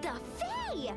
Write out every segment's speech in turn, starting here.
the Fae!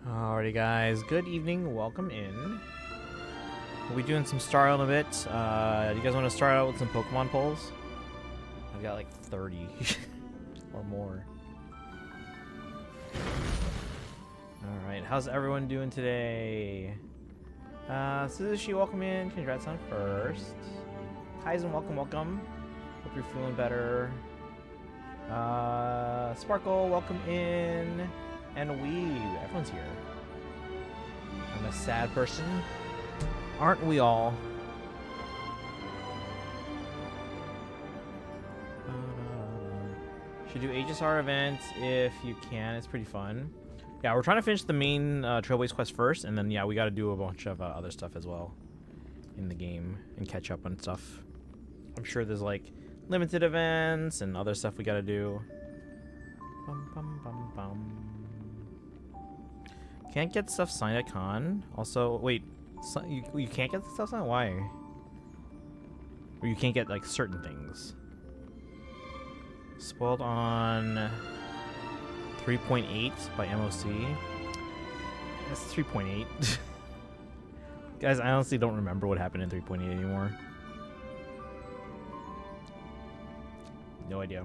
Alrighty guys, good evening, welcome in. We'll be doing some Star in a bit. Do you guys want to start out with some Pokemon polls? I've got like 30 or more. Alright, how's everyone doing today? Suzushi, welcome in, congrats on first. Kaizen, welcome. Hope you're feeling better. Sparkle, welcome in. And Weeb, everyone's here. I'm a sad person. Aren't we all? Should do HSR events if you can. It's pretty fun. Yeah, we're trying to finish the main Trailblaze quest first, and then yeah, we got to do a bunch of other stuff as well in the game and catch up on stuff. I'm sure there's like limited events and other stuff we got to do. Bum, bum, bum, bum. Can't get stuff signed at con. Also, wait, you can't get the stuff signed? Why? Or you can't get like certain things. Spoiled on 3.8 by MOC. That's 3.8. Guys, I honestly don't remember what happened in 3.8 anymore. No idea.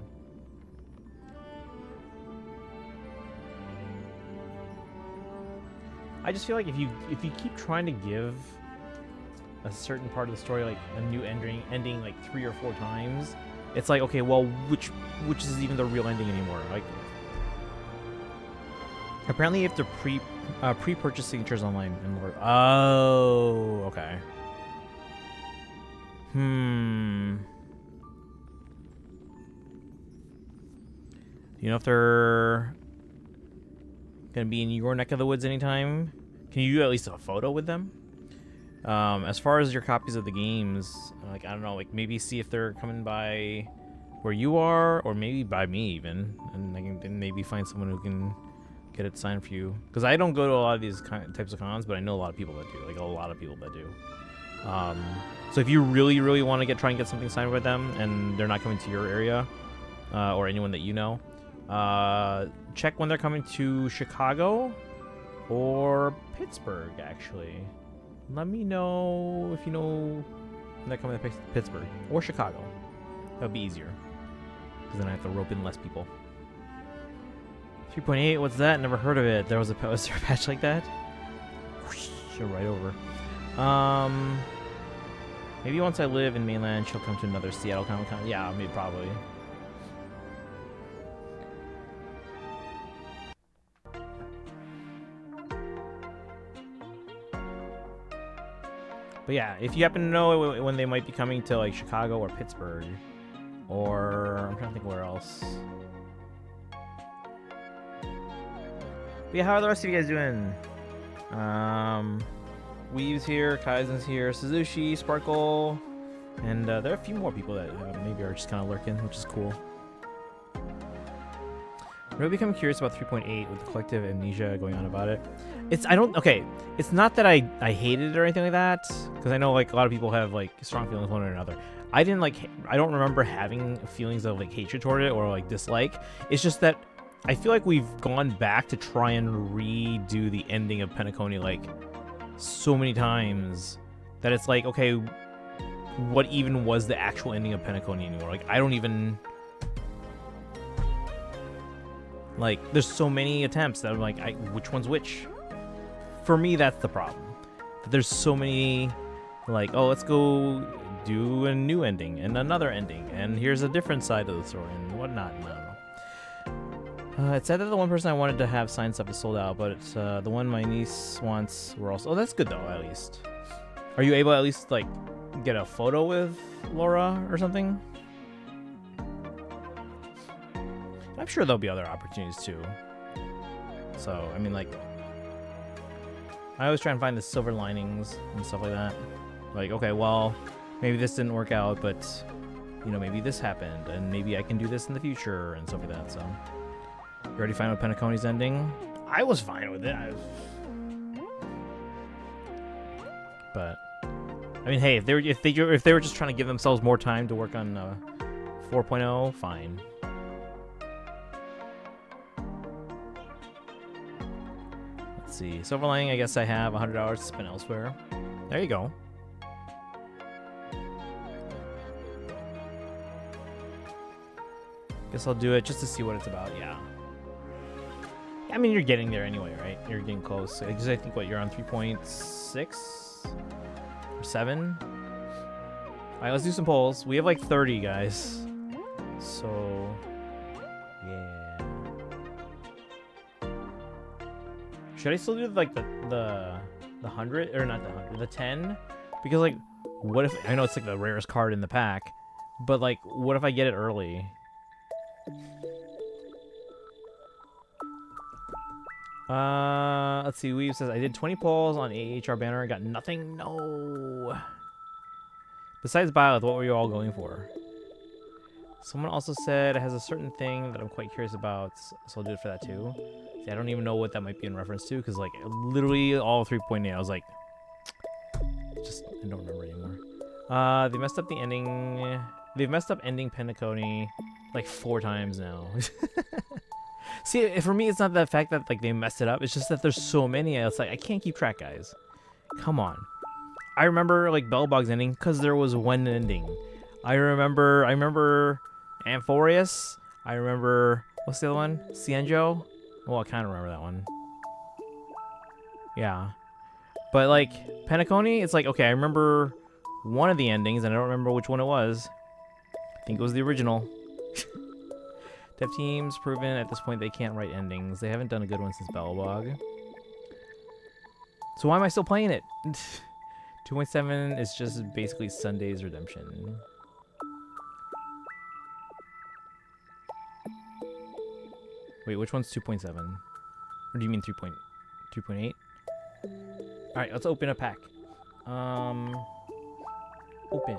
I just feel like if you keep trying to give a certain part of the story like a new ending like 3 or 4 times, it's like, okay, well, which is even the real ending anymore? Like, apparently you have to pre-purchase signatures online in Lord. Oh, okay. Do you know if they're gonna be in your neck of the woods anytime? Can you do at least a photo with them? As far as your copies of the games, like, I don't know, like maybe see if they're coming by where you are, or maybe by me even, and I can then maybe find someone who can get it signed for you. Because I don't go to a lot of these types of cons, but I know a lot of people that do, like a lot of people that do. So if you really want to try and get something signed with them, and they're not coming to your area, or anyone that you know, check when they're coming to Chicago or Pittsburgh, actually. Let me know if you know when they're coming to Pittsburgh or Chicago. That would be easier, because then I have to rope in less people. 3.8, what's that? Never heard of it. Was there a patch like that? Whoosh, right over. Maybe once I live in mainland, she'll come to another Seattle Comic Con. Yeah, maybe probably. But yeah, if you happen to know when they might be coming to like Chicago or Pittsburgh, or I'm trying to think where else. But yeah, how are the rest of you guys doing? Weave's here, Kaizen's here, Suzushi, Sparkle, and there are a few more people that maybe are just kind of lurking, which is cool. I'm really becoming curious about 3.8 with the collective amnesia going on about it. It's not that I hated it or anything like that, because I know like a lot of people have like strong feelings one or another. I don't remember having feelings of like hatred toward it or like dislike. It's just that I feel like we've gone back to try and redo the ending of Penacony like so many times that it's like, okay, what even was the actual ending of Penacony anymore? Like, I don't even... Like, there's so many attempts that I'm like, which one's which? For me, that's the problem. That there's so many, like, oh, let's go do a new ending and another ending, and here's a different side of the story, and whatnot. No. It said that the one person I wanted to have sign stuff is sold out, but it's, the one my niece wants were also. Oh, that's good though. At least, are you able to at least like get a photo with Laura or something? I'm sure there'll be other opportunities too. So I mean, like, I always try and find the silver linings and stuff like that. Like, okay, well, maybe this didn't work out, but you know, maybe this happened, and maybe I can do this in the future and stuff like that. So. You already fine with Penacony's ending? I was fine with it. But I mean, hey, if they were just trying to give themselves more time to work on 4.0, fine. Let's see. Silver lining, I guess I have $100 to spend elsewhere. There you go. Guess I'll do it just to see what it's about. Yeah. I mean, you're getting there anyway, right? You're getting close. Because I think, what, you're on 3.6 or 7? All right, let's do some polls. We have like 30, guys. So, yeah. Should I still do like the 100 or not the 100, the 10? Because like, what if I know it's like the rarest card in the pack, but like, what if I get it early? Let's see. Weave says I did 20 polls on AHR banner. I got nothing. No. Besides Byleth, what were you all going for? Someone also said it has a certain thing that I'm quite curious about, so I'll do it for that too. See, I don't even know what that might be in reference to, because like literally all 3.8, I was like, just I don't remember anymore. They messed up the ending. They've messed up ending Pentacony like 4 times now. See, for me, it's not the fact that like they messed it up. It's just that there's so many. It's like I can't keep track, guys. Come on. I remember like Bellbog's ending because there was one ending. I remember Amphorius. I remember what's the other one? Cienjo. Well, I kind of remember that one. Yeah, but like Pentacony, it's like okay, I remember one of the endings, and I don't remember which one it was. I think it was the original. Dev team's proven at this point they can't write endings. They haven't done a good one since Bellbog. So why am I still playing it? 2.7 is just basically Sunday's Redemption. Wait, which one's 2.7? Or do you mean 3.8? Alright, let's open a pack. Open.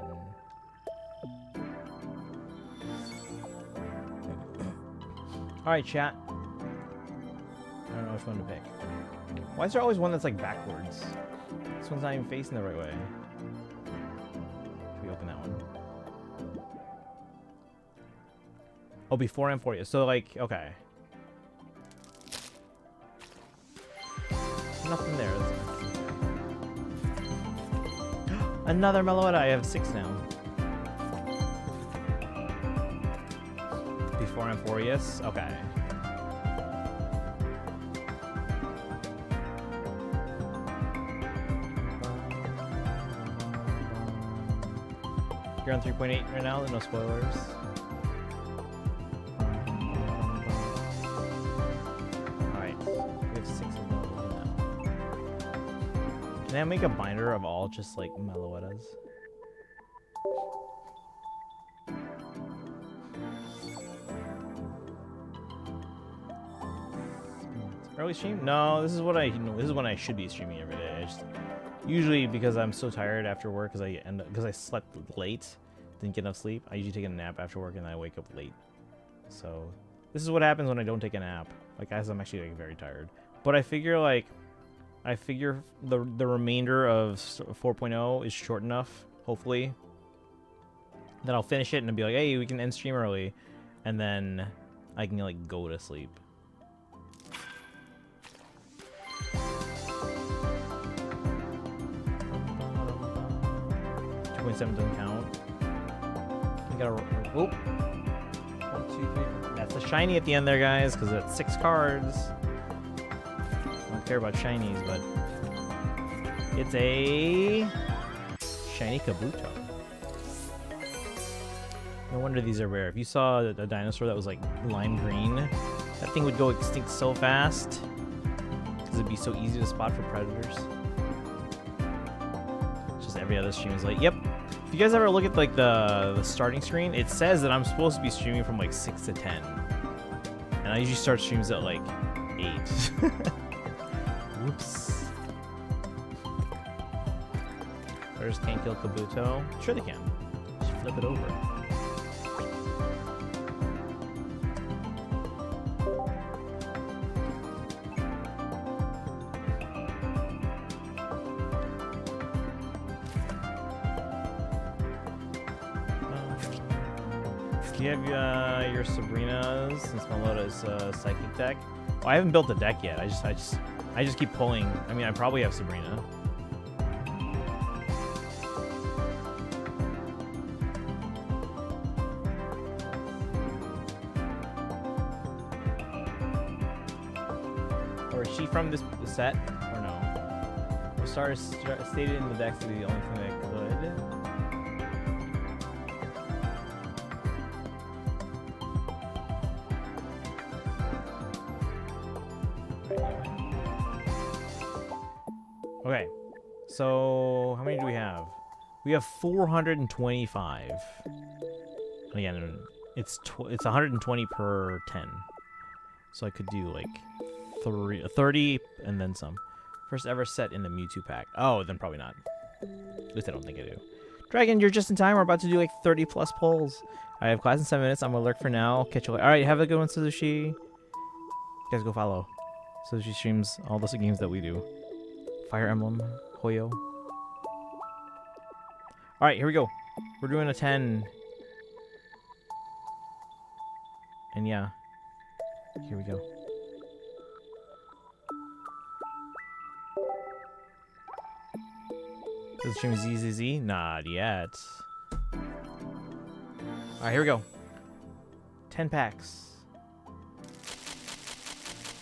Alright, chat. I don't know which one to pick. Why is there always one that's like backwards? This one's not even facing the right way. Should we open that one? Oh, before Amphoria. So like, okay. Nothing there. Another Meloetta. I have 6 now. Before Amphorius? Okay. You're on 3.8 right now, no spoilers. Alright, we have 6 of those now. Can I make a binder of all just like Meloettas? Early stream? No, this is what this is when I should be streaming every day. I just usually because I'm so tired after work because I slept late, didn't get enough sleep. I usually take a nap after work and then I wake up late. So this is what happens when I don't take a nap. Like as I'm actually like very tired. But I figure the remainder of 4.0 is short enough, hopefully, that I'll finish it and be like, hey, we can end stream early, and then I can like go to sleep. 2.7 doesn't count. I gotta. Whoop. 1, 2, 3. That's a shiny at the end there, guys, because that's 6 cards. I don't care about shinies, but it's a shiny Kabuto. No wonder these are rare. If you saw a dinosaur that was like lime green, that thing would go extinct so fast because it'd be so easy to spot for predators. Just every other stream is like, yep. If you guys ever look at like the starting screen, it says that I'm supposed to be streaming from like 6 to 10. And I usually start streams at like 8. Whoops. Predators can't kill Kabuto. Sure they can. Just flip it over. Do you have your Sabrina's since Meloetta's psychic deck? Oh, I haven't built the deck yet. I just keep pulling. I mean, I probably have Sabrina. Or is she from this set or no? Stars stated in the deck to be the only thing that could. Okay, so how many do we have? We have 425. Again, it's 120 per 10. So I could do like 30 and then some. First ever set in the Mewtwo pack. Oh, then probably not. At least I don't think I do. Dragon, you're just in time. We're about to do like 30 plus polls. I have class in 7 minutes. I'm gonna lurk for now. Catch you later. All right, have a good one, Suzushi. You guys go follow. Suzushi streams all those games that we do. Fire Emblem, Hoyo. Alright, here we go. We're doing a 10. And yeah. Here we go. Does the stream ZZZ? Not yet. Alright, here we go. 10 packs.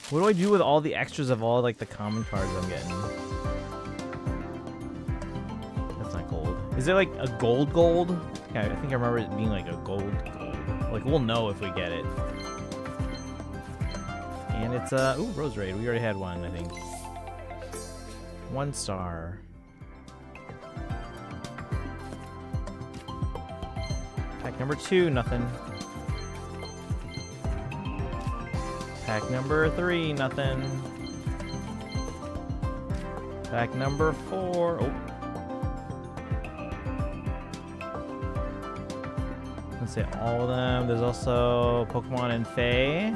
What do I do with all the extras of all like the common cards I'm getting? That's not gold. Is it like a gold? Okay, I think I remember it being like a gold. Like we'll know if we get it. And it's ooh, Rose Raid. We already had one, I think. 1 star. Pack number 2, nothing. Pack number 3, nothing. Pack number 4. Oh. Let's say all of them. There's also Pokemon and Fae.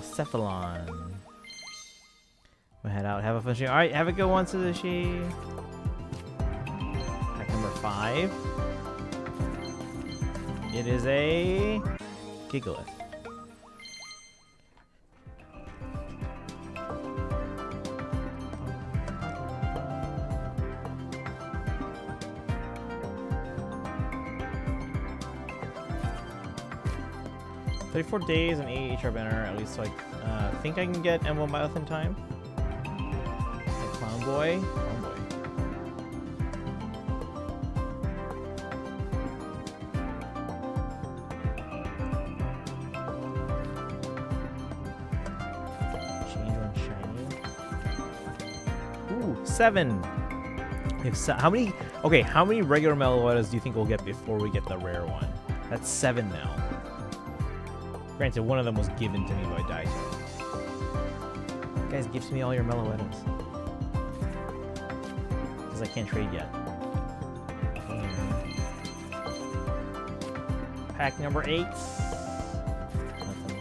Cephalon. We'll head out. Have a fun stream. Alright, have a good one, Suzushi. Pack number 5. It is a Gigalith. $34 days and 8 HR banner, at least, so I think I can get Emblem Bioth in time. Like Clown Boy. Clown Boy. Change one shiny. Ooh, 7. How many? Okay, how many regular Meloettas do you think we'll get before we get the rare one? That's 7 now. Granted, one of them was given to me by Daito. You guys, gives me all your Meloettas. Because I can't trade yet. Pack number 8. Nothing.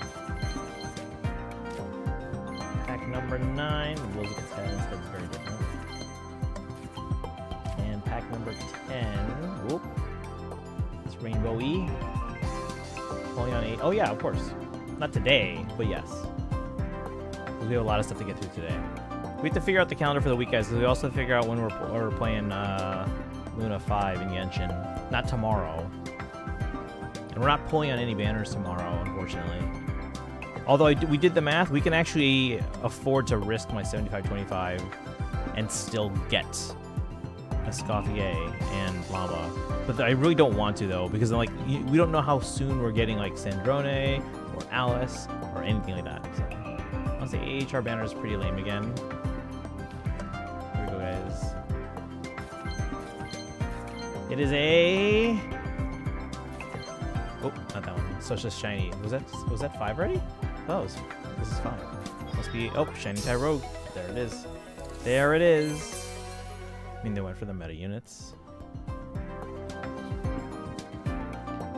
Pack number 9. The blows up its head instead is very different. And pack number 10. Whoop. It's Rainbow E. Only on 8. Oh yeah, of course. Not today, but yes. We have a lot of stuff to get through today. We have to figure out the calendar for the week, guys, because we also have to figure out when we're playing Luna 5 in Genshin. Not tomorrow. And we're not pulling on any banners tomorrow, unfortunately. Although we did the math, we can actually afford to risk my 75-25 and still get Escoffier, and Llama. But I really don't want to, though, because like we don't know how soon we're getting like Sandrone or Alice or anything like that. So I'll say AHR banner is pretty lame again. Here we go, guys. It is a... Oh, not that one. So it's just shiny. Was that 5 already? Oh, this is 5. Must be... Oh, shiny Tyrogue. There it is. There it is. I mean, they went for the meta units.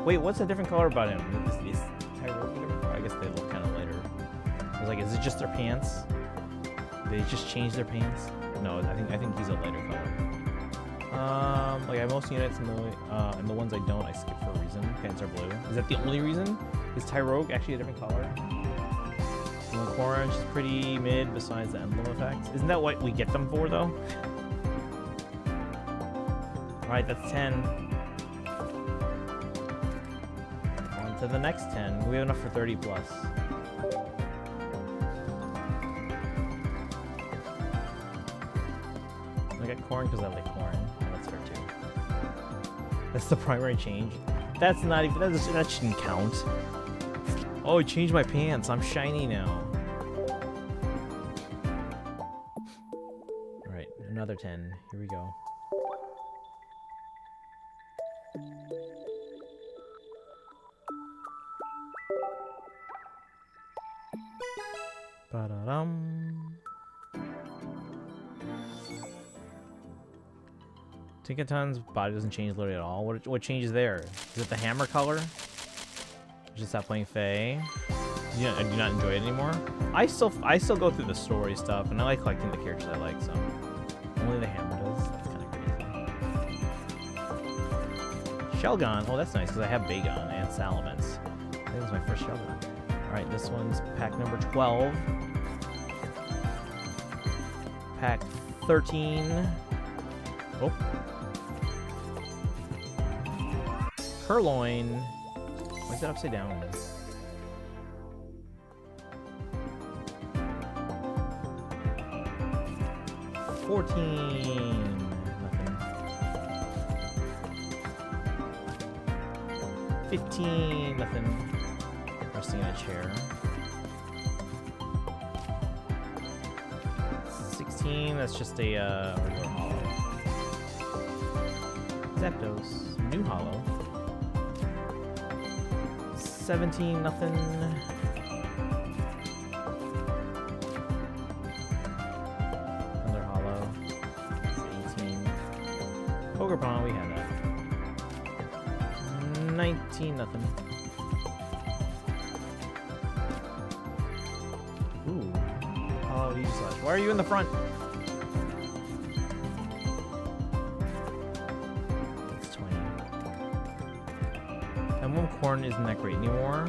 Wait, what's a different color about him? Is Tyrogue different? I guess they look kind of lighter. I was like, is it just their pants? Did they just change their pants? No, I think he's a lighter color. Like I have most units and the ones I don't, I skip for a reason. Pants are blue. Is that the only reason? Is Tyrogue actually a different color? Orange is pretty mid besides the emblem effects. Isn't that what we get them for, though? Alright, that's 10. On to the next 10. We have enough for 30 plus. I got corn because I like corn. Oh, that's her too. That's the primary change. That's not even... That shouldn't count. Oh, it changed my pants. I'm shiny now. Alright, another 10. Here we go. Ba-da-dum. Tinkaton's body doesn't change literally at all. What changes there? Is it the hammer color? Just stop playing Faye. I do not enjoy it anymore. I still go through the story stuff, and I like collecting the characters I like. So only the hammer does. That's kind of crazy. Shelgon. Oh, that's nice because I have Bagon and Salamence. I think it was my first Shelgon. All right, this one's pack number 12. Pack 13. Oh. Purloin. Why is that upside down? $14. Nothing. $15. Nothing. Resting in a chair. 16. That's just a regular hollow. Zapdos. New hollow. 17, nothing. Another hollow. It's 18. Pokemon, we had that. 19, nothing. Ooh. Hollow E/slash. Why are you in the front? Corn isn't that great anymore.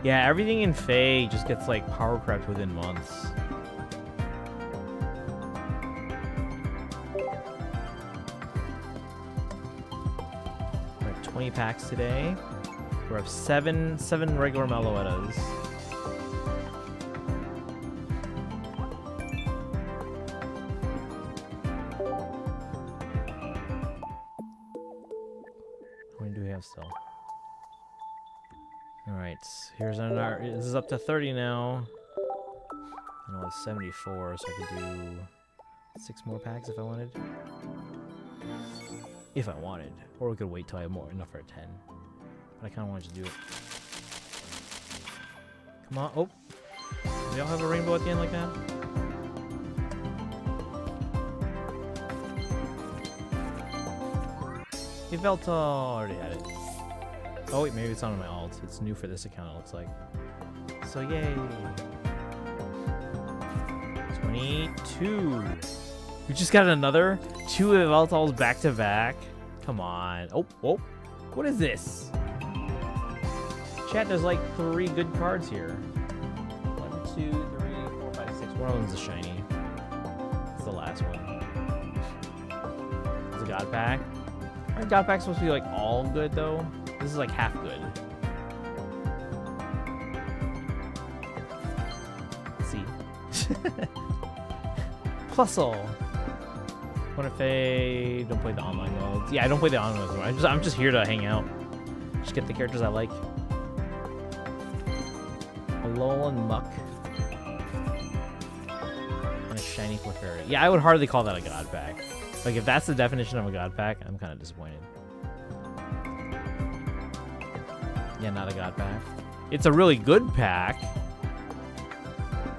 Yeah, everything in Fae just gets like power crept within months. We have 20 packs today. We have seven regular Meloettas. How many do we have still? Alright, here's another. This is up to 30 now. I know it's 74, so I could do 6 more packs if I wanted. If I wanted. Or we could wait till I have more enough for a 10. But I kind of wanted to do it. Come on. Oh! Do y'all have a rainbow at the end like that? Yveltal already had it. Oh wait, maybe it's not on my alt. It's new for this account, it looks like. So yay! 22! We just got another 2 Yveltals back to back. Come on. Oh, oh. What is this? Chat, there's like 3 good cards here. 1, 2, 3, 4, 5, 6. One of them's a shiny. It's the last one. It's a God Pack. Aren't God Packs supposed to be like all good though? This is like half good. Let's see. Plusle. What if they don't play the online modes? Yeah, I don't play the online modes. I'm just here to hang out. Just get the characters I like. Alolan Muck. And a shiny flicker. Yeah, I would hardly call that a god pack. Like, if that's the definition of a god pack, I'm kind of disappointed. Yeah, not a god pack. It's a really good pack.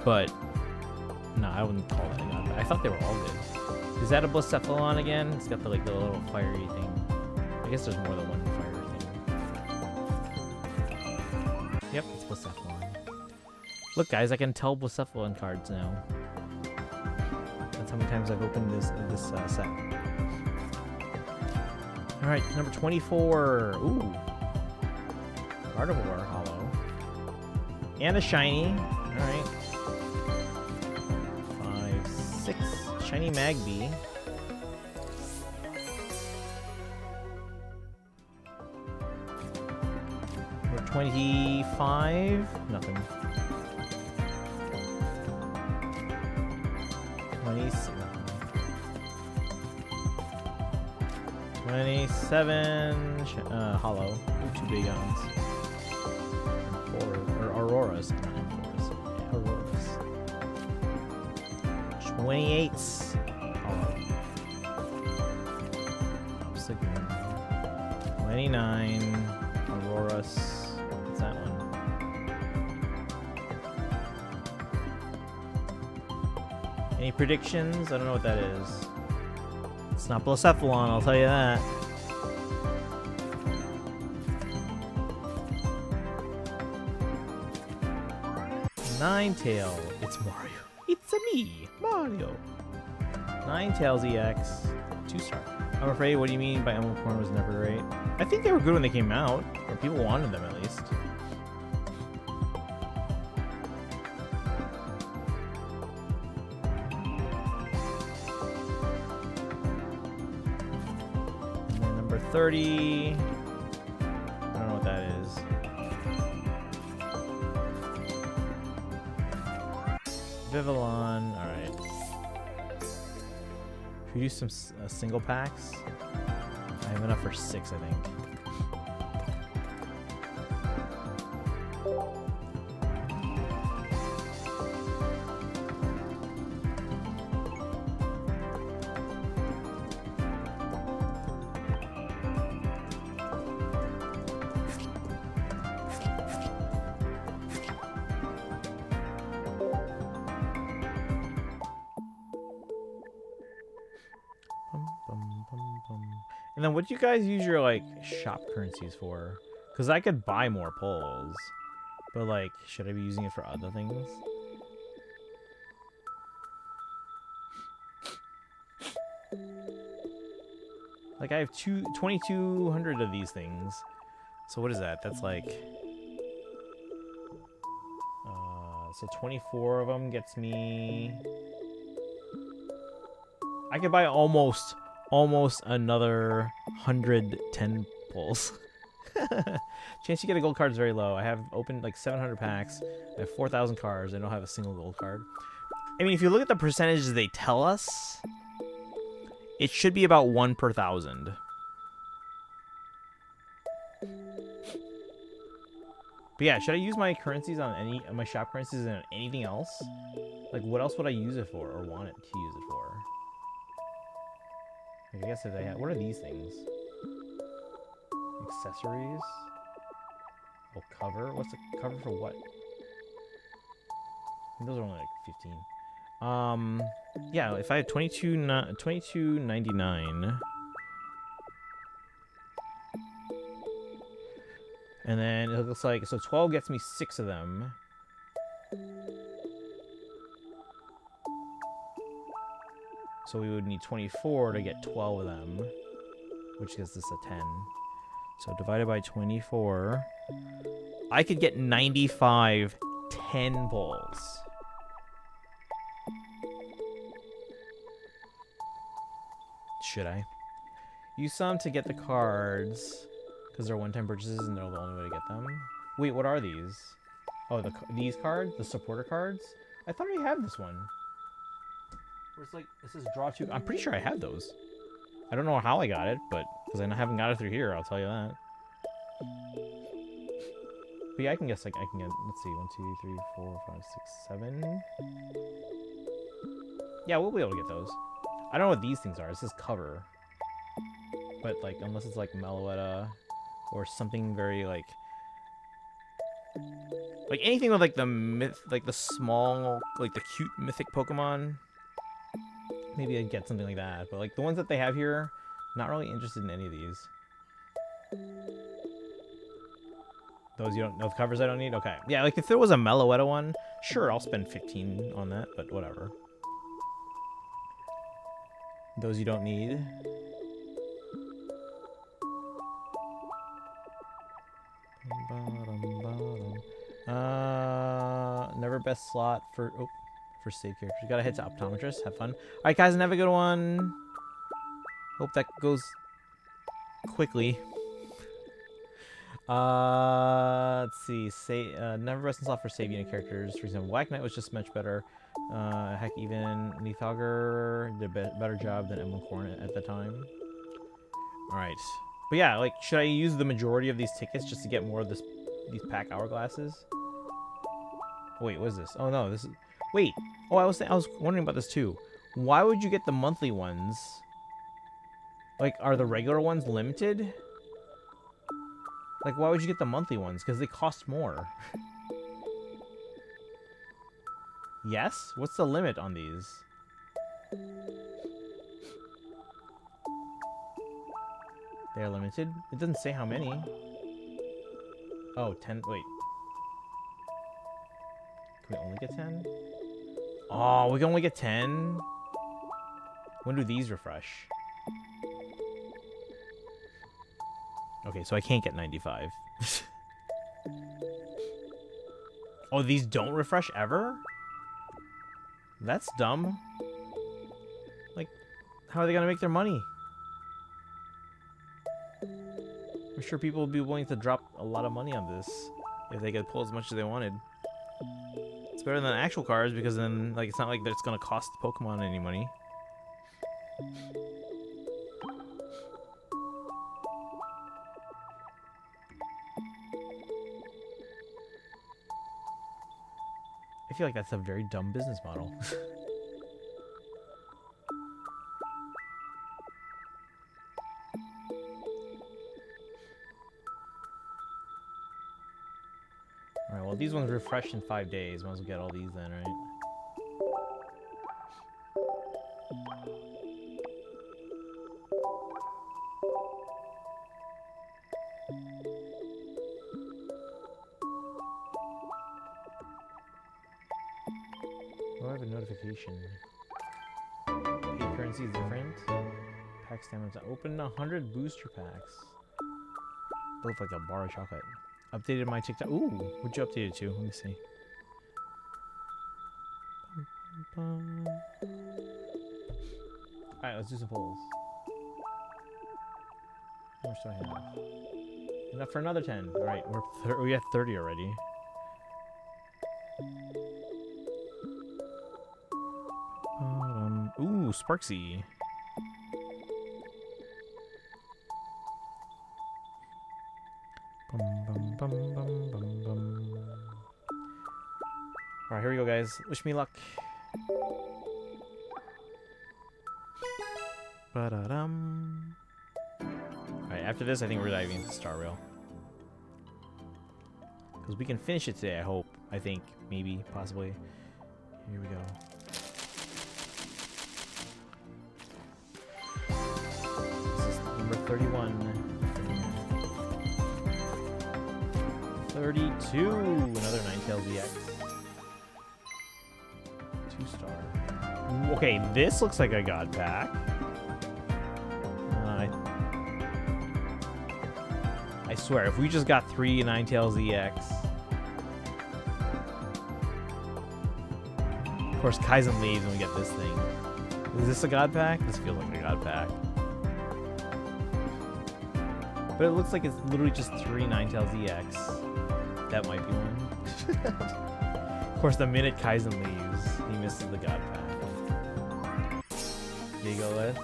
But, no, I wouldn't call that a god pack. I thought they were all good. Is that a Blacephalon again? It's got the, like, the little fiery thing. I guess there's more than one fire thing. Yep, it's Blacephalon. Look, guys, I can tell Blacephalon cards now. That's how many times I've opened this set. All right, number 24. Ooh, Gardevoir Hollow and a shiny. All right, 5, 6. Shiny Magby. Number 25. Nothing. 26. Nothing. 27. Hollow. Ooh, 2 big guns. Or Auroras. Not Amphoras. Yeah, Auroras. 28. Hollow. 29. Auroras. What's that one? Any predictions? I don't know what that is. It's not Blacephalon, I'll tell you that. Ninetale. It's Mario. It's me, Mario. Ninetales EX. 2-star. I'm afraid, what do you mean by Emerald Corn was never great? I think they were good when they came out. Or people wanted them, at least. And then number 30. I don't know what that is. Vivillon. Alright. Should we do some single packs? I have enough for 6, I think. And then what do you guys use your, like, shop currencies for? Because I could buy more pulls. But, like, should I be using it for other things? Like, I have 2,200 of these things. So what is that? That's like... so 24 of them gets me... I could buy almost another 110 pulls. Chance you get a gold card is very low. I have opened like 700 packs. I have 4,000 cards. I don't have a single gold card. I mean, if you look at the percentages they tell us, it should be about 1 per 1,000. But yeah, should I use my currencies on my shop currencies on anything else? Like, what else would I use it for or want it to use it for? Like, I guess if they have, what are these things? Accessories? Oh, cover? What's the cover for what? I think those are only like 15. Yeah, if I had 22.99, and then it looks like, so 12 gets me 6 of them. So we would need 24 to get 12 of them, which gives us a 10. So divided by 24, I could get 95 10 pulls. Should I? Use some to get the cards, because they're one-time purchases and they're the only way to get them. Wait, what are these? Oh, these cards? The supporter cards? I thought I had this one. Where it's like, it says draw 2. I'm pretty sure I have those. I don't know how I got it, but because I haven't got it through here, I'll tell you that. But yeah, I can guess like I can get, let's see, 1, 2, 3, 4, 5, 6, 7. Yeah, we'll be able to get those. I don't know what these things are. It says cover. But like, unless it's like Meloetta or something very like anything with like the myth, like the small, like the cute mythic Pokemon. Maybe I'd get something like that. But like the ones that they have here, not really interested in any of these. Those you don't know, the covers I don't need? Okay. Yeah, like if there was a Meloetta one, sure, I'll spend 15 on that, but whatever. Those you don't need. Never best slot for save characters. You gotta head to optometrist. Have fun. All right, guys, and have a good one. Hope that goes quickly. Let's see. Never best slot for save unit characters. For example, Black Knight was just much better. Heck, even Nithauger did a better job than Emblem Corn at the time. All right. But yeah, like, should I use the majority of these tickets just to get more of these pack hourglasses? Wait, what is this? Oh no, this is. Wait. Oh, I was wondering about this too. Why would you get the monthly ones? Like, are the regular ones limited? Like, why would you get the monthly ones? Because they cost more. Yes? What's the limit on these? They're limited? It doesn't say how many. Oh, 10. Wait. Can we only get 10? Oh, we can only get 10? When do these refresh? Okay, so I can't get 95. Oh, these don't refresh ever? That's dumb. Like, how are they gonna make their money? I'm sure people would be willing to drop a lot of money on this if they could pull as much as they wanted. It's better than actual cards because then, like, it's not like it's gonna cost Pokemon any money. I feel like that's a very dumb business model. Alright, well, these ones refresh in 5 days. Might as well get all these then, right? Oh, I have a notification. Paid currency is different. Pack stamina. Open 100 booster packs. They look like a bar of chocolate. Updated my TikTok. Ooh, what'd you update it to? Let me see. Alright, let's do some polls. How much do I have? Enough for another 10. Alright, we have 30 already. Ooh, Sparksy. Alright, here we go, guys. Wish me luck. Ba-da-dum. Alright, after this, I think we're diving into Star Rail. Because we can finish it today, I hope. I think. Maybe. Possibly. Here we go. This is number 31. 32. Another Ninetales EX. 2-star. Okay, this looks like a god pack. I swear, if we just got 3 Ninetales EX. Of course, Kaizen leaves when we get this thing. Is this a god pack? This feels like a god pack. But it looks like it's literally just 3 Ninetales EX. That might be one. Of course, the minute Kaizen leaves, he misses the god pack. you go with.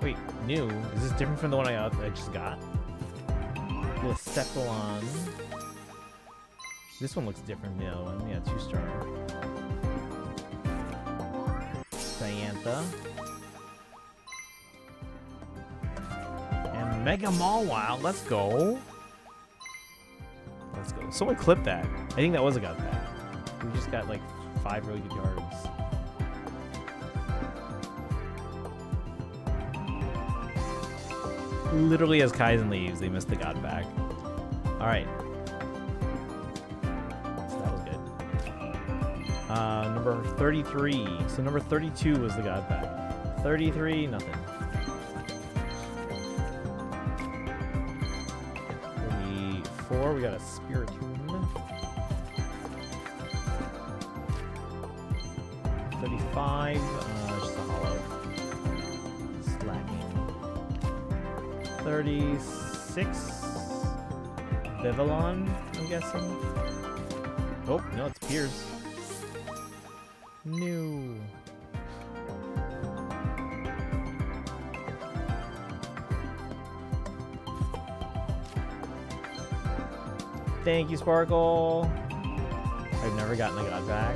Wait, new? Is this different from the one I just got? Little Cephalon. This one looks different than the other one. Yeah, 2-star. Diantha. And Mega Mawile. Let's go. Let's go. Someone clipped that. I think that was a god pack. We just got like 5 really good yards. Literally as Kaizen leaves, they missed the god pack. Alright. So that was good. Number 33. So number 32 was the god pack. 33, nothing. 34, we got a Spiritomb. 35, just a hollow. Slacking. 36, Vivillon, I'm guessing. Oh, no, it's Pierce. New. Thank you, Sparkle. I've never gotten a god back.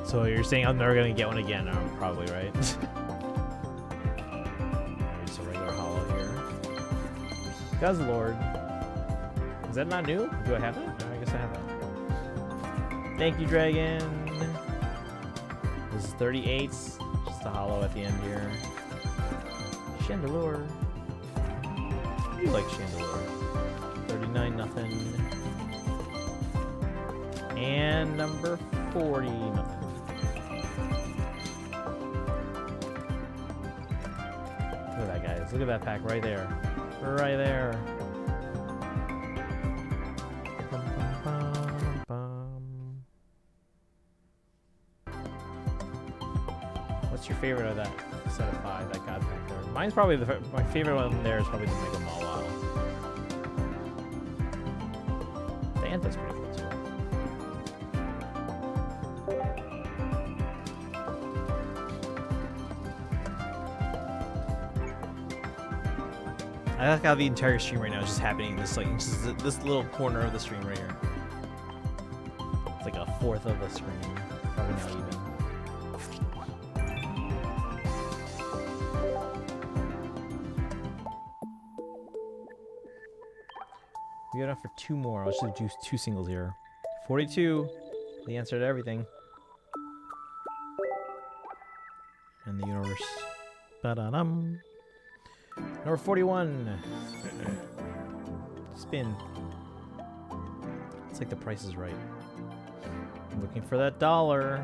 So you're saying I'm never gonna get one again? I'm probably right. Just a regular hollow here. Guzzlord. Is that not new? Do I have that? No, I guess I have that. Thank you, Dragon. This is 38. Just a hollow at the end here. Chandelure. I do like Chandelure. 39, nothing. And number 40, nothing. Look at that, guys. Look at that pack right there. Right there. Bum, bum, bum, bum. What's your favorite of that set of 5, that god pack there? Mine's probably my favorite one there is probably the Mega Mawile. The Antha's pretty cool too. I like how the entire stream right now is just happening in this, like, just this little corner of the stream right here. It's like a fourth of the screen, probably not even. We got enough for 2 more. I'll just do 2 singles here. 42, the answer to everything. And the universe. Ba-da-dum. Number 41. Spin. It's like the price is right. I'm looking for that dollar.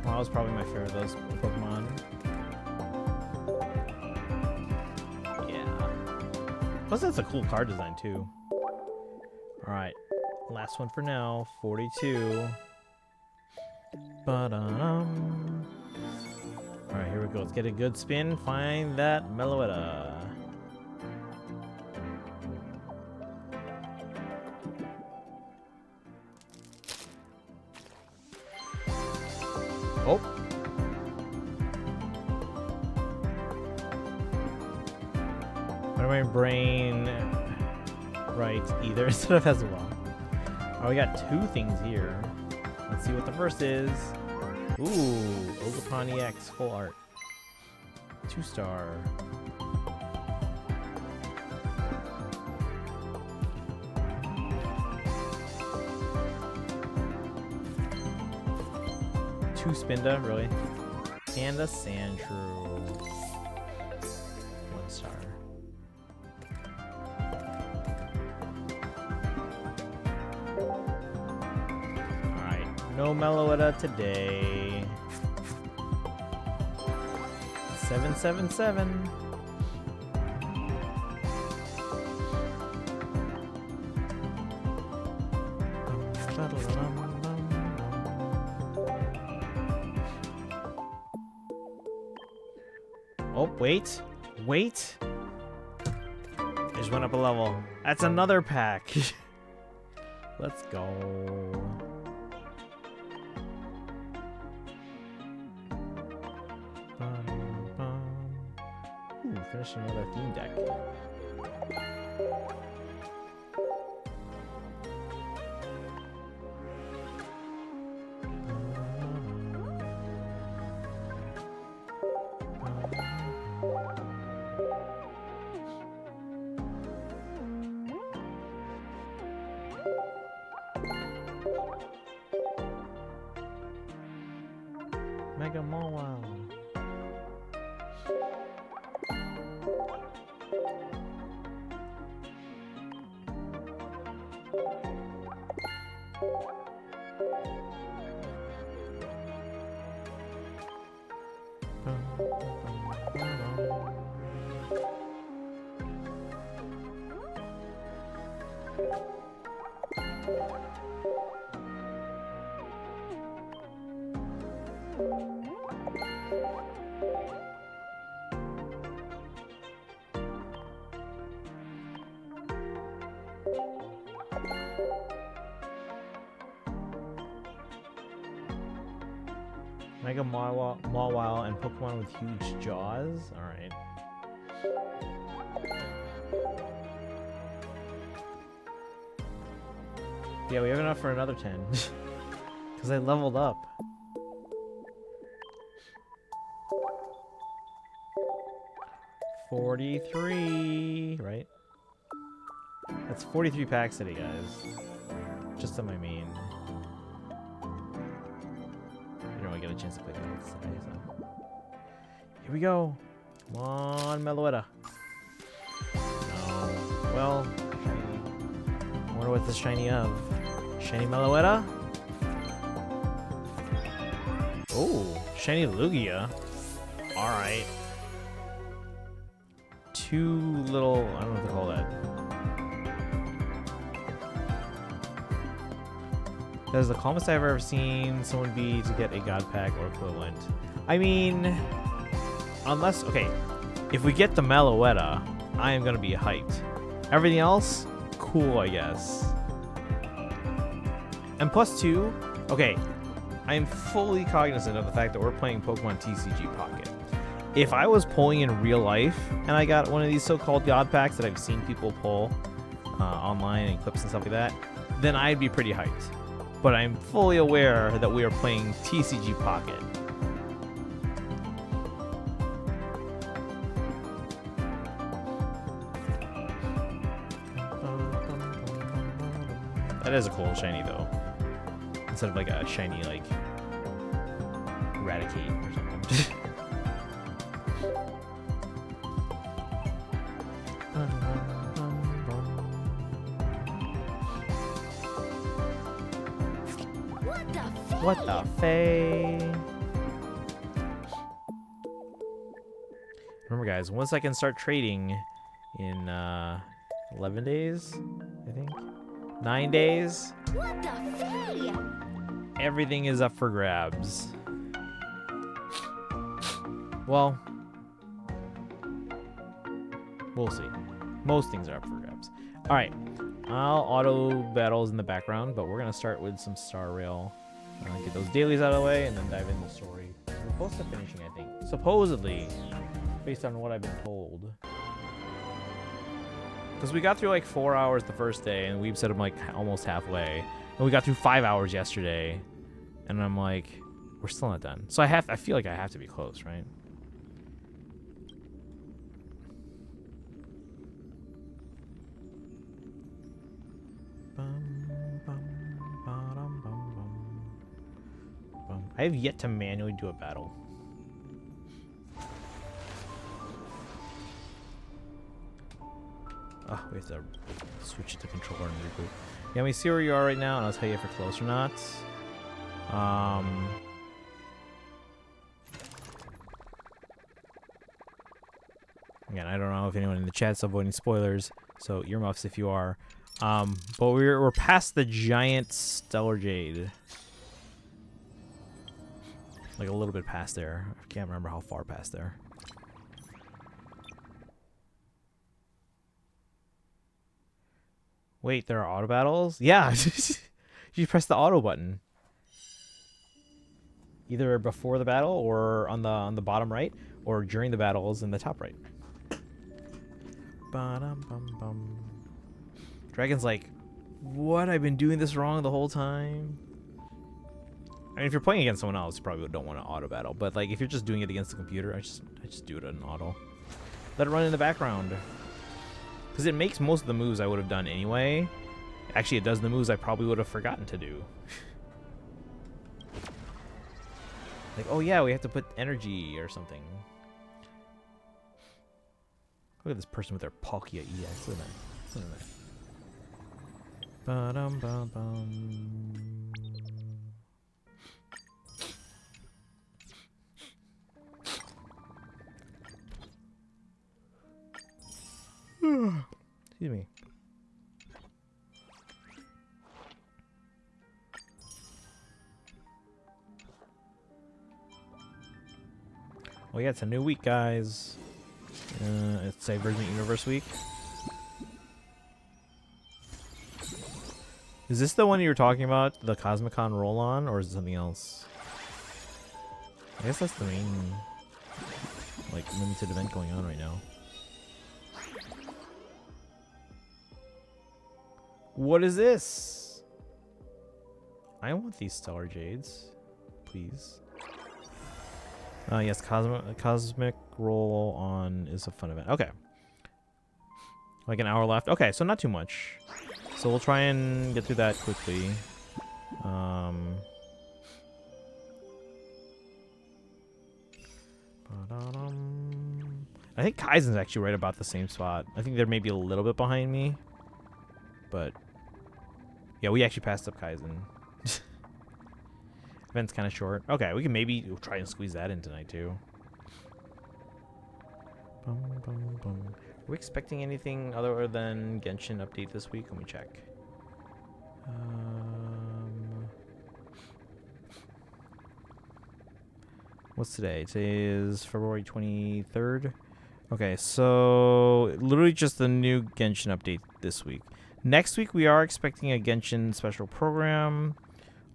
Well, that was probably my favorite of those Pokemon. Yeah. Plus, that's a cool card design, too. Alright. Last one for now. 42. Ba-da-dum. Alright, here we go. Let's get a good spin. Find that Meloetta. Oh. Why my brain right either instead of as well? Oh, we got 2 things here. Let's see what the first is. Ooh, Oogapani X full art. 2-star. Two Spinda, really? And a Sandshrew. 1-star. No Meloetta today. 777. Oh, wait. Wait. just went up a level. That's another pack. Let's go. Ooh, finishing another theme deck. Mega Mall. Mega Mawile and Pokemon with huge jaws? Alright. Yeah, we have enough for another 10. Because I leveled up. $43, right? That's 43 packs today, guys. Just on my main. I get a chance to play that today, so. Here we go. Come on, Meloetta. Oh, well, shiny. I wonder what this shiny of. Shiny Meloetta? Oh, shiny Lugia. Alright. Two little, I don't know what to call that. That is the calmest I've ever seen someone be to get a God Pack or equivalent. I mean, unless, okay, if we get the Meloetta, I am going to be hyped. Everything else, cool, I guess. And plus 2, okay, I am fully cognizant of the fact that we're playing Pokemon TCG Pocket. If I was pulling in real life and I got one of these so-called God Packs that I've seen people pull online and clips and stuff like that, then I'd be pretty hyped. But I'm fully aware that we are playing TCG Pocket. That is a cool shiny, though. Instead of like a shiny, like, Eradicate or something. What the fay? Remember, guys, once I can start trading in 11 days, I think 9 days. What the fay? Everything is up for grabs. Well, we'll see. Most things are up for grabs. All right, I'll auto battles in the background, but we're gonna start with some Star Rail. Get those dailies out of the way and then dive into the story. We're close to finishing, I think. Supposedly, based on what I've been told. Because we got through like 4 hours the first day, and we've said I'm like almost halfway. And we got through 5 hours yesterday, and I'm like, we're still not done. So I feel like I have to be close, right? I have yet to manually do a battle. Oh, we have to switch it to controller and reboot. Yeah, let me see where you are right now, and I'll tell you if you're close or not. Again, I don't know if anyone in the chat's avoiding spoilers, so earmuffs if you are. But we're past the giant Stellar Jade. Like a little bit past there. I can't remember how far past there. Wait, there are auto battles? Yeah. You press the auto button. Either before the battle or on the bottom right, or during the battles in the top right. Ba-dum-bum-bum. Dragon's like, what? I've been doing this wrong the whole time. I mean, if you're playing against someone else, you probably don't want to auto battle. But like, if you're just doing it against the computer, I just do it in auto. Let it run in the background, because it makes most of the moves I would have done anyway. Actually, it does the moves I probably would have forgotten to do. Like, oh yeah, we have to put energy or something. Look at this person with their Palkia EX. Look at that. Look at that. Ba-dum-bum-bum. Excuse me. Oh yeah, it's a new week, guys. It's Divergent Universe week. Is this the one you were talking about, the Cosmicon roll-on, or is it something else? I guess that's the main, like, limited event going on right now. What is this? I want these Stellar Jades, please. Yes, Cosmic Roll-on is a fun event. Okay. Like an hour left. Okay, so not too much. So we'll try and get through that quickly. I think Kaizen's actually right about the same spot. I think they're maybe a little bit behind me. But yeah, we actually passed up Kaizen. Event's kind of short. Okay, we can maybe try and squeeze that in tonight too. Bum, bum, bum. Are we expecting anything other than Genshin update this week? Let me check. What's today? Today is February 23rd. Okay, so literally just the new Genshin update this week. Next week we are expecting a Genshin special program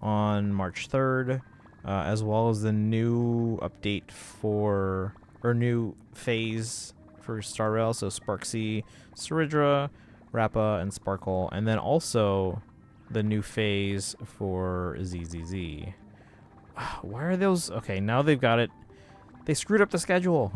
on March 3rd, as well as the new update for, or new phase for Star Rail, so Sparksea, Saridra, Rappa, and Sparkle, and then also the new phase for ZZZ. Why are those? Okay, now they've got it. They screwed up the schedule.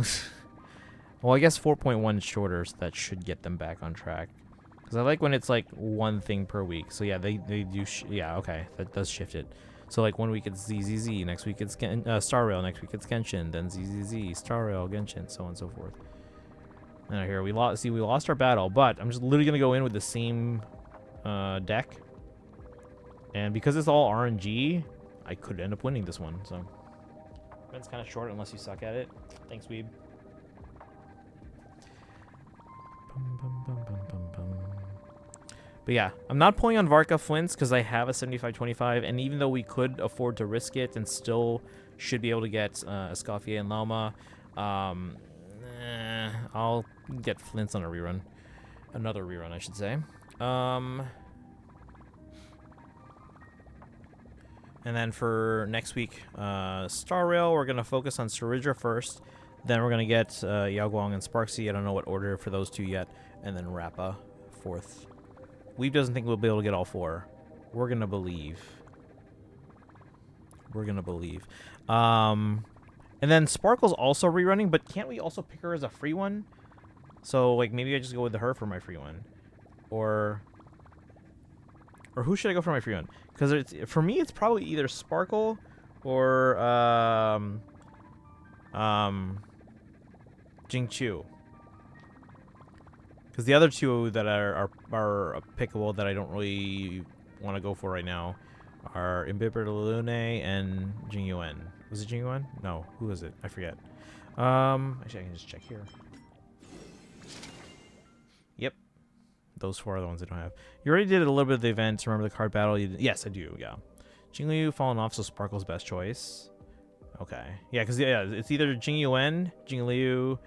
Well, I guess 4.1 is shorter, so that should get them back on track. Because I like when it's like one thing per week. So yeah, they do. Yeah, okay, that does shift it. So like 1 week it's ZZZ, next week it's Star Rail, next week it's Genshin, then ZZZ, Star Rail, Genshin, so on and so forth. Now here we lost our battle, but I'm just literally gonna go in with the same deck, and because it's all RNG, I could end up winning this one. So it's kind of short unless you suck at it. Thanks, Weeb. But yeah, I'm not pulling on Varka Flints because I have a 75-25, and even though we could afford to risk it and still should be able to get Escoffier and Lauma, I'll get Flints on a rerun. Another rerun, I should say. And then for next week, Star Rail, we're going to focus on Saridra first. Then we're going to get Yaoguang and Sparksea. I don't know what order for those two yet. And then Rappa, fourth. Weeb doesn't think we'll be able to get all four. We're going to believe. We're going to believe. And then Sparkle's also rerunning, but can't we also pick her as a free one? So, like, maybe I just go with her for my free one. Or who should I go for my free one? Because for me, it's probably either Sparkle or Jingchu. Because the other two that are pickable that I don't really want to go for right now are Imbibber Lune and Jingyuan. Was it Jingyuan? No. Who was it? I forget. Actually, I can just check here. Yep. Those four are the ones I don't have. You already did a little bit of the events. Remember the card battle? Yes, I do. Yeah. Jingliu fallen off, so Sparkle's best choice. Okay. Yeah, because it's either Jingyuan, Jingliu,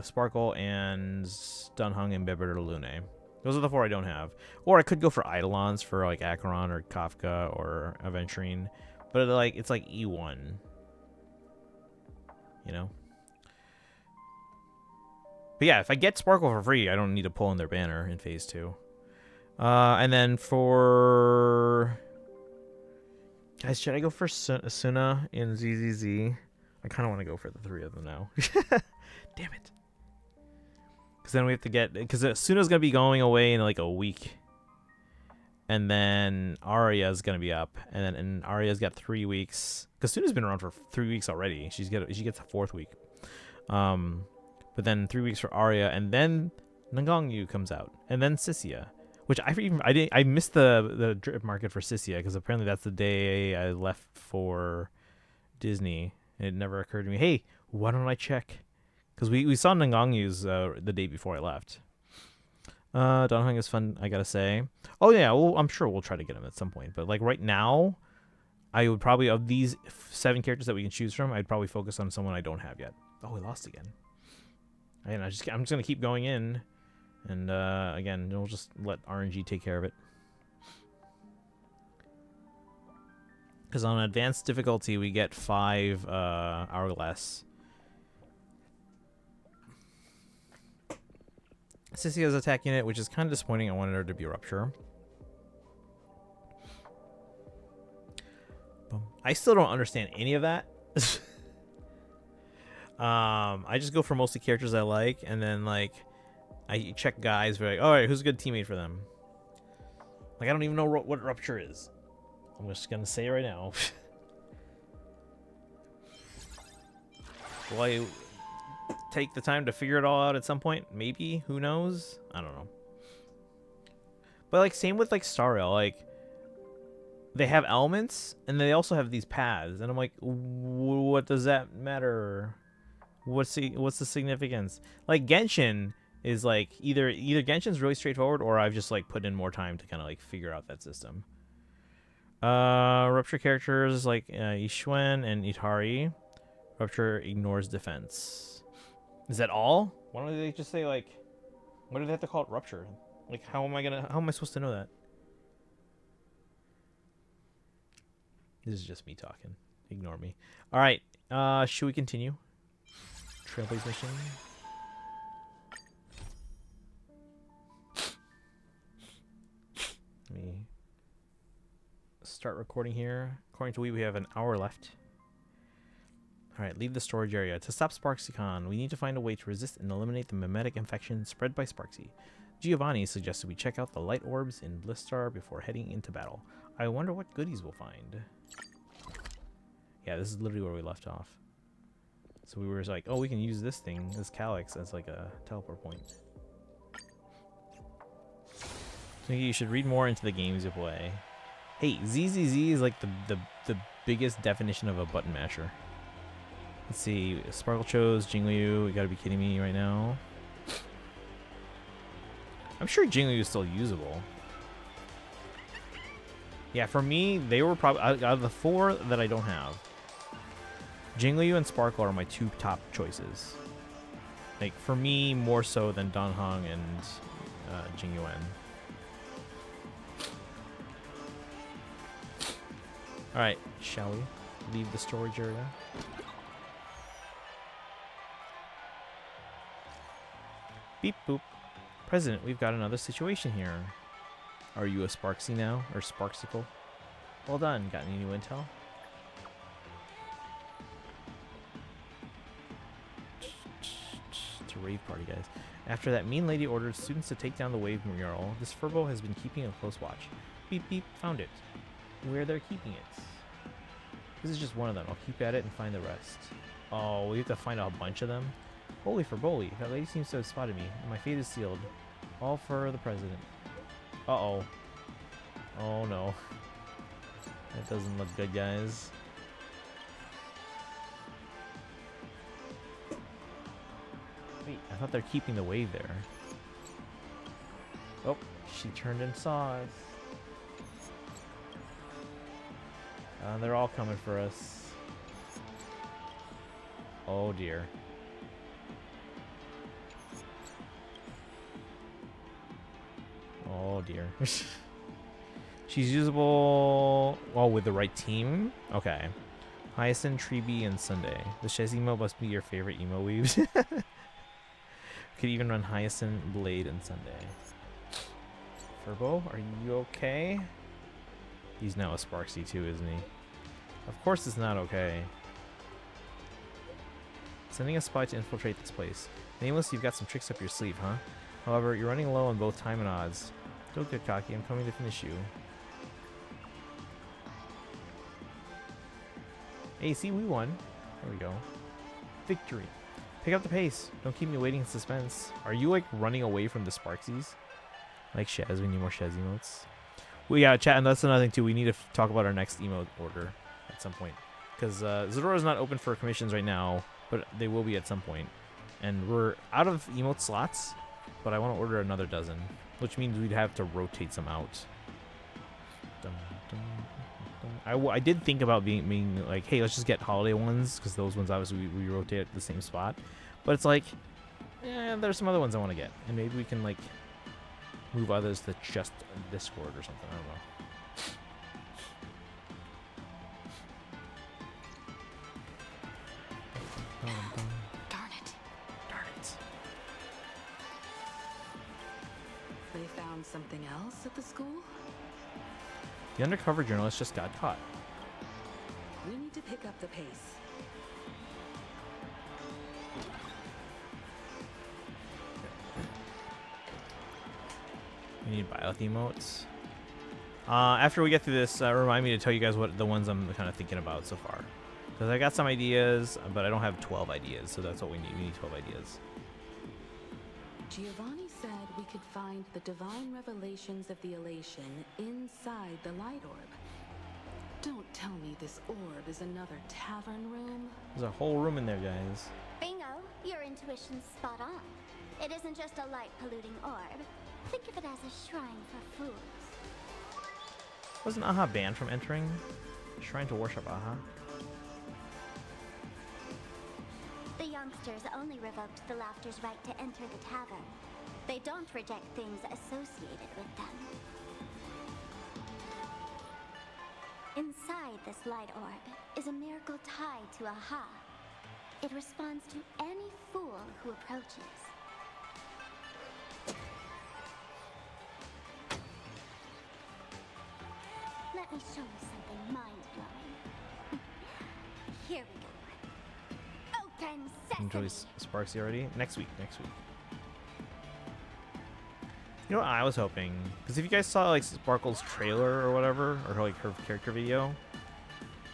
Sparkle, and Dunhung and Imbibber Lune. Those are the 4 I don't have. Or I could go for Eidolons for like Acheron or Kafka or Aventurine. But like it's like E1. You know? But yeah, if I get Sparkle for free, I don't need to pull in their banner in Phase 2. And then for... Guys, should I go for Asuna in ZZZ? I kind of want to go for the 3 of them now. Damn it. Because then we have to get... Because Asuna's going to be going away in like a week. And then Arya's going to be up. And Arya's got 3 weeks. Because Asuna's been around for 3 weeks already. She gets a 4th week. But then 3 weeks for Arya. And then Nagongyu comes out. And then Sissia. Which I missed the drip market for Sissia because apparently that's the day I left for Disney. It never occurred to me, hey, why don't I check? Because we saw Nangongyu's the day before I left. Donghung is fun, I gotta say. Oh yeah, well, I'm sure we'll try to get him at some point. But like right now, I would probably, of these 7 characters that we can choose from, I'd probably focus on someone I don't have yet. Oh, we lost again. And I'm just gonna keep going in. And, again, we'll just let RNG take care of it. Because on advanced difficulty, we get 5 Hourglass. Sissia's attack unit, which is kind of disappointing. I wanted her to be Rupture. I still don't understand any of that. I just go for mostly characters I like, and then, like... I check guys, we're like, all right, who's a good teammate for them? Like, I don't even know what Rupture is. I'm just going to say it right now. Will I take the time to figure it all out at some point? Maybe. Who knows? I don't know. But, like, same with, like, Star Rail. Like, they have elements, and they also have these paths. And I'm like, what does that matter? What's the significance? Like, Genshin... is like either Genshin's really straightforward or I've just like put in more time to kind of like figure out that system. Rupture characters like Ishwen and Itari. Rupture ignores defense. Is that all? Why don't they just say like, what do they have to call it Rupture? Like how am I supposed to know that? This is just me talking. Ignore me. All right. Should we continue? Trailblaze mission. Let me start recording here. According to we have an hour left. Alright, leave the storage area. To stop Sparksycon, we need to find a way to resist and eliminate the mimetic infection spread by Sparksy. Giovanni suggested we check out the light orbs in Blistar before heading into battle. I wonder what goodies we'll find. Yeah, this is literally where we left off. So we were like, oh, we can use this thing, this Calyx, as like a teleport point. So you should read more into the games you play. Hey, ZZZ is like the biggest definition of a button masher. Let's see, Sparkle chose Jingliu. You gotta be kidding me right now. I'm sure Jingliu is still usable. Yeah, for me, they were probably out of the 4 that I don't have. Jingliu and Sparkle are my 2 top choices. Like for me, more so than Donghung and Jingyuan. Alright, shall we leave the storage area? Beep boop. President, we've got another situation here. Are you a Sparksy now? Or Sparksicle? Well done. Got any new intel? It's a rave party, guys. After that mean lady ordered students to take down the wave mural, this Furbo has been keeping a close watch. Beep beep, found it. Where they're keeping it. This is just one of them. I'll keep at it and find the rest. Oh, we have to find a bunch of them? Holy for Boli, that lady seems to have spotted me. My fate is sealed. All for the president. Uh-oh. Oh no. That doesn't look good, guys. Wait, I thought they're keeping the wave there. Oh, she turned and saw us. They're all coming for us. Oh dear. Oh dear. She's usable, well, with the right team. Okay. Hyacinth, Treeby, and Sunday. The Shez emo must be your favorite emo weaves. Could even run Hyacinth, Blade, and Sunday. Furbo, are you okay? He's now a Sparksy too, isn't he? Of course it's not okay. Sending a spy to infiltrate this place. Nameless, you've got some tricks up your sleeve, huh? However, you're running low on both time and odds. Don't get cocky, I'm coming to finish you. Hey, see, we won. There we go. Victory. Pick up the pace. Don't keep me waiting in suspense. Are you, like, running away from the Sparksies? Like Shez, we need more Shez emotes. Well, yeah, chat, and that's another thing, too. We need to talk about our next emote order at some point. Because Zerora's not open for commissions right now, but they will be at some point. And we're out of emote slots, but I want to order another dozen, which means we'd have to rotate some out. Dun, dun, dun, dun. I did think about being like, hey, let's just get holiday ones, because those ones obviously we rotate at the same spot. But it's like, there's some other ones I want to get, and maybe we can like move others to just Discord or something. I don't know. Darn it. Darn it. They found something else at the school? The undercover journalist just got caught. We need to pick up the pace. We need Bioth emotes. After we get through this, remind me to tell you guys what the ones I'm kind of thinking about so far. Because I got some ideas, but I don't have 12 ideas, so that's what we need. We need 12 ideas. Giovanni said we could find the divine revelations of the elation inside the light orb. Don't tell me this orb is another tavern room. There's a whole room in there, guys. Bingo, your intuition's spot on. It isn't just a light-polluting orb. Think of it as a shrine for fools. Wasn't Aha banned from entering? Shrine to worship Aha. The youngsters only revoked the Laughter's right to enter the tavern. They don't reject things associated with them. Inside this light orb is a miracle tied to Aha. It responds to any fool who approaches. Let me show you something mind-blowing. Here we go. Open sesame! Enjoy Sparksy already? Next week. You know what I was hoping? Because if you guys saw like Sparkle's trailer or whatever, or like her character video,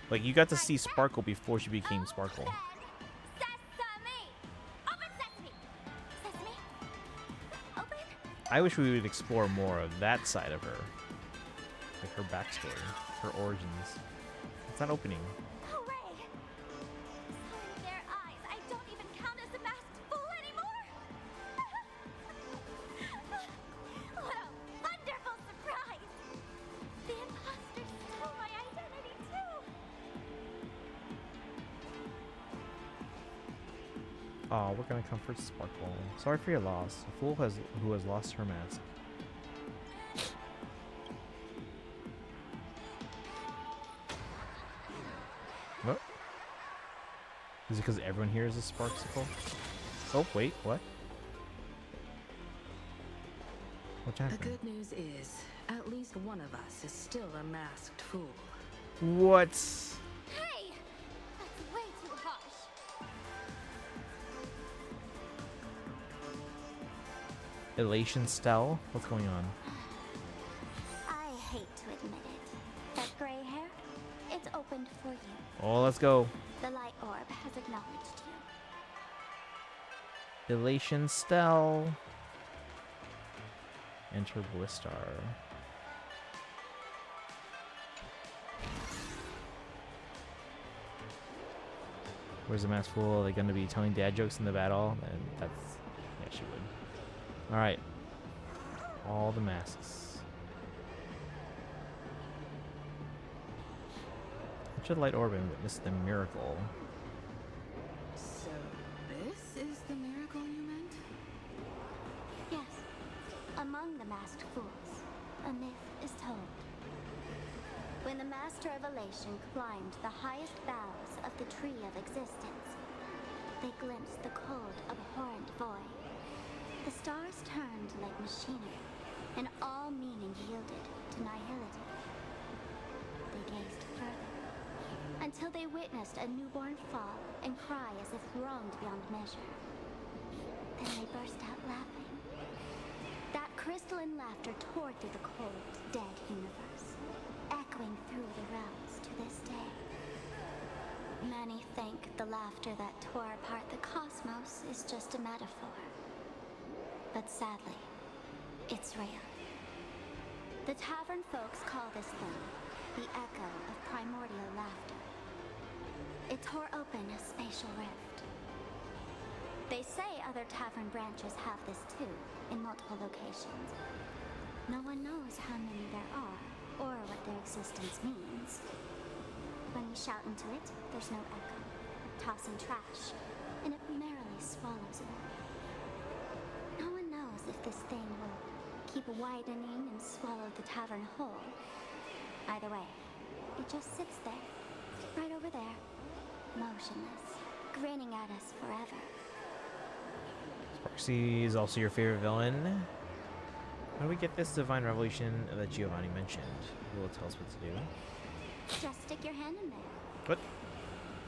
like you got to see Sparkle before she became Sparkle. Sesame! Open sesame! Sesame? Open? I wish we would explore more of that side of her. Like her backstory, her origins. It's not opening. Hooray! So in their eyes, I don't even count as a masked fool anymore! What a wonderful surprise! The imposter stole my identity too! Oh, we're gonna comfort Sparkle. Sorry for your loss. A fool who has lost her mask. What? Is it because everyone here is a Sparksicle? Oh, wait, what? What The happened? good news is, at least one of us is still a masked fool. What? Hey! That's way too harsh. Elation Stell? What's going on? I hate to admit it. That gray hair? It's opened for you. Oh, let's go. The light orb has acknowledged you. Elation Stell. Enter Blistar. Where's the masked fool? Are they going to be telling dad jokes in the battle? And that's... yeah, she would. Alright. All the masks. Enter the light orb and witness the miracle. So, this is the miracle you meant? Yes. Among the masked fools, a myth is told. When the Master of Elation climbed the highest boughs of the Tree of Existence, they glimpsed the cold, abhorrent void. The stars turned like machinery, and all meaning yielded to nihility. They gazed further, until they witnessed a newborn fall and cry as if wronged beyond measure. Then they burst out laughing. That crystalline laughter tore through the cold, dead universe, echoing through the realms to this day. Many think the laughter that tore apart the cosmos is just a metaphor. But sadly, it's real. The tavern folks call this thing the echo of primordial laughter. It tore open a spatial rift. They say other tavern branches have this too, in multiple locations. No one knows how many there are, or what their existence means. When we shout into it, there's no echo. Toss in trash, and it merrily swallows it up. No one knows if this thing will keep widening and swallow the tavern whole. Either way, it just sits there, right over there, motionless, grinning at us forever. Sparksy is also your favorite villain. How do we get this divine revelation that Giovanni mentioned? Will it tell us what to do? Just stick your hand in there. What?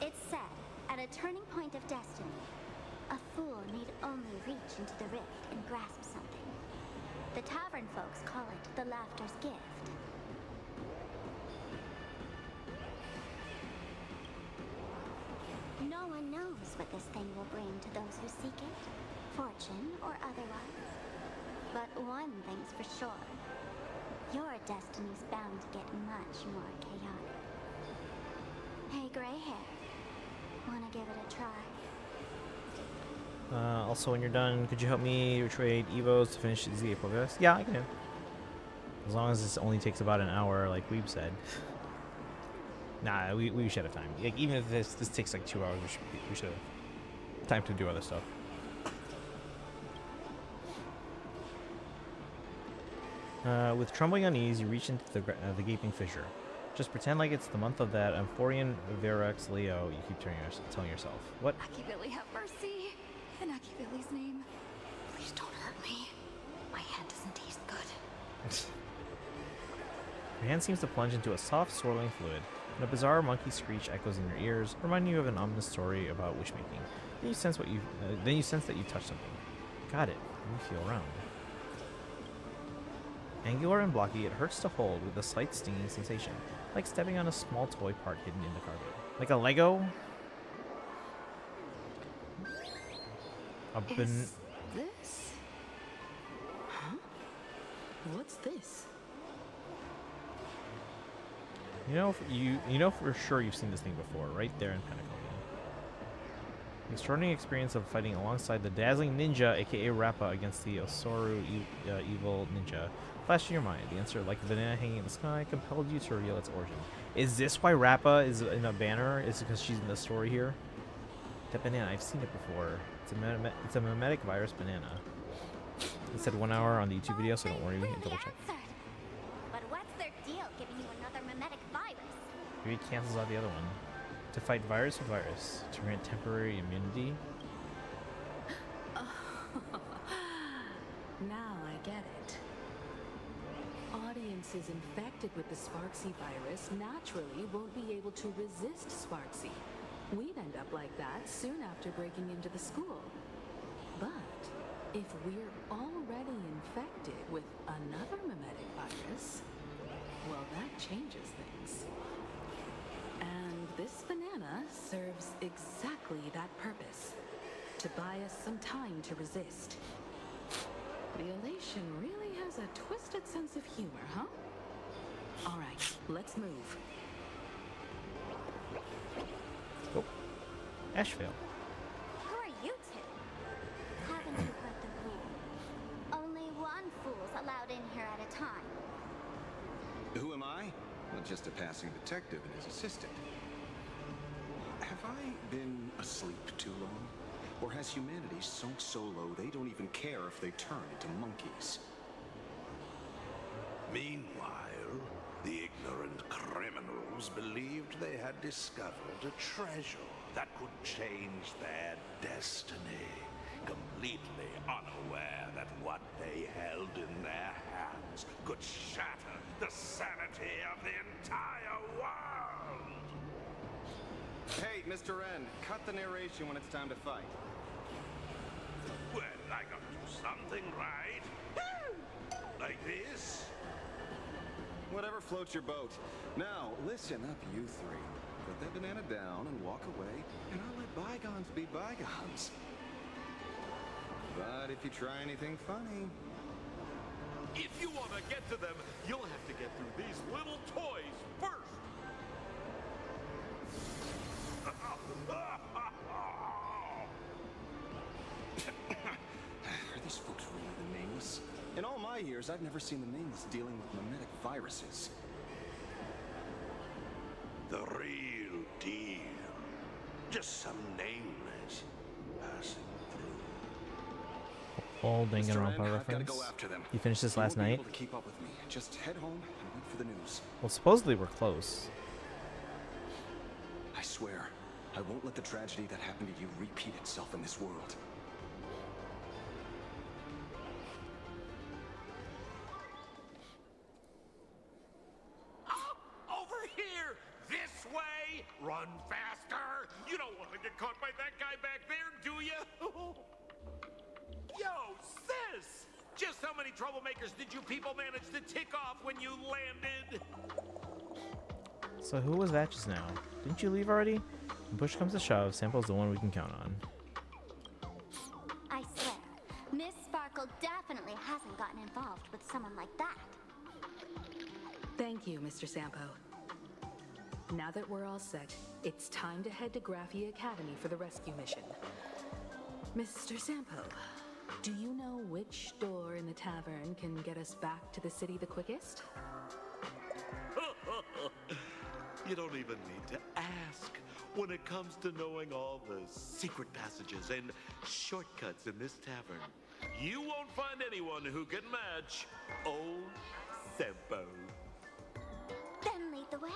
It's said, at a turning point of destiny, a fool need only reach into the rift and grasp something. The tavern folks call it the Laughter's Gift. No one knows what this thing will bring to those who seek it, fortune or otherwise. But one thing's for sure. Your destiny's bound to get much more chaotic. Hey, gray hair. Wanna give it a try? Also, when you're done, could you help me trade Evos to finish the April Fest? Yeah, I can do. As long as this only takes about an hour, like we've said. Nah, we should have time. Like, even if this takes like 2 hours, we should have time to do other stuff. With trembling unease, you reach into the gaping fissure. Just pretend like it's the month of that Amphorian Verax Leo you keep telling yourself. What? Akivili, have mercy. In Akivili's name, please don't hurt me. My hand doesn't taste good. Your hand seems to plunge into a soft, swirling fluid, and a bizarre monkey screech echoes in your ears, reminding you of an ominous story about wishmaking. Then you sense that you touched something. Got it. Let me feel around. Angular and blocky, it hurts to hold with a slight stinging sensation, like stepping on a small toy part hidden in the carpet. Like a Lego? Is this? Huh? What's this? You know for sure you've seen this thing before, right there in Pentacomia. The extraordinary experience of fighting alongside the dazzling ninja, aka Rappa, against the Osoru evil ninja flashed in your mind. The answer, like a banana hanging in the sky, compelled you to reveal its origin. Is this why Rappa is in a banner? Is it because she's in the story here? That banana, I've seen it before. It's a mimetic virus banana. It said 1 hour on the YouTube video, so don't worry, Really double check. answered. But what's their deal giving you another mimetic virus? Maybe it cancels out the other one. To fight virus with virus. To grant temporary immunity. Now I get it. Audiences infected with the Sparksy virus naturally won't be able to resist Sparksy. We'd end up like that soon after breaking into the school. But if we're already infected with another mimetic virus, well, that changes things. And this banana serves exactly that purpose. To buy us some time to resist. The elation really has a twisted sense of humor, huh? All right, let's move. Oh. Asheville. Who are you two? Haven't you heard the rule? Only one fool's allowed in here at a time. Who am I? Well, just a passing detective and his assistant. Have I been asleep too long? Or has humanity sunk so low they don't even care if they turn into monkeys? Meanwhile, the ignorant criminals believed they had discovered a treasure that could change their destiny, completely unaware that what they held in their hands could shatter the sanity of the entire world! Hey, Mr. N, cut the narration when it's time to fight. Well, I gotta do something, right? Like this? Whatever floats your boat. Now, listen up, you three. Put that banana down and walk away, and I'll let bygones be bygones. But if you try anything funny... If you want to get to them, you'll have to get through these little toys first. Are these folks really the nameless? In all my years, I've never seen the nameless dealing with mimetic viruses. The real deal. Just some nameless passing through. Old Mr. Danganronpa N, I've gotta reference. go after them. You finished this You last won't be night? able to keep up with me. Just head home and wait for the news. Well, supposedly we're close. I swear, I won't let the tragedy that happened to you repeat itself in this world. Over here! This way! Run faster! You don't want to get caught by that guy back there, do you? Yo, sis! Just how many troublemakers did you people manage to tick off when you landed? So who was that just now? Didn't you leave already? When push comes to shove, Sample's the one we can count on. I swear, Miss Sparkle definitely hasn't gotten involved with someone like that. Thank you, Mr. Sampo. Now that we're all set, it's time to head to Graphia Academy for the rescue mission. Mr. Sampo, do you know which door in the tavern can get us back to the city the quickest? You don't even need to ask. When it comes to knowing all the secret passages and shortcuts in this tavern, you won't find anyone who can match old Sempo. Then lead the way.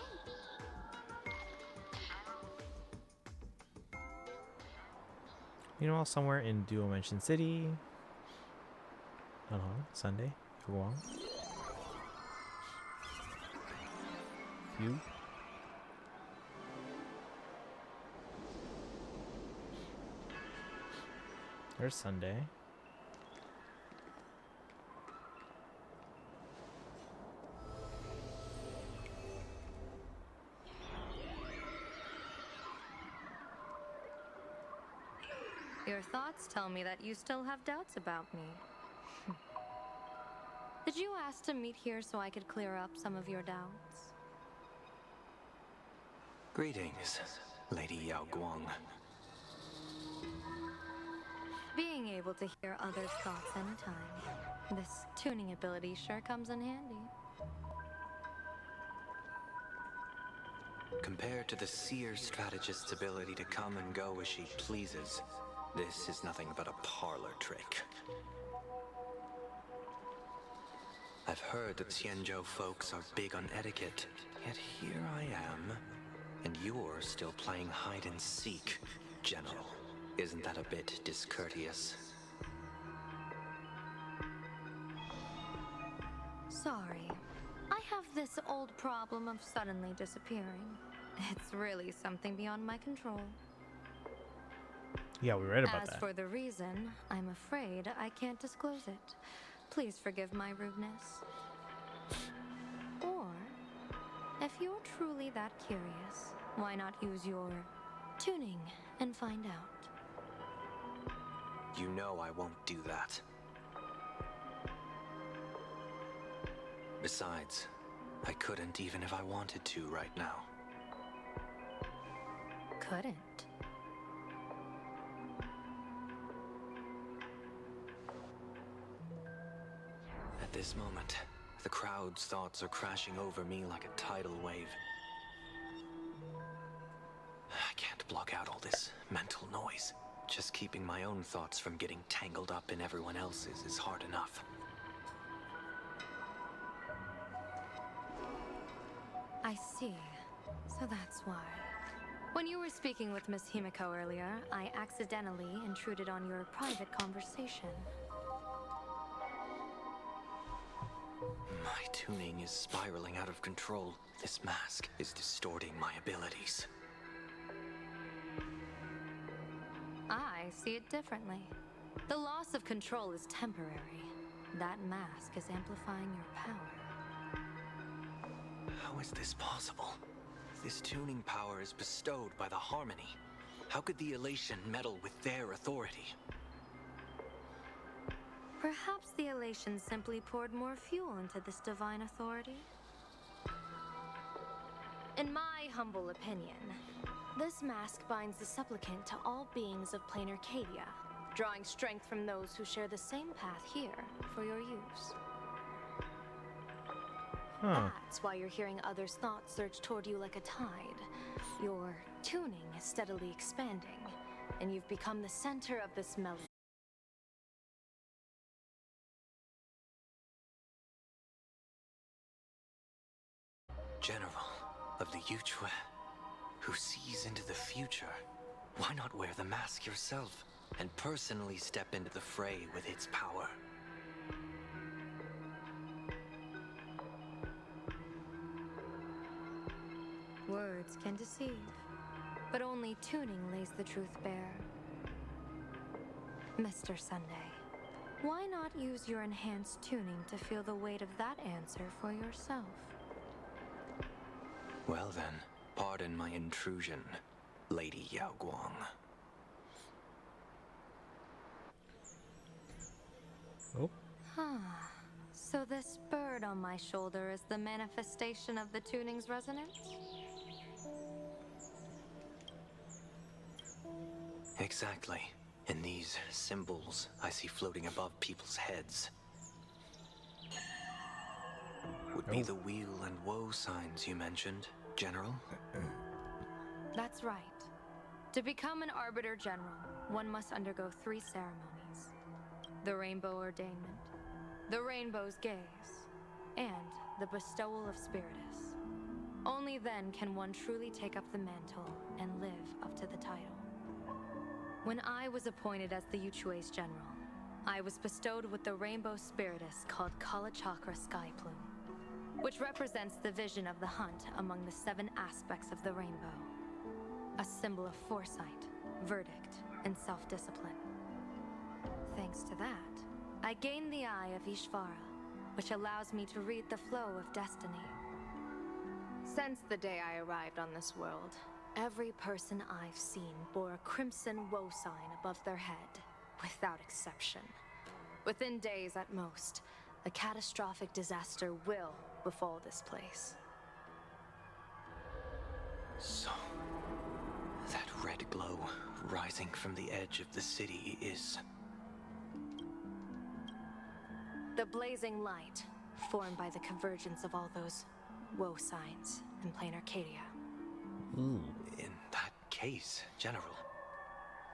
Meanwhile, somewhere in Duo Mansion City. I don't know, Sunday. Go on. You? There's Sunday. Your thoughts tell me that you still have doubts about me. Did you ask to meet here so I could clear up some of your doubts? Greetings, Lady Yao Guang. Being able to hear others' thoughts anytime. This tuning ability sure comes in handy. Compared to the seer strategist's ability to come and go as she pleases, this is nothing but a parlor trick. I've heard that Xianzhou folks are big on etiquette, yet here I am, and you're still playing hide and seek, General. Isn't that a bit discourteous? Sorry. I have this old problem of suddenly disappearing. It's really something beyond my control. Yeah, we read about As that. for the reason, I'm afraid I can't disclose it. Please forgive my rudeness. Or, if you're truly that curious, why not use your tuning and find out? You know I won't do that. Besides, I couldn't even if I wanted to right now. Couldn't. At this moment, the crowd's thoughts are crashing over me like a tidal wave. I can't block out all this mental noise. Just keeping my own thoughts from getting tangled up in everyone else's is hard enough. see. So that's why. When you were speaking with Miss Himiko earlier, I accidentally intruded on your private conversation. My tuning is spiraling out of control. This mask is distorting my abilities. I see it differently. The loss of control is temporary. That mask is amplifying your power. How is this possible? This tuning power is bestowed by the Harmony. How could the Elation meddle with their authority? Perhaps the Elation simply poured more fuel into this divine authority? In my humble opinion, this mask binds the supplicant to all beings of plain Arcadia, drawing strength from those who share the same path here for your use. That's why you're hearing others' thoughts surge toward you like a tide. Your tuning is steadily expanding, and you've become the center of this melody. General of the Yuchue, who sees into the future. Why not wear the mask yourself and personally step into the fray with its power? Words can deceive, but only tuning lays the truth bare. Mr. Sunday, why not use your enhanced tuning to feel the weight of that answer for yourself? Well then, pardon my intrusion, Lady Yao Guang. Oh. So this bird on my shoulder is the manifestation of the tuning's resonance? Exactly. And these symbols I see floating above people's heads would be the wheel and woe signs you mentioned, General? That's right. To become an Arbiter General, one must undergo 3 ceremonies. The Rainbow Ordainment, the Rainbow's Gaze, and the Bestowal of Spiritus. Only then can one truly take up the mantle and live up to the title. When I was appointed as the Yuchue's general, I was bestowed with the Rainbow Spiritus called Kalachakra Sky Plume, which represents the vision of the hunt among the 7 aspects of the rainbow. A symbol of foresight, verdict, and self-discipline. Thanks to that, I gained the Eye of Ishvara, which allows me to read the flow of destiny. Since the day I arrived on this world, every person I've seen bore a crimson woe sign above their head, without exception. Within days at most, a catastrophic disaster will befall this place. So, that red glow rising from the edge of the city is... the blazing light, formed by the convergence of all those woe signs in plain Arcadia. In that case, General,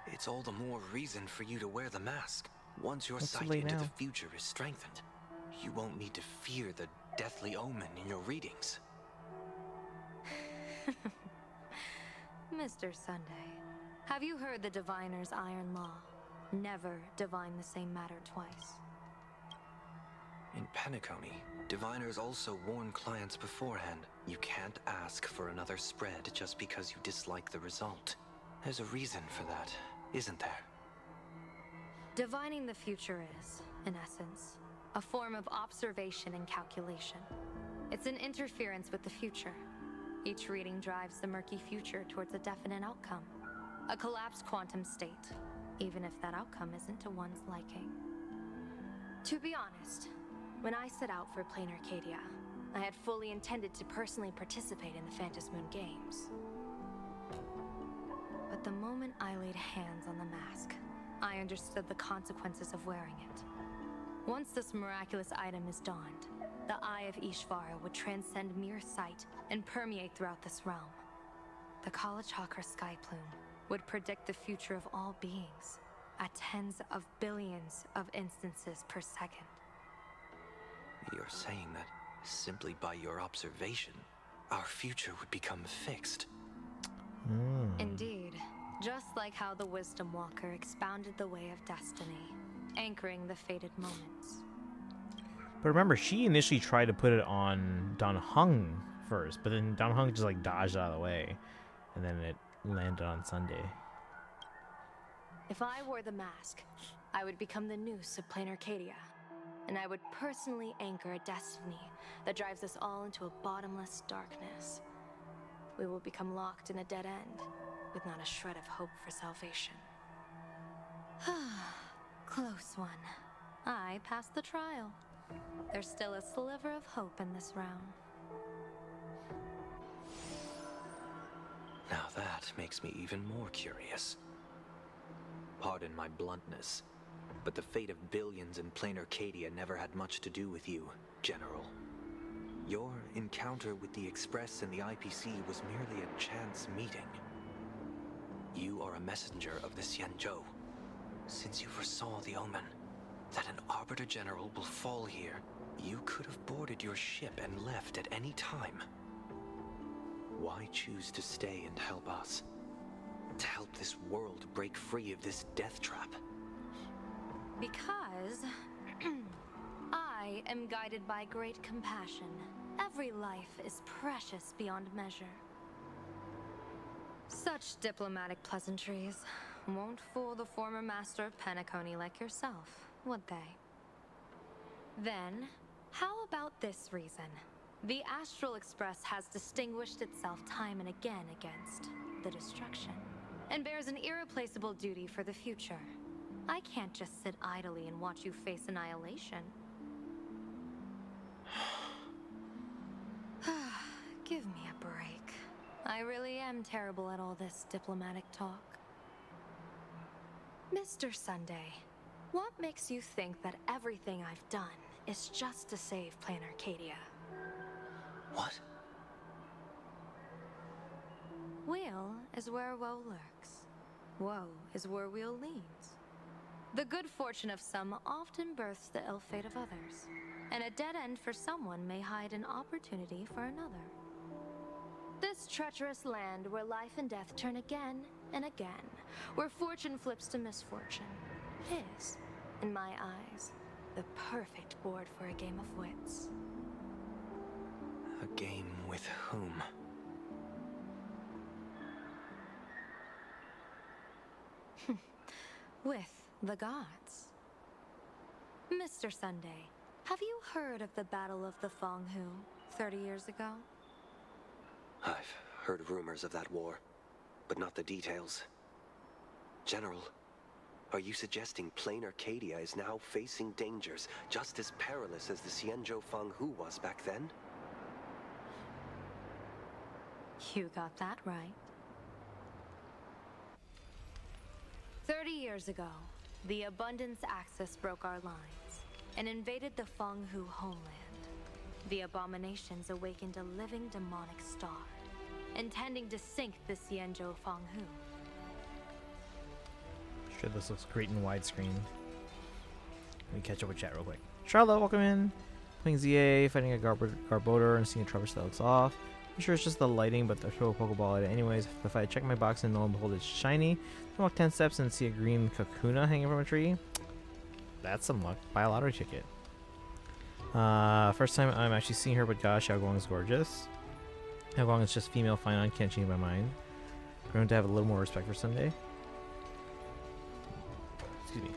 it's all the more reason for you to wear the mask. Once your sight into the future is strengthened, you won't need to fear the deathly omen in your readings. Mr. Sunday, have you heard the Diviner's iron law? Never divine the same matter twice. In Penacony, diviners also warn clients beforehand. You can't ask for another spread just because you dislike the result. There's a reason for that, isn't there? Divining the future is, in essence, a form of observation and calculation. It's an interference with the future. Each reading drives the murky future towards a definite outcome. A collapsed quantum state, even if that outcome isn't to one's liking. To be honest, when I set out for plain Arcadia, I had fully intended to personally participate in the Phantasmoon Games. But the moment I laid hands on the mask, I understood the consequences of wearing it. Once this miraculous item is donned, the Eye of Ishvara would transcend mere sight and permeate throughout this realm. The Kalachakra Sky Plume would predict the future of all beings at tens of billions of instances per second. You're saying that simply by your observation, our future would become fixed. Indeed. Just like how the Wisdom Walker expounded the way of destiny, anchoring the fated moments. But remember, she initially tried to put it on Dan Heng first, but then Dan Heng just like dodged out of the way, and then it landed on Sunday. If I wore the mask, I would become the noose of Plain Arcadia, and I would personally anchor a destiny that drives us all into a bottomless darkness. We will become locked in a dead end, with not a shred of hope for salvation. Close one. I passed the trial. There's still a sliver of hope in this realm. Now that makes me even more curious. Pardon my bluntness, but the fate of billions in Plain Arcadia never had much to do with you, General. Your encounter with the Express and the IPC was merely a chance meeting. You are a messenger of the Xianzhou. Since you foresaw the omen, that an Arbiter General will fall here, you could have boarded your ship and left at any time. Why choose to stay and help us? To help this world break free of this death trap? Because I am guided by great compassion. Every life is precious beyond measure. Such diplomatic pleasantries won't fool the former master of Penacony like yourself, would they? Then, how about this reason? The Astral Express has distinguished itself time and again against the destruction, and bears an irreplaceable duty for the future. I can't just sit idly and watch you face annihilation. Give me a break. I really am terrible at all this diplomatic talk. Mr. Sunday, what makes you think that everything I've done is just to save Plain Arcadia? What? Weal is where woe lurks. Woe is where weal leads. The good fortune of some often births the ill fate of others, and a dead end for someone may hide an opportunity for another. This treacherous land where life and death turn again and again, where fortune flips to misfortune, is, in my eyes, the perfect board for a game of wits. A game with whom? With the gods. Mr. Sunday, have you heard of the Battle of the Fong Hu 30 years ago? I've heard rumors of that war, but not the details. General, are you suggesting Plain Arcadia is now facing dangers just as perilous as the Xianzhou Feng Hu was back then? You got that right. 30 years ago, the Abundance Axis broke our lines and invaded the Feng Hu homeland. The abominations awakened a living demonic star, intending to sink the Xianzhou Feng Hu. Sure, this looks great in widescreen. Let me catch up with chat real quick. Charlotte, welcome in. Playing ZA, fighting a Garbodor and seeing a Trubbish that looks off. I'm sure it's just the lighting, but I throw a Pokeball at it anyways. If I check my box and lo and behold it's shiny, I walk 10 steps and see a green Kakuna hanging from a tree. That's some luck. Buy a lottery ticket. First time I'm actually seeing her, but gosh, Xiaoguang is gorgeous. Xiaoguang is just female, fine on, can't change my mind. I'm going to have a little more respect for Sunday. Excuse me.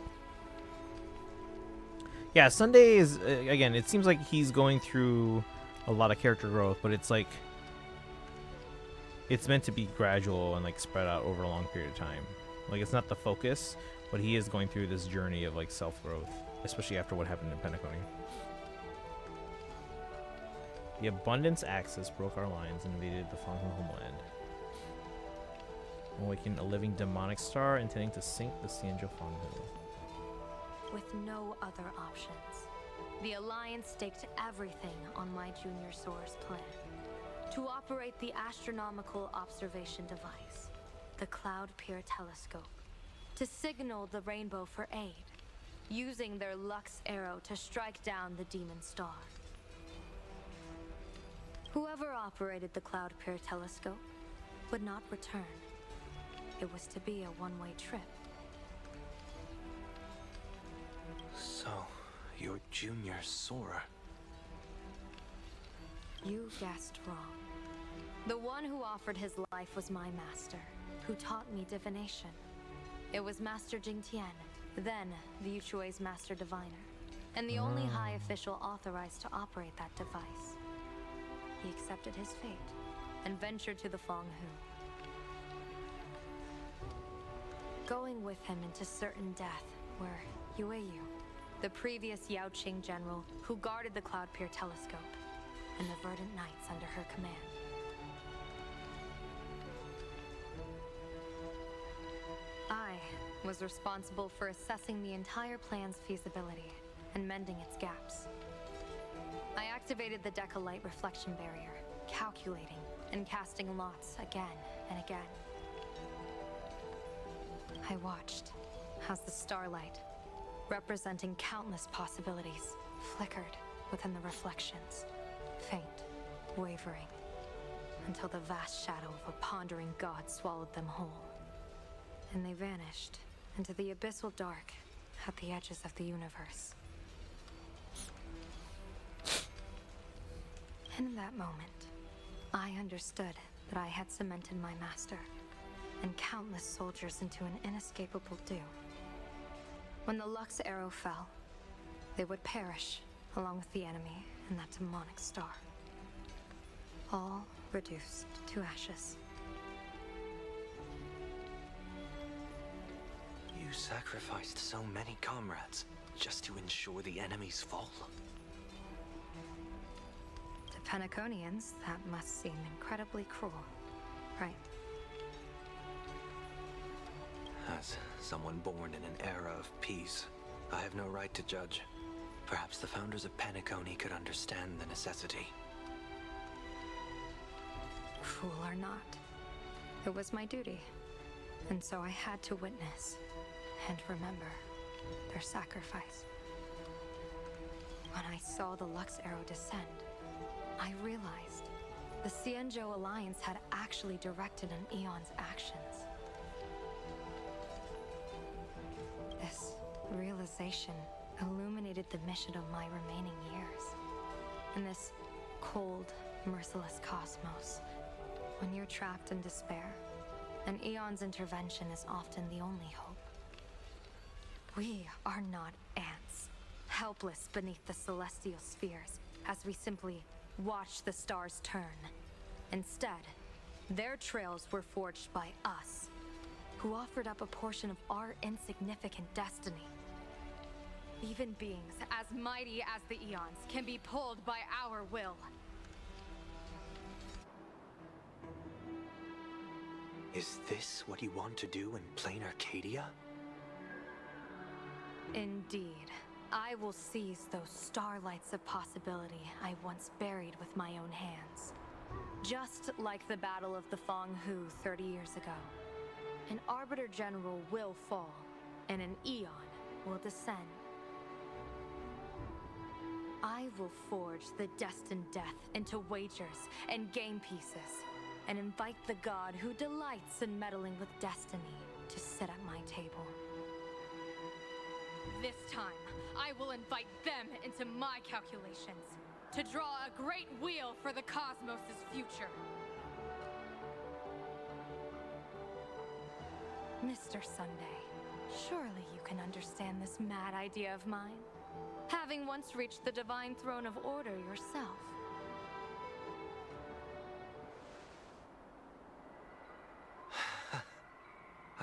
Yeah, Sunday is, again, it seems like he's going through a lot of character growth, but it's like, it's meant to be gradual and like spread out over a long period of time. Like, it's not the focus, but he is going through this journey of like self-growth, especially after what happened in Penacony. The Abundance Axis broke our lines and invaded the Feng Hu homeland, awakened a living demonic star intending to sink the Xianzhou Feng Hu. With no other options, the Alliance staked everything on my Junior Soar's plan. To operate the astronomical observation device, the Cloud Peer Telescope, to signal the Rainbow for aid, using their Lux Arrow to strike down the Demon Star. Whoever operated the Cloud Peer telescope would not return. It was to be a one-way trip. So, you're Junior Sora. You guessed wrong. The one who offered his life was my master, who taught me divination. It was Master Jingtian, then the Yuchui's Master Diviner, and the only high official authorized to operate that device. He accepted his fate and ventured to the Fong Hu. Going with him into certain death were Yueyu, the previous Yaoqing general who guarded the Cloud Peer telescope, and the Verdant Knights under her command. I was responsible for assessing the entire plan's feasibility and mending its gaps. I activated the Deca light reflection barrier, calculating and casting lots again and again. I watched as the starlight, representing countless possibilities, flickered within the reflections, faint, wavering, until the vast shadow of a pondering god swallowed them whole. And they vanished into the abyssal dark at the edges of the universe. And in that moment, I understood that I had cemented my master and countless soldiers into an inescapable doom. When the Lux arrow fell, they would perish along with the enemy and that demonic star. All reduced to ashes. You sacrificed so many comrades just to ensure the enemy's fall. To Penaconians, that must seem incredibly cruel, right? As someone born in an era of peace, I have no right to judge. Perhaps the founders of Penacony could understand the necessity. Cruel or not, it was my duty. And so I had to witness and remember their sacrifice. When I saw the Lux arrow descend, I realized the Xianzhou Alliance had actually directed an Eon's actions. This realization illuminated the mission of my remaining years. In this cold, merciless cosmos, when you're trapped in despair, an Eon's intervention is often the only hope. We are not ants, helpless beneath the celestial spheres, as we simply watch the stars turn. Instead, their trails were forged by us, who offered up a portion of our insignificant destiny. Even beings as mighty as the Eons can be pulled by our will. Is this what you want to do in plain Arcadia? Indeed. I will seize those starlights of possibility I once buried with my own hands. Just like the Battle of the Fong Hu 30 years ago. An Arbiter General will fall, and an Eon will descend. I will forge the destined death into wagers and game pieces, and invite the god who delights in meddling with destiny to sit at my table. This time, I will invite them into my calculations, to draw a great wheel for the cosmos' future. Mr. Sunday, surely you can understand this mad idea of mine, having once reached the divine throne of order yourself.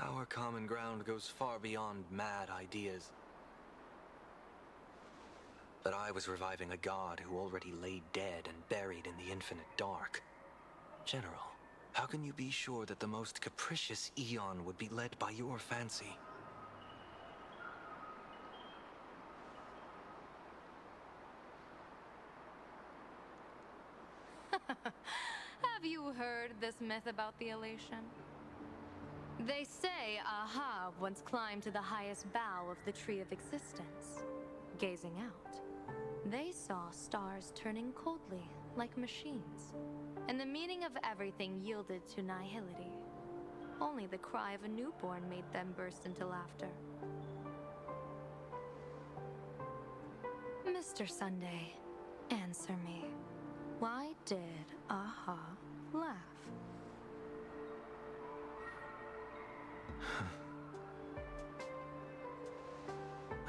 Our common ground goes far beyond mad ideas. But I was reviving a god who already lay dead and buried in the infinite dark. General, how can you be sure that the most capricious Eon would be led by your fancy? Have you heard this myth about the elation? They say Aha once climbed to the highest bough of the Tree of Existence, gazing out. They saw stars turning coldly, like machines, and the meaning of everything yielded to nihility. Only the cry of a newborn made them burst into laughter. Mr. Sunday, answer me. Why did Aha laugh?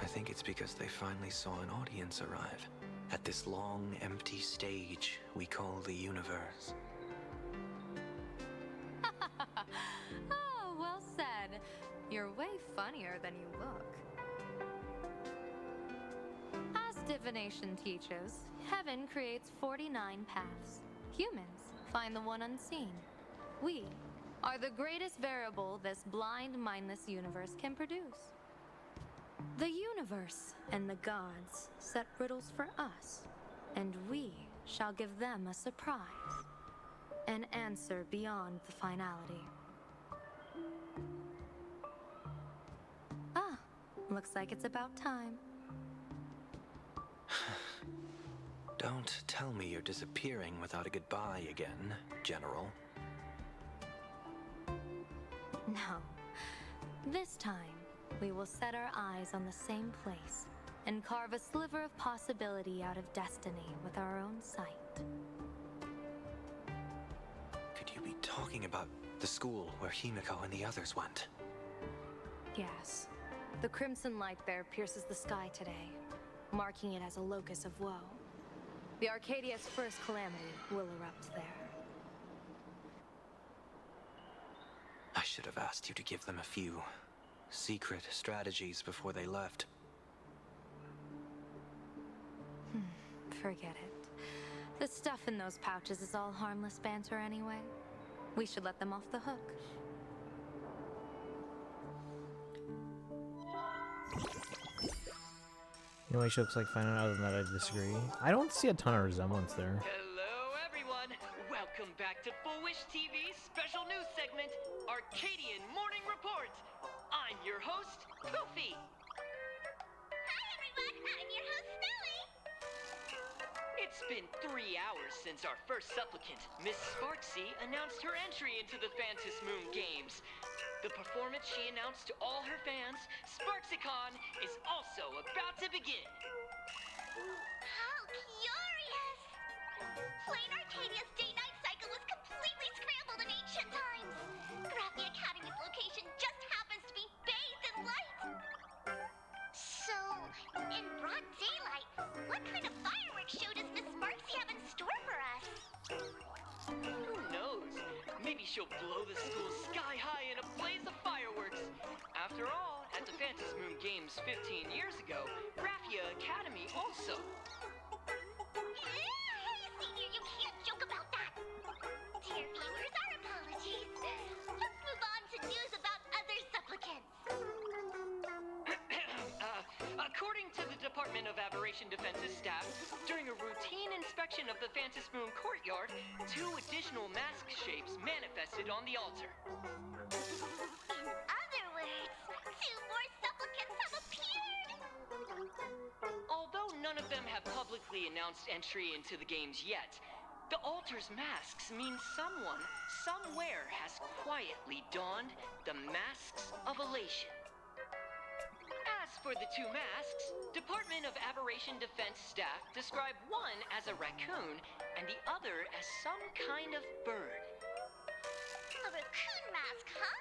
I think it's because they finally saw an audience arrive at this long, empty stage we call the universe. Oh, well said. You're way funnier than you look. As divination teaches, heaven creates 49 paths. Humans find the one unseen. We are the greatest variable this blind, mindless universe can produce. The universe and the gods set riddles for us, and we shall give them a surprise, an answer beyond the finality. Ah, looks like it's about time. Don't tell me you're disappearing without a goodbye again, General. No. This time, we will set our eyes on the same place and carve a sliver of possibility out of destiny with our own sight. Could you be talking about the school where Himiko and the others went? Yes. The crimson light there pierces the sky today, marking it as a locus of woe. The Arcadia's first calamity will erupt there. I should have asked you to give them a few secret strategies before they left. Forget it. The stuff in those pouches is all harmless banter anyway. We should let them off the hook. You know what she looks like finding out, other than that I disagree. I don't see a ton of resemblance there. Hello, everyone. Welcome back to Full Wish TV's special news segment, Arcadian Morning Report. I'm your host, Poofy. Hi, everyone. I'm your host, Snowy. It's been 3 hours since our first supplicant, Miss Sparksy, announced her entry into the Phantom Moon Games. The performance she announced to all her fans, SparksyCon, is also about to begin. How curious! Plain Arcadia's day-night cycle was completely scrambled in ancient times. Graphia Academy's location just happens to be bathed in light. So, in broad daylight, what kind of fireworks show does Miss Sparksy have in store for us? Who knows? Maybe she'll blow the school sky high in a blaze of fireworks. After all, at the Phantom Moon Games 15 years ago, Graphia Academy also. Hey, Senior, you can't joke about that. Dear viewers, our apologies. Let's move on to news about other supplicants. According to the Department of Aberration Defense's staff, during a routine inspection of the Phantom Moon courtyard, 2 additional mask shapes manifested on the altar. In other words, 2 more supplicants have appeared. Although none of them have publicly announced entry into the games yet, the altar's masks mean someone, somewhere has quietly donned the masks of elation. As for the 2 masks, Department of Aberration Defense staff describe one as a raccoon and the other as some kind of bird. A raccoon mask, huh?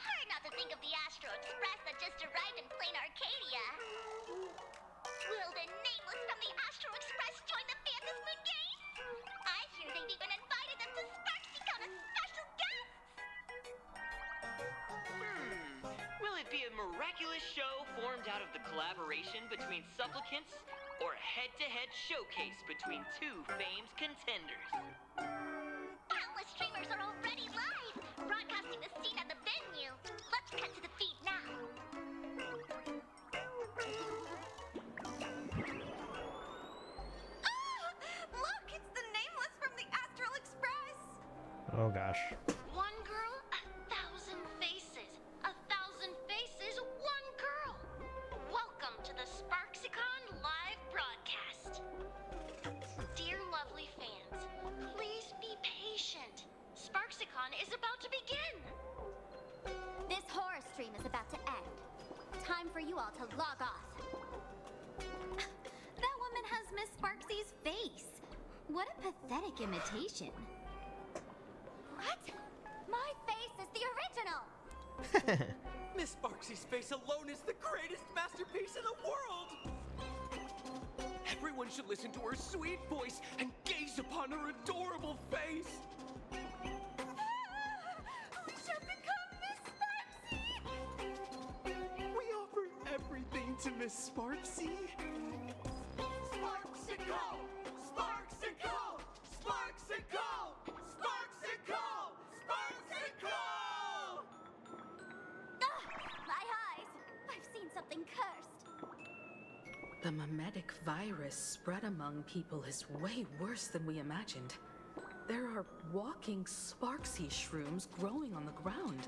Hard not to think of the Astro Express that just arrived in Plain Arcadia. Will the Nameless from the Astro Express join the Phantom Moon Games? I hear they've even invited them to SparksyCon as special guests. Will it be a miraculous show formed out of the collaboration between supplicants, or a head-to-head showcase between 2 famed contenders? Countless streamers are already live, broadcasting the scene at the venue. Let's cut to the feed now. Look, it's the Nameless from the Astral Express! Oh gosh. One girl, 1,000 faces. 1,000 faces, one girl. Welcome to the SparksyCon live broadcast. Sparksicon is about to begin! This horror stream is about to end. Time for you all to log off. That woman has Miss Sparksy's face. What a pathetic imitation. What? My face is the original! Miss Sparksy's face alone is the greatest masterpiece in the world! Everyone should listen to her sweet voice and gaze upon her adorable face! We shall become Miss Sparksy! We offer everything to Miss Sparksy. Sparksicle! Sparksicle! Sparksicle! Sparksicle! Sparksicle! My eyes! I've seen something cursed. The memetic virus spread among people is way worse than we imagined. There are walking Sparksy shrooms growing on the ground.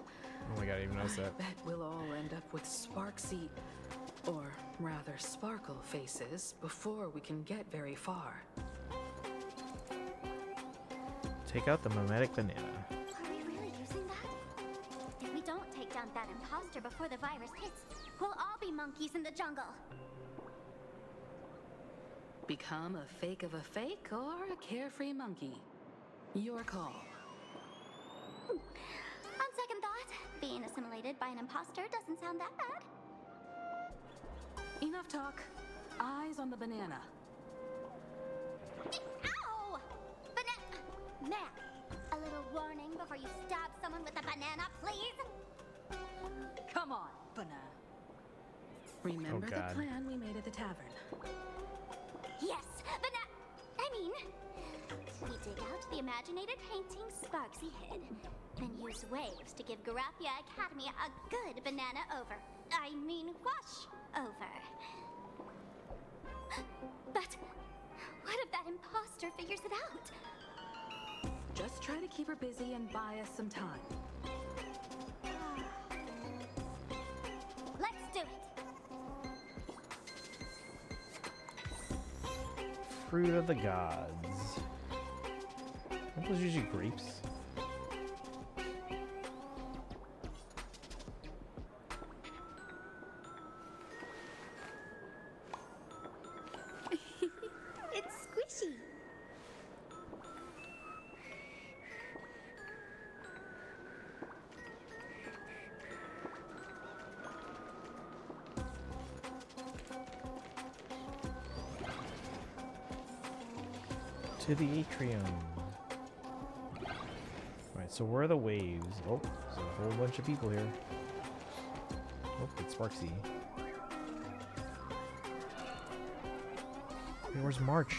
Oh my god, I didn't even notice that. I bet we'll all end up with Sparksy, or rather Sparkle faces before we can get very far. Take out the memetic banana. Are we really using that? If we don't take down that imposter before the virus hits, we'll all be monkeys in the jungle. Become a fake of a fake or a carefree monkey. Your call. On second thought, being assimilated by an imposter doesn't sound that bad. Enough talk. Eyes on the banana. Ow! Ma'am, a little warning before you stab someone with a banana, please? Come on, banana. Remember the God. plan we made at the tavern. Yes, we dig out the imaginated painting Sparksy hid, then use waves to give Garapia Academy a good banana over. I mean wash over. But what if that imposter figures it out? Just try to keep her busy and buy us some time. Let's do it. Fruit of the gods. Aren't those usually grapes? It's squishy. To the atrium. Alright, so where are the waves? Oh, there's a whole bunch of people here. Oh, it's Sparksy. Hey, where's March?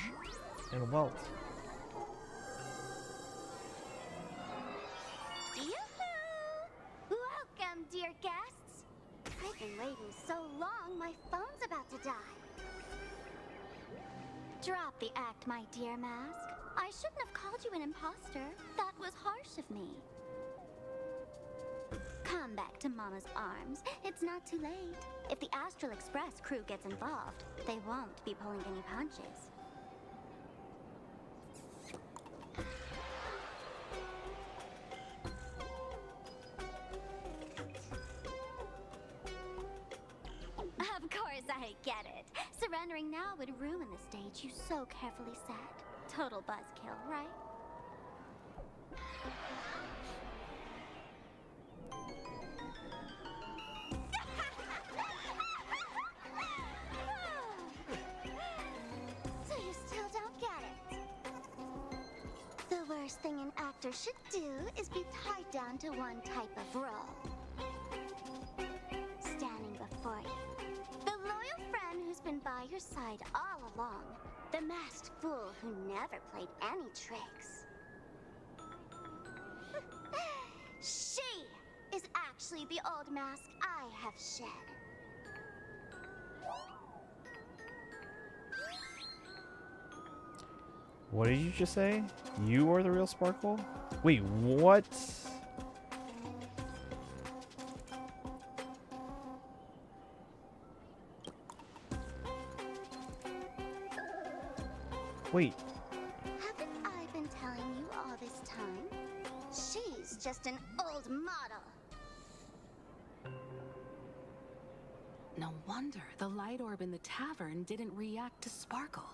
And Welt? Yoo-hoo! Welcome, dear guests. I've been waiting so long, my phone's about to die. Drop the act, my dear Mask. I shouldn't have called you an imposter. That was harsh of me. Come back to Mama's arms. It's not too late. If the Astral Express crew gets involved, they won't be pulling any punches. Of course I get it. Surrendering now would ruin the stage you so carefully set. Total buzzkill, right? So you still don't get it? The worst thing an actor should do is be tied down to one type of role. Standing before you. The loyal friend who's been by your side all along. The masked fool who never played any tricks. She is actually the old mask I have shed. What did you just say? You are the real Sparkle? Wait, what? Wait. Haven't I been telling you all this time? She's just an old model. No wonder the light orb in the tavern didn't react to sparkle.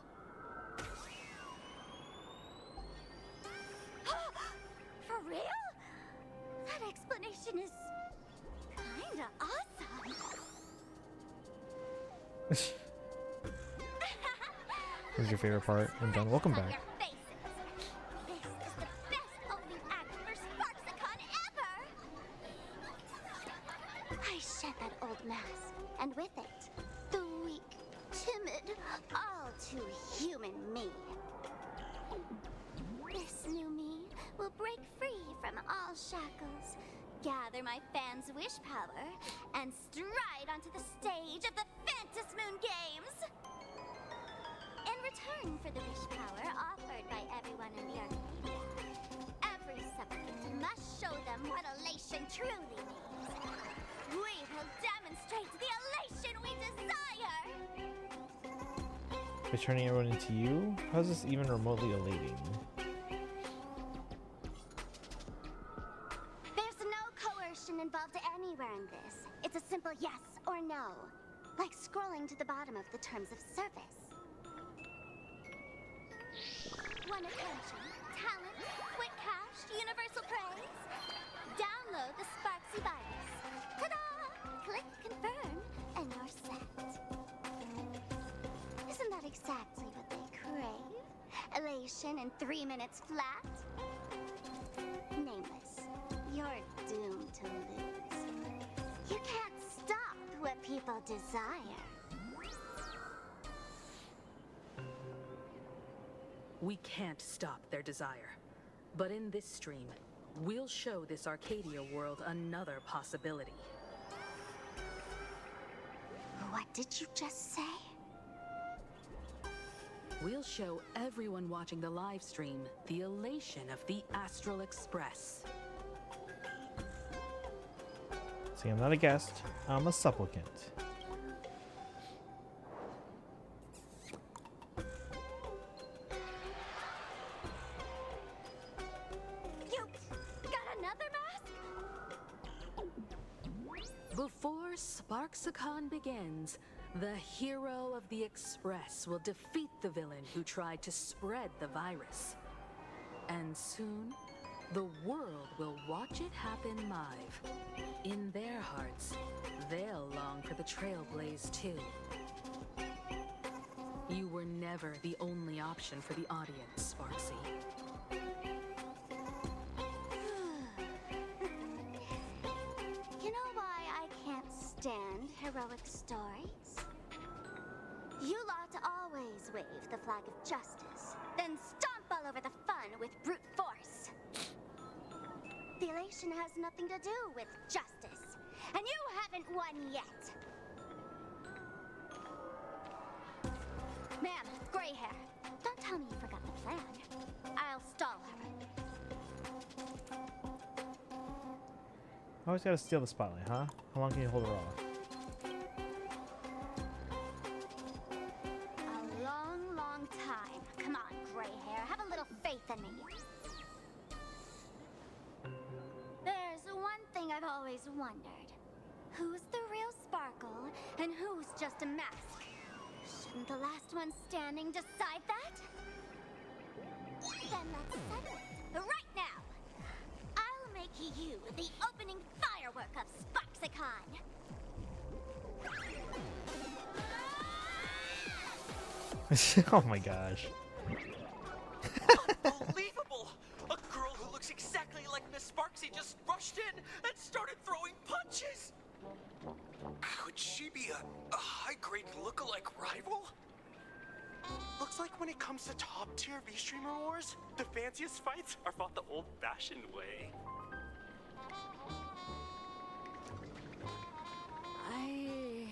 For real? That explanation is kinda awesome. What's your favorite part? I'm done. Welcome back. Your faces. This is the best opening act for Sparksicon ever! I shed that old mask, and with it, the weak, timid, all too human me. This new me will break free from all shackles, gather my fans' wish power, and stride onto the stage of the Fantasy Moon Games! In return for the wish power offered by everyone in the arcade, every supplicant must show them what elation truly means. We will demonstrate the elation we desire! By turning everyone into you? How is this even remotely elating? There's no coercion involved anywhere in this. It's a simple yes or no. Like scrolling to the bottom of the terms of service. Want attention, talent, quick cash, universal praise? Download the Sparksy virus. Ta-da! Click confirm, and you're set. Isn't that exactly what they crave? Elation in 3 minutes flat? Nameless, you're doomed to lose. You can't stop what people desire. We can't stop their desire. But in this stream, we'll show this Arcadia world another possibility. What did you just say? We'll show everyone watching the live stream the elation of the Astral Express. See, I'm not a guest. I'm a supplicant. You got another mask? Before Sparksicon begins, the hero of the Express will defeat the villain who tried to spread the virus. And soon, the world will watch it happen live. In their hearts, they'll long for the Trailblaze too. You were never the only option for the audience, Sparksy. You know why I can't stand heroic stories? You lot always wave the flag of justice, then stomp all over the fun with brute force. The elation has nothing to do with justice, and you haven't won yet. Ma'am, gray hair, don't tell me you forgot the plan. I'll stall her. Always gotta steal the spotlight, huh? How long can you hold her off? A long, long time. Come on, gray hair, have a little faith in me. There's one thing I've always wondered. Who's the real Sparkle, and who's just a mask? Shouldn't the last one standing decide that? Then let's settle it, right now! I'll make you the opening firework of Sparksicon! Oh my gosh. Unbelievable! A girl who looks exactly like Miss Sparksy just rushed in and started throwing punches! Could she be a high-grade lookalike rival? Looks like when it comes to top-tier V-Streamer wars, the fanciest fights are fought the old-fashioned way. Hey,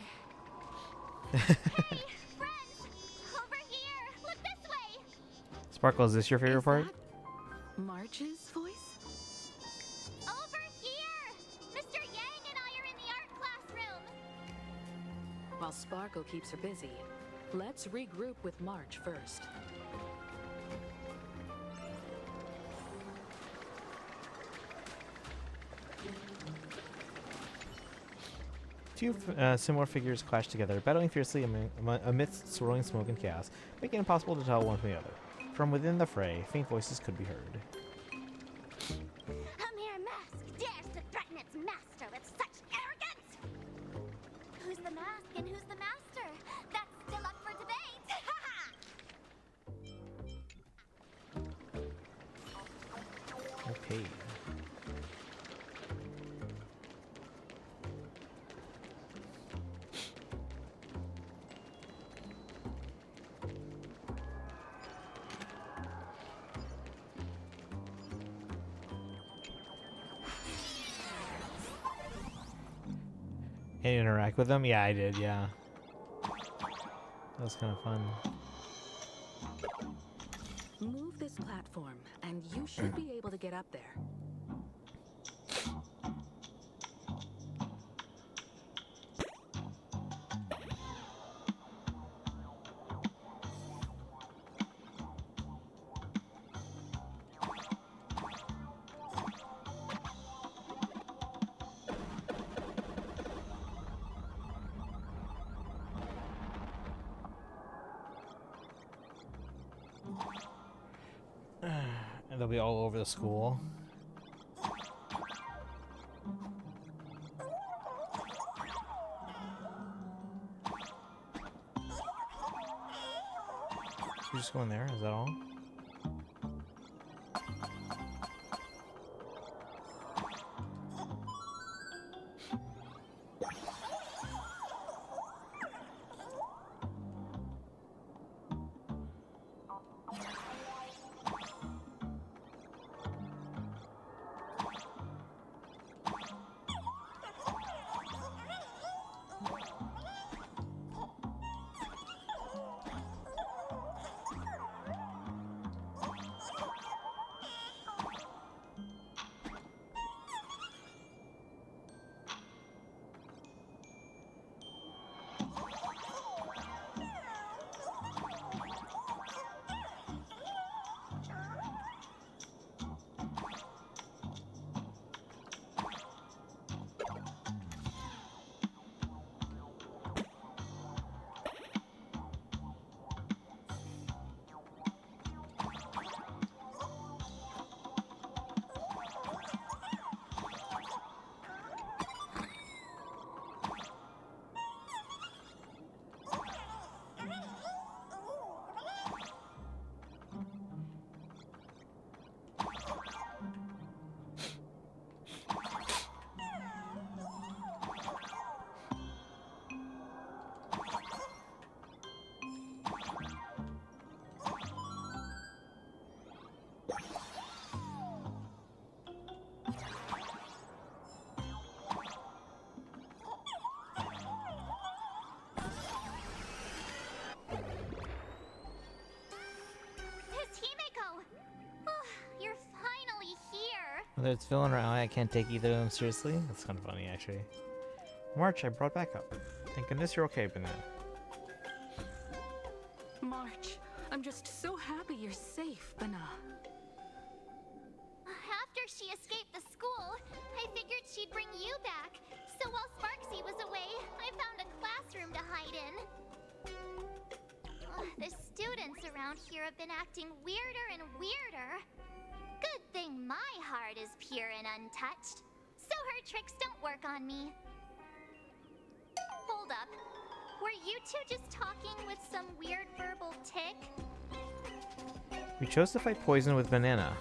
friends! Over here! Look this way! Sparkle, is this your favorite part? March's voice? Over here! Mr. Yang and I are in the art classroom! While Sparkle keeps her busy, let's regroup with March first. Two similar figures clash together, battling fiercely amidst swirling smoke and chaos, making it impossible to tell one from the other. From within the fray, faint voices could be heard. A mere mask dares to threaten its master with such arrogance! Who's the mask and who's the master? That's still up for debate! Okay. And interact with them? Yeah, I did, yeah. That was kind of fun. Move this platform, and you should be able to get up there. And they'll be all over the school. You just go in there? Is that all? Whether it's villain or ally, I can't take either of them seriously. That's kind of funny, actually. March, I brought back up. Thank goodness you're okay, Banana. March, I'm just so happy you're safe, Bana. After she escaped the school, I figured she'd bring you back. So while Sparksy was away, I found a classroom to hide in. The students around here have been acting weirder and weirder. Good thing my heart is pure and untouched, so her tricks don't work on me. Hold up. Were you two just talking with some weird verbal tick? We chose to fight poison with Banana.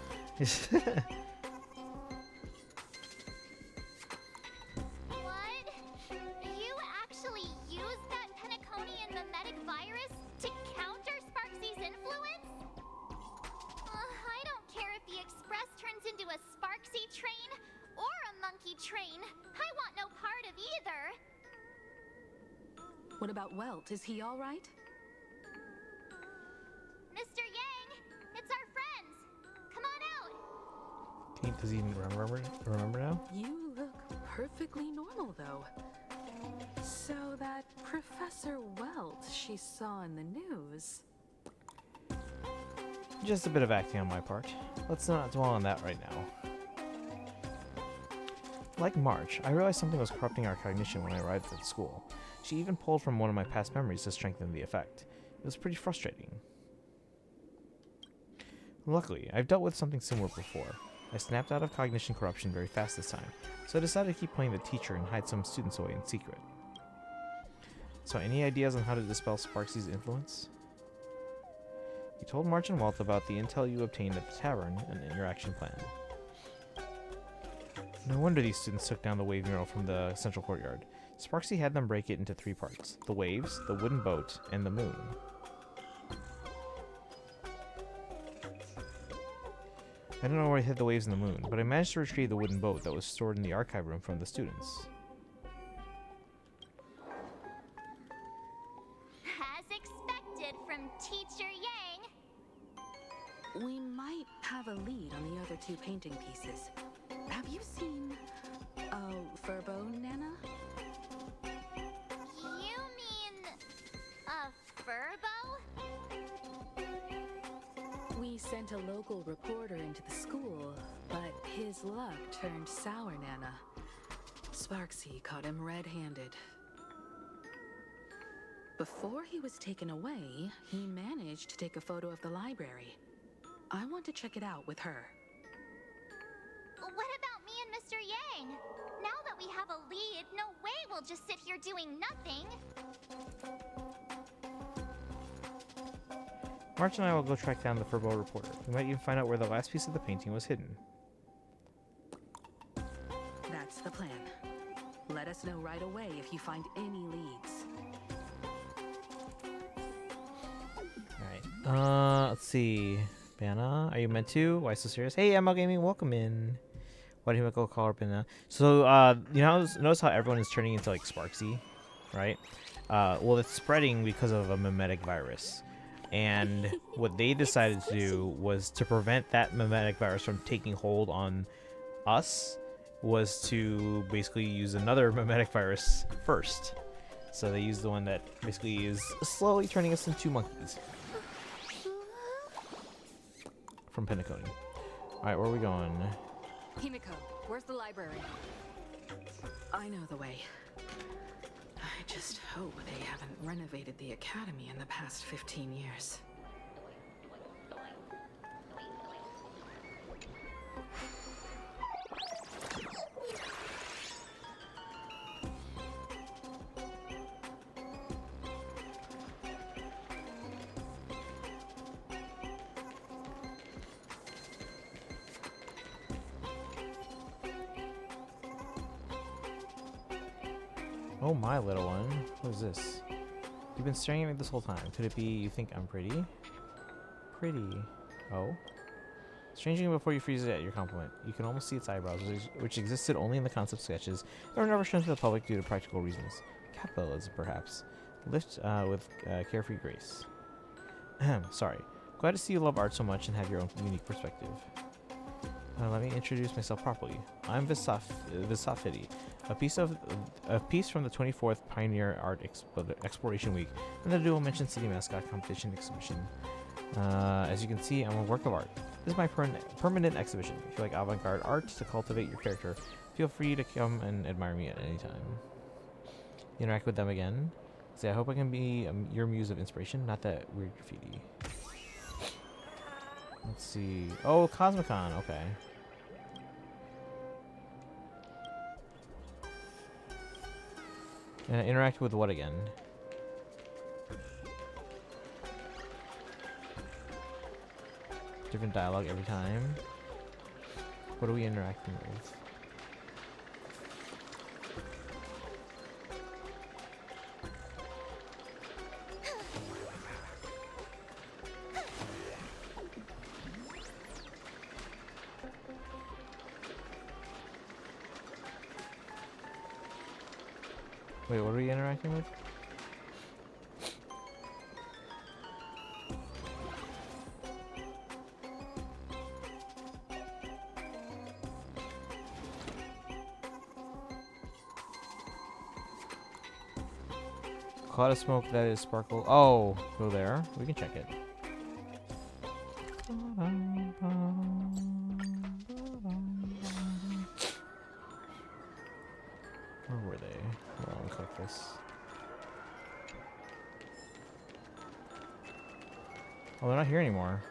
What? You actually used that Penaconian mimetic virus to counter Sparksy's influence? I don't care if the Express turns into a Sparksy train or a monkey train. I want no part of either. What about Welt? Is he all right? Mr. Yang, it's our friends. Come on out. Does he even remember now? You look perfectly normal, though. So that Professor Welt she saw in the news. Just a bit of acting on my part. Let's not dwell on that right now. Like March, I realized something was corrupting our cognition when I arrived at school. She even pulled from one of my past memories to strengthen the effect. It was pretty frustrating. Luckily, I've dealt with something similar before. I snapped out of cognition corruption very fast this time, so I decided to keep playing the teacher and hide some students away in secret. So any ideas on how to dispel Sparksy's influence? You told March and Walt about the intel you obtained at the tavern and interaction plan. No wonder these students took down the wave mural from the central courtyard. Sparksy had them break it into 3 parts: the waves, the wooden boat, and the moon. I don't know where I hid the waves and the moon, but I managed to retrieve the wooden boat that was stored in the archive room from the students. As expected from Teacher Yang. We might have a lead on the other 2 painting pieces. Have you seen Furbo, Nana? You mean a furbo? We sent a local reporter into the school, but his luck turned sour, Nana. Sparksy caught him red-handed. Before he was taken away, he managed to take a photo of the library. I want to check it out with her. What about me and Mr. Yang? Now that we have a lead, no way we'll just sit here doing nothing. March and I will go track down the Furbo reporter. We might even find out where the last piece of the painting was hidden. That's the plan. Let us know right away if you find any leads. Alright. Let's see. Banna, are you meant to? Why so serious? Hey, ML Gaming, welcome in. Why do you go call her Banna? So, you know, notice how everyone is turning into like Sparksy, right? Well, it's spreading because of a mimetic virus. And what they decided to do was to prevent that mimetic virus from taking hold on us was to basically use another mimetic virus first. So they used the one that basically is slowly turning us into monkeys. From Penacony. Alright, where are we going? Himiko, where's the library? I know the way. I just hope they haven't renovated the academy in the past 15 years. Oh, my little one. What is this? You've been staring at me this whole time. Could it be you think I'm pretty? Pretty. Oh? Strangely, before you freeze it at your compliment, you can almost see its eyebrows, which existed only in the concept sketches and were never shown to the public due to practical reasons. Capitalism, perhaps. Lift with carefree grace. Sorry. Glad to see you love art so much and have your own unique perspective. Let me introduce myself properly. I'm Visafiti, a piece from the 24th Pioneer Art Exploration Week and the Dual Mention City Mascot Competition Exhibition. As you can see, I'm a work of art. This is my permanent exhibition. If you like avant-garde art to cultivate your character, feel free to come and admire me at any time. Interact with them again. Say, I hope I can be your muse of inspiration, not that weird graffiti. Let's see. Oh, Cosmicon. Okay. Interact with what again? Different dialogue every time. What are we interacting with? Wait, what are we interacting with? Cloud of smoke that is sparkle. Oh, go there. We can check it. this. Oh, they're not here anymore.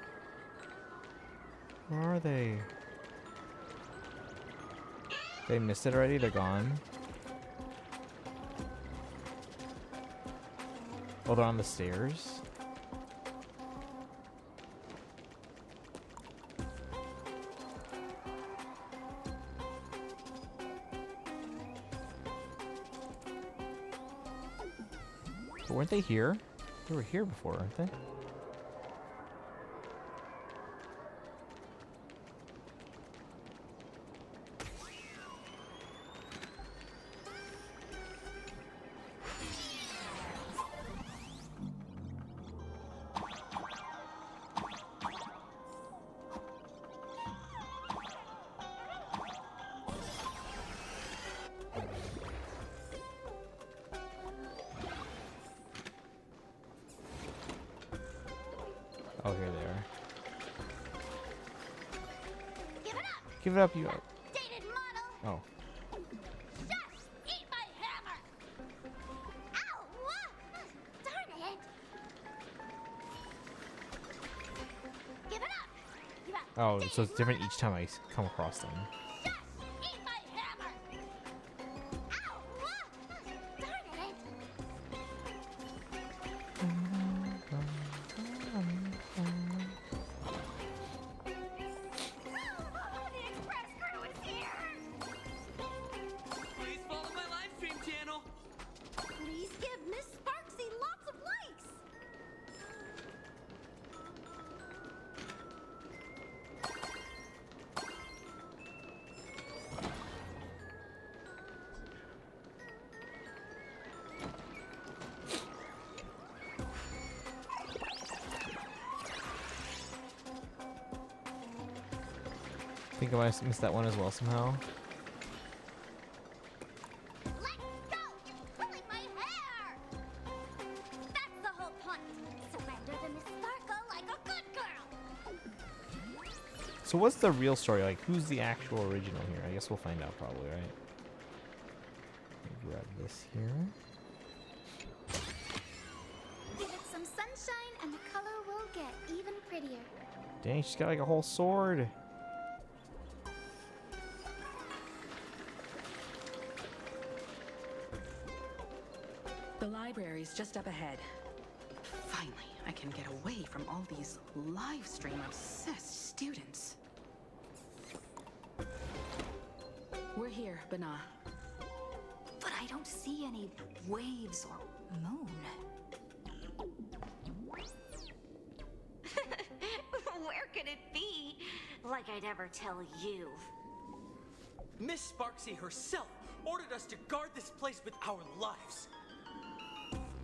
Where are they? They missed it already? They're gone? Oh, they're on the stairs? But weren't they here? They were here before, weren't they? Oh, here they are. Give it up! Give it up, you. Dated model! Oh. Shush! Eat my hammer! Ow! Darn it! Give it up! You have Oh, so dated it's different model. each time I come across them. Shush! Eat my hammer! Ow! Darn it! The express crew is here! Please follow my live stream channel. Please give Miss Sparksy lots of likes! I think I might have missed that one as well somehow. Let go! You're pulling my hair! That's the whole point! Surrender to Miss Sparkle like a good girl! So what's the real story? Like, who's the actual original here? I guess we'll find out probably, right? Let me grab this here. Give it some sunshine and the color will get even prettier. Dang, she's got like a whole sword. The library's just up ahead. Finally, I can get away from all these live stream obsessed students. We're here, Bana. But I don't see any waves or moon. Where could it be? Like I'd ever tell you. Miss Sparksy herself ordered us to guard this place with our lives.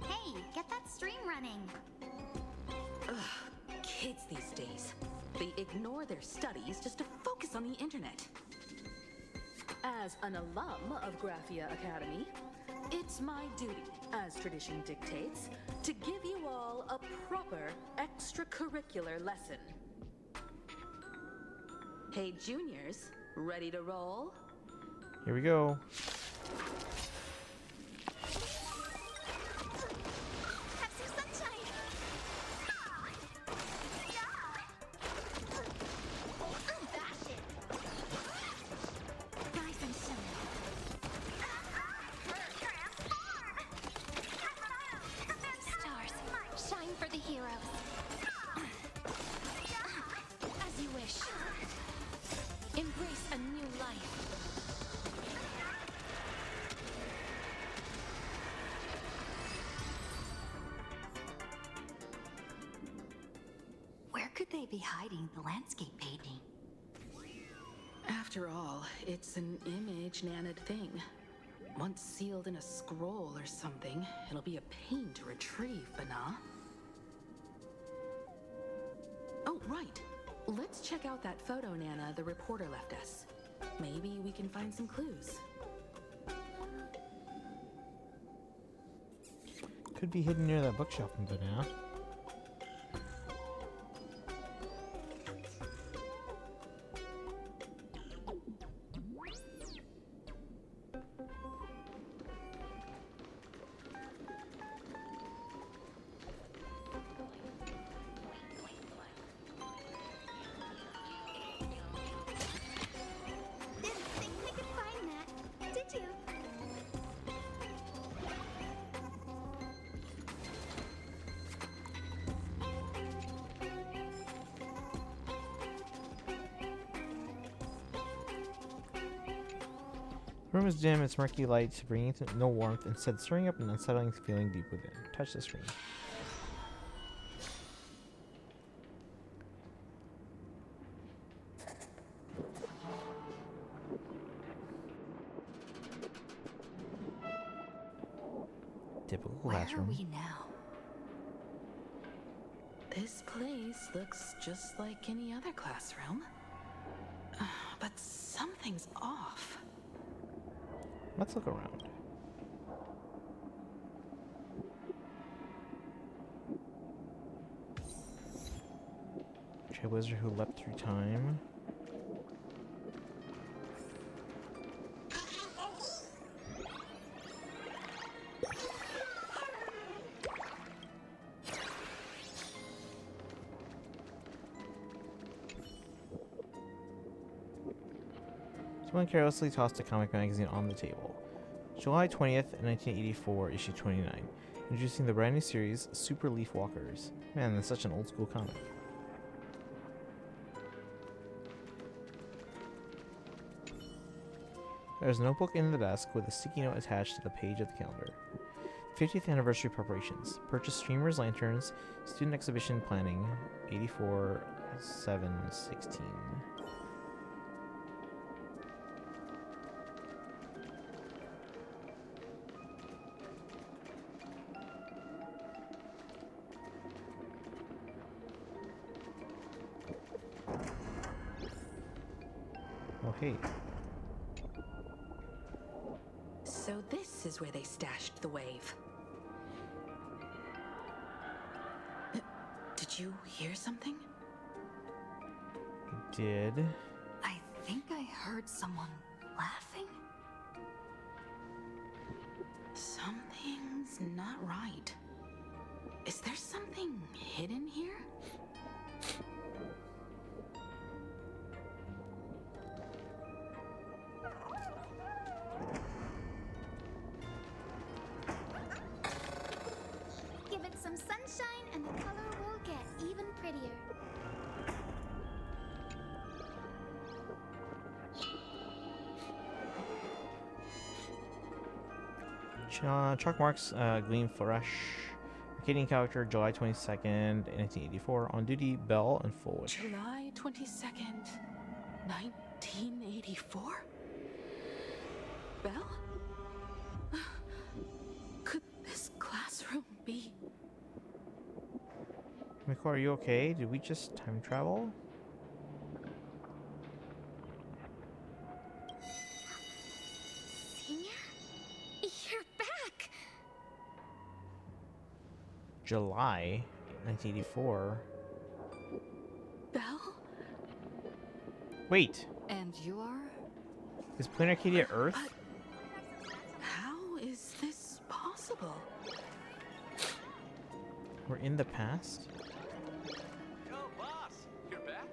Hey, get that stream running. Kids these days, they ignore their studies just to focus on the internet. As an alum of Graphia Academy, it's my duty, as tradition dictates, to give you all a proper extracurricular lesson. Hey, juniors, ready to roll? Here we go. Have some sunshine. Bash it. Rise and shine. Stars, shine for the heroes. As you wish. Embrace a new life. Where could they be hiding the landscape painting? After all, it's an image Nanad thing. Once sealed in a scroll or something, it'll be a pain to retrieve, Bana. Oh, right. Let's check out that photo Nana the reporter left us. Maybe we can find some clues. Could be hidden near that bookshelf in Banana. The room is dim, its murky light bringing no warmth, instead stirring up an unsettling feeling deep within. Touch the screen. Typical classroom. Where are we now? This place looks just like any other classroom. But something's off. Let's look around. Trailblazer who leapt through time. Someone carelessly tossed a comic magazine on the table. July 20th, 1984, issue 29. Introducing the brand new series, Super Leaf Walkers. Man, that's such an old school comic. There's a notebook in the desk with a sticky note attached to the page of the calendar. 50th anniversary preparations. Purchase streamers, lanterns, student exhibition planning, 84/7/16. Oh, hey. So this is where they stashed the wave. Did you hear something? Did. I think I heard someone laughing. Something's not right. Is there something hidden here? Give it some sunshine and the color will get even prettier. Chalk marks gleam fresh. Arcadian character, July 22nd, 1984. On duty, Bell and Fullwick. July 22nd, 1984? Bell? Could this classroom be? Miko, are you okay? Did we just time travel? Senior? You're back! July 1984. Bell? Wait, And you are? is Plain Arcadia Earth? How is this possible? We're in the past? Yo, boss, you're back?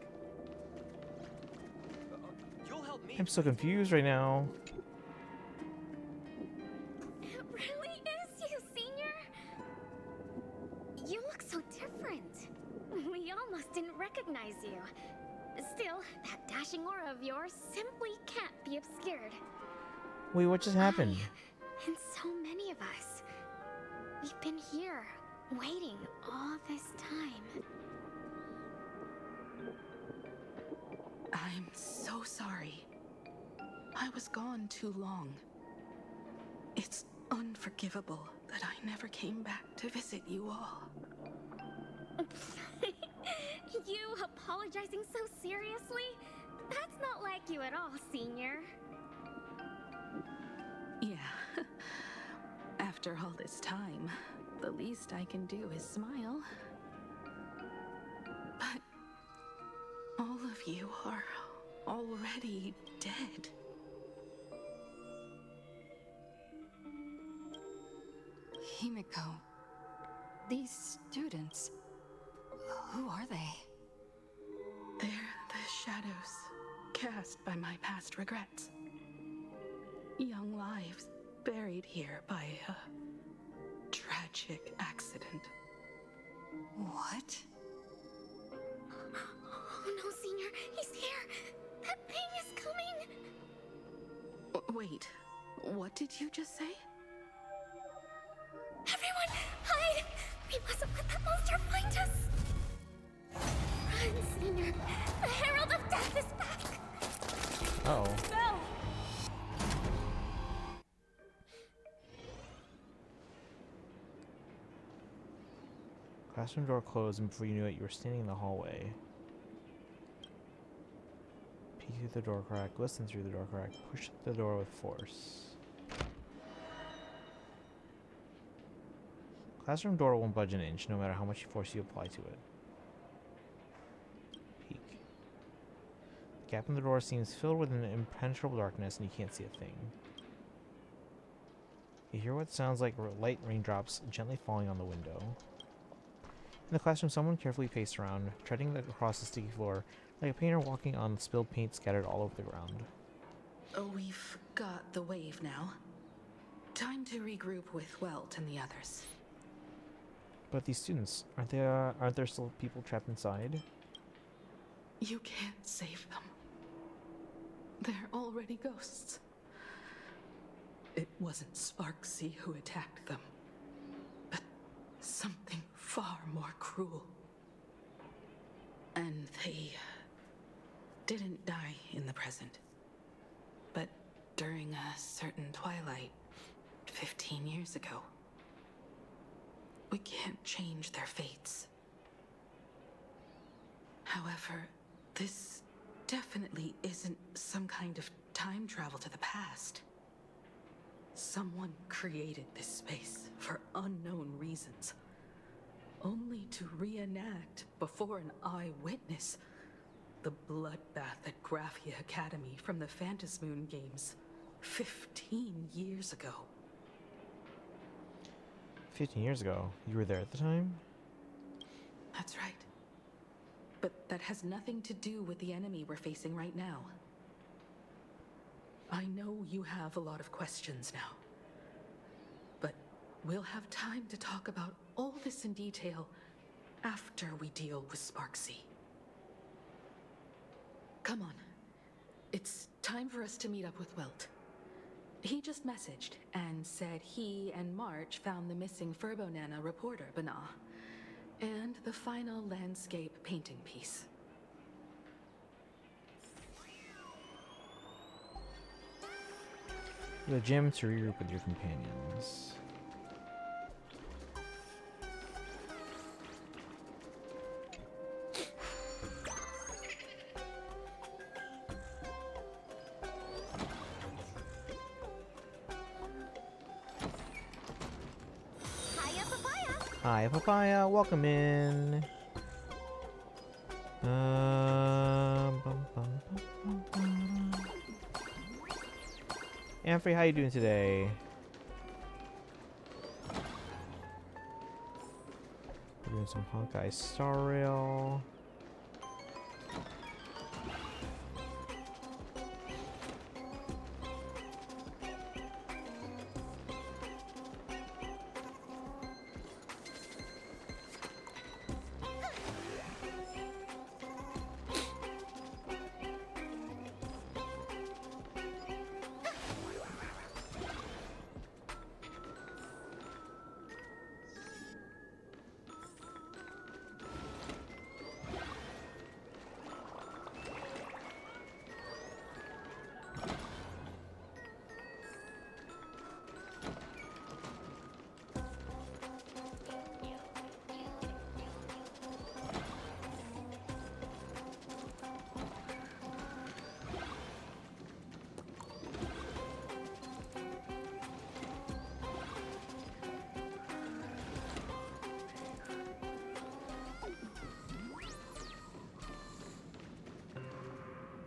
You'll help me. I'm so confused right now. It really is you, Senior! You look so different. We almost didn't recognize you. Still, that dashing aura of yours simply can't be obscured. Wait, what just happened? And so many of us. We've been here, waiting all this time. I'm so sorry. I was gone too long. It's unforgivable that I never came back to visit you all. You apologizing so seriously? That's not like you at all, Senior. Yeah. After all this time, the least I can do is smile. But all of you are already dead. Himiko, these students, who are they? They're the shadows cast by my past regrets. Young lives buried here by a tragic accident. What? Oh no, Senior, he's here! That thing is coming! Wait, What did you just say? Everyone, hide! We mustn't let that monster find us! Run, Senior! The Herald of Death is back! Uh-oh. No! Classroom door closed, and before you knew it, you were standing in the hallway. Peek through the door crack, listen through the door crack, push the door with force. Classroom door won't budge an inch, no matter how much force you apply to it. Peek. The gap in the door seems filled with an impenetrable darkness, and you can't see a thing. You hear what sounds like light raindrops gently falling on the window. In the classroom, someone carefully paced around, treading across the sticky floor, like a painter walking on spilled paint scattered all over the ground. We've got the wave now. Time to regroup with Welt and the others. But these students, aren't there still people trapped inside? You can't save them. They're already ghosts. It wasn't Sparksy who attacked them, but something far more cruel. And they didn't die in the present, but during a certain twilight 15 years ago. We can't change their fates. However, this definitely isn't some kind of time travel to the past. Someone created this space for unknown reasons, only to reenact before an eyewitness the bloodbath at Graphia Academy from the Phantasmoon games 15 years ago. 15 years ago? You were there at the time? That's right. But that has nothing to do with the enemy we're facing right now. I know you have a lot of questions now, but we'll have time to talk about all this in detail after we deal with Sparksy. Come on. It's time for us to meet up with Welt. He just messaged and said he and March found the missing Furbonana reporter, Bana, and the final landscape painting piece. The gym to regroup with your companions. Hi, Papaya. Welcome in. Amfrey, how you doing today? We're doing some Honkai Star Rail.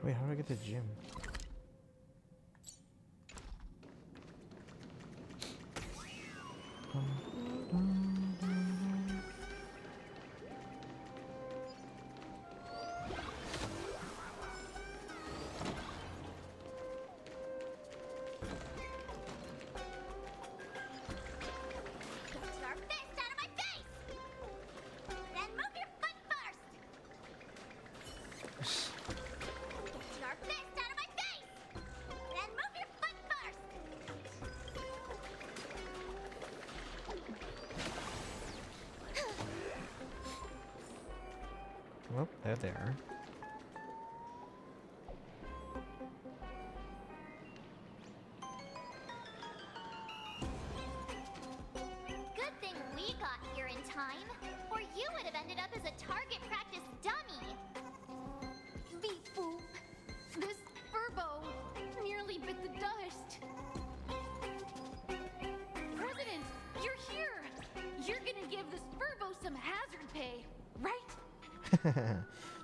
Wait, how do I get to the gym? Oh, they're there. Good thing we got here in time, or you would have ended up as a target practice dummy. Beep boop. This furbo nearly bit the dust. President, you're here. You're gonna give this furbo some hazard pay, right?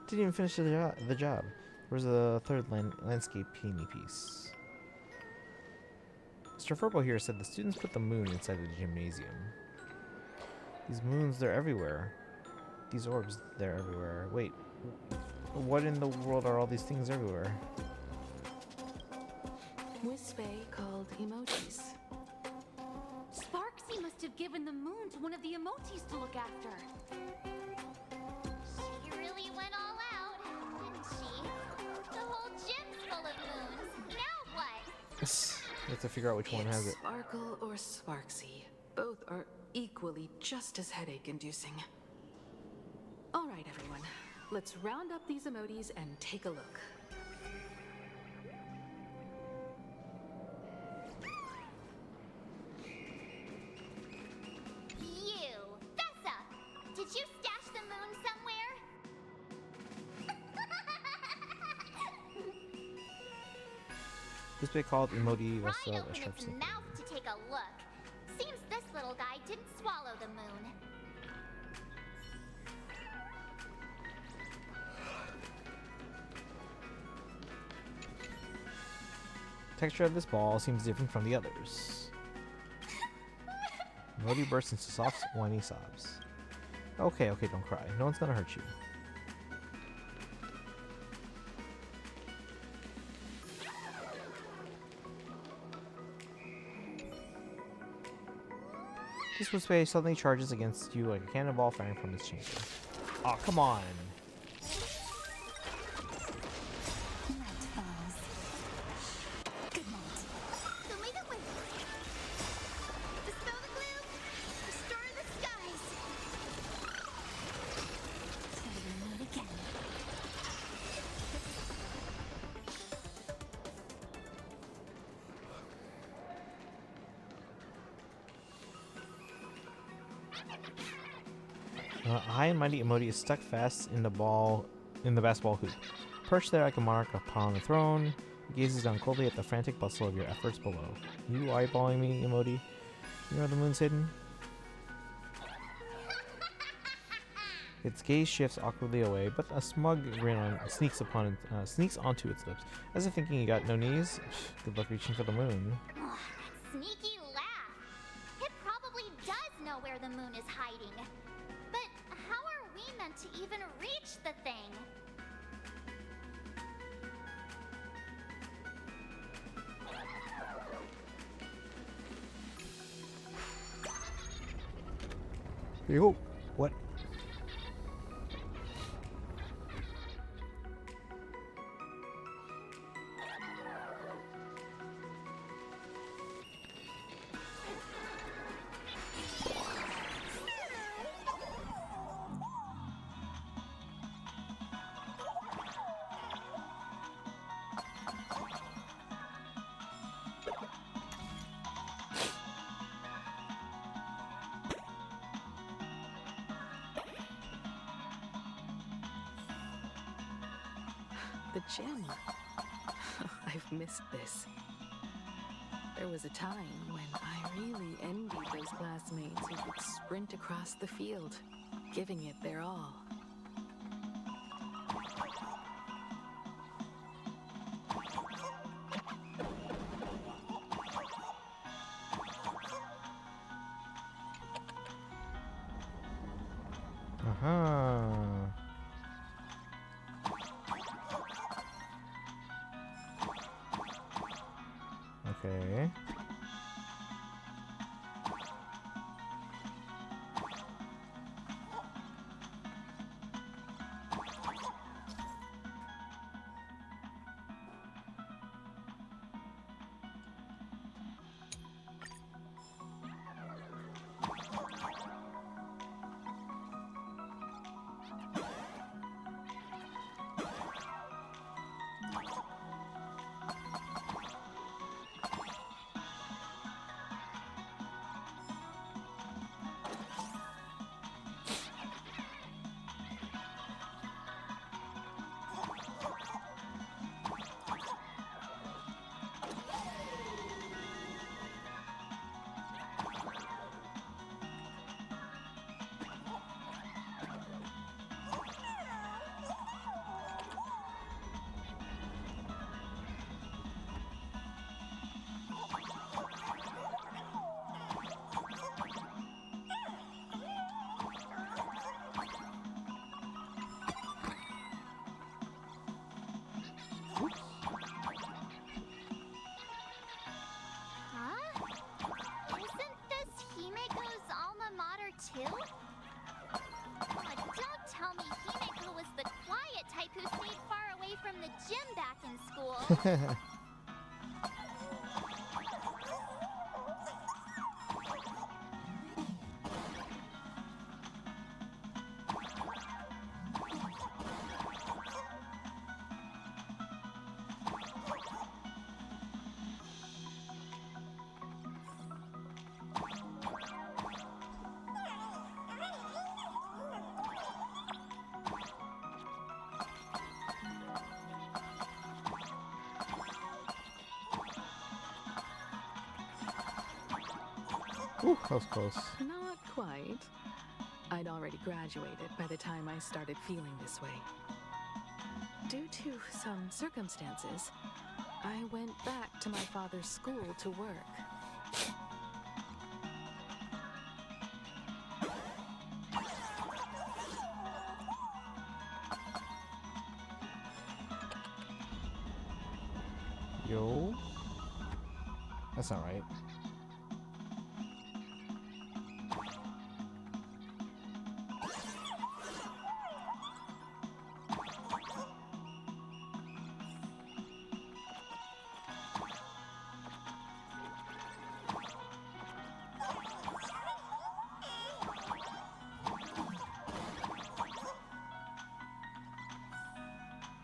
Didn't even finish the job. Where's the third landscape painting piece? Mr. Furbo here said the students put the moon inside the gymnasium. These moons, they're everywhere. These orbs, they're everywhere. Wait, what in the world are all these things everywhere? Wispe called emojis. Sparksy must have given the moon to one of the emojis to look after. She really went all out, didn't she? The whole gym's full of moons. Now what? You have to figure out which one has it. Sparkle or Sparksy. Both are equally just as headache-inducing. All right, everyone. Let's round up these emojis and take a look. You, Fessa! Did you stash the moon somewhere? This bit called emoji Right Vessel open its mouth to take a look. Seems this little guy didn't swallow the moon. Texture of this ball seems different from the others. Emoji bursts into soft, whiny sobs. Okay, okay, don't cry. No one's gonna hurt you. This Wispe suddenly charges against you like a cannonball firing from its chamber. Aw, oh, come on! High and mighty emoji is stuck fast in the basketball hoop. Perched there like a monarch upon a throne, he gazes down coldly at the frantic bustle of your efforts below. You eyeballing me, emoji? You know where the moon's hidden? Its gaze shifts awkwardly away, but a smug grin sneaks onto its lips, as if thinking you got no knees. Good luck reaching for the moon. Sneaky laugh. It probably does know where the moon is hiding. But how are we meant to even reach the thing? Yo, what? The gym. I've missed this. There was a time when I really envied those classmates who could sprint across the field, giving it their all. Okay. Huh? Isn't this Himeko's alma mater too? Aw, don't tell me Himeko was the quiet type who stayed far away from the gym back in school. Ooh, that was close. Not quite. I'd already graduated by the time I started feeling this way. Due to some circumstances, I went back to my father's school to work. Yo. That's not right.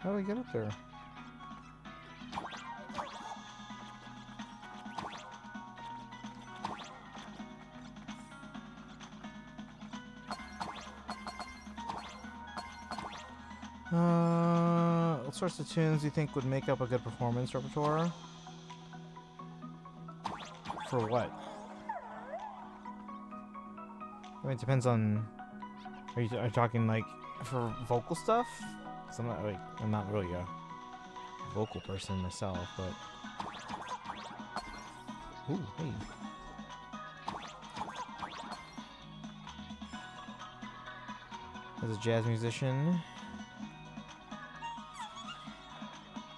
How do we get up there? What sorts of tunes do you think would make up a good performance repertoire? For what? I mean, it depends on. Are you talking like for vocal stuff? 'Cause I'm not really a vocal person myself, but. Ooh, hey. As a jazz musician.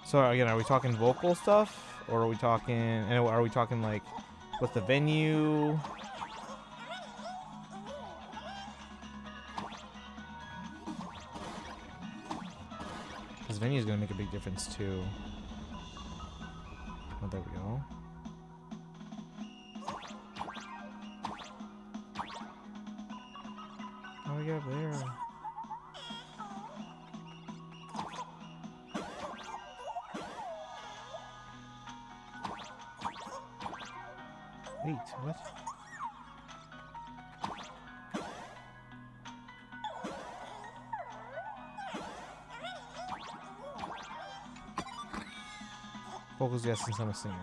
So again, are we talking vocal stuff, or are we talking? And are we talking like with the venue? Because venue is gonna make a big difference too. Oh, there we go. How do we get up there? Wait, what? Vocals, yes, since I'm a singer.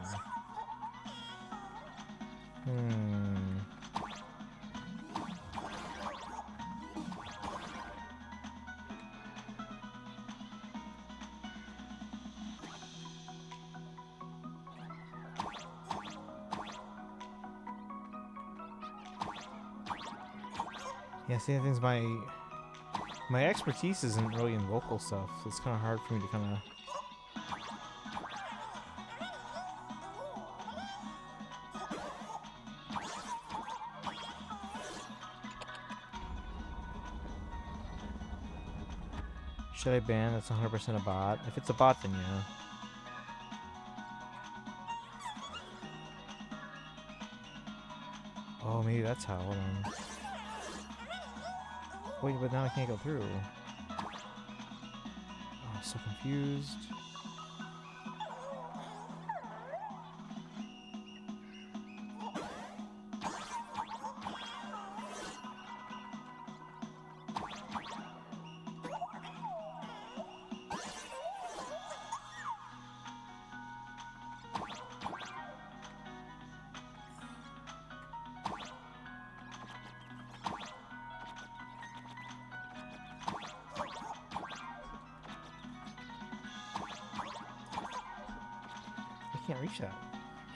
Yeah, see, the thing's my expertise isn't really in vocal stuff, so it's kind of hard for me to kind of. Should I ban? That's 100% a bot. If it's a bot, then yeah. Oh, maybe that's how. Hold on. Wait, but now I can't go through. Oh, I'm so confused. I can't reach that.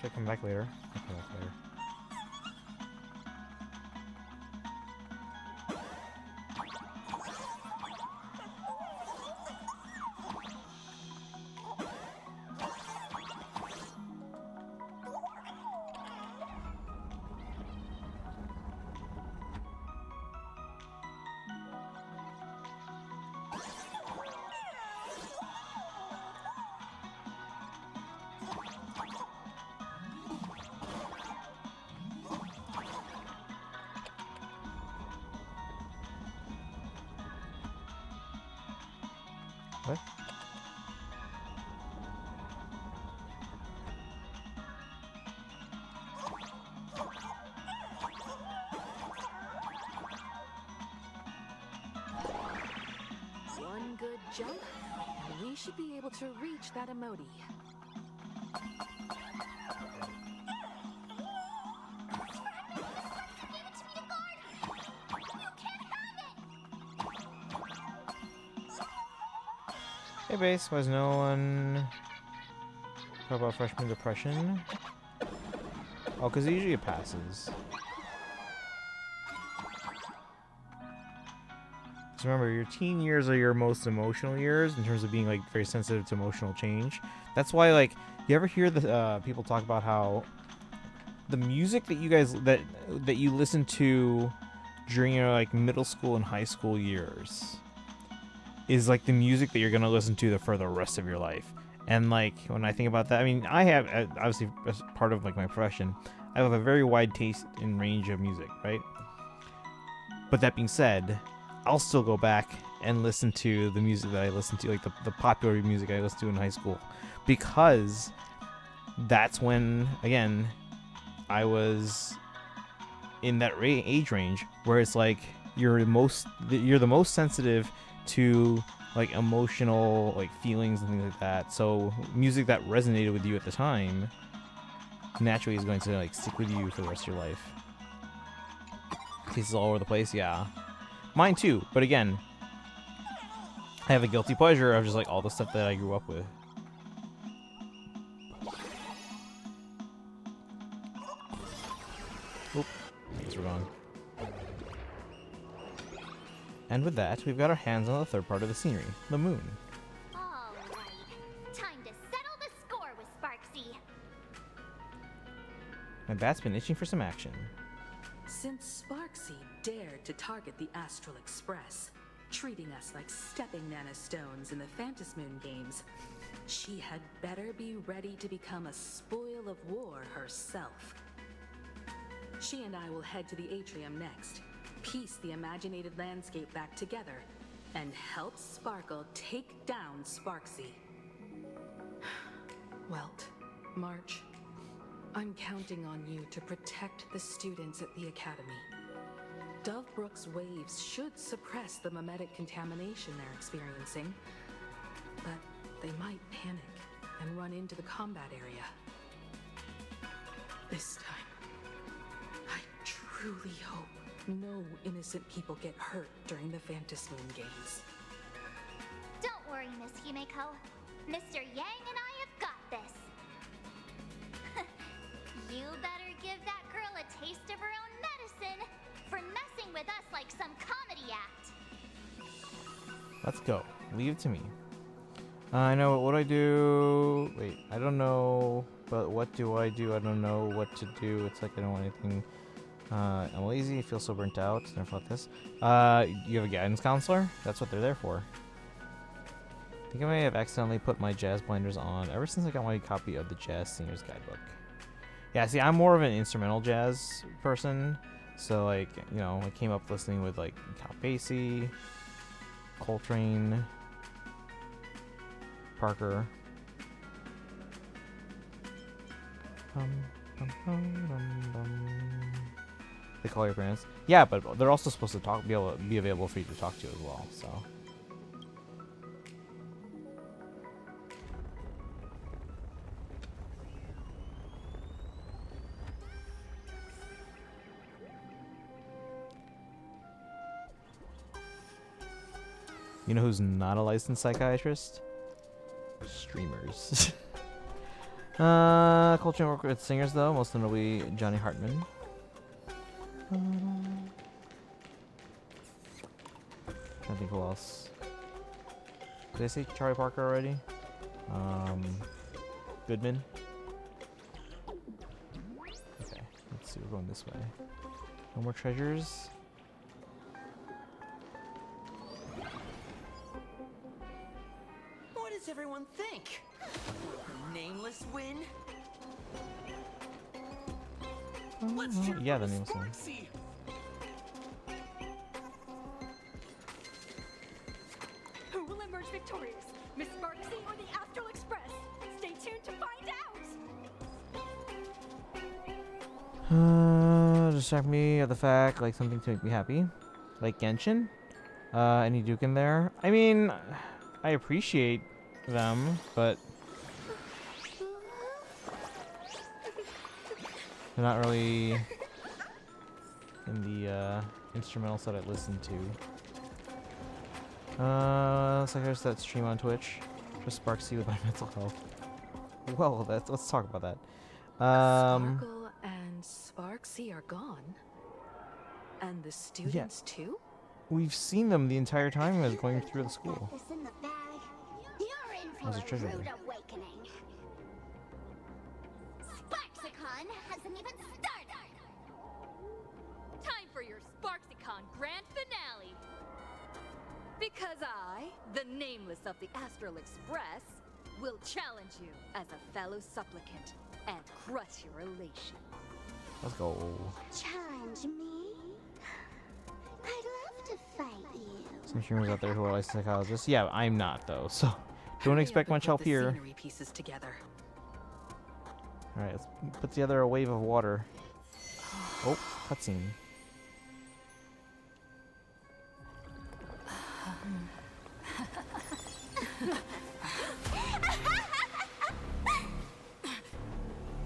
Should I come back later? I'll come back later. What? One good jump, and we should be able to reach that emoji. Hey base, was no one talk about freshman depression? Oh, because usually it passes. Because remember, your teen years are your most emotional years in terms of being like very sensitive to emotional change. That's why, like, you ever hear the people talk about how the music that you guys that you listen to during your like middle school and high school years is like the music that you're gonna listen to for the rest of your life. And like when I think about that, I mean, I have obviously as part of like my profession, I have a very wide taste and range of music, right? But that being said, I'll still go back and listen to the music that I listened to, like the popular music I listened to in high school, because that's when, again, I was in that age range where it's like you're the most sensitive to like emotional like feelings and things like that. So music that resonated with you at the time naturally is going to like stick with you for the rest of your life. Cases all over the place, yeah. Mine too, but again, I have a guilty pleasure of just like all the stuff that I grew up with. Oop, guess we're gone. And with that, we've got our hands on the third part of the scenery, the moon. All right, time to settle the score with Sparksy. My bat's been itching for some action. Since Sparksy dared to target the Astral Express, treating us like stepping nanostones in the Phantasmoon games, she had better be ready to become a spoil of war herself. She and I will head to the atrium next, piece the imaginated landscape back together, and help Sparkle take down Sparksy. Welt, March, I'm counting on you to protect the students at the Academy. Dovebrook's waves should suppress the mimetic contamination they're experiencing, but they might panic and run into the combat area. This time, I truly hope no innocent people get hurt during the Phantasmoon games. Don't worry, Miss Himeko. Mr. Yang and I have got this. You better give that girl a taste of her own medicine for messing with us like some comedy act. Let's go. Leave it to me. I know. What do I do? Wait, I don't know. But what do I do? I don't know what to do. It's like I don't want anything. I'm lazy. I feel so burnt out. Never thought this. You have a guidance counselor? That's what they're there for. I think I may have accidentally put my jazz blinders on ever since I got my copy of the Jazz Singers Guidebook. Yeah, see, I'm more of an instrumental jazz person. So, like, you know, I came up listening with, like, Count Basie, Coltrane, Parker. They call your parents. Yeah, but they're also supposed to be available for you to talk to as well, so. You know who's not a licensed psychiatrist? Streamers. Coltrane work with singers though, most notably Johnny Hartman. Trying to think who else. Did I say Charlie Parker already? Goodman. Okay, let's see, we're going this way. No more treasures. What does everyone think? Will the Nameless win? Let's cheer Yeah, for the Nameless win. Sparksy. Who will emerge victorious? Miss Sparksy or the Astral Express? Stay tuned to find out! Distract me of the fact, like something to make me happy. Like Genshin? Any Duke in there? I mean, I appreciate them, but they're not really in the instrumental set I listen to. Looks like there's that stream on Twitch. Just Sparksy with my mental health. Well, let's talk about that. Sparkle and Sparksy are gone. And the students too? We've seen them the entire time as going through the school. This in the bag. You're in for There's a treasure rude there. awakening. Sparksicon hasn't even started. Time for your SparksyCon grand finale! Because I, the nameless of the Astral Express, will challenge you as a fellow supplicant and crush your elation. Let's go. Challenge me? I'd love to fight you. Some streamers out there who are licensed psychologists. Yeah, I'm not though, so don't expect much help here. Scenery pieces together. All right, let's put together a wave of water. Oh, cutscene.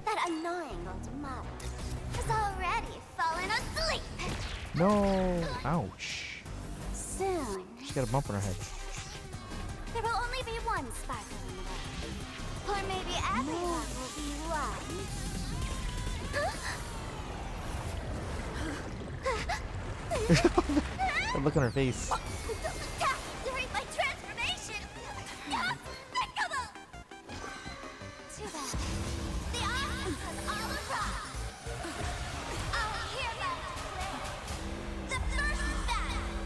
That annoying old mother has already fallen asleep. No! Ouch. Soon, She's got a bump on her head. there will only be one sparkle in the world. Or maybe everyone will be one. That look on her face. Attack during my transformation! Despicable! Too bad. The army has all arrived. I'll hereby declare the first battle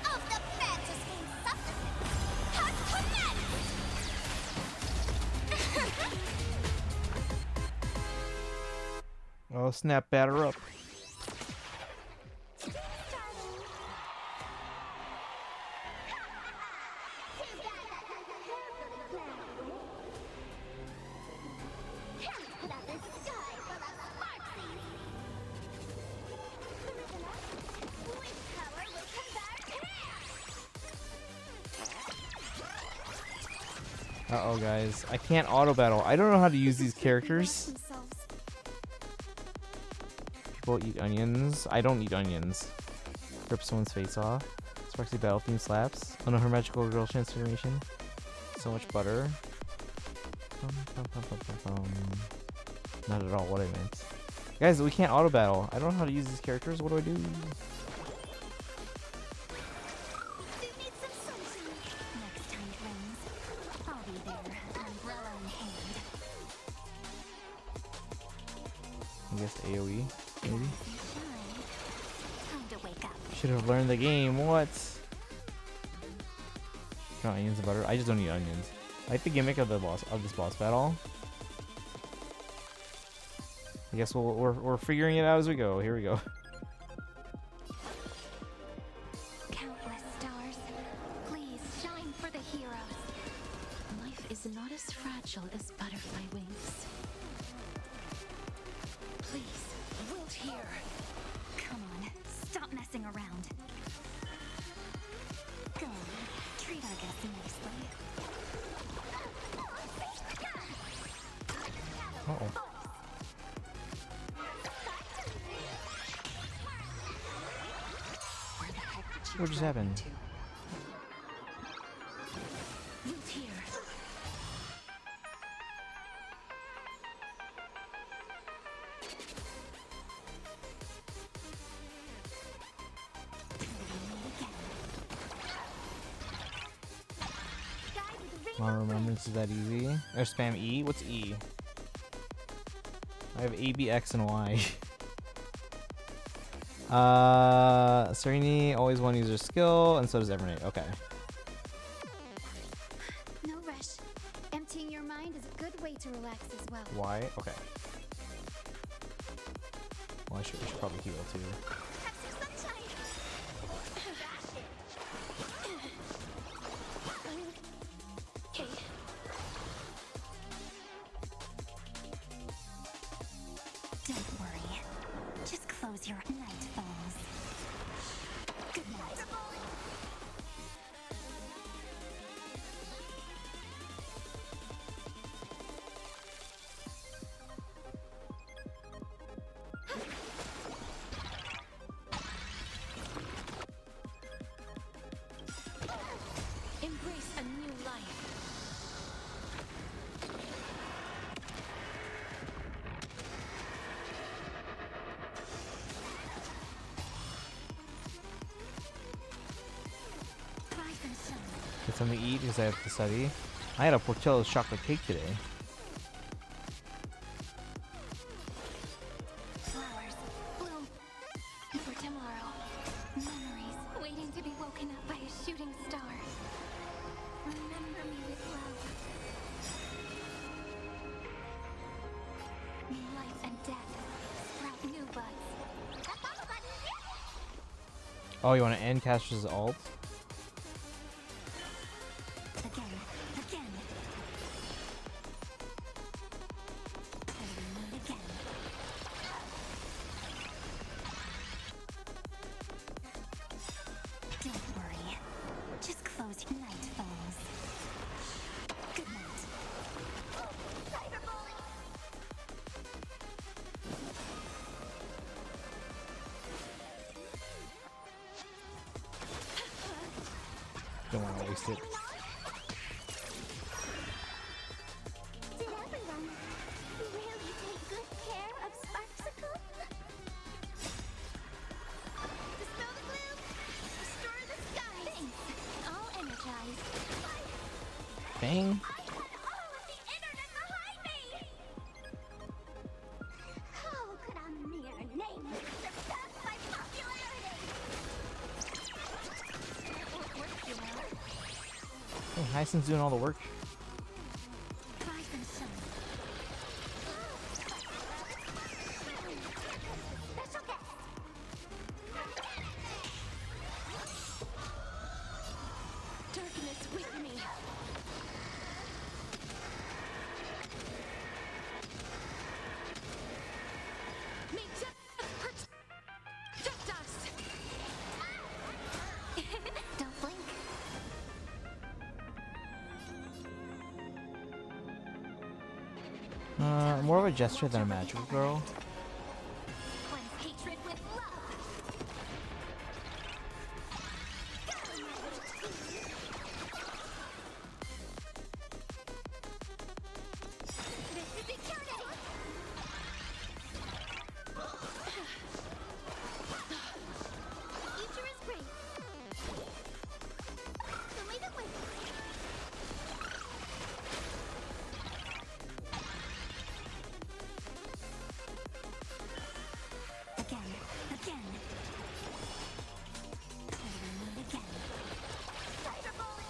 of the Fantasy Game Supplicants has commenced! Oh, snap, batter up. Uh-oh, guys. I can't auto-battle. I don't know how to use these characters. People eat onions. I don't eat onions. Rip someone's face off. Sparksy battle theme slaps. Oh no, her magical girl transformation. So much butter. Not at all what I meant. Guys, we can't auto-battle. I don't know how to use these characters. What do I do? I guess AoE, maybe? Should have learned the game. What? No onions and butter. I just don't eat onions. I like the gimmick of the this boss battle. I guess we're figuring it out as we go. Here we go. Countless stars, please shine for the heroes. Life is not as fragile as butterfly wings. Please, wilt here. Come on, stop messing around. Go on, treat our guests nicely. Uh-oh. What just happened? Wilt here. My remembrance is that easy. Or spam E? What's E? I have A, B, X, and Y. Serenity, always one user skill, and so does Evernate. Okay. No rush. Emptying your mind is a good way to relax as well. Y? Okay. Well, we should probably heal too. your night falls. Good night. Embrace a new life. Rise and shine. Get something to eat because I have to study. I had a Portillo's chocolate cake today. Flowers bloom for tomorrow. Memories waiting to be woken up by a shooting star. Remember me with love. Life and death sprout new buds. Oh, you want to end Caster's ult? Again. Till we meet again. Don't worry. Just close your night falls. Good night. Cyberbully! Don't want to waste it. Did everyone really take good care of Sparksicle? Dispel the gloom! Restore the skies! Thanks. All energized. Bang. I had all of the internet behind me! How could a mere name surpass my popularity? That won't work, you know. Hey, Hyson's doing all the work. Rise and shine. Special guest. Darkness with me. May death protect us! Don't blink. More of a gesture than a magical girl. Cleanse hatred with love. This is eternity. Future is great. So leave it with me. Again. Till we meet again. Cyberbully!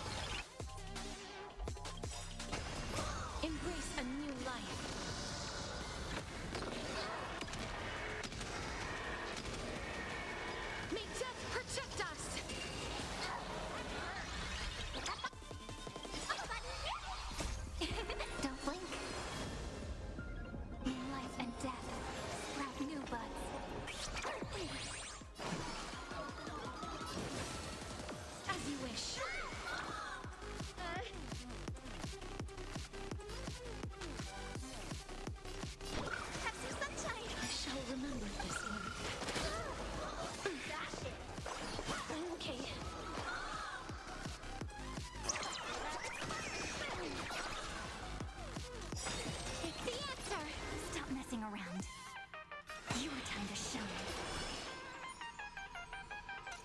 Embrace a new life. May death protect us! Don't blink. Life and death sprout new buds. As you wish. Have some sunshine. I shall remember this one. Okay. It's the answer. Stop messing around. Your time to shine.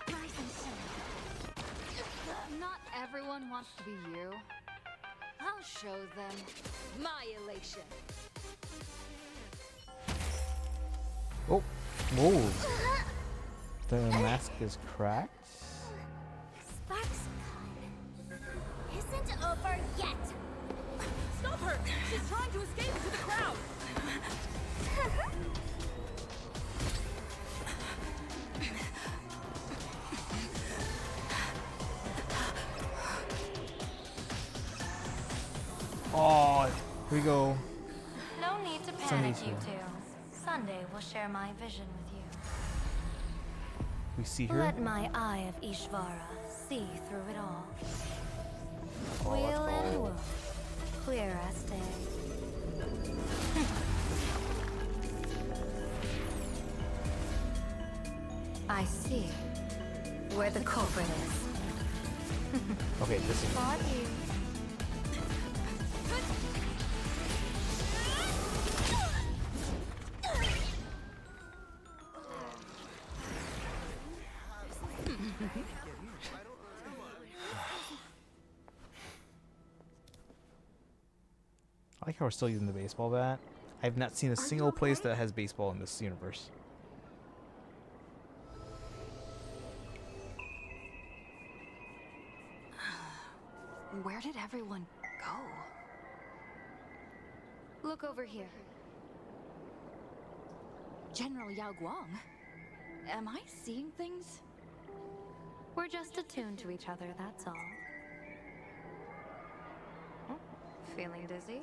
Rise and shine. Not everyone wants to be you. I'll show them my elation. Oh, whoa. The mask is cracked. Sparkscon isn't over yet. Stop her! She's trying to escape to the crowd! Oh, here we go. No need to panic, Sunday's you here. two. Sunday will share my vision with you. We see her. Let my eye of Ishvara see through it all. Oh, let's Wheel and go. woe, clear as day. I see where the culprit is. Okay, this is. Fought you. I like how we're still using the baseball bat. I've not seen a single place that has baseball in this universe. Where did everyone go? Look over here. General Yao Guang? Am I seeing things? We're just attuned to each other, that's all. Oh, feeling dizzy?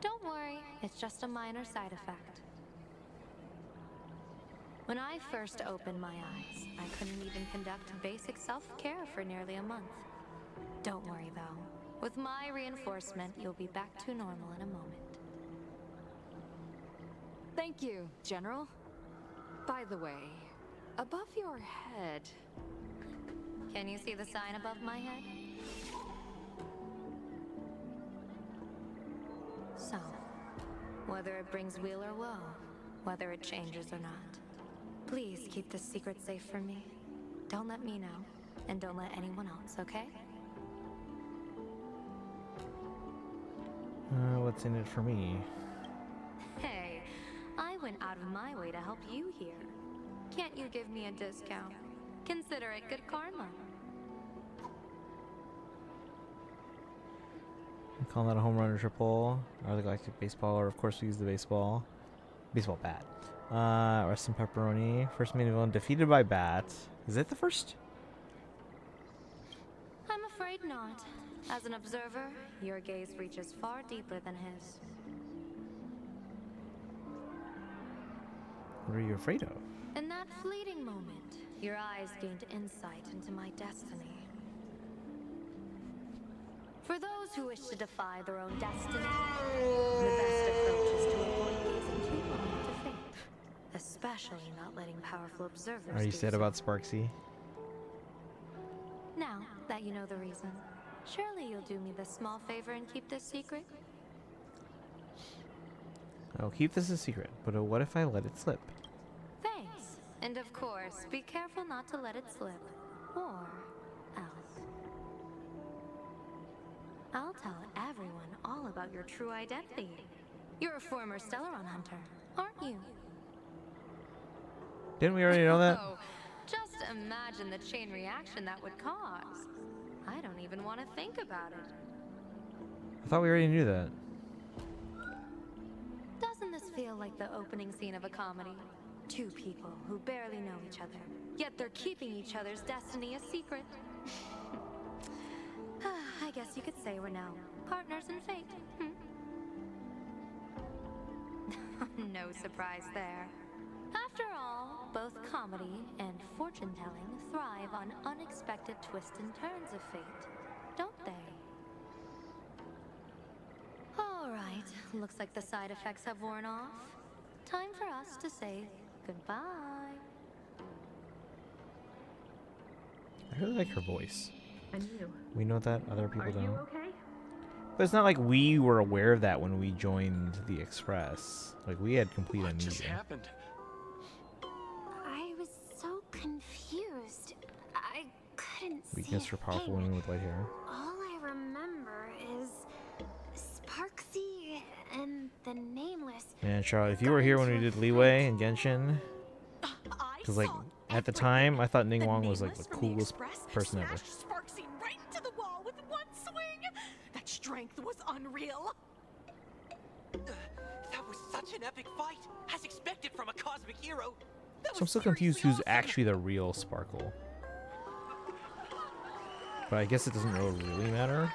Don't worry, it's just a minor side effect. When I first opened my eyes, I couldn't even conduct basic self-care for nearly a month. Don't worry though. With my reinforcement, you'll be back to normal in a moment. Thank you, General. By the way, above your head... Can you see the sign above my head? So, whether it brings weal or woe, whether it changes or not, please keep this secret safe from me. Don't let me know, and don't let anyone else, okay? What's in it for me? Hey, I went out of my way to help you here. Can't you give me a discount? Consider it good karma. We call that a home run or triple, or the galactic baseball, or of course we use the baseball bat. Rest in pepperoni. First main villain defeated by bat. Is it the first? I'm afraid not. As an observer, your gaze reaches far deeper than his. What are you afraid of? In that fleeting moment, your eyes gained insight into my destiny. For those who wish to defy their own destiny, the best approach is to avoid gazing too long into fate, especially not letting powerful observers Are you do sad so. about Sparksy? Now that you know the reason, surely you'll do me this small favor and keep this secret? I'll keep this a secret, but what if I let it slip? Thanks. And of course, be careful not to let it slip. Or else. I'll tell everyone all about your true identity. You're a former Stellaron hunter, aren't you? Didn't we already know that? Oh, just imagine the chain reaction that would cause. I don't even want to think about it. I thought we already knew that. Doesn't this feel like the opening scene of a comedy? Two people who barely know each other, yet they're keeping each other's destiny a secret. I guess you could say we're now partners in fate. No surprise there. After all, both comedy and fortune-telling thrive on unexpected twists and turns of fate, don't they? All right, looks like the side effects have worn off. Time for us to say goodbye. I really like her voice. And you? We know that other people Are don't. you okay? But it's not like we were aware of that when we joined the Express. Like, we had complete What amnesia. just happened? I was so confused. I couldn't Weakness see for a powerful thing. women with white hair. All I remember is Sparksy and the Nameless. Man, Charlotte, if you were here when we did Leeway and Genshin, because like at the time I thought Ning Wong was like the coolest person ever. Sparksy right into the wall with one swing. That strength was unreal. That was such an epic fight, as expected from a cosmic hero. So I'm still confused who's actually the real Sparkle. But I guess it doesn't really matter.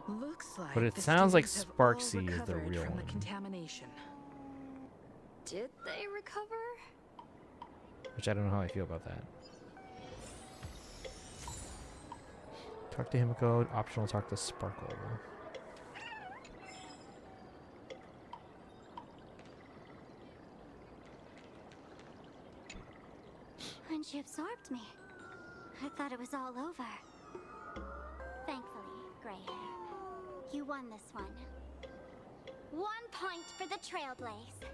Looks Looks like But it the sounds like students have all Sparksy is the recovered real from the one. contamination. Did they recover? Which I don't know how I feel about that. Talk to Himiko. Optional talk to Sparkle. When she absorbed me, I thought it was all over. Thankfully, gray hair, you won this one. 1 point for the Trailblaze.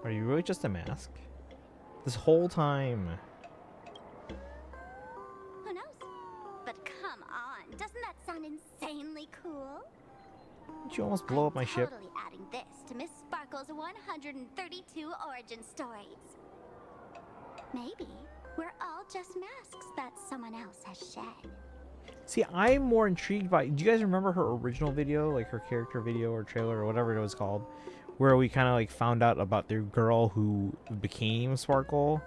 Are you really just a mask? This whole time. Who knows? But come on, doesn't that sound insanely cool? Did you almost blow up my ship? Totally adding this to Miss Sparkle's 132 origin stories. Maybe we're all just masks that someone else has shed. See, I'm more intrigued by... Do you guys remember her original video? Like her character video or trailer or whatever it was called? Where we kind of like found out about the girl who became Sparkle.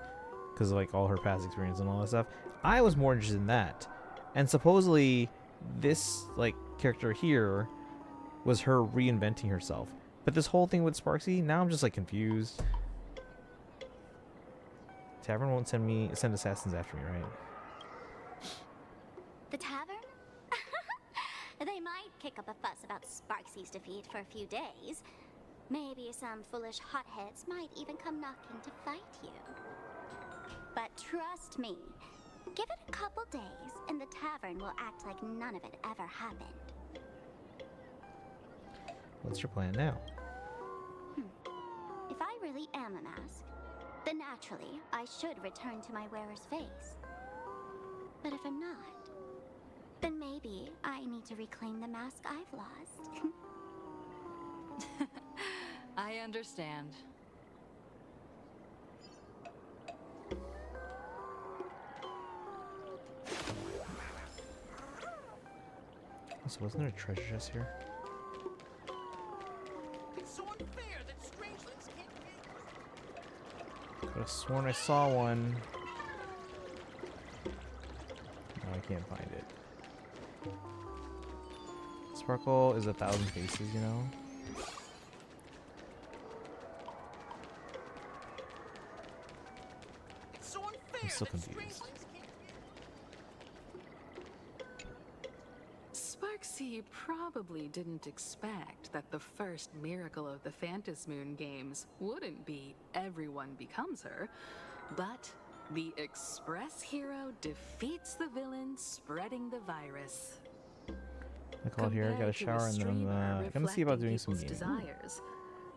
Because of like all her past experience and all that stuff. I was more interested in that. And supposedly this like character here was her reinventing herself. But this whole thing with Sparksy, now I'm just like confused. Tavern won't send assassins after me, right? The tavern? They might kick up a fuss about Sparksy's defeat for a few days. Maybe some foolish hotheads might even come knocking to fight you. But trust me, give it a couple days and the tavern will act like none of it ever happened. What's your plan now? If I really am a mask, then naturally I should return to my wearer's face. But if I'm not, then maybe I need to reclaim the mask I've lost. I understand. So wasn't there a treasure chest here? It's so unfair that strangelings can't be. Could have sworn I saw one. No, I can't find it. Sparkle is 1,000 faces, you know? It's so unfair I'm still that confused. strangelings can't Sparksy probably didn't expect that the first miracle of the Phantasmoon games wouldn't be everyone becomes her, but the Express hero defeats the villain spreading the virus. I call here, I got a shower, and then I'm gonna see about doing some gaming. Desires.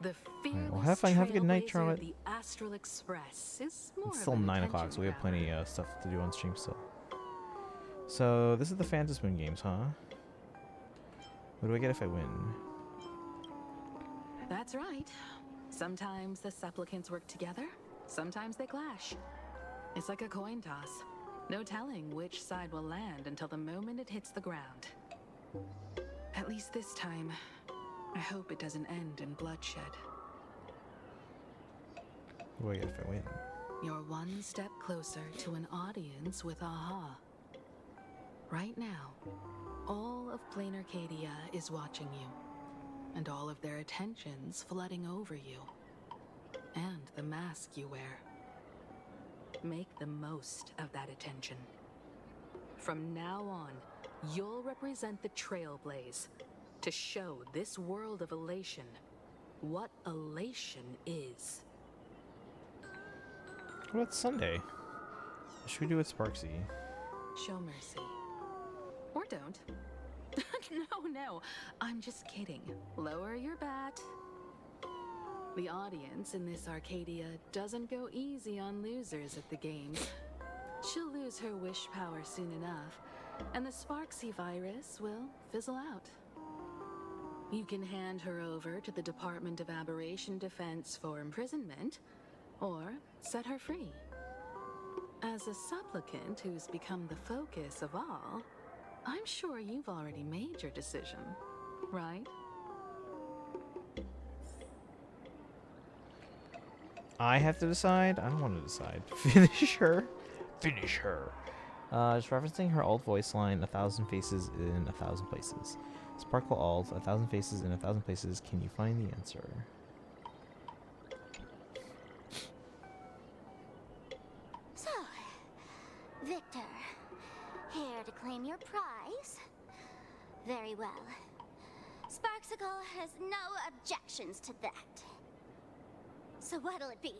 The Alright, well, have fun. Have a good night, trailblazer of Charlotte. The Astral Express is more It's of still an 9 o'clock, attention so we have grabber. plenty of stuff to do on stream still. So, this is the Phantasmoon games, huh? What do I get if I win? That's right. Sometimes the supplicants work together, sometimes they clash. It's like a coin toss. No telling which side will land until the moment it hits the ground. At least this time, I hope it doesn't end in bloodshed. What do I get if I win? You're one step closer to an audience with AHA. Right now, all of Plain Arcadia is watching you, and all of their attention's flooding over you, and the mask you wear. Make the most of that attention. From now on, you'll represent the Trailblaze to show this world of elation what elation is. What about Sunday? What should we do with Sparksy? Show mercy. Or don't. No, I'm just kidding. Lower your bat. The audience in this Arcadia doesn't go easy on losers at the games. She'll lose her wish power soon enough, and the Sparksy virus will fizzle out. You can hand her over to the Department of Aberration Defense for imprisonment, or set her free. As a supplicant who's become the focus of all, I'm sure you've already made your decision, right? I have to decide? I don't want to decide. Finish her. Finish her. Just referencing her old voice line, 1,000 faces in 1,000 places. Sparkle alt, 1,000 faces in 1,000 places. Can you find the answer? So, Victor, here to claim your prize? Very well. Sparksicle has no objections to that. So what'll it be?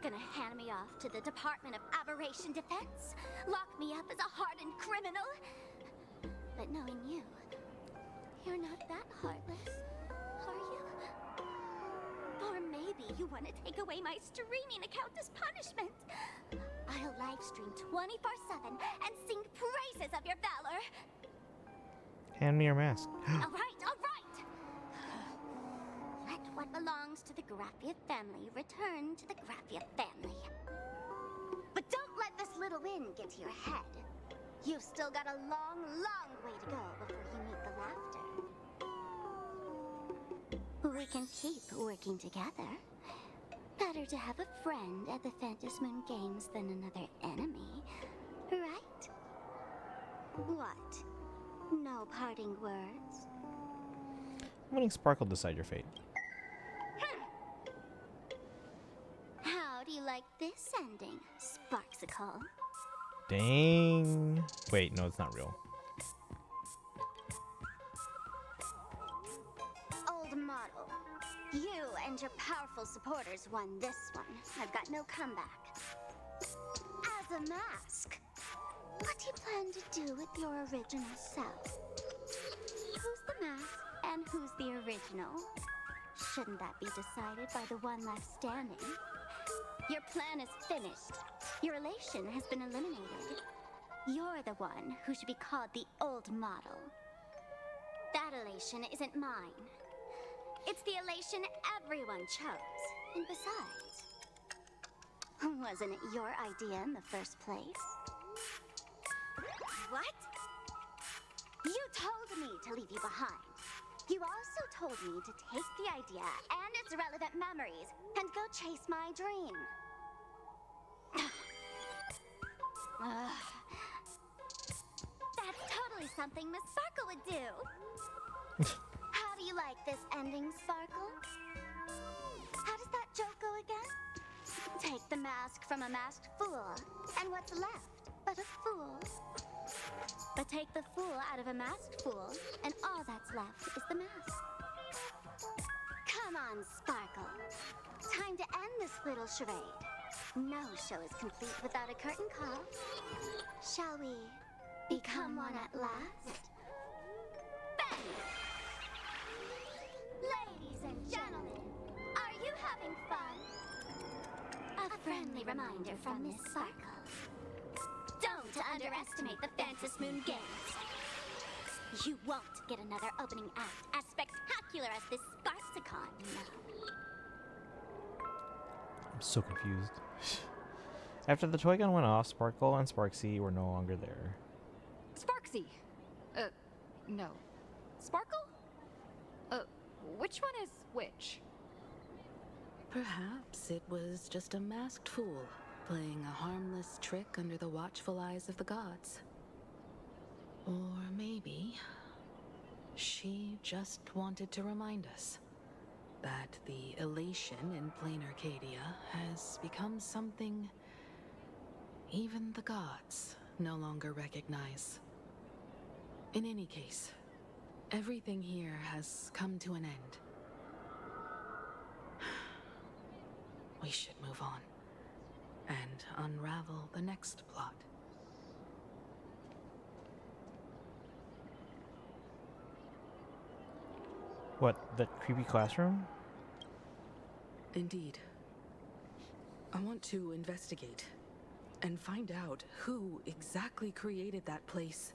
Gonna hand me off to the Department of Aberration Defense? Lock me up as a hardened criminal? But knowing you, you're not that heartless, are you? Or maybe you want to take away my streaming account as punishment. I'll livestream 24/7 and sing praises of your valor. Hand me your mask. All right, all right! Let what belongs to the Graffia family return to the Graffia family. But don't let this little win get to your head. You've still got a long, long way to go before you meet the laughter. We can keep working together. Better to have a friend at the Phantom Moon Games than another enemy, right? What? No parting words? I'm letting Sparkle decide your fate. How do you like this ending, Sparksicle? Dang. Wait, no, it's not real. Old model. You and your powerful supporters won this one. I've got no comeback. As a mask, what do you plan to do with your original self? Who's the mask and who's the original? Shouldn't that be decided by the one left standing? Your plan is finished. Your elation has been eliminated. You're the one who should be called the old model. That elation isn't mine. It's the elation everyone chose. And besides, wasn't it your idea in the first place? What? You told me to leave you behind. You also told me to take the idea and its relevant memories and go chase my dream. That's totally something Miss Sparkle would do. How do you like this ending, Sparkle? How does that joke go again? Take the mask from a masked fool, and what's left but a fool? But take the fool out of a masked fool, and all that's left is the mask. Come on, Sparkle. Time to end this little charade. No show is complete without a curtain call. Shall we become one at last? Bang! Ladies and gentlemen, are you having fun? A friendly reminder from Miss Sparkle. Don't underestimate the Phantom Moon Games. You won't get another opening act as spectacular as this Sparksicon, no. I'm so confused. After the toy gun went off, Sparkle and Sparksy were no longer there. Sparksy! No. Sparkle? Which one is which? Perhaps it was just a masked fool, playing a harmless trick under the watchful eyes of the gods. Or maybe she just wanted to remind us that the elation in plain Arcadia has become something even the gods no longer recognize. In any case, everything here has come to an end. We should move on and unravel the next plot. What, that creepy classroom? Indeed. I want to investigate and find out who exactly created that place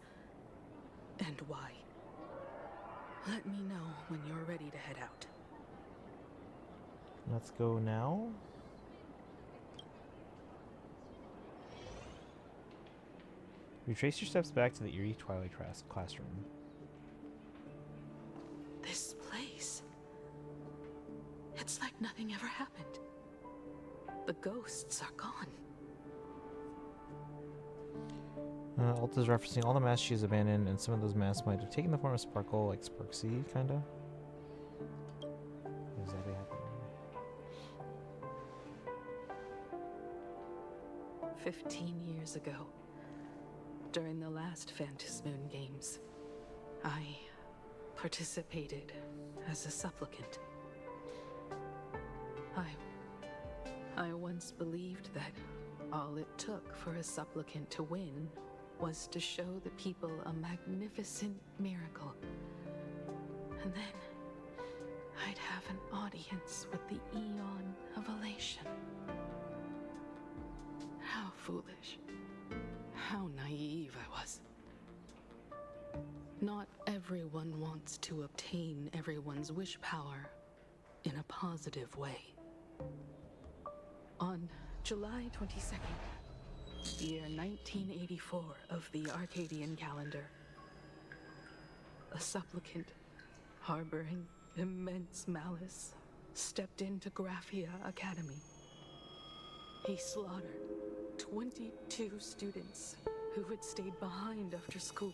and why. Let me know when you're ready to head out. Let's go now. Retrace your steps back to the eerie Twilight classroom. This place. It's like nothing ever happened. The ghosts are gone. Alt is referencing all the masks she's abandoned, and some of those masks might have taken the form of Sparkle, like Sparksy, kinda. What exactly happening? 15 years ago, during the last Phantom Moon Games, I participated as a supplicant. I once believed that all it took for a supplicant to win was to show the people a magnificent miracle. And then I'd have an audience with the Eon of Elation. How foolish. How naive I was. Not everyone wants to obtain everyone's wish power in a positive way. On July 22nd, year 1984 of the Arcadian calendar, a supplicant harboring immense malice stepped into Graphia Academy. He slaughtered 22 students who had stayed behind after school,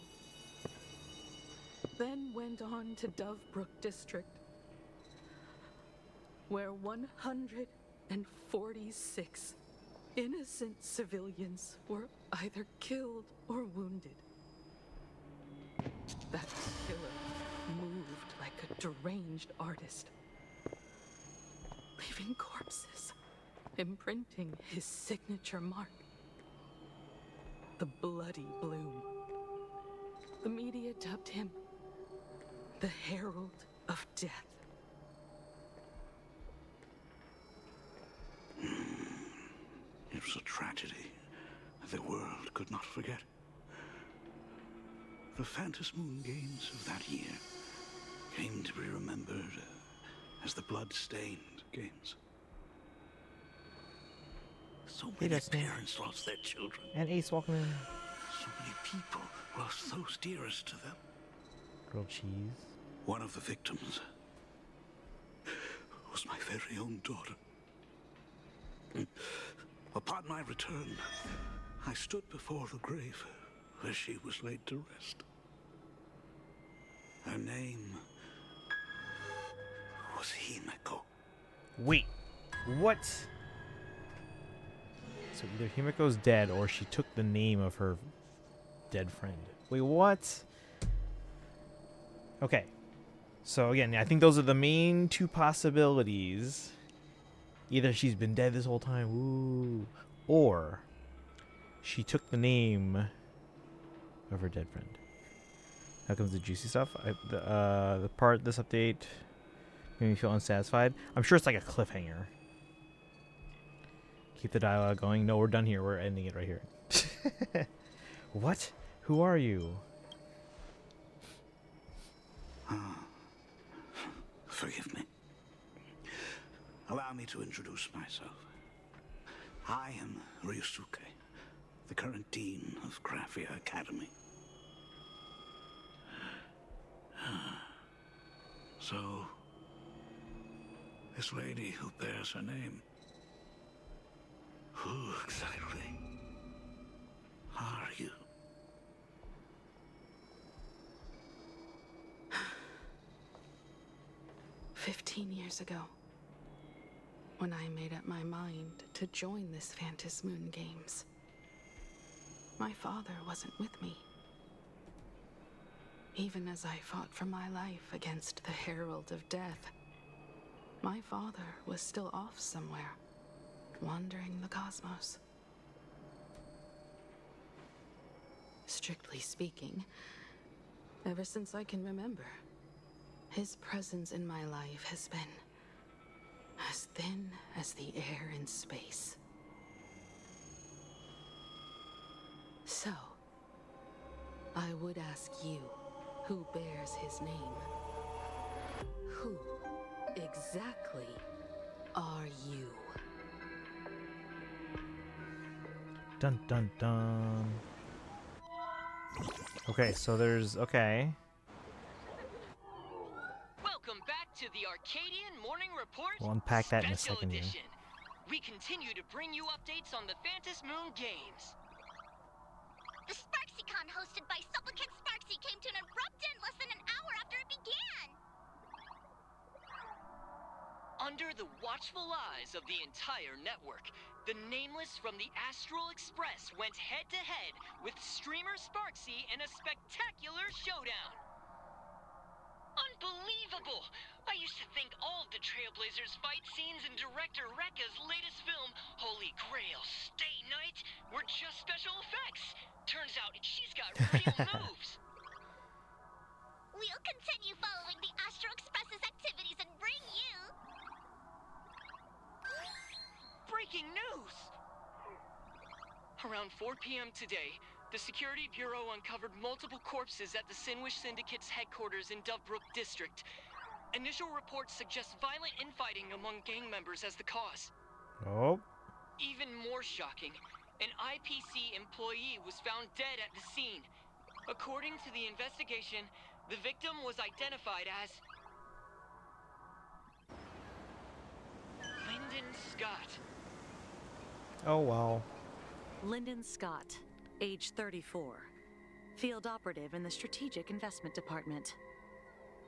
then went on to Dovebrook District, where 146 innocent civilians were either killed or wounded. That killer moved like a deranged artist, leaving corpses, imprinting his signature mark. The Bloody Bloom. The media dubbed him the Herald of Death. It was a tragedy that the world could not forget. The Phantom Moon Games of that year came to be remembered as the Blood-Stained Games. So many parents lost their children. And Ace walking in. So many people lost those dearest to them. Grilled cheese. One of the victims was my very own daughter. Upon my return, I stood before the grave where she was laid to rest. Her name was Himeko. Wait, what? So either Himiko's dead or she took the name of her dead friend. Wait, what? Okay. So again, I think those are the main two possibilities. Either she's been dead this whole time, ooh, or she took the name of her dead friend. Now comes the juicy stuff. The part this update made me feel unsatisfied. I'm sure it's like a cliffhanger. Keep the dialogue going. No, we're done here. We're ending it right here. What? Who are you? Forgive me. Allow me to introduce myself. I am Ryusuke, the current dean of Graphia Academy. So, this lady who bears her name, who exactly are you? "15 years ago, when I made up my mind to join this Phantom Moon Games, my father wasn't with me. Even as I fought for my life against the Herald of Death, my father was still off somewhere, wandering the cosmos. Strictly speaking, ever since I can remember, his presence in my life has been as thin as the air in space. So, I would ask you, who bears his name? Who exactly are you? Dun dun dun. Okay, so there's okay. Welcome back to the Arcadian Morning Report. We'll unpack that in a Special second here. edition. We continue to bring you updates on the Phantom Moon Games. The SparksyCon hosted by Supplicant Sparksy came to an abrupt end less than an hour after it began. Under the watchful eyes of the entire network, the Nameless from the Astral Express went head-to-head with streamer Sparksy in a spectacular showdown. Unbelievable! I used to think all of the Trailblazers fight scenes in director Rekka's latest film, Holy Grail Stay Night, were just special effects. Turns out she's got real moves. We'll continue following the Astro Express's activities and bring you... Breaking news! Around 4 p.m. today, the Security Bureau uncovered multiple corpses at the Sinwish Syndicate's headquarters in Dovebrook District. Initial reports suggest violent infighting among gang members as the cause. Oh. Even more shocking, an IPC employee was found dead at the scene. According to the investigation, the victim was identified as... Lyndon Scott. Oh, well. Lyndon Scott, age 34. Field operative in the Strategic Investment Department.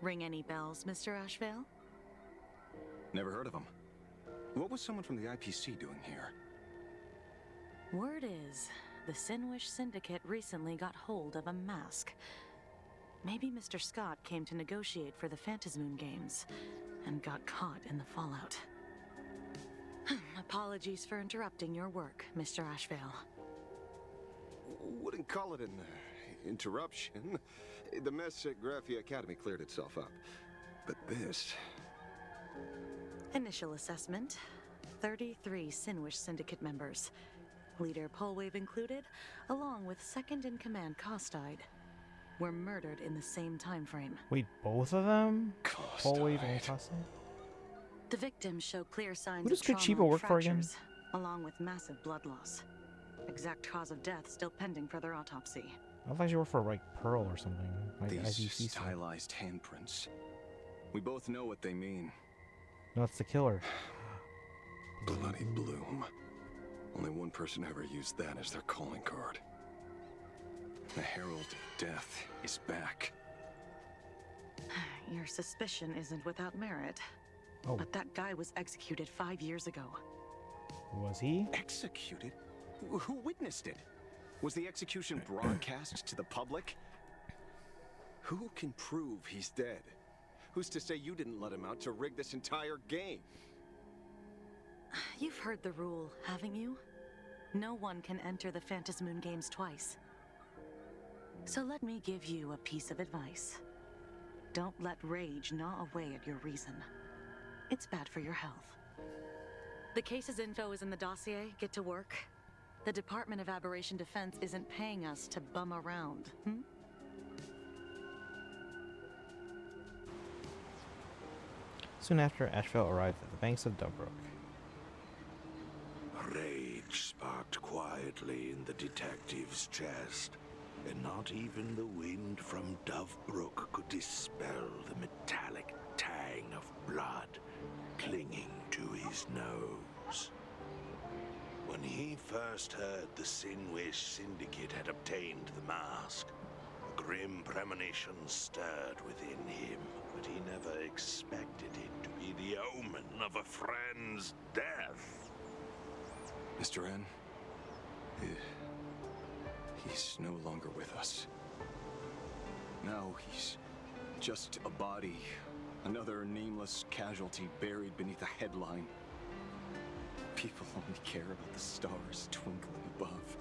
Ring any bells, Mr. Ashvale? Never heard of him. What was someone from the IPC doing here? Word is, the Sinwish Syndicate recently got hold of a mask. Maybe Mr. Scott came to negotiate for the Phantasmoon games, and got caught in the fallout. Apologies for interrupting your work, Mr. Ashvale. Wouldn't call it an interruption. The mess at Graphia Academy cleared itself up. But this... Initial assessment. 33 Sinwish Syndicate members. Leader Polwave included, along with second-in-command Costide, were murdered in the same time frame. Wait, both of them? Polwave and Costide? The victims show clear signs Who does of trauma Kuchiba and work for again? fractures, along with massive blood loss. Exact cause of death still pending further autopsy. I thought you worked for, like, Pearl or something. Like These IVC stuff. stylized handprints. We both know what they mean. No, it's the killer. Bloody Bloom. Only one person ever used that as their calling card. The Herald of Death is back. Your suspicion isn't without merit. Oh. But that guy was executed 5 years ago. Was he? Executed? Who witnessed it? Was the execution broadcast to the public? Who can prove he's dead? Who's to say you didn't let him out to rig this entire game? You've heard the rule, haven't you? No one can enter the Phantasmoon games twice. So let me give you a piece of advice. Don't let rage gnaw away at your reason. It's bad for your health. The case's info is in the dossier. Get to work. The Department of Aberration Defense isn't paying us to bum around, Soon after, Ashvale arrived at the banks of Dovebrook. Rage sparked quietly in the detective's chest, and not even the wind from Dovebrook could dispel the metallic tang of blood clinging to his nose. When he first heard the Sinwish Syndicate had obtained the mask, a grim premonition stirred within him, but he never expected it to be the omen of a friend's death. Mr. N, he's no longer with us. Now he's just a body, another nameless casualty buried beneath a headline. People only care about the stars twinkling above,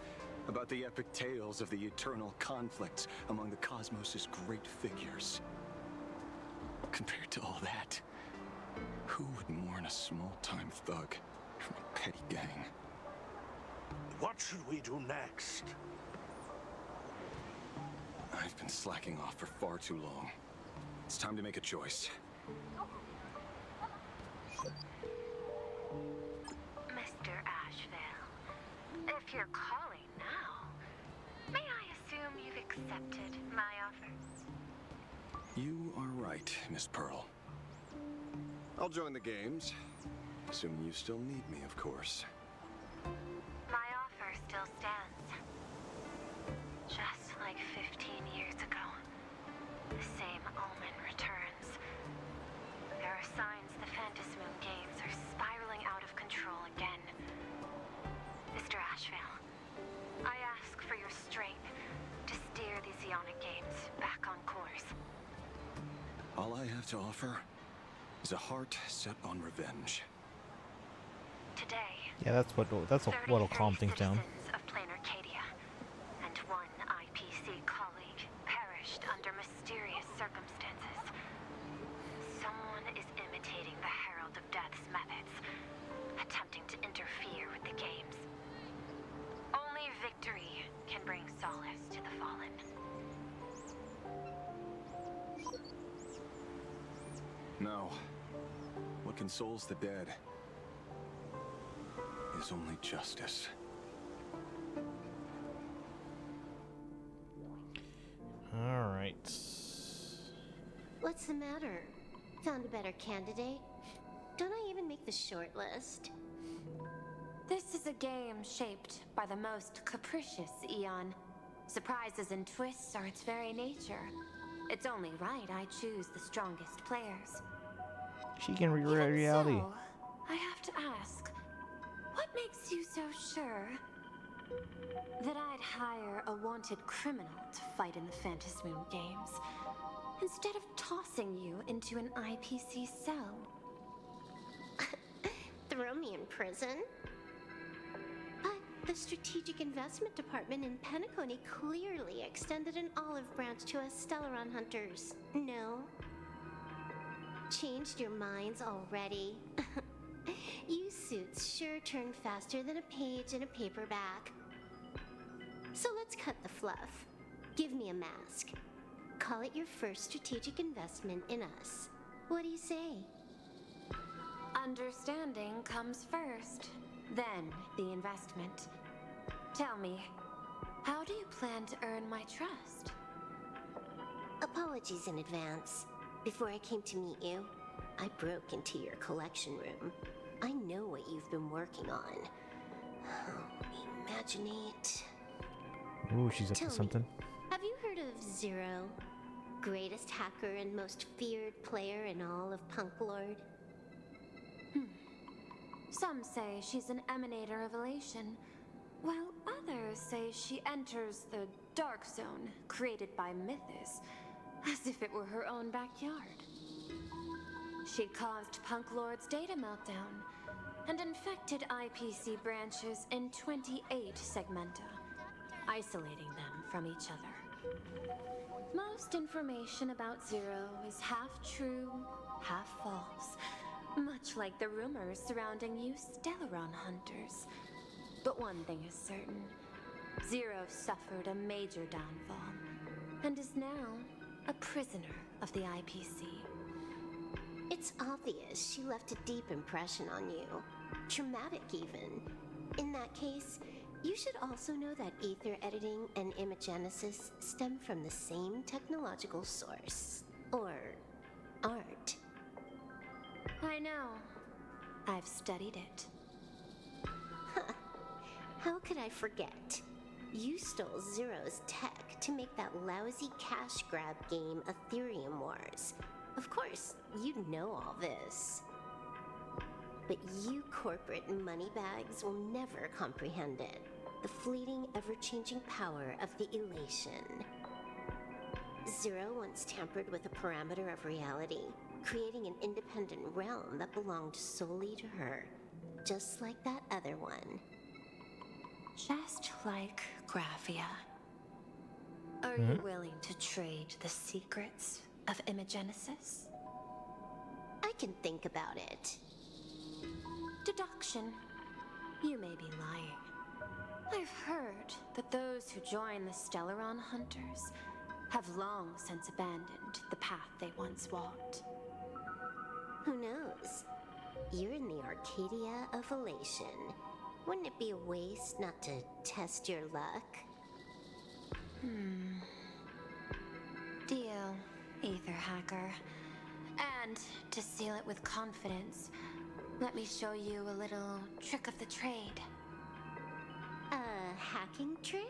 about the epic tales of the eternal conflict among the cosmos's great figures. Compared to all that, who would mourn a small-time thug from a petty gang? What should we do next? I've been slacking off for far too long. It's time to make a choice. Mr. Ashvale, if you're calling now, may I assume you've accepted my offers? You are right, Miss Pearl. I'll join the games. Assuming you still need me, of course. My offer still stands. All I have to offer is a heart set on revenge. Today, Yeah, that's what'll calm things down. citizens of Plain Arcadia and one IPC colleague perished under mysterious circumstances. Someone is imitating the Herald of Death's methods, attempting to interfere with the games. Only victory can bring solace to the fallen. No. What consoles the dead is only justice. All right. What's the matter? Found a better candidate? Don't I even make the short list? This is a game shaped by the most capricious Eon. Surprises and twists are its very nature. It's only right I choose the strongest players. She can rewrite reality. So, I have to ask, what makes you so sure that I'd hire a wanted criminal to fight in the Phantasmoon games, instead of tossing you into an IPC cell? Throw me in prison? But the Strategic Investment Department in Penacony clearly extended an olive branch to us Stellaron hunters. No? Changed your minds already? You suits sure turn faster than a page in a paperback. So let's cut the fluff. Give me a mask. Call it your first strategic investment in us. What do you say? Understanding comes first, then the investment. Tell me, how do you plan to earn my trust? Apologies in advance. Before I came to meet you, I broke into your collection room. I know what you've been working on. Imaginate. Ooh, she's up to something. Have you heard of Zero? Greatest hacker and most feared player in all of Punk Lord? Some say she's an emanator of elation, while others say she enters the dark zone created by Mythos, as if it were her own backyard. She caused Punk Lord's data meltdown and infected IPC branches in 28 segmenta, isolating them from each other. Most information about Zero is half true, half false, much like the rumors surrounding you Stellaron hunters. But one thing is certain. Zero suffered a major downfall, and is now a prisoner of the IPC. It's obvious she left a deep impression on you. Traumatic, even. In that case, you should also know that ether editing and imagenesis stem from the same technological source. Or art. I know. I've studied it. How could I forget? You stole Zero's tech to make that lousy cash grab game Ethereum Wars. Of course, you know all this. But you corporate moneybags will never comprehend it. The fleeting, ever-changing power of the elation. Zero once tampered with a parameter of reality, creating an independent realm that belonged solely to her. Just like that other one. Just like Graphia. Are you willing to trade the secrets of imagenesis? I can think about it. Deduction. You may be lying. I've heard that those who join the Stellaron Hunters have long since abandoned the path they once walked. Who knows? You're in the Arcadia of Elation. Wouldn't it be a waste not to test your luck? Deal, Ether Hacker. And to seal it with confidence, let me show you a little trick of the trade. A hacking trick?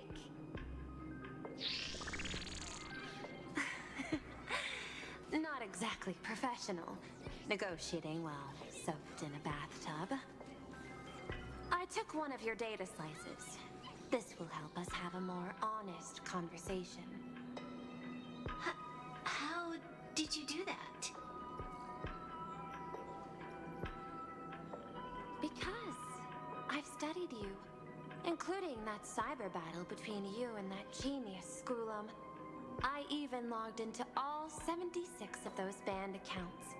Not exactly professional. Negotiating while soaked in a bathtub. I took one of your data slices. This will help us have a more honest conversation. How did did you do that? Because I've studied you, including that cyber battle between you and that genius Schoolum. I even logged into all 76 of those banned accounts.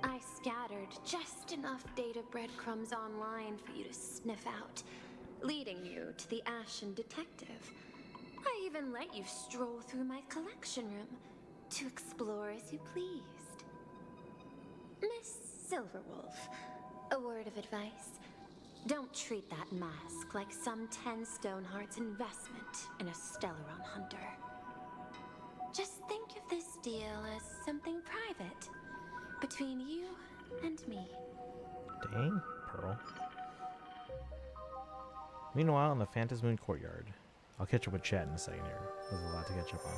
I scattered just enough data breadcrumbs online for you to sniff out, leading you to the Ashen Detective. I even let you stroll through my collection room to explore as you pleased. Miss Silverwolf, a word of advice. Don't treat that mask like some 10 Stoneheart's investment in a Stellaron hunter. Just think of this deal as something private between you and me. Dang, Pearl. Meanwhile, in the Phantasmoon Courtyard. I'll catch up with chat in a second here. There's a lot to catch up on.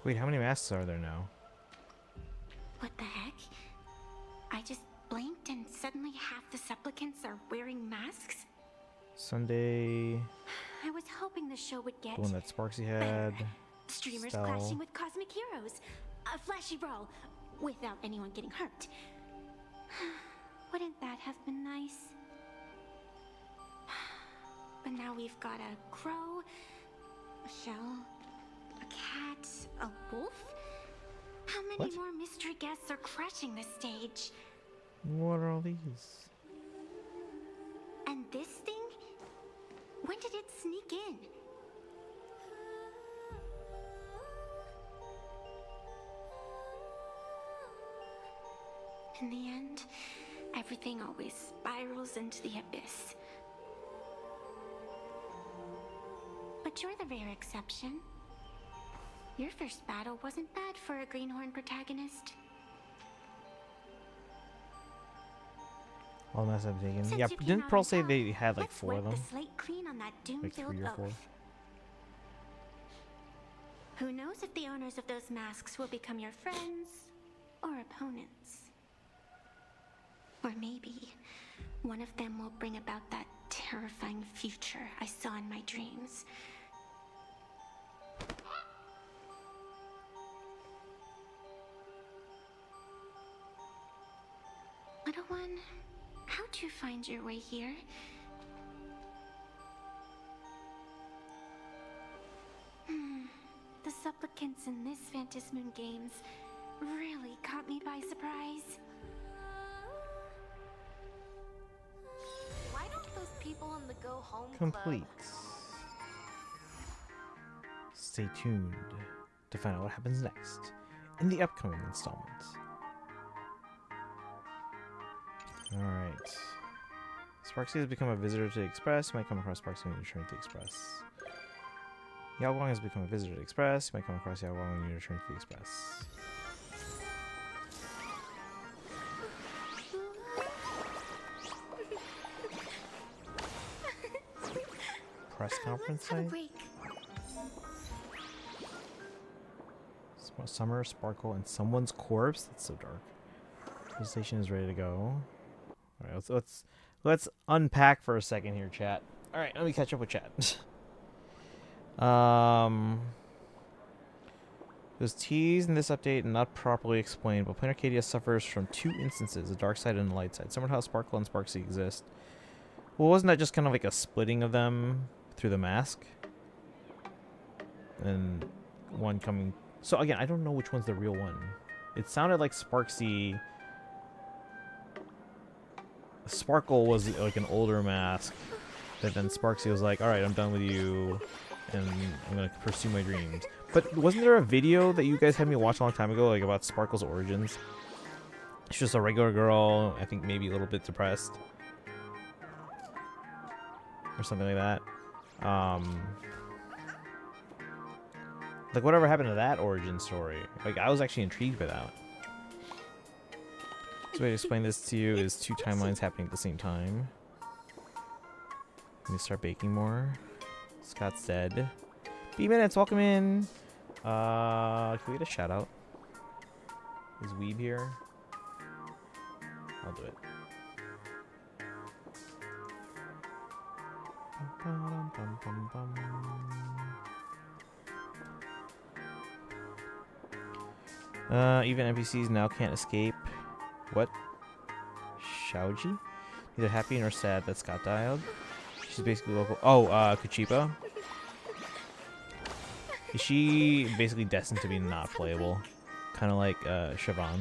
Wait, how many masks are there now? What the heck? I just blinked and suddenly half the supplicants are wearing masks? Sunday. I was hoping the show would get The one that Sparksy had. streamers Stell. clashing with cosmic heroes. A flashy brawl without anyone getting hurt. Wouldn't that have been nice? But now we've got a crow, a shell, a cat, a wolf? How many more mystery guests are crashing the stage? What are all these? And this thing? When did it sneak in? In the end, everything always spirals into the abyss. But you're the rare exception. Your first battle wasn't bad for a greenhorn protagonist. All the masks I've taken. Since Yeah, you came didn't out Pearl on say top, they had like let's 4 of wipe them? the slate clean on that Like doom-filled 3 or 4? oath. Who knows if the owners of those masks will become your friends or opponents? Or maybe one of them will bring about that terrifying future I saw in my dreams. Little one, how'd you find your way here? The supplicants in this Phantasmoon games really caught me by surprise. Why don't those people in the Go Home Complete. Club... Stay tuned to find out what happens next in the upcoming installments. Alright. Sparksy has become a visitor to the Express. You might come across Sparksy when you return to the Express. Yao Guang has become a visitor to the Express. You might come across Yao Guang when you return to the Express. Press conference site? Summer, Sparkle, and someone's corpse? That's so dark. The station is ready to go. Alright, let's unpack for a second here, chat. Alright, let me catch up with chat. It was teased in this update and not properly explained, but Plain Arcadia suffers from 2 instances, a dark side and a light side. Similar to how Sparkle and Sparksy exist. Well, wasn't that just kind of like a splitting of them through the mask? And one coming... So again, I don't know which one's the real one. It sounded like Sparksy... Sparkle was like an older mask, but then Sparksy was like, alright, I'm done with you, and I'm gonna pursue my dreams. But wasn't there a video that you guys had me watch a long time ago, like about Sparkle's origins? She's just a regular girl, I think maybe a little bit depressed. Or something like that. Like whatever happened to that origin story? Like I was actually intrigued by that. So the way to explain this to you is 2 timelines happening at the same time. Let me start baking more. Scott's dead. B-Minutes, welcome in. Can we get a shout out? Is Weeb here? I'll do it. Even NPCs now can't escape. What? Shaoji? Neither happy nor sad that Scott died. She's basically local. Oh, Kachipa. Is she basically destined to be not playable? Kind of like Siobhan.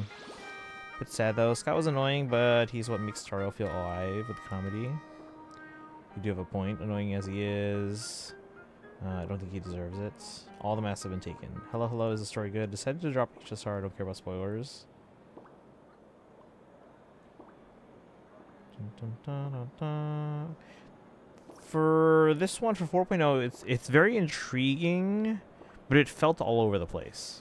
Bit sad though. Scott was annoying, but he's what makes Taro feel alive with comedy. You do have a point, annoying as he is. I don't think he deserves it. All the masks have been taken. Hello, hello, is the story good? Decided to drop HSR, I don't care about spoilers. Dun, dun, dun, dun. For this one, for 4.0, it's very intriguing, but it felt all over the place.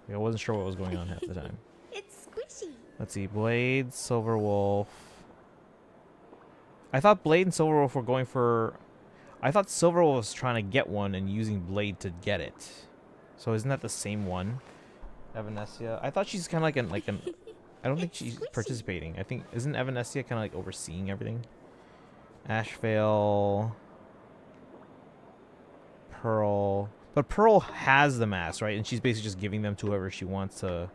Like, I wasn't sure what was going on half the time. It's squishy. Let's see, Blade, Silverwolf. I thought Blade and Silverwolf were going for... I thought Silverwolf was trying to get one and using Blade to get it. So isn't that the same one? Evanescia. I thought she's kind of like an I don't think she's participating. I think... Isn't Evanescia kind of like overseeing everything? Ashvale. Pearl. But Pearl has the mask, right? And she's basically just giving them to whoever she wants to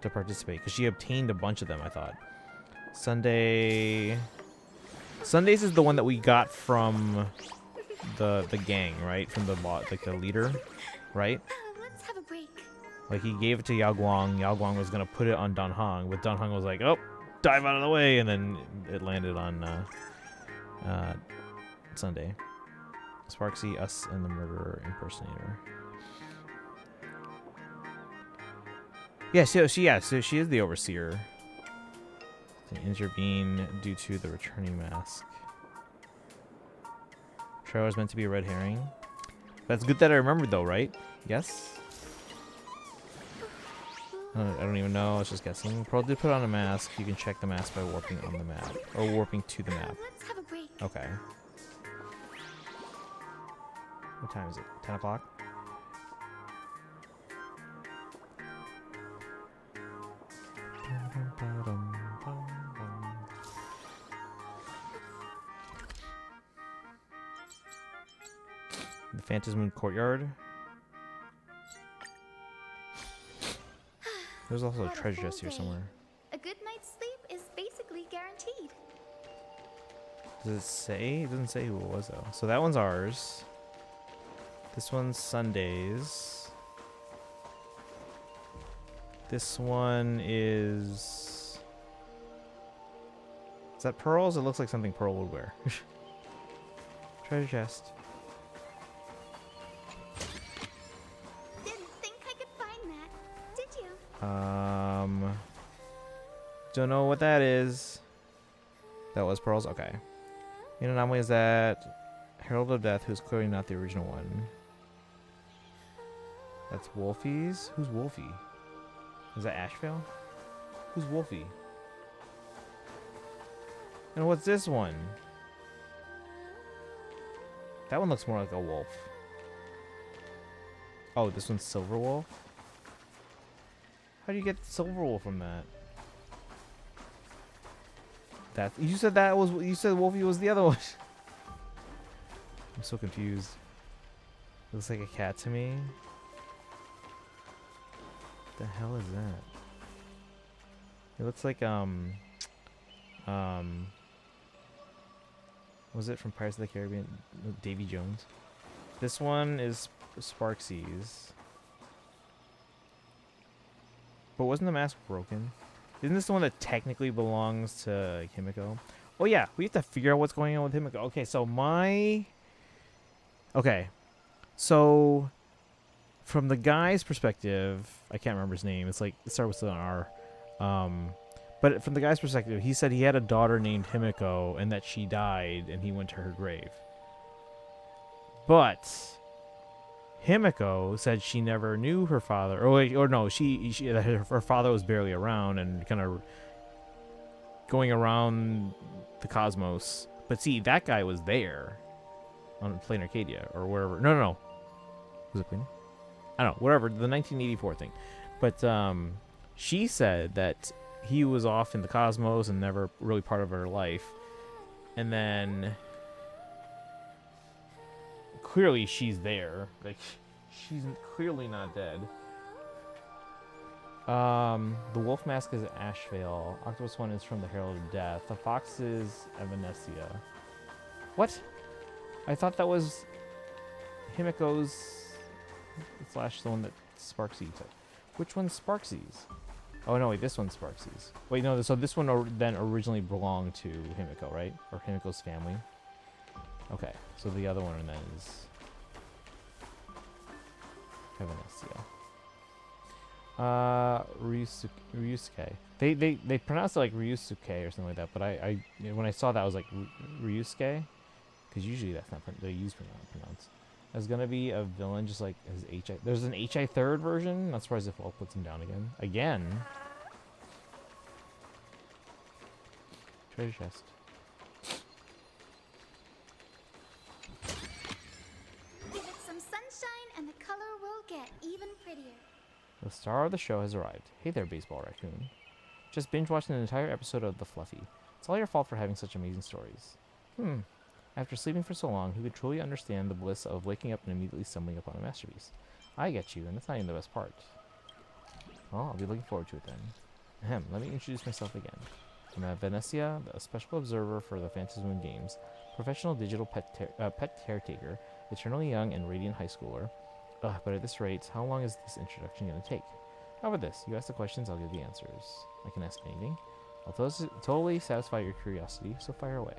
participate. Because she obtained a bunch of them, I thought. Sunday... Sundays is the one that we got from the gang, right? From the like the leader, right? Let's have a break. Like he gave it to Yao Guang. Yao Guang was gonna put it on Dan Heng, but Dan Heng was like, "Oh, dive out of the way," and then it landed on Sunday. Sparksy, us, and the murderer impersonator. Yeah, so she is the overseer. To intervene due to the returning mask. Trevor was meant to be a red herring. That's good that I remembered though, right? Yes? I don't even know, I was just guessing. Pearl did put on a mask. You can check the mask by warping on the map. Or warping to the map. Let's have a break. Okay. What time is it? 10 o'clock? The Phantasm Courtyard. There's also a treasure chest here somewhere. A good night's sleep is basically guaranteed. Does it say? It doesn't say who it was though. So that one's ours. This one's Sundays. This one is... Is that Pearl's? It looks like something Pearl would wear. Treasure chest. Didn't think I could find that, did you? Don't know what that is. That was Pearl's? Okay. The anomaly is that Herald of Death, who's clearly not the original one. That's Wolfie's? Who's Wolfie? Is that Ashvale? Who's Wolfie? And what's this one? That one looks more like a wolf. Oh, this one's Silverwolf? How do you get Silverwolf from that? That you said that was, you said Wolfie was the other one. I'm so confused. Looks like a cat to me. What the hell is that? It looks like was it from Pirates of the Caribbean? Davy Jones. This one is Sparksy's. But wasn't the mask broken? Isn't this the one that technically belongs to Himiko? Oh yeah, we have to figure out what's going on with Himiko. Okay, so so from the guy's perspective, I can't remember his name. It's like it starts with an R. But from the guy's perspective, he said he had a daughter named Himiko and that she died and he went to her grave. But Himiko said she never knew her father. Her father was barely around and kind of going around the cosmos. But see, that guy was there on Plain Arcadia or wherever. No. Was it Plain? I don't know. Whatever. The 1984 thing. But she said that he was off in the cosmos and never really part of her life. And then clearly she's there. Like, she's clearly not dead. The wolf mask is Ashvale. Octopus one is from the Herald of Death. The fox is Evanescia. What? I thought that was Himiko's / the one that Sparksy took. Which one's Sparksy's? Oh no, wait, this one's Sparksy's. Wait, no, so this one then originally belonged to Himiko, right? Or Himiko's family. Okay, so the other one then is Evanescia. Ryusuke. They pronounce it like Ryusuke or something like that, but I when I saw that I was like Ryusuke, because usually that's not they use pronounce. There's gonna be a villain just like his HI. There's an HI third version. Not surprised if Walt puts him down again. Treasure chest. Give it some sunshine and the color will get even prettier. The star of the show has arrived. Hey there, baseball raccoon. Just binge watching an entire episode of The Fluffy. It's all your fault for having such amazing stories. After sleeping for so long, who could truly understand the bliss of waking up and immediately stumbling upon a masterpiece? I get you, and that's not even the best part. Well, I'll be looking forward to it then. Let me introduce myself again. I'm Evanescia, a special observer for the Phantasy Moon Games, professional digital pet caretaker, eternally young and radiant high schooler. But at this rate, how long is this introduction going to take? How about this? You ask the questions, I'll give the answers. I can ask anything. I'll totally satisfy your curiosity, so fire away.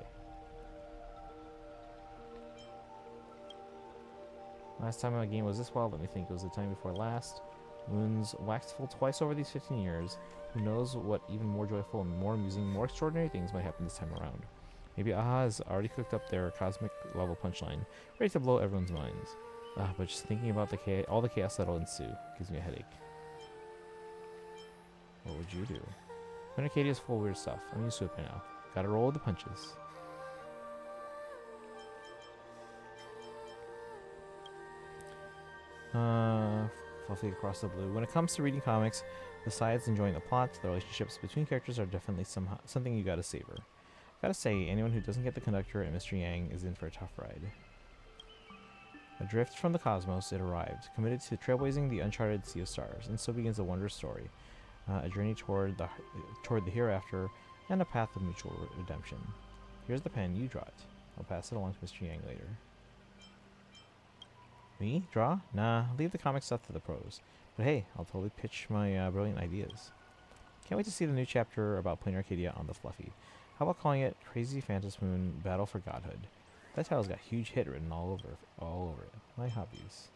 Last time my game was this wild, let me think. It was the time before last. Moons waxed full twice over these 15 years. Who knows what even more joyful and more amusing, more extraordinary things might happen this time around. Maybe AHA has already cooked up their cosmic level punchline, ready to blow everyone's minds. But just thinking about all the chaos that'll ensue gives me a headache. What would you do? Arcadia is full of weird stuff. I'm used to it by now. Gotta roll with the punches. Fluffy across the blue. When it comes to reading comics, besides enjoying the plot, the relationships between characters are definitely something you gotta savor. Gotta say, anyone who doesn't get the conductor and Mr. Yang is in for a tough ride. Adrift from the cosmos, it arrived, committed to trailblazing the uncharted sea of stars, and so begins a wondrous story, a journey toward the hereafter, and a path of mutual redemption. Here's the pen, you draw it. I'll pass it along to Mr. Yang later. Me? Draw? Nah, leave the comic stuff to the pros. But hey, I'll totally pitch my brilliant ideas. Can't wait to see the new chapter about Planar Arcadia on the Fluffy. How about calling it Crazy Phantasy Moon Battle for Godhood? That title's got huge hit written all over it. My hobbies.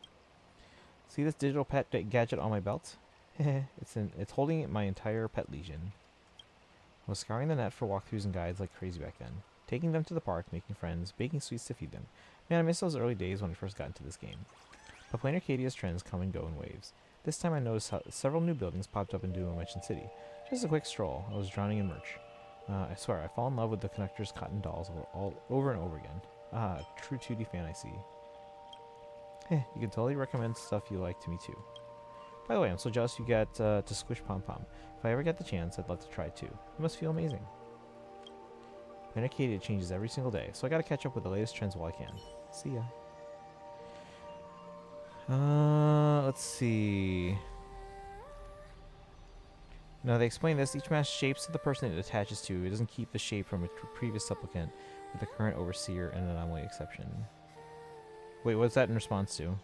See this digital pet gadget on my belt? It's holding my entire pet legion. I was scouring the net for walkthroughs and guides like crazy back then. Taking them to the park, making friends, baking sweets to feed them. Man, I miss those early days when I first got into this game. But Planar Arcadia's trends come and go in waves. This time I noticed how several new buildings popped up in Duo Mansion City. Just a quick stroll. I was drowning in merch. I swear, I fall in love with the Connector's cotton dolls over and over again. True 2D fan I see. You can totally recommend stuff you like to me too. By the way, I'm so jealous you get to squish Pom Pom. If I ever get the chance, I'd love to try it too. It must feel amazing. Planar Arcadia changes every single day, so I gotta catch up with the latest trends while I can. See ya. Let's see. Now they explain this. Each mask shapes to the person it attaches to. It doesn't keep the shape from a previous supplicant, with the current overseer and anomaly exception. Wait, what's that in response to?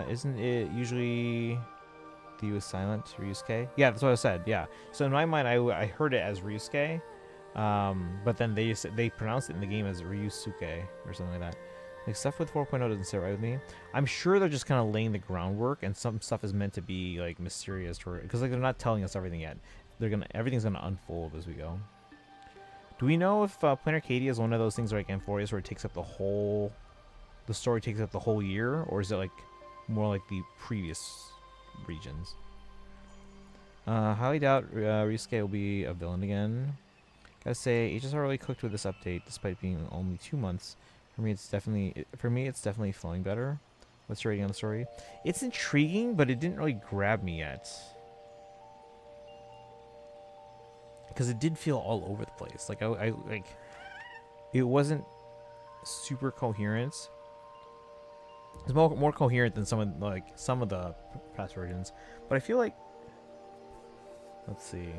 Isn't it usually the U is silent, Ryusuke? Yeah, that's what I said, yeah. So in my mind, I heard it as Ryusuke, but then they pronounced it in the game as Ryusuke or something like that. Like, stuff with 4.0 doesn't sit right with me. I'm sure they're just kind of laying the groundwork, and some stuff is meant to be like mysterious, because like they're not telling us everything yet. Everything's gonna unfold as we go. Do we know if Planar Arcadia is one of those things like Amphorius where it takes up the story takes up the whole year, or is it like more like the previous regions? Highly doubt Ryusuke will be a villain again. Gotta say, HSR really cooked with this update, despite being only 2 months. For me, it's definitely flowing better. What's your rating on the story? It's intriguing, but it didn't really grab me yet. because it did feel all over the place. Like I like it wasn't super coherent. It's more coherent than some of the past versions, but I feel like, let's see.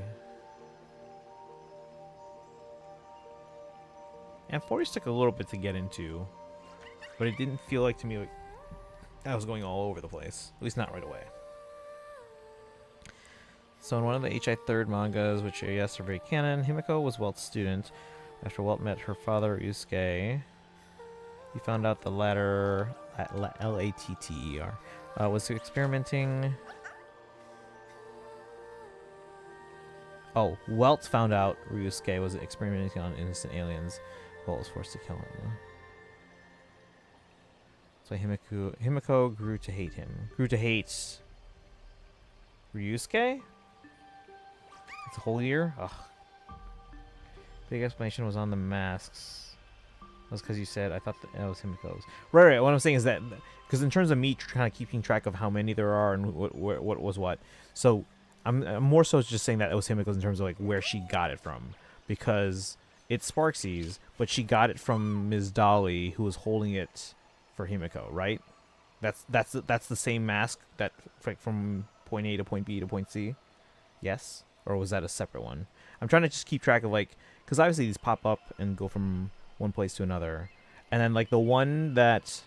And 40s took a little bit to get into, but it didn't feel like to me like I was going all over the place. At least not right away. So in one of the HI third mangas, which yes are very canon, Himiko was Welt's student. After Welt met her father Yusuke, he found out the latter, Latter, was experimenting. Oh, Welt found out Ryusuke was experimenting on innocent aliens. Welt was forced to kill him. So Himiko grew to hate him. Grew to hate Ryusuke? It's a whole year? Ugh. Big explanation was on the masks. That's because you said I thought that was Himiko's. Right. What I'm saying is that because in terms of me kind of keeping track of how many there are and what was what, so I'm more so just saying that it was Himiko's in terms of like where she got it from, because it's Sparksy's, but she got it from Ms. Dolly, who was holding it for Himiko, right? That's the same mask that from point A to point B to point C. Yes, or was that a separate one? I'm trying to just keep track of like, because obviously these pop up and go from one place to another, and then like the one that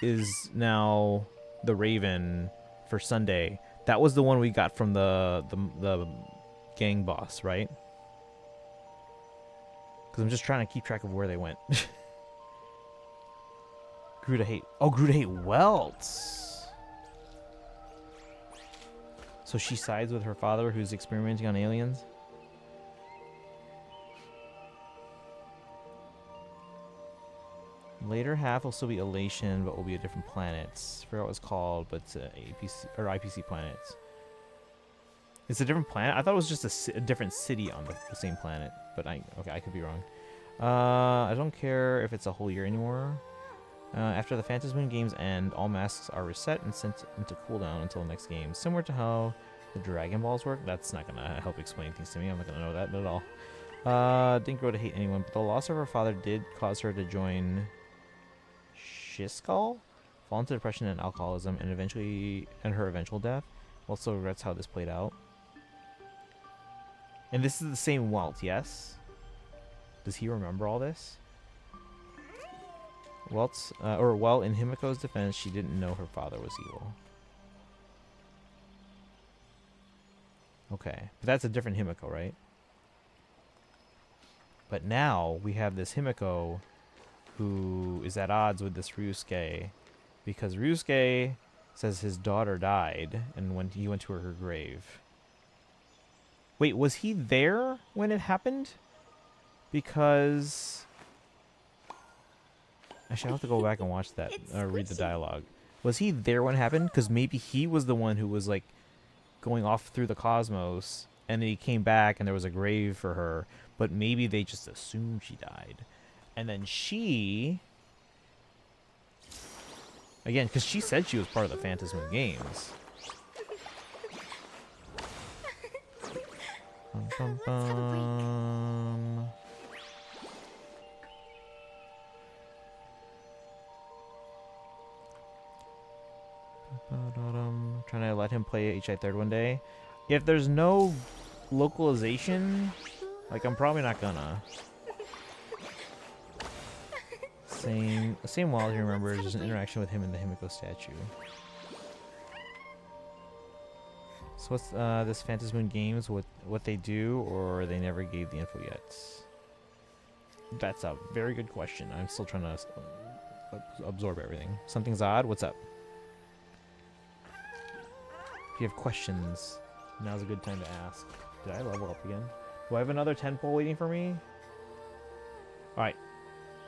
is now the Raven for Sunday, that was the one we got from the gang boss, right? Because I'm just trying to keep track of where they went. Grew to hate. Oh, grew to hate Welts. So she sides with her father, who's experimenting on aliens. Later half will still be Elation, but will be a different planet. I forgot what it's called, but it's APC or IPC planets. It's a different planet. I thought it was just a different city on the same planet, but I could be wrong. I don't care if it's a whole year anymore. After the Phantasm Moon games end, all masks are reset and sent into cooldown until the next game. Similar to how the Dragon Balls work. That's not gonna help explain things to me. I'm not gonna know that at all. Didn't grow to hate anyone, but the loss of her father did cause her to join Shiskull, fall into depression and alcoholism, and her eventual death. Also regrets how this played out. And this is the same Welt, yes? Does he remember all this? Well, in Himiko's defense, she didn't know her father was evil. Okay, but that's a different Himiko, right? But now we have this Himiko who is at odds with this Ryusuke, because Ryusuke says his daughter died and when he went to her grave. Wait, was he there when it happened? Because actually, I'll have to go back and watch that, read the dialogue. Was he there when it happened? Because maybe he was the one who was like going off through the cosmos, and then he came back and there was a grave for her, but maybe they just assumed she died. And then she, again, because she said she was part of the Phantasm games. Bum, bum, bum. Trying to let him play HI Third one day. If there's no localization, like I'm probably not gonna. Same while he remembers there's an interaction with him in the Himiko statue. So what's this Phantasm Moon games, what they do, or they never gave the info yet? That's a very good question. I'm still trying to absorb everything. Something's odd. What's up? If you have questions, now's a good time to ask. Did I level up again? Do I have another 10 pole waiting for me? Alright.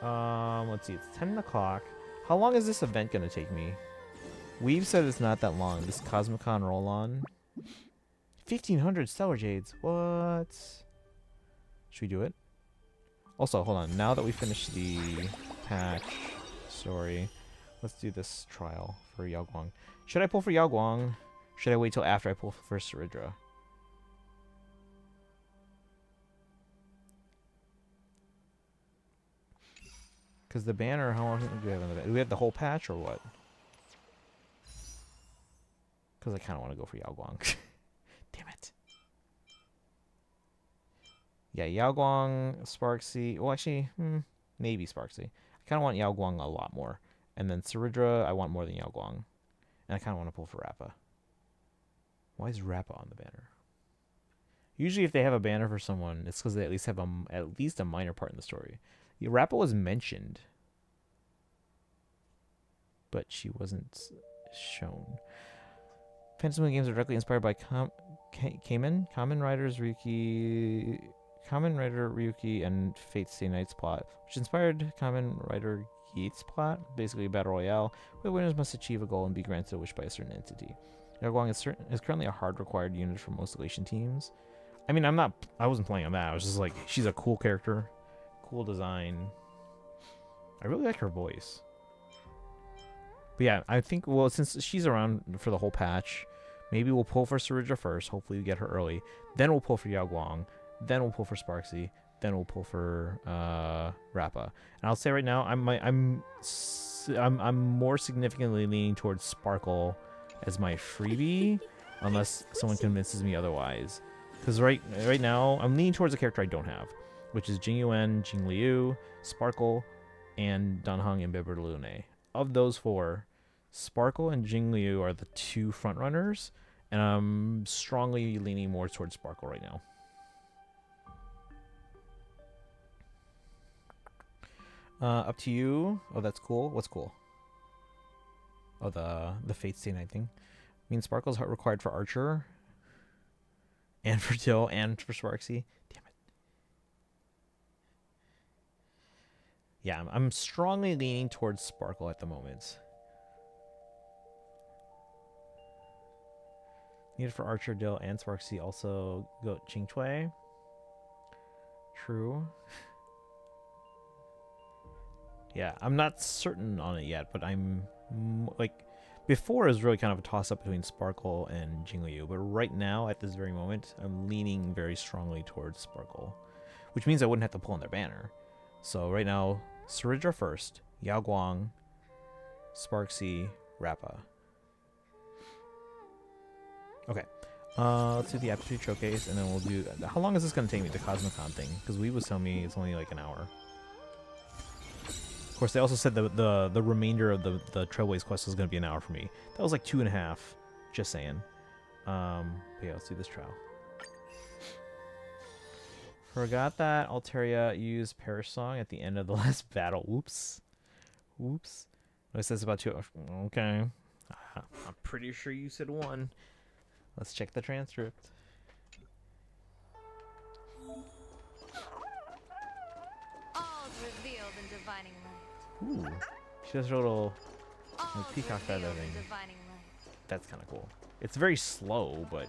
Let's see. It's 10 o'clock. How long is this event going to take me? We've said it's not that long. This Cosmicon roll-on. 1,500 Stellar Jades. What? Should we do it? Also, hold on. Now that we finished the patch story, let's do this trial for Yao Guang. Should I pull for Yao Guang? Should I wait till after I pull for Saridra? Because the banner, how long do we have on the banner? Do we have the whole patch or what? Because I kind of want to go for Yao Guang. Damn it. Yeah, Yao Guang, Sparksy. Well, actually, maybe Sparksy. I kind of want Yao Guang a lot more. And then Saridra, I want more than Yao Guang. And I kind of want to pull for Rappa. Why is Rappa on the banner? Usually if they have a banner for someone, it's because they at least have at least a minor part in the story. Yeah, Rappa was mentioned. But she wasn't shown. Fantasy games are directly inspired by Kamen Rider Ryuki and Fate's Stay Night's plot, which inspired Kamen Rider Yeat's plot, basically a battle royale, where winners must achieve a goal and be granted a wish by a certain entity. Yao Guang is currently a hard required unit for most Elation teams. I mean, I wasn't playing on that. I was just like, she's a cool character, cool design. I really like her voice. But yeah, I think, well, since she's around for the whole patch, maybe we'll pull for Saridra first. Hopefully we get her early. Then we'll pull for Yao Guang. Then we'll pull for Sparksy. Then we'll pull for Rappa. And I'll say right now, I'm more significantly leaning towards Sparkle as my freebie, unless someone convinces me otherwise. Because right now, I'm leaning towards a character I don't have, which is Jing Yuan, Jing Liu, Sparkle, and Danheng and Biber Lune. Of those four, Sparkle and Jing Liu are the two front runners, and I'm strongly leaning more towards Sparkle right now. Up to you. Oh, that's cool. What's cool? Oh, the Fate Stay Night thing. I mean, Sparkle's required for Archer, and for Dill, and for Sparksy. Damn it. Yeah, I'm strongly leaning towards Sparkle at the moment. Needed for Archer, Dill, and Sparksy. Also go Qingcui. True. Yeah, I'm not certain on it yet, but I'm like, before it was really kind of a toss-up between Sparkle and Jingliu, but right now, at this very moment, I'm leaning very strongly towards Sparkle, which means I wouldn't have to pull on their banner. So right now, Saridra first, Yao Guang, Sparksy, Rappa. Okay, let's do the Aptitude Showcase, and then we'll do... How long is this going to take me, the Cosmicon thing? Because Wii was telling me it's only like an hour. Of course, they also said the remainder of the Trailblaze quest was going to be an hour for me. That was like 2.5, just saying. But yeah, let's do this trial. Forgot that Altaria used Perish Song at the end of the last battle. Oops. Oops. It says about 2 hours. Okay. I'm pretty sure you said 1. Let's check the transcript. All's revealed in divining light. Ooh. She has a little like, peacock feather thing. Divining light. That's kind of cool. It's very slow, but...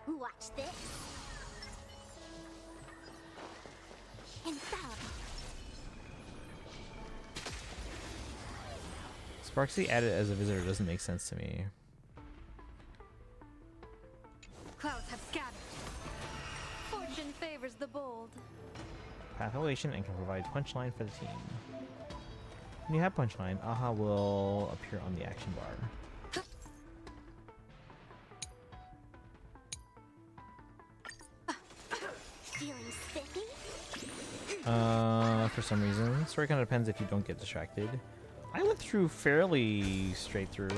Watch this. Infallible. Sparksy added as a visitor doesn't make sense to me. Clouds have scattered. Fortune favors the bold. Path Elation and can provide punchline for the team. When you have punchline, AHA will appear on the action bar. Feeling spiffy? For some reason. Story kind of depends if you don't get distracted. I went through fairly straight through.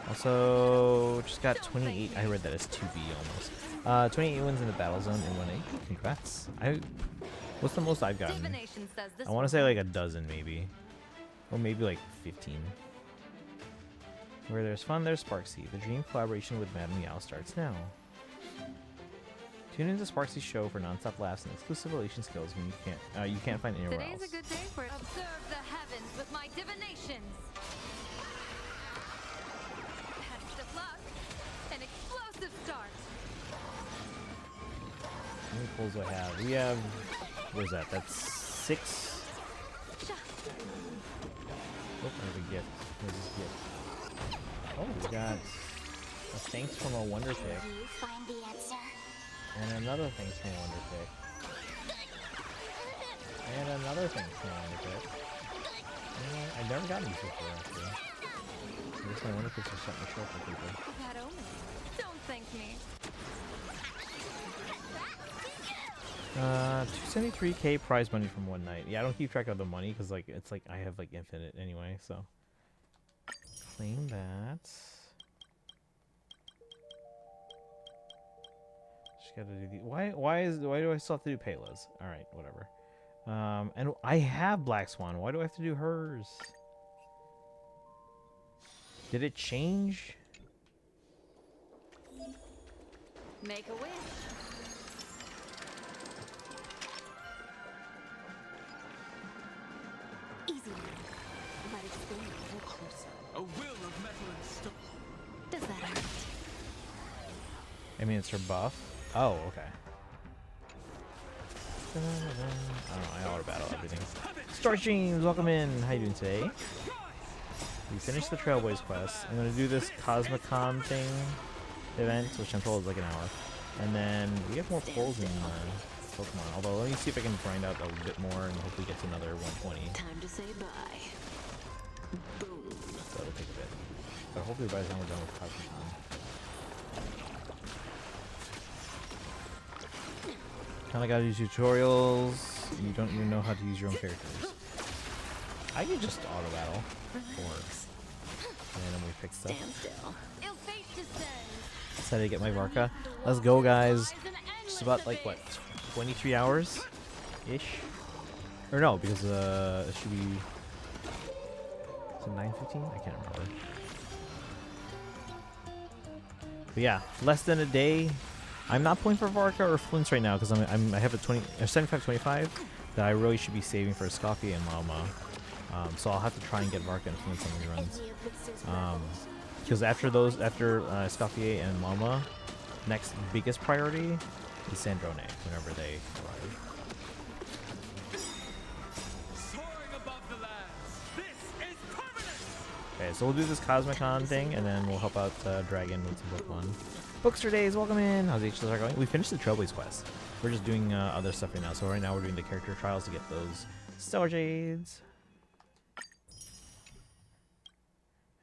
Also, just got 28. I read that as 2B almost. 28 wins in the battle zone in 1A. Congrats. What's the most I've gotten? I want to say like a dozen maybe. Or maybe like 15. Where there's fun, there's Sparksy. The dream collaboration with Madame Meow starts now. Tune into Sparksy's show for non-stop laughs and exclusive relation skills when you can't find anywhere else. Today's a good day for it. Observe the heavens with my divinations. Best of luck. An explosive start. How many pulls do I have? We have... What is that? That's 6. Oh, I have a gift. What is this gift? Oh, we got a thanks from a Wonder Pick. You find the answer. And another thing's from Wonder Pick. And another thing's from Wonder Pick. I've never gotten these before, actually. I guess my Wonder Picks are starting to show up for people. That omen. Don't thank me. 273k prize money from one night. Yeah, I don't keep track of the money because like it's like I have like infinite anyway. So claim that. Just gotta do the why do I still have to do Payla's? All right, whatever. And I have Black Swan. Why do I have to do hers? Did it change? Make a wish. Easy now. Might explain a little closer. A will of metal and stone. Does that hurt? I mean, it's her buff. Oh, okay. I don't know. I auto battle everything. Star Streams, welcome in. How you doing today? We finished the Trailblaze quest. I'm gonna do this Cosmicon thing event, which I'm told is like an hour, and then we have more polls in Pokemon. Although let me see if I can grind out a bit more and hopefully get to another 120. Time to say bye. Boom. So it'll take a bit, but hopefully by the time we're done with Cosmicon. Kinda gotta use tutorials. You don't even know how to use your own characters. I can just auto battle or randomly pick stuff. Stand still. Ill fate descends. Decided to get my Varka. Let's go, guys. Just about like what, 23 hours ish? Or no, because it should be. Is it 9:15? I can't remember. But yeah, less than a day. I'm not pulling for Varka or Flints right now because I have a 75-25 that I really should be saving for a Scoffy and Malma. So I'll have to try and get Varka and Flints on the runs. Because after Scoffy and Malma, next biggest priority is Sandrone whenever they arrive. Soaring above the lands. This is permanent. Okay, so we'll do this Cosmicon thing and then we'll help out Dragon with some Pokemon. Bookster Days, welcome in. How's HSR going? We finished the Trailblaze quest. We're just doing other stuff right now. So right now we're doing the character trials to get those Stellar Jades.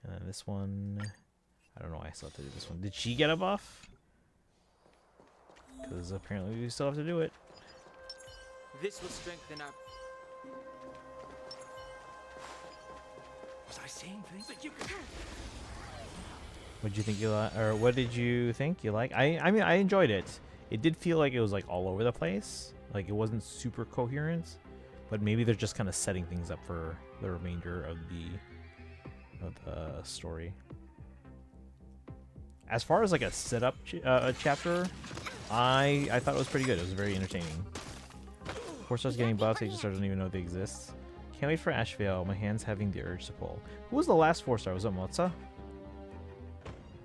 And then this one, I don't know why I still have to do this one. Did she get a buff? Because apparently we still have to do it. This will strengthen our. Was I saying things that you could? What did you think you like? Or what did you think you like? I mean, I enjoyed it. It did feel like it was like all over the place. Like it wasn't super coherent. But maybe they're just kind of setting things up for the remainder of the story. As far as like a setup chapter, I thought it was pretty good. It was very entertaining. 4 stars getting buffs, HSR doesn't even know they exist. Can't wait for Ashvale. My hand's having the urge to pull. Who was the last 4-star? Was it Motza?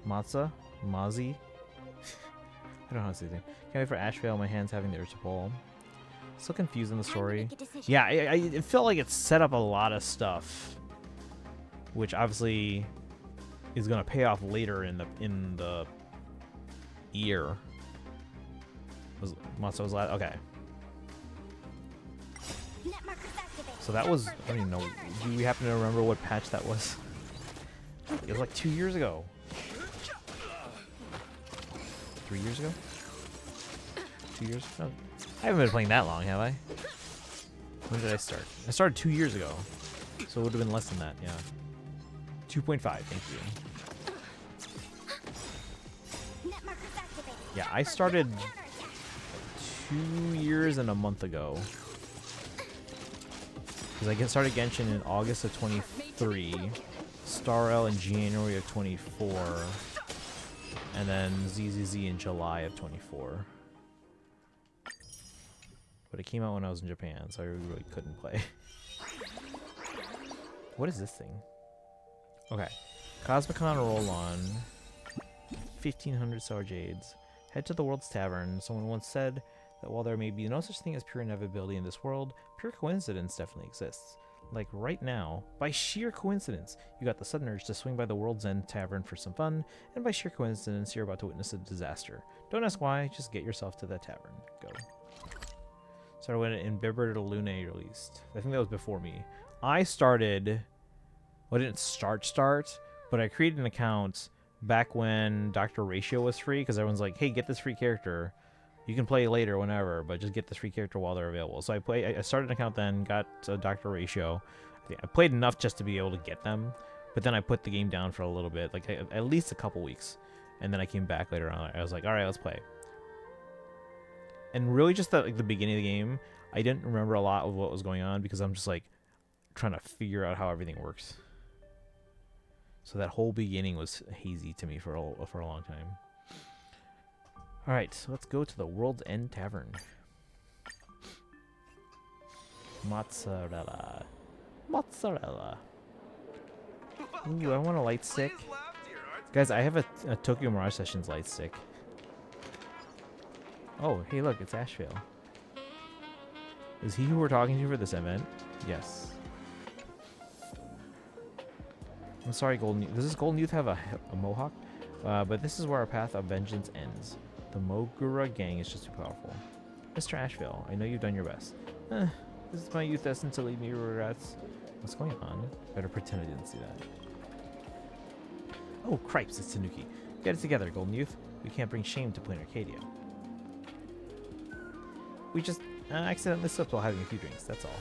Matza? Mazi? I don't know how to say it. Can't wait for Ashvale. My hand's having the urge to pull. Still confused in the story. Yeah, it felt like it set up a lot of stuff, which obviously is gonna pay off later in the year. Matza was last. Okay. So that was. I don't even know. Do we happen to remember what patch that was? It was like 2 years ago. 3 years ago? 2 years ago? I haven't been playing that long, have I? When did I start? I started 2 years ago. So it would have been less than that, yeah. 2.5, thank you. Yeah, I started 2 years and a month ago. Because I started Genshin in August of 23, Star L in January of 24, and then ZZZ in July of 24. But it came out when I was in Japan, so I really couldn't play. What is this thing? Okay. Cosmicon roll on. 1,500 Sour Jades. Head to the World's Tavern. Someone once said that while there may be no such thing as pure inevitability in this world, pure coincidence definitely exists. Like right now, by sheer coincidence, you got the sudden urge to swing by the World's End Tavern for some fun, and by sheer coincidence, you're about to witness a disaster. Don't ask why, just get yourself to the tavern. Go. Started when Embibber de Lune released. I think that was before me. I started... Well, I didn't start, but I created an account back when Dr. Ratio was free, because everyone's like, hey, get this free character. You can play later whenever, but just get this free character while they're available. So I started an account then, got Dr. Ratio. I played enough just to be able to get them, but then I put the game down for a little bit, like at least a couple weeks. And then I came back later on. I was like, all right, let's play. And really just the beginning of the game, I didn't remember a lot of what was going on because I'm just like trying to figure out how everything works. So that whole beginning was hazy to me for a long time. All right, so let's go to the World's End Tavern. Mozzarella. Mozzarella. Ooh, I want a light stick. Guys, I have a Tokyo Mirage Sessions light stick. Oh, hey, look, it's Ashvale. Is he who we're talking to for this event? Yes. I'm sorry, Golden Youth. Does this Golden Youth have a mohawk? But this is where our path of vengeance ends. The Mogura gang is just too powerful. Mr. Ashvale, I know you've done your best. This is my youth destined to leave me regrets. What's going on? Better pretend I didn't see that. Oh, cripes, it's Tanuki. Get it together, Golden Youth. We can't bring shame to Plain Arcadia. We just accidentally slipped while having a few drinks, that's all.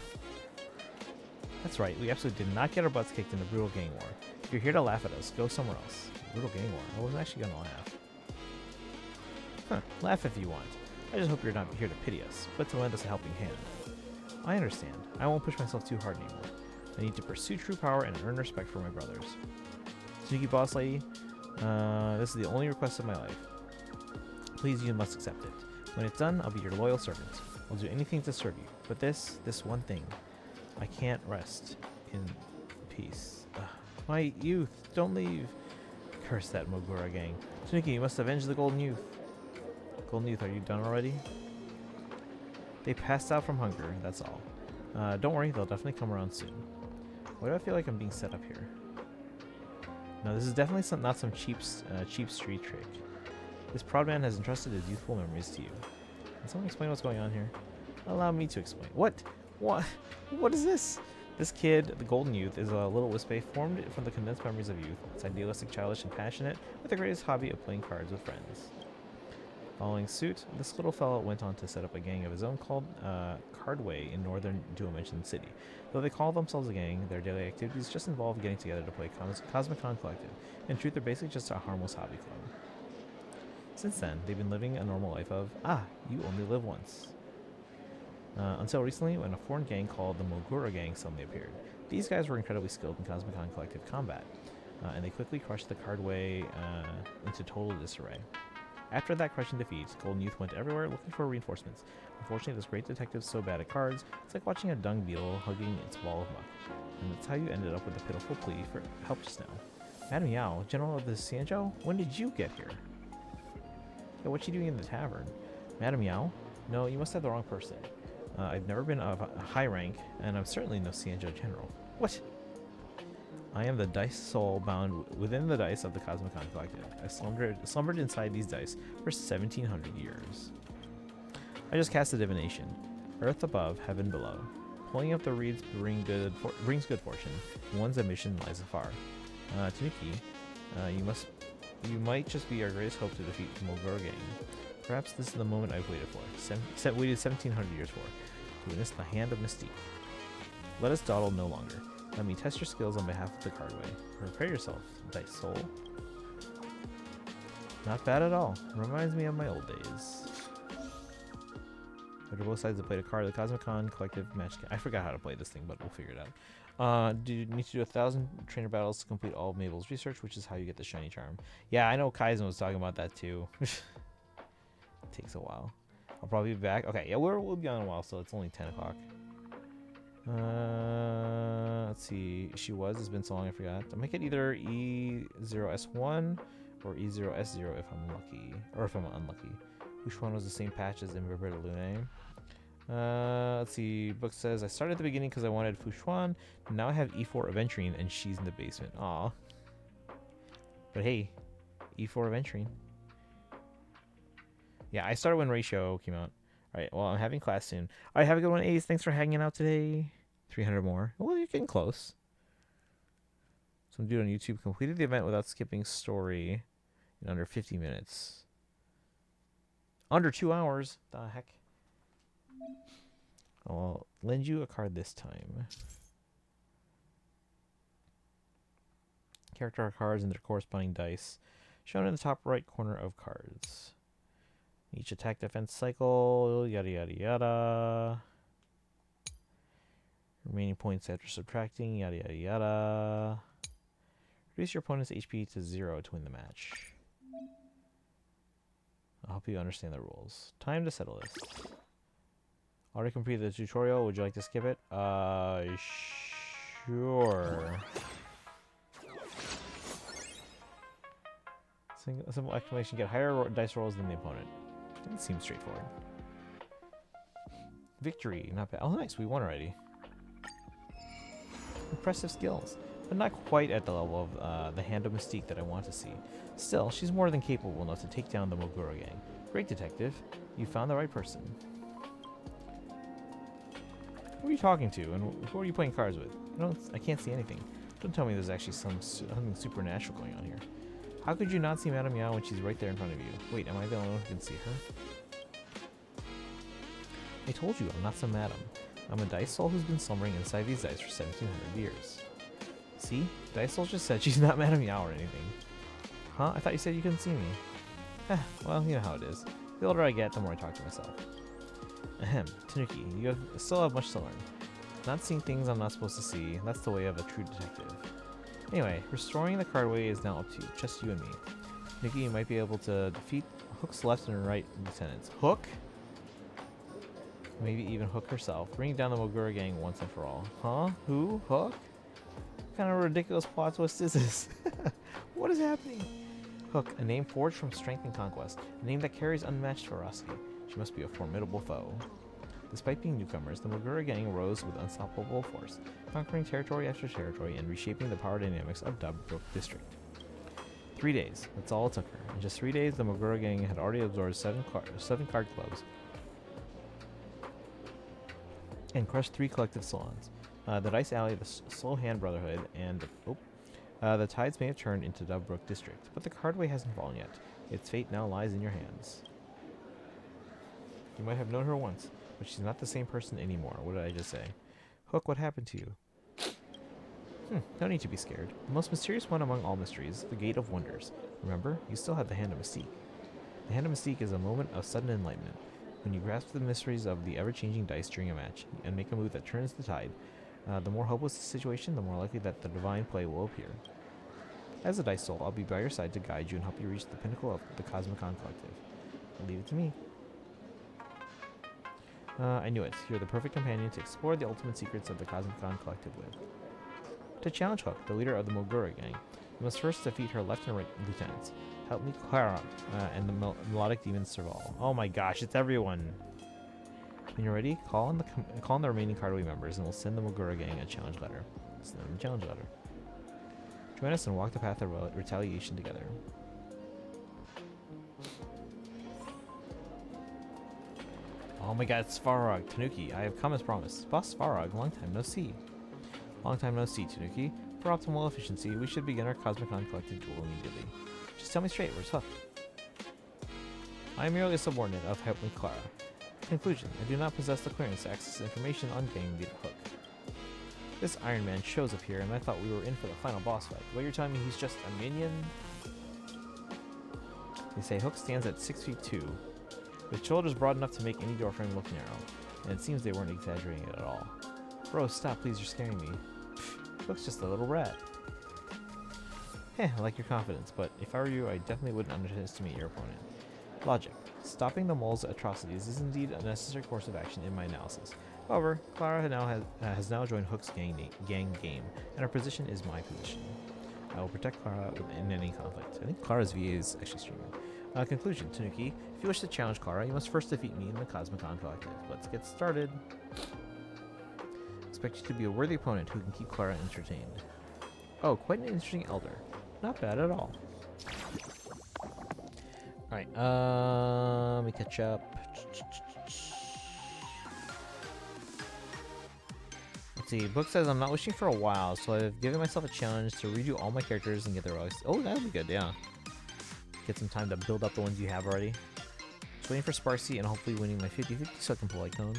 That's right, we absolutely did not get our butts kicked in a brutal gang war. If you're here to laugh at us, go somewhere else. Brutal gang war? I wasn't actually gonna laugh. Huh, laugh if you want. I just hope you're not here to pity us, but to lend us a helping hand. I understand. I won't push myself too hard anymore. I need to pursue true power and earn respect for my brothers. Sneaky boss lady, this is the only request of my life. Please, you must accept it. When it's done, I'll be your loyal servant. I'll do anything to serve you. But this one thing. I can't rest in peace. My youth, don't leave. Curse that Mogura gang. Tanuki, you must avenge the Golden Youth. Golden Youth, are you done already? They passed out from hunger, that's all. Don't worry, they'll definitely come around soon. Why do I feel like I'm being set up here? No, this is definitely not some cheap street trick. This proud man has entrusted his youthful memories to you. Can someone explain what's going on here? Allow me to explain. What? What is this? This kid, the Golden Youth, is a little wispe formed from the condensed memories of youth. It's idealistic, childish, and passionate, with the greatest hobby of playing cards with friends. Following suit, this little fellow went on to set up a gang of his own called Cardway in northern Dual-Dimension City. Though they call themselves a gang, their daily activities just involve getting together to play Cosmicon Collective. In truth, they're basically just a harmless hobby club. Since then, they've been living a normal life of, you only live once. Until recently, when a foreign gang called the Mogura gang suddenly appeared. These guys were incredibly skilled in Cosmicon Collective combat, and they quickly crushed the Cardway into total disarray. After that crushing defeat, Golden Youth went everywhere looking for reinforcements. Unfortunately, this great detective's so bad at cards, it's like watching a dung beetle hugging its ball of muck. And that's how you ended up with a pitiful plea for help just now. Madam Yao, General of the Sanjo, when did you get here? Yeah, what's she doing in the tavern? Madam Yao? No, you must have the wrong person. I've never been of a high rank, and I'm certainly no Sanjo General. What? I am the dice soul bound within the dice of the Cosmicon Collective. I slumbered inside these dice for 1,700 years. I just cast a divination. Earth above, heaven below. Pulling up the reeds brings good fortune. One's ambition lies afar. Tanuki, you might just be our greatest hope to defeat the Mogura gang. Perhaps this is the moment I've waited for. Waited 1,700 years for. To witness the hand of Mystique. Let us dawdle no longer. Let me test your skills on behalf of the Cardway. Prepare yourself, Dice Soul. Not bad at all. Reminds me of my old days. After both sides have played a card, the Cosmicon Collective match. I forgot how to play this thing, but we'll figure it out. Do you need to do 1,000 trainer battles to complete all of Mabel's research, which is how you get the shiny charm. Yeah, I know Kaizen was talking about that too. Takes a while. I'll probably be back. Okay, yeah, we'll be on a while, so it's only 10 o'clock. Let's see. It's been so long I forgot. I might get either E0S1 or E0S0 if I'm lucky. Or if I'm unlucky. Which one was the same patch as in Roberta Lune? Let's see. Book says, I started at the beginning because I wanted Fushuan. Now I have E4 Aventurine and she's in the basement. Aw. But hey, E4 Aventurine. Yeah, I started when Ratio came out. All right, well, I'm having class soon. All right, have a good one, Ace. Thanks for hanging out today. 300 more. Well, you're getting close. Some dude on YouTube completed the event without skipping story in under 50 minutes. Under 2 hours. The heck? I'll lend you a card this time. Character cards and their corresponding dice shown in the top right corner of cards. Each attack defense cycle, yada yada yada. Remaining points after subtracting, yada yada yada. Reduce your opponent's HP to 0 to win the match. I'll help you understand the rules. Time to settle this. Already completed the tutorial. Would you like to skip it? Sure. A simple exclamation, get higher dice rolls than the opponent. It seems straightforward. Victory, not bad. Oh, nice, we won already. Impressive skills, but not quite at the level of the Hand of Mystique that I want to see. Still, she's more than capable enough to take down the Mogura gang. Great detective, you found the right person. Who are you talking to, and who are you playing cards with? I can't see anything. Don't tell me there's actually something supernatural going on here. How could you not see Madame Meow when she's right there in front of you? Wait, am I the only one who can see her? I told you, I'm not some madam. I'm a dice soul who's been slumbering inside these dice for 1700 years. See? Dice soul just said she's not Madame Meow or anything. Huh? I thought you said you couldn't see me. Well, you know how it is. The older I get, the more I talk to myself. Ahem, Tanuki, you still have much to learn. Not seeing things I'm not supposed to see, that's the way of a true detective. Anyway, restoring the cardway is now up to you, just you and me. Nikki, you might be able to defeat Hook's left and right lieutenants. Hook? Maybe even Hook herself, bringing down the Mogura gang once and for all. Huh? Who? Hook? What kind of ridiculous plot twist is this? What is happening? Hook, a name forged from strength and conquest, a name that carries unmatched ferocity. She must be a formidable foe. Despite being newcomers, the Mogura gang rose with unstoppable force, conquering territory after territory and reshaping the power dynamics of Dubbrook District. 3 days, that's all it took her. In just 3 days, the Mogura gang had already absorbed 7 card clubs and crushed 3 collective salons. The Dice Alley, the Slow Hand Brotherhood, and the tides may have turned into Dubbrook District, but the cardway hasn't fallen yet. Its fate now lies in your hands. You might have known her once, but she's not the same person anymore. What did I just say? Hook, what happened to you? No need to be scared. The most mysterious one among all mysteries, the Gate of Wonders. Remember, you still have the Hand of Mystique. The Hand of Mystique is a moment of sudden enlightenment. When you grasp the mysteries of the ever-changing dice during a match, and make a move that turns the tide, the more hopeless the situation, the more likely that the divine play will appear. As a dice soul, I'll be by your side to guide you and help you reach the pinnacle of the Cosmicon Collective. Leave it to me. I knew it. You're the perfect companion to explore the ultimate secrets of the Cosmicon Collective with. To challenge Hook, the leader of the Mogura gang, you must first defeat her left and right lieutenants. Help me, Clara, and the melodic demon Serval. Oh my gosh, it's everyone! When you're ready, call on the remaining cardway members, and we'll send the Mogura gang a challenge letter. Send them a challenge letter. Join us and walk the path of retaliation together. Oh my god, it's Svarog. Tanuki, I have come as promised. Boss Svarog, long time no see. Long time no see, Tanuki. For optimal efficiency, we should begin our Cosmicon Collective duel immediately. Just tell me straight, where's Hook? I am merely a subordinate of Help Me Clara. Conclusion, I do not possess the clearance to access information on gang leader Hook. This Iron Man shows up here and I thought we were in for the final boss fight. What, you're telling me he's just a minion? They say Hook stands at 6'2", with shoulders broad enough to make any door frame look narrow, and it seems they weren't exaggerating it at all. Bro, stop, please, you're scaring me. Pfft, Hook's just a little rat. I like your confidence, but if I were you, I definitely wouldn't underestimate your opponent. Logic. Stopping the mole's atrocities is indeed a necessary course of action in my analysis. However, Clara has now joined Hook's gang game, and her position is my position. I will protect Clara in any conflict. I think Clara's VA is actually streaming. Conclusion, Tanuki. If you wish to challenge Clara, you must first defeat me in the Cosmicon Collective. Let's get started. Expect you to be a worthy opponent who can keep Clara entertained. Oh, quite an interesting elder. Not bad at all. Alright, let me catch up. Let's see, book says I'm not wishing for a while, so I've given myself a challenge to redo all my characters and get their voice. Oh, that would be good, yeah. Get some time to build up the ones you have already. Just waiting for Sparksy and hopefully winning my 50-50 so I can pull Lycone.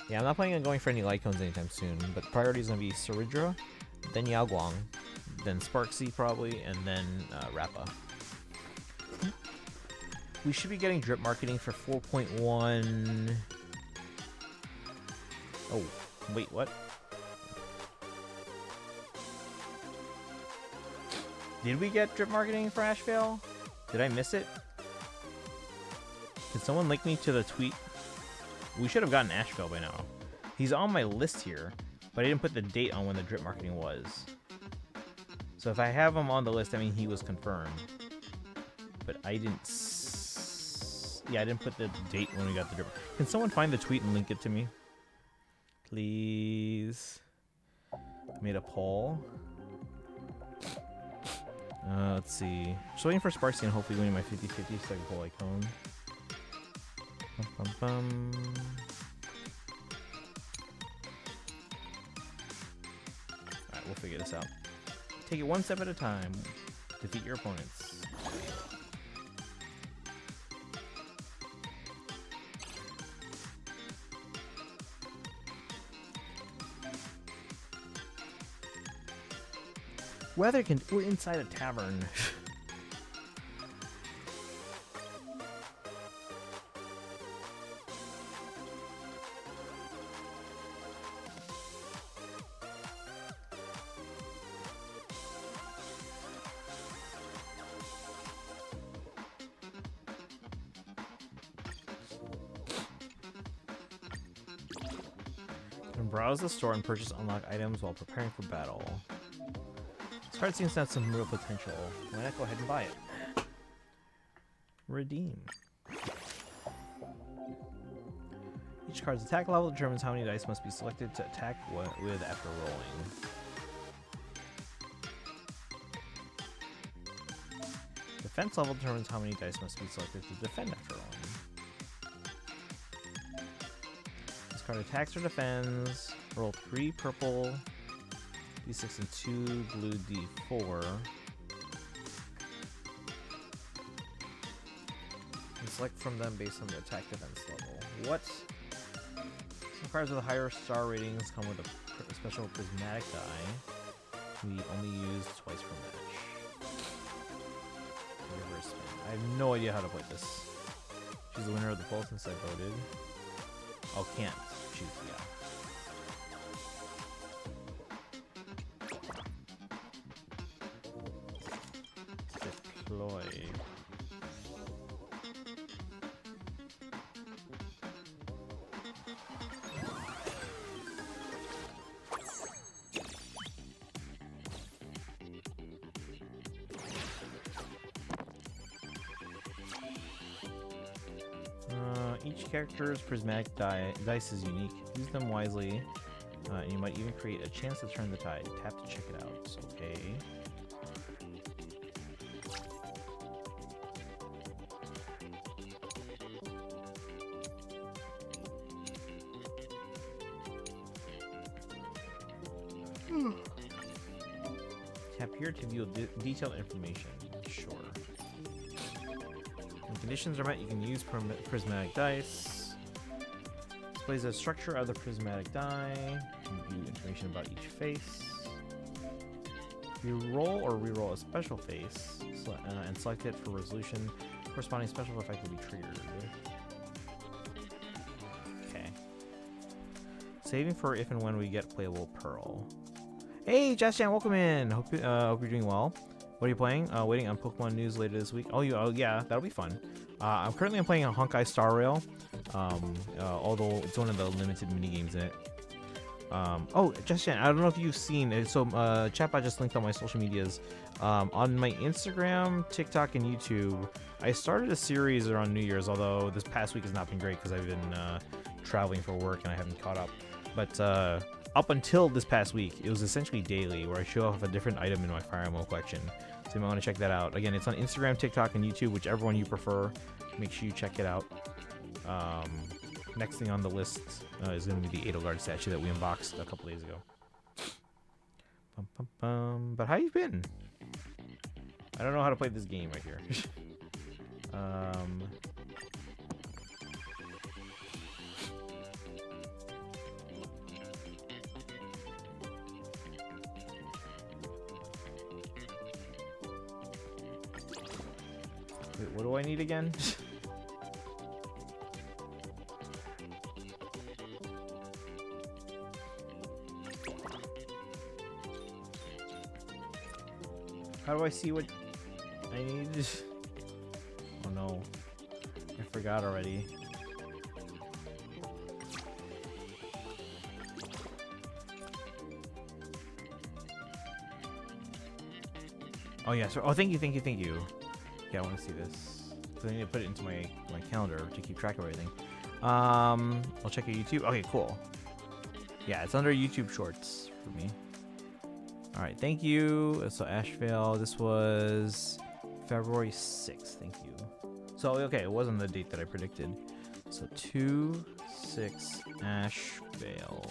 Yeah, I'm not planning on going for any Lycones anytime soon, but priority is going to be Ceridra, then Yao Guang, then Sparksy probably, and then Rappa. We should be getting drip marketing for 4.1. Oh, wait, what? Did we get drip marketing for Ashvale? Did I miss it? Can someone link me to the tweet? We should have gotten Ashvale by now. He's on my list here, but I didn't put the date on when the drip marketing was. So if I have him on the list, I mean he was confirmed. But I didn't... Yeah, I didn't put the date when we got the drip. Can someone find the tweet and link it to me? Please. I made a poll. Let's see. Just waiting for Sparksy and hopefully winning my 50-50 so I can pull Icon. Alright, we'll figure this out. Take it one step at a time. Defeat your opponents. We're inside a tavern. And browse the store and purchase unlock items while preparing for battle. This card seems to have some real potential. Why not go ahead and buy it? Redeem. Each card's attack level determines how many dice must be selected to attack with after rolling. Defense level determines how many dice must be selected to defend after rolling. This card attacks or defends. Roll 3 purple D6 and 2 blue D4. And select from them based on the attack defense level. What? Some cards with higher star ratings come with a special prismatic die. We only use twice per match. Reverse spin. I have no idea how to play this. She's the winner of the poll since I voted. Oh, can't choose, yeah. Deploy. Each character's prismatic dice is unique. Use them wisely, and you might even create a chance to turn the tide. Tap to check it out. Okay. Tap here to view detailed information. Sure. When conditions are met, you can use prismatic dice. Displays the structure of the prismatic die. You can view information about each face. You roll or re-roll a special face and select it for resolution. Corresponding special effect will be triggered. Okay. Saving for if and when we get playable Pearl. Hey, Jessian, welcome in. Hope you're doing well. What are you playing? Waiting on Pokemon news later this week. Oh, yeah, that'll be fun. I'm currently playing a Honkai Star Rail, although it's one of the limited mini games in it. Oh, Jessian, I don't know if you've seen it. So, Chatbot just linked on my social medias. On my Instagram, TikTok, and YouTube, I started a series around New Year's, although this past week has not been great because I've been traveling for work and I haven't caught up. But up until this past week, it was essentially daily, where I show off a different item in my Fire Emblem collection. So you might want to check that out. Again, it's on Instagram, TikTok, and YouTube, whichever one you prefer. Make sure you check it out. Next thing on the list is going to be the Edelgard statue that we unboxed a couple days ago. But how you been? I don't know how to play this game right here. Wait, what do I need again? How do I see what I need? Oh no, I forgot already. Oh yeah, so thank you. Yeah, I want to see this. So I need to put it into my calendar to keep track of everything. I'll check your YouTube. Okay, cool. Yeah, it's under YouTube Shorts for me. All right, thank you. So Ashvale, this was February 6th. Thank you. So okay, it wasn't the date that I predicted. So 2/6 Ashvale,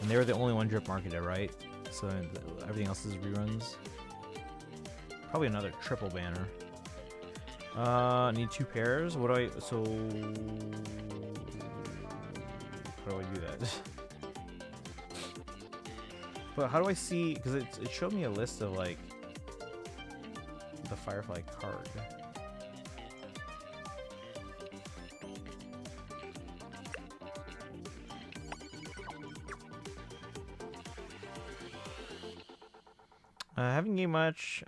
and they were the only one drip marketed, right? So everything else is reruns. Probably another triple banner. Need 2 pairs. What do I? So how do I do that? But how do I see? Because it showed me a list of like the Firefly card. I haven't gamed much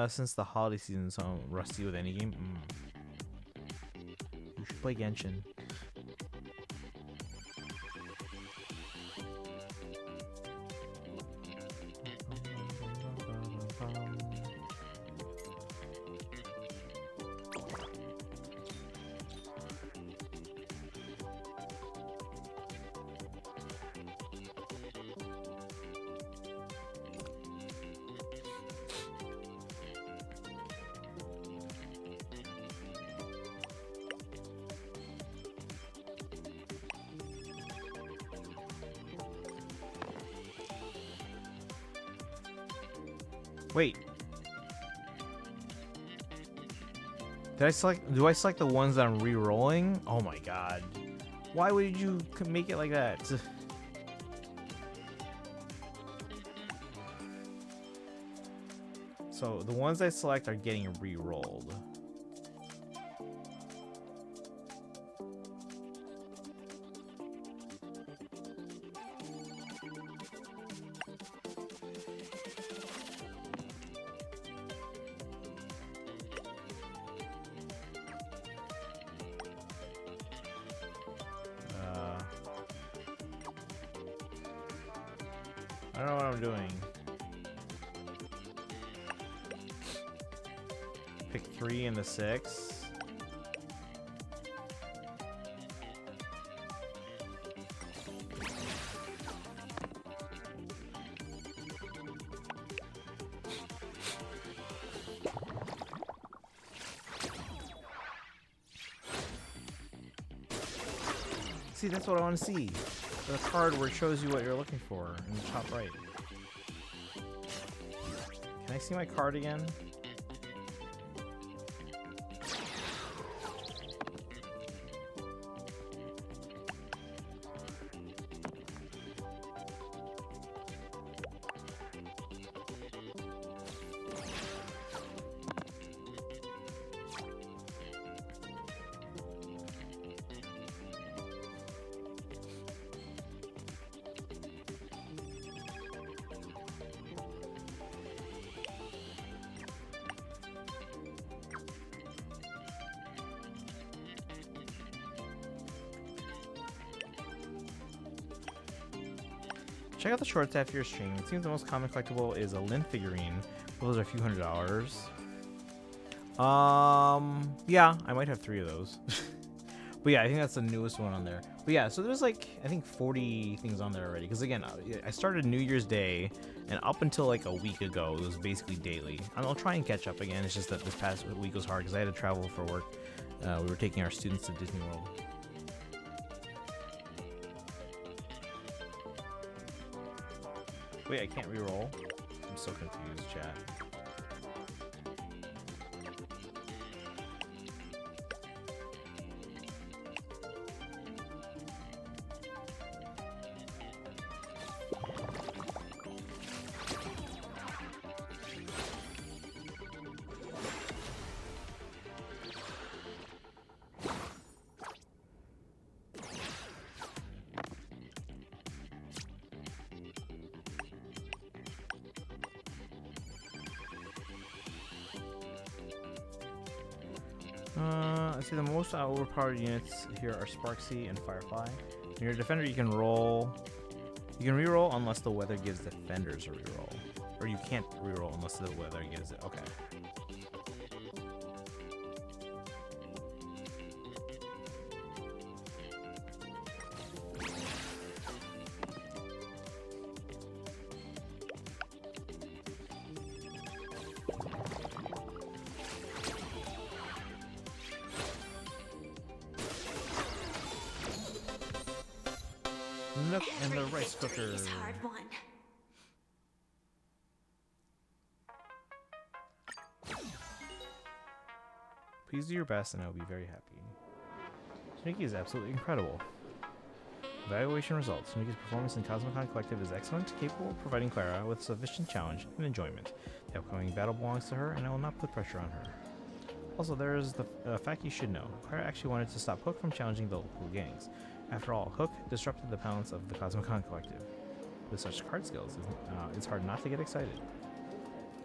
since the holiday season, so I'm rusty with any game. You should play Genshin. Wait. Did I select? Do I select the ones that I'm re-rolling? Oh my god. Why would you make it like that? So the ones I select are getting re-rolled. I don't know what I'm doing. Pick 3 and the 6. See, that's what I want to see. The card where it shows you what you're looking for in the top right. Can I see my card again? Check out the shorts after your stream. It seems the most common collectible is a Lynn figurine. Those are a few $100s. Yeah, I might have 3 of those. But yeah, I think that's the newest one on there. But yeah, so there's like, I think 40 things on there already. Because again, I started New Year's Day, and up until like a week ago, it was basically daily. And I'll try and catch up again. It's just that this past week was hard because I had to travel for work. We were taking our students to Disney World. Wait, I can't reroll? I'm so confused, chat. I see the most overpowered units here are Sparksy and Firefly. When you're a defender, you can roll. You can reroll unless the weather gives defenders a reroll, or you can't reroll unless the weather gives it. Okay. Look in the rice cooker. Please do your best and I will be very happy. Sneaky is absolutely incredible. Evaluation results. Sneaky's performance in Cosmicon Collective is excellent, capable of providing Clara with sufficient challenge and enjoyment. The upcoming battle belongs to her and I will not put pressure on her. Also, there is the fact you should know. Clara actually wanted to stop Hook from challenging the local gangs. After all, Hook disrupted the balance of the Cosmicon Collective. With such card skills, it's hard not to get excited.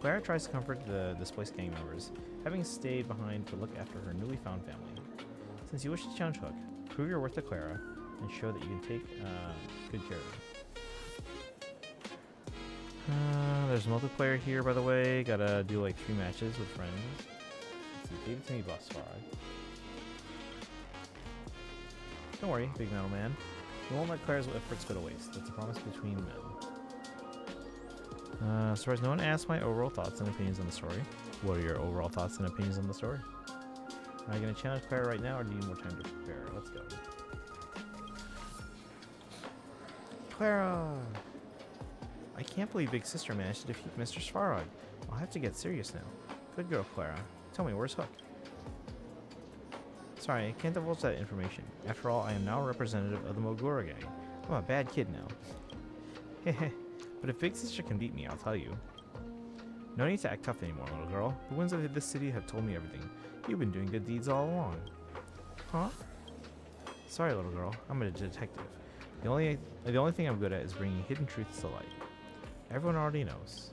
Clara tries to comfort the displaced gang members, having stayed behind to look after her newly found family. Since you wish to challenge Hook, prove your worth to Clara and show that you can take good care of them. There's multiplayer here, by the way. Gotta do like 3 matches with friends. Let's see, gave it to me, Boss Farag. Don't worry, Big Metal Man. We won't let Clara's efforts go to waste. That's a promise between men. As far as no one asked my overall thoughts and opinions on the story. What are your overall thoughts and opinions on the story? Am I going to challenge Clara right now, or do you need more time to prepare? Let's go. Clara! I can't believe Big Sister managed to defeat Mr. Svarog. I'll have to get serious now. Good girl, Clara. Tell me, where's Hook? Sorry, I can't divulge that information. After all, I am now a representative of the Mogura gang. I'm a bad kid now. Hehe. But if Big Sister can beat me, I'll tell you. No need to act tough anymore, little girl. The winds of this city have told me everything. You've been doing good deeds all along. Huh? Sorry, little girl. I'm a detective. The only thing I'm good at is bringing hidden truths to light. Everyone already knows.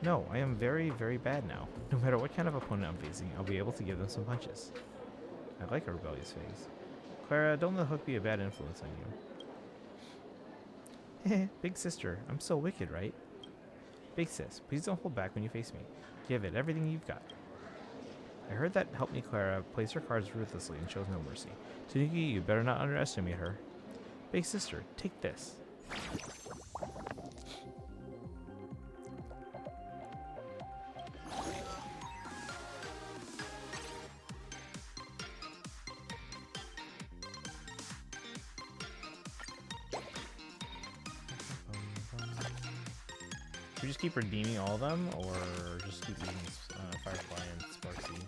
No, I am very, very bad now. No matter what kind of opponent I'm facing, I'll be able to give them some punches. I like a rebellious phase. Clara, don't let Hook be a bad influence on you. Big Sister, I'm so wicked, right? Big Sis, please don't hold back when you face me. Give it everything you've got. I heard that helped me Clara plays her cards ruthlessly and shows no mercy. Tanuki, you better not underestimate her. Big Sister, take this. Should we just keep redeeming all of them, or just keep using Firefly and Sparksy?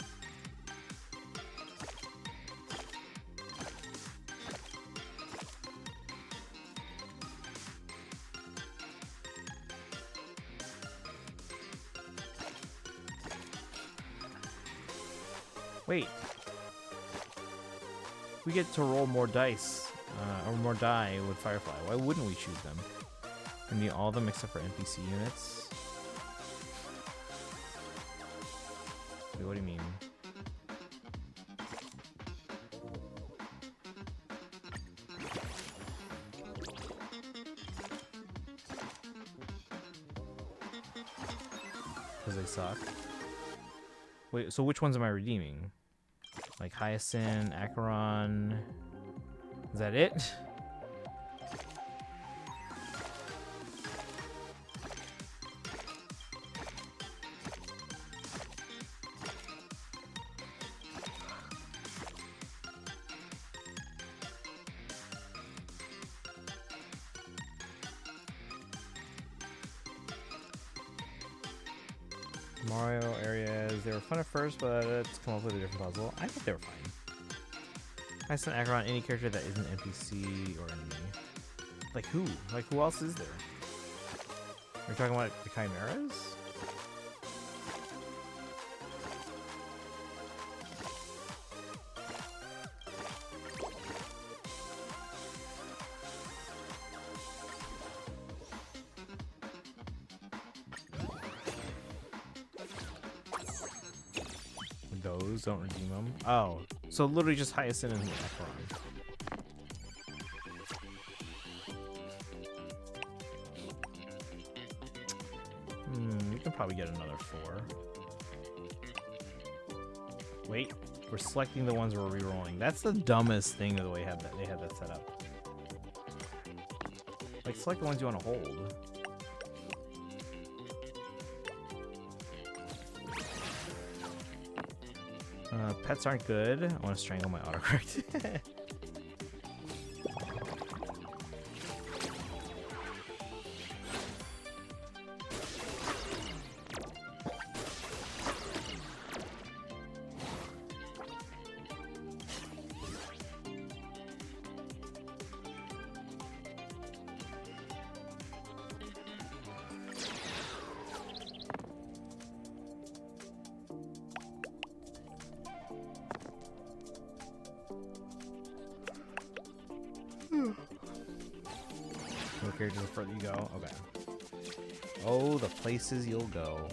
Wait. We get to roll more dice, or more die with Firefly. Why wouldn't we choose them? We need all of them except for NPC units. Wait, what do you mean? Because they suck. Wait, so which ones am I redeeming? Like Hyacinth, Acheron. Is that it? Mario areas, they were fun at first, but let's come up with a different puzzle. I think they were fine. I sent Acheron any character that isn't NPC or enemy. Like who? Like who else is there? Are you talking about the Chimeras? Those don't redeem them. Oh, so literally just Hyacinth and Acheron. We can probably get another 4. Wait, we're selecting the ones we're re-rolling. That's the dumbest thing of the way they had that set up. Like, select the ones you want to hold. Pets aren't good. I want to strangle my autocorrect. No characters the further you go. Okay. Oh, the places you'll go.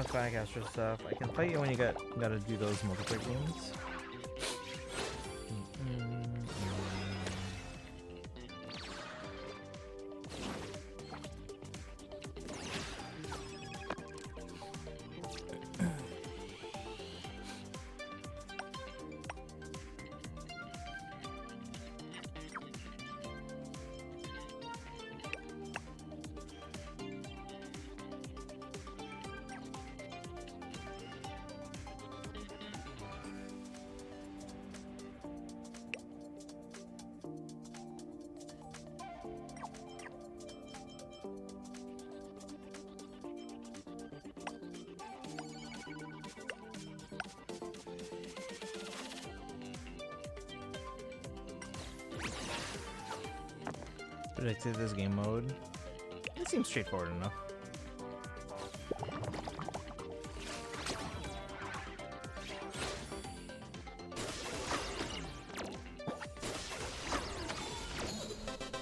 Flag Astro stuff. I can fight you when you gotta do those multiplayer games. Predicted this game mode. It seems straightforward enough.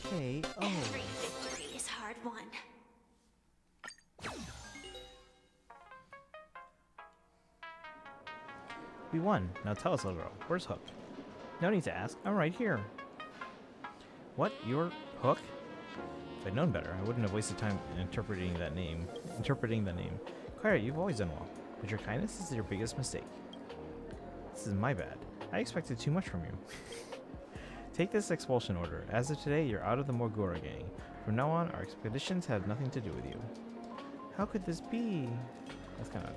Okay. Oh. Every victory is hard won. We won. Now tell us, little girl. Where's Hook? No need to ask. I'm right here. What? You're Hook? If I'd known better, I wouldn't have wasted time interpreting that name. Clara, you've always done well, but your kindness is your biggest mistake. This is my bad. I expected too much from you. Take this expulsion order. As of today, you're out of the Morgura gang. From now on, our expeditions have nothing to do with you. How could this be? That's kind of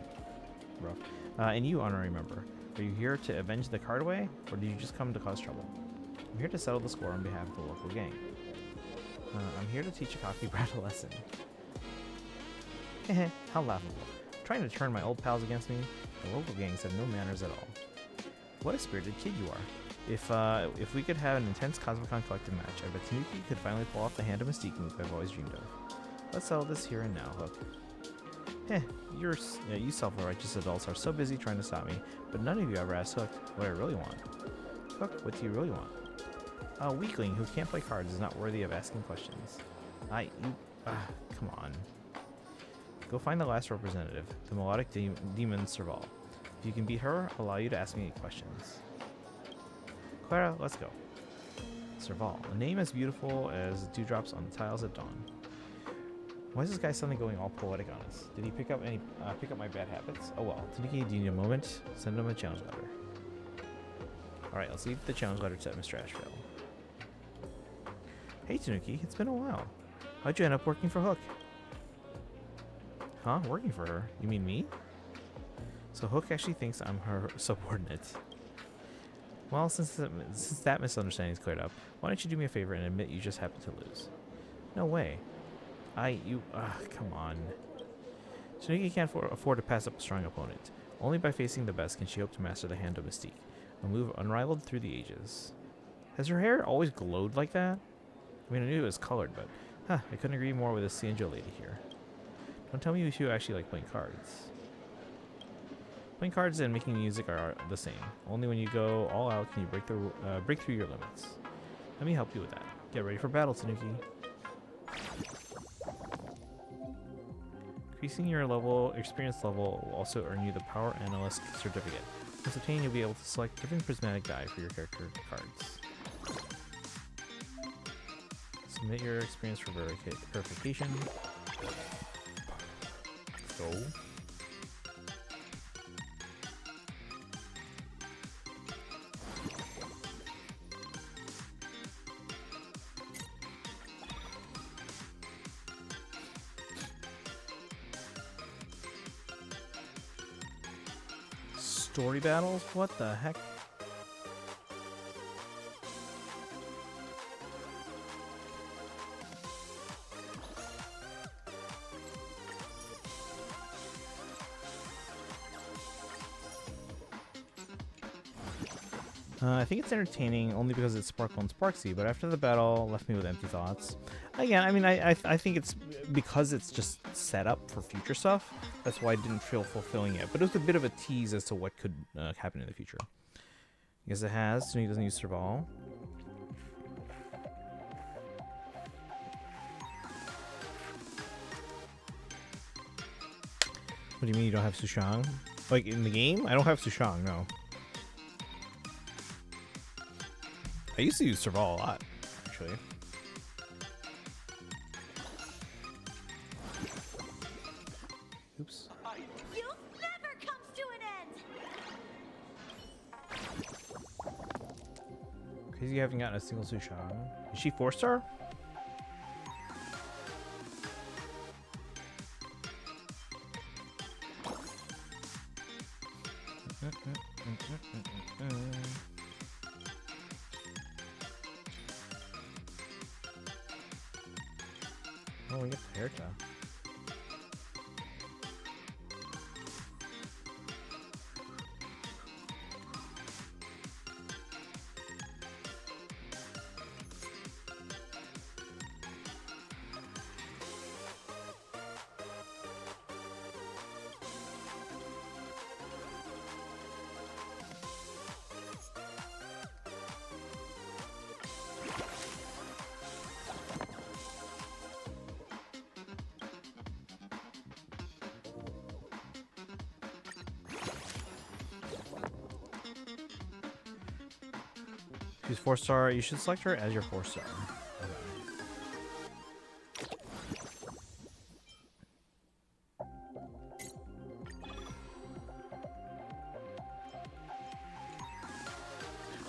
rough. And you, honorary member, are you here to avenge the Cardway, or did you just come to cause trouble? I'm here to settle the score on behalf of the local gang. I'm here to teach a cocky brat a lesson. Heh, how laughable. Trying to turn my old pals against me? The local gangs have no manners at all. What a spirited kid you are. If we could have an intense Cosmicon collective match, I bet Tanuki could finally pull off the hand of Mystique move I've always dreamed of. Let's settle this here and now, Hook. Heh, you self-righteous adults are so busy trying to stop me, but none of you ever asked Hook what I really want. Hook, what do you really want? A weakling who can't play cards is not worthy of asking questions. Come on. Go find the last representative, the melodic demon Serval. If you can beat her, I'll allow you to ask me questions. Clara, let's go. Serval, a name as beautiful as dewdrops on the tiles at dawn. Why is this guy suddenly going all poetic on us? Did he pick up my bad habits? Oh well. Tanuki, do you need a moment? Send him a challenge letter. Alright, let's leave the challenge letter to Mr. Ashville. Hey Tanuki, it's been a while. How'd you end up working for Hook? Huh? Working for her? You mean me? So Hook actually thinks I'm her subordinate. Well, since that misunderstanding is cleared up, why don't you do me a favor and admit you just happened to lose? No way. Come on. Tanuki can't afford to pass up a strong opponent. Only by facing the best can she hope to master the Hand of Mystique, a move unrivaled through the ages. Has her hair always glowed like that? I mean, I knew it was colored, but I couldn't agree more with this Cianjo lady here. Don't tell me you two actually like playing cards. Playing cards and making music are the same. Only when you go all out can you break through your limits. Let me help you with that. Get ready for battle, Tanuki. Increasing your experience level will also earn you the Power Analyst certificate. Once obtained, you'll be able to select different prismatic die for your character cards. Submit your experience for verification. Let's go. Story battles? What the heck? I think it's entertaining only because it's Sparkle and Sparksy, but after the battle left me with empty thoughts. Again, I mean, I think it's because it's just set up for future stuff. That's why I didn't feel fulfilling yet. But it was a bit of a tease as to what could happen in the future. I guess it has, so he doesn't use Serval. What do you mean you don't have Sushang? Like in the game? I don't have Sushang, no. I used to use Serval a lot, actually. Oops. Youth never comes to an end! Crazy you haven't gotten a single Sushang. Is she 4-star? Oh, we get Perta. She's 4-star. You should select her as your 4-star.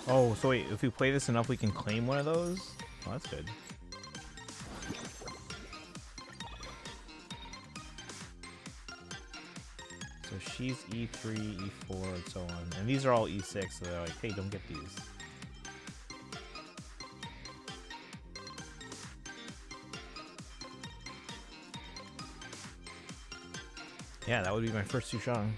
Oh, so wait, if we play this enough, we can claim one of those? Oh, that's good. So she's E3, E4, and so on. And these are all E6, so they're like, hey, don't get these. Yeah, that would be my first Sushang.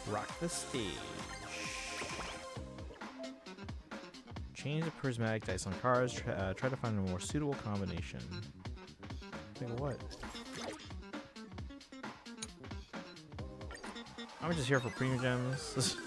Rock the stage. Change the prismatic dice on cards. Try to find a more suitable combination. Like what? I'm just here for premium gems.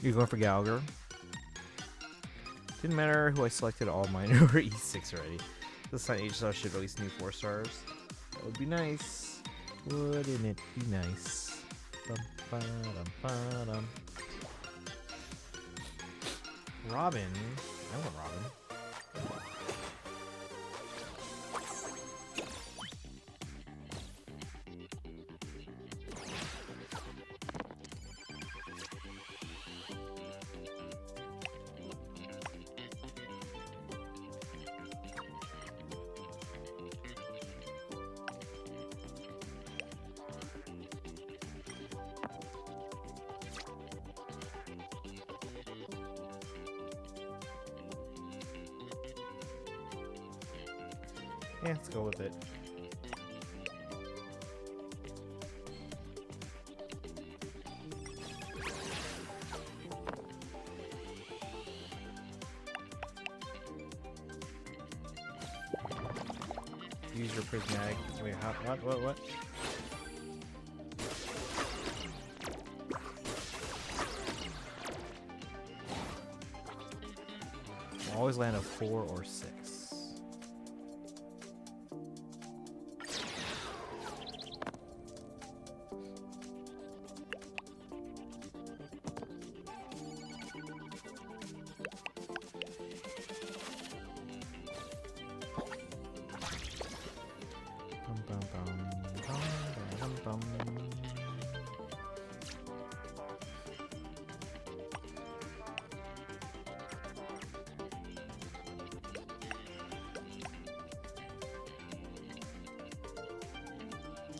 You're going for Gallagher? Didn't matter who I selected, all mine were E6 already. This time HSR should release new 4 stars. That would be nice. Wouldn't it be nice? Bum, ba-dum, ba-dum. Robin? I want Robin. Yeah, let's go with it. Use your prismatic. Wait, how, what? Always land a 4 or 6.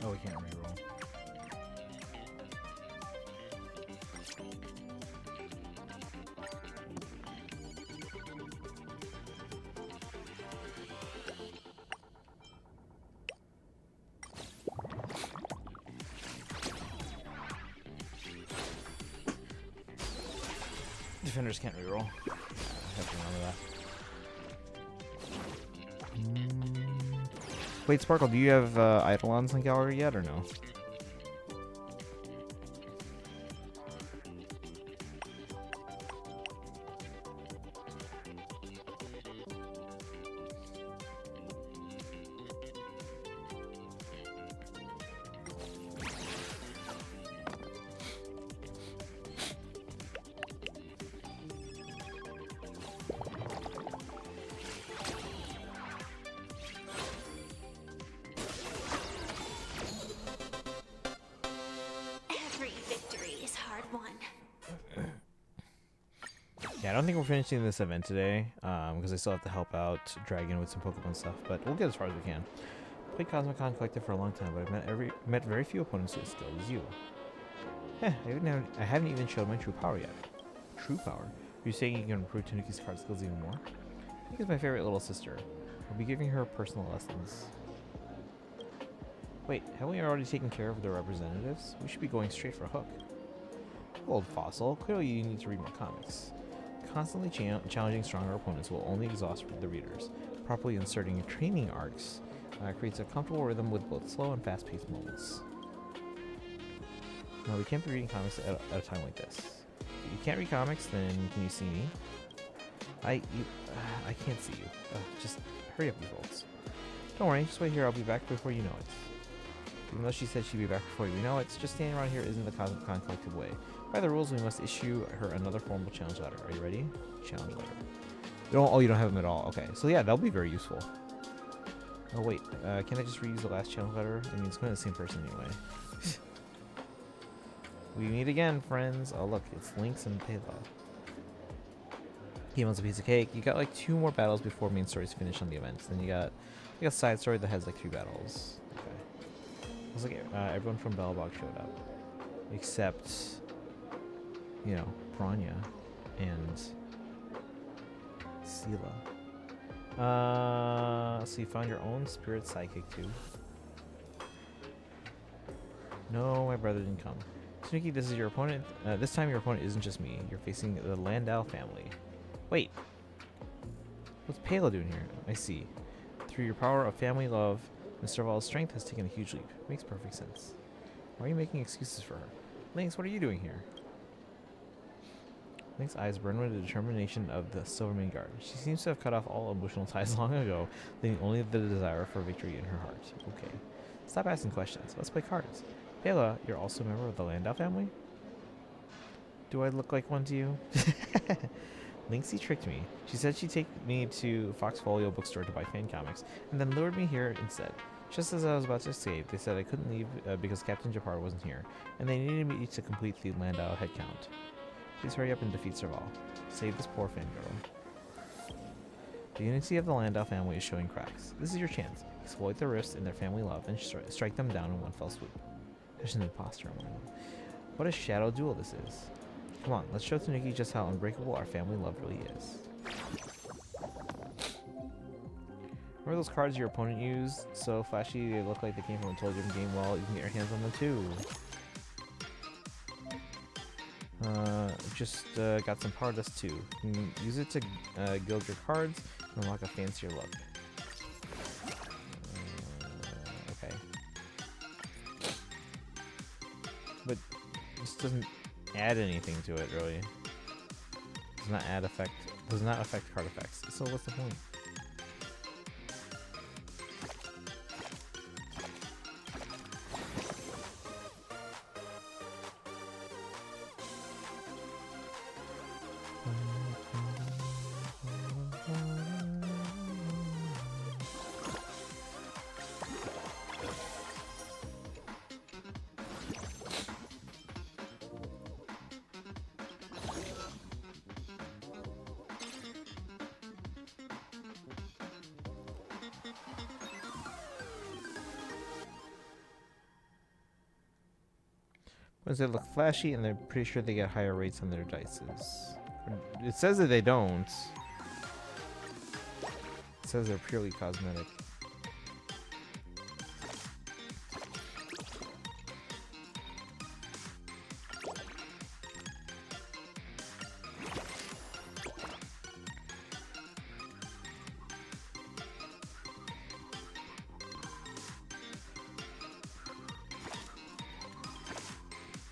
Oh, we can't reroll. Defenders can't reroll. I have to remember that. Wait, Sparkle, do you have Eidolons in gallery yet or no? Yeah, I don't think we're finishing this event today, because I still have to help out Dragon with some Pokemon stuff, but we'll get as far as we can. Played Cosmicon Collective for a long time, but I've met very few opponents as skilled as you. I haven't even showed my true power yet. True power? Are you saying you can improve Tanuki's card skills even more? Tanuki's my favorite little sister. I'll be giving her personal lessons. Wait, haven't we already taken care of the representatives? We should be going straight for Hook. Old Fossil, clearly you need to read more comics. Constantly challenging stronger opponents will only exhaust the readers. Properly inserting your training arcs creates a comfortable rhythm with both slow and fast-paced moments. No, we can't be reading comics at a time like this. If you can't read comics, then can you see me? I can't see you. Just hurry up, you bolts. Don't worry, just wait here. I'll be back before you know it. Even though she said she'd be back before you know it, just standing around here isn't the Cosmicon Collective way. By the rules, we must issue her another formal challenge letter. Are you ready? Challenge letter. Oh, you don't have them at all. Okay, so yeah, that'll be very useful. Oh wait, can I just reuse the last channel cutter? I mean, it's kind of the same person anyway. We meet again, friends. Oh look, it's Lynx and Pela. Game wants a piece of cake. You got like 2 more battles before main story's finished on the events. Then you got like a side story that has like 3 battles. Okay. Looks like everyone from Bellbog showed up, except you know Branya and Sela. So you found your own spirit sidekick too. No, my brother didn't come. Tanuki, this is your opponent. This time your opponent isn't just me. You're facing the Landau family. Wait. What's Pela doing here? I see. Through your power of family love, Mr. Val's strength has taken a huge leap. Makes perfect sense. Why are you making excuses for her? Lynx, what are you doing here? Lynx's eyes burn with the determination of the Silvermane Guard. She seems to have cut off all emotional ties long ago, leaving only the desire for victory in her heart. Okay. Stop asking questions. Let's play cards. Pela, you're also a member of the Landau family? Do I look like one to you? Lynxie tricked me. She said she'd take me to Foxfolio bookstore to buy fan comics, and then lured me here instead. Just as I was about to escape, they said I couldn't leave because Captain Japar wasn't here, and they needed me to complete the Landau headcount. Please hurry up and defeat Serval. Save this poor fangirl. The unity of the Landau family is showing cracks. This is your chance. Exploit the rifts in their family love and strike them down in one fell swoop. There's an imposter among them. What a shadow duel this is. Come on, let's show Tanuki just how unbreakable our family love really is. Remember those cards your opponent used? So flashy they look like they came from a totally different game. Well, you can get your hands on them too. Just got some power dust too. You can use it to gild your cards and unlock a fancier look. Okay. But this doesn't add anything to it, really. Does not affect card effects. So what's the point? They look flashy, and they're pretty sure they get higher rates on their dices. It says that they don't. It says they're purely cosmetic.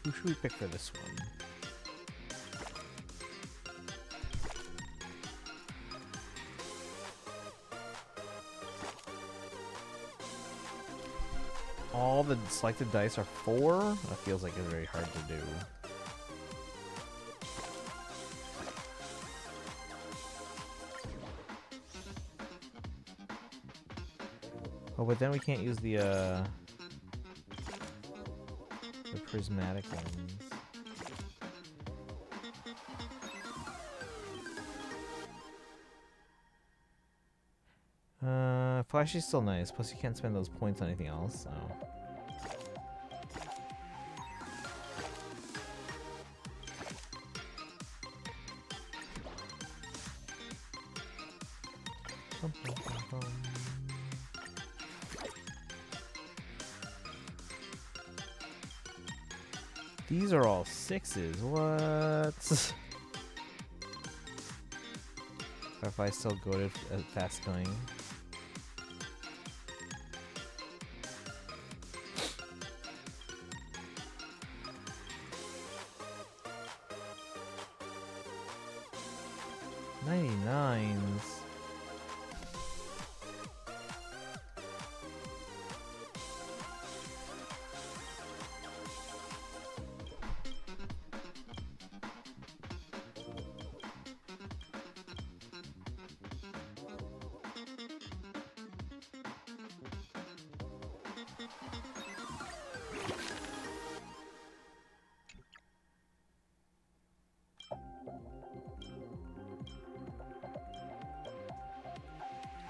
Who should we pick for this one? All the selected dice are 4? That feels like it's very hard to do. Oh, but then we can't use the prismatic ones. Flashy's still nice, plus you can't spend those points on anything else, so. These are all 6s. What? If I still go to fast going. $99s.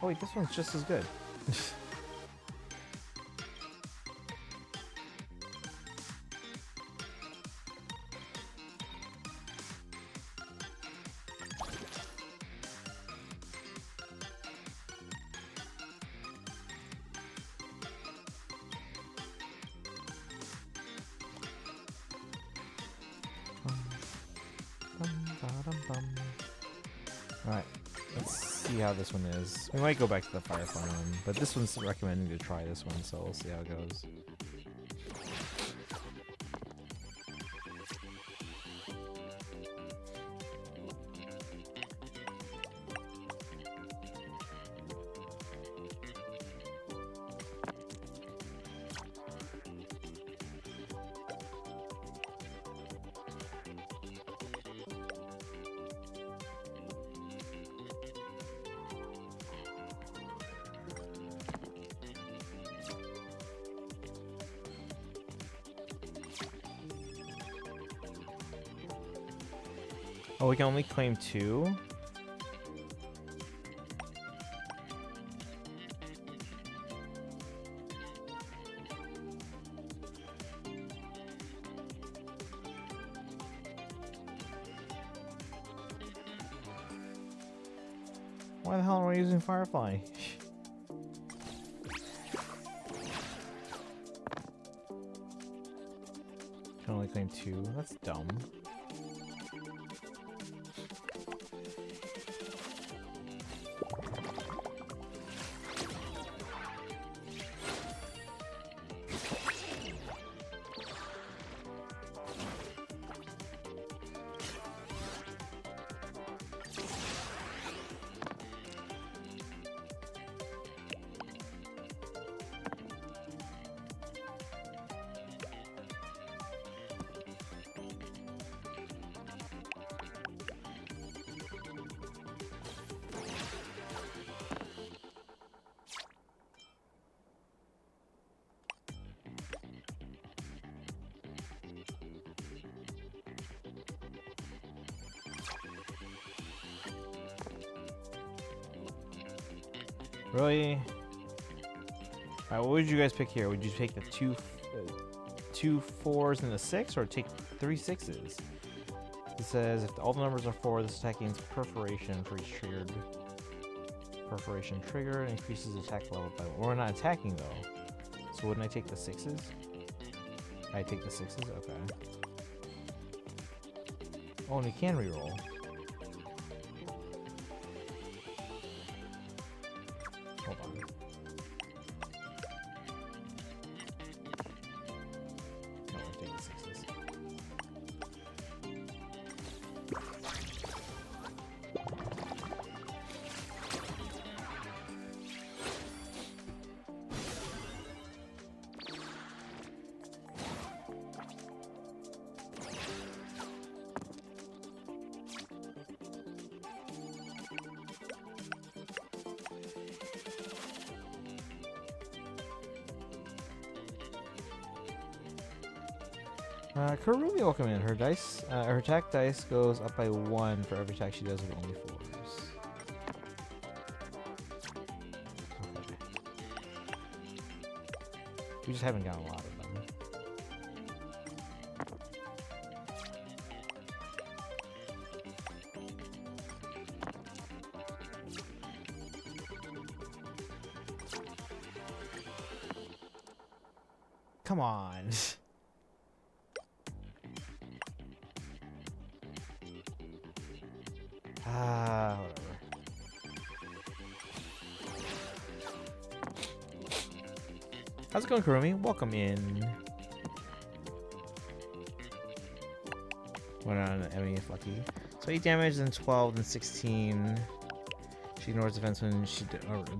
Oh wait, this one's just as good. Alright, let's see how this one is. We might go back to the Firefly one, but this one's recommending to try this one, so we'll see how it goes. Oh, we can only claim 2? Why the hell are we using Firefly? Can only claim 2? That's dumb. Really? Alright, what would you guys pick here? Would you take the two 4s and the 6, or take 3 6s? It says if all the numbers are 4, this attack gains perforation for each triggered. Perforation trigger increases attack level by 1. We're not attacking though, so wouldn't I take the 6s? I take the 6s. Okay. Oh, and you can reroll. Hold on. No, I'm taking 6s. Kurumi, welcome in. Her dice, her attack dice goes up by 1 for every attack she does with only 4s. Okay. We just haven't gotten a lot of them. Come on. Whatever. How's it going, Kurumi? Welcome in. Went on Emmy if lucky. So 8 damage, then 12, then 16. She ignores defense when she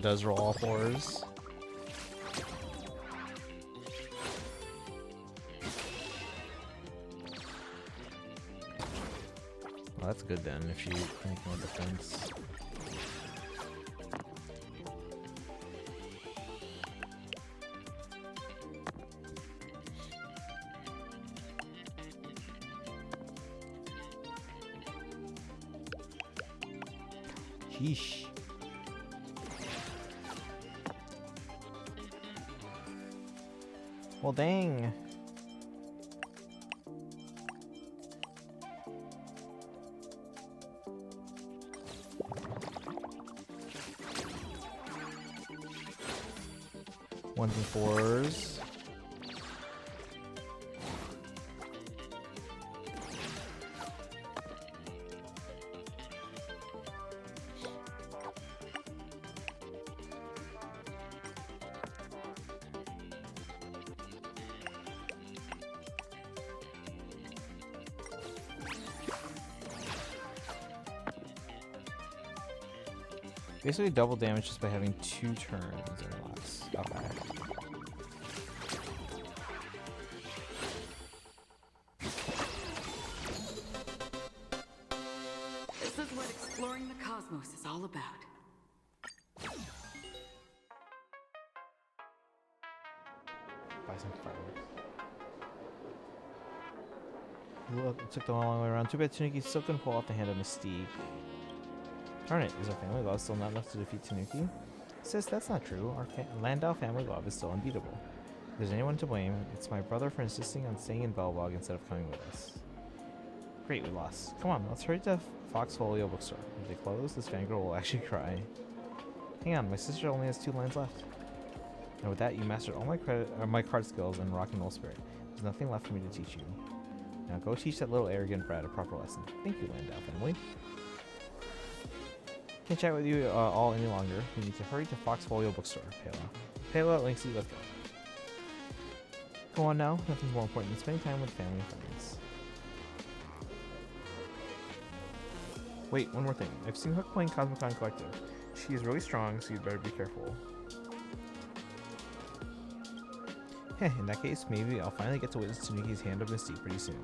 does roll all 4s. Well, that's good then, if she can ignore defense. Sheesh. Well, dang. Ones and fours. Basically double damage just by having 2 turns or less. Okay. This is what exploring the cosmos is all about. Buy some fireworks. Look, it took them a long way around. Too bad Tanuki still couldn't pull off the hand of Mystique. Darn it, is our family love still not enough to defeat Tanuki? Sis, that's not true. Our Landau family love is still unbeatable. If there's anyone to blame, it's my brother for insisting on staying in Belbog instead of coming with us. Great, we lost. Come on, let's hurry to Foxfolio Bookstore. If they close, this fangirl will actually cry. Hang on, my sister only has 2 lines left. And with that, you mastered all my card skills and rock and roll spirit. There's nothing left for me to teach you. Now go teach that little arrogant brat a proper lesson. Thank you, Landau family. Can't chat with you all any longer. We need to hurry to Foxfolio Bookstore, Pela. Pela, Linksy, let's go. Go on now. Nothing's more important than spending time with family and friends. Wait, one more thing. I've seen Hook playing Cosmicon Collective. She is really strong, so you'd better be careful. Heh, in that case, maybe I'll finally get to witness Tanuki's Hand of Mystique pretty soon.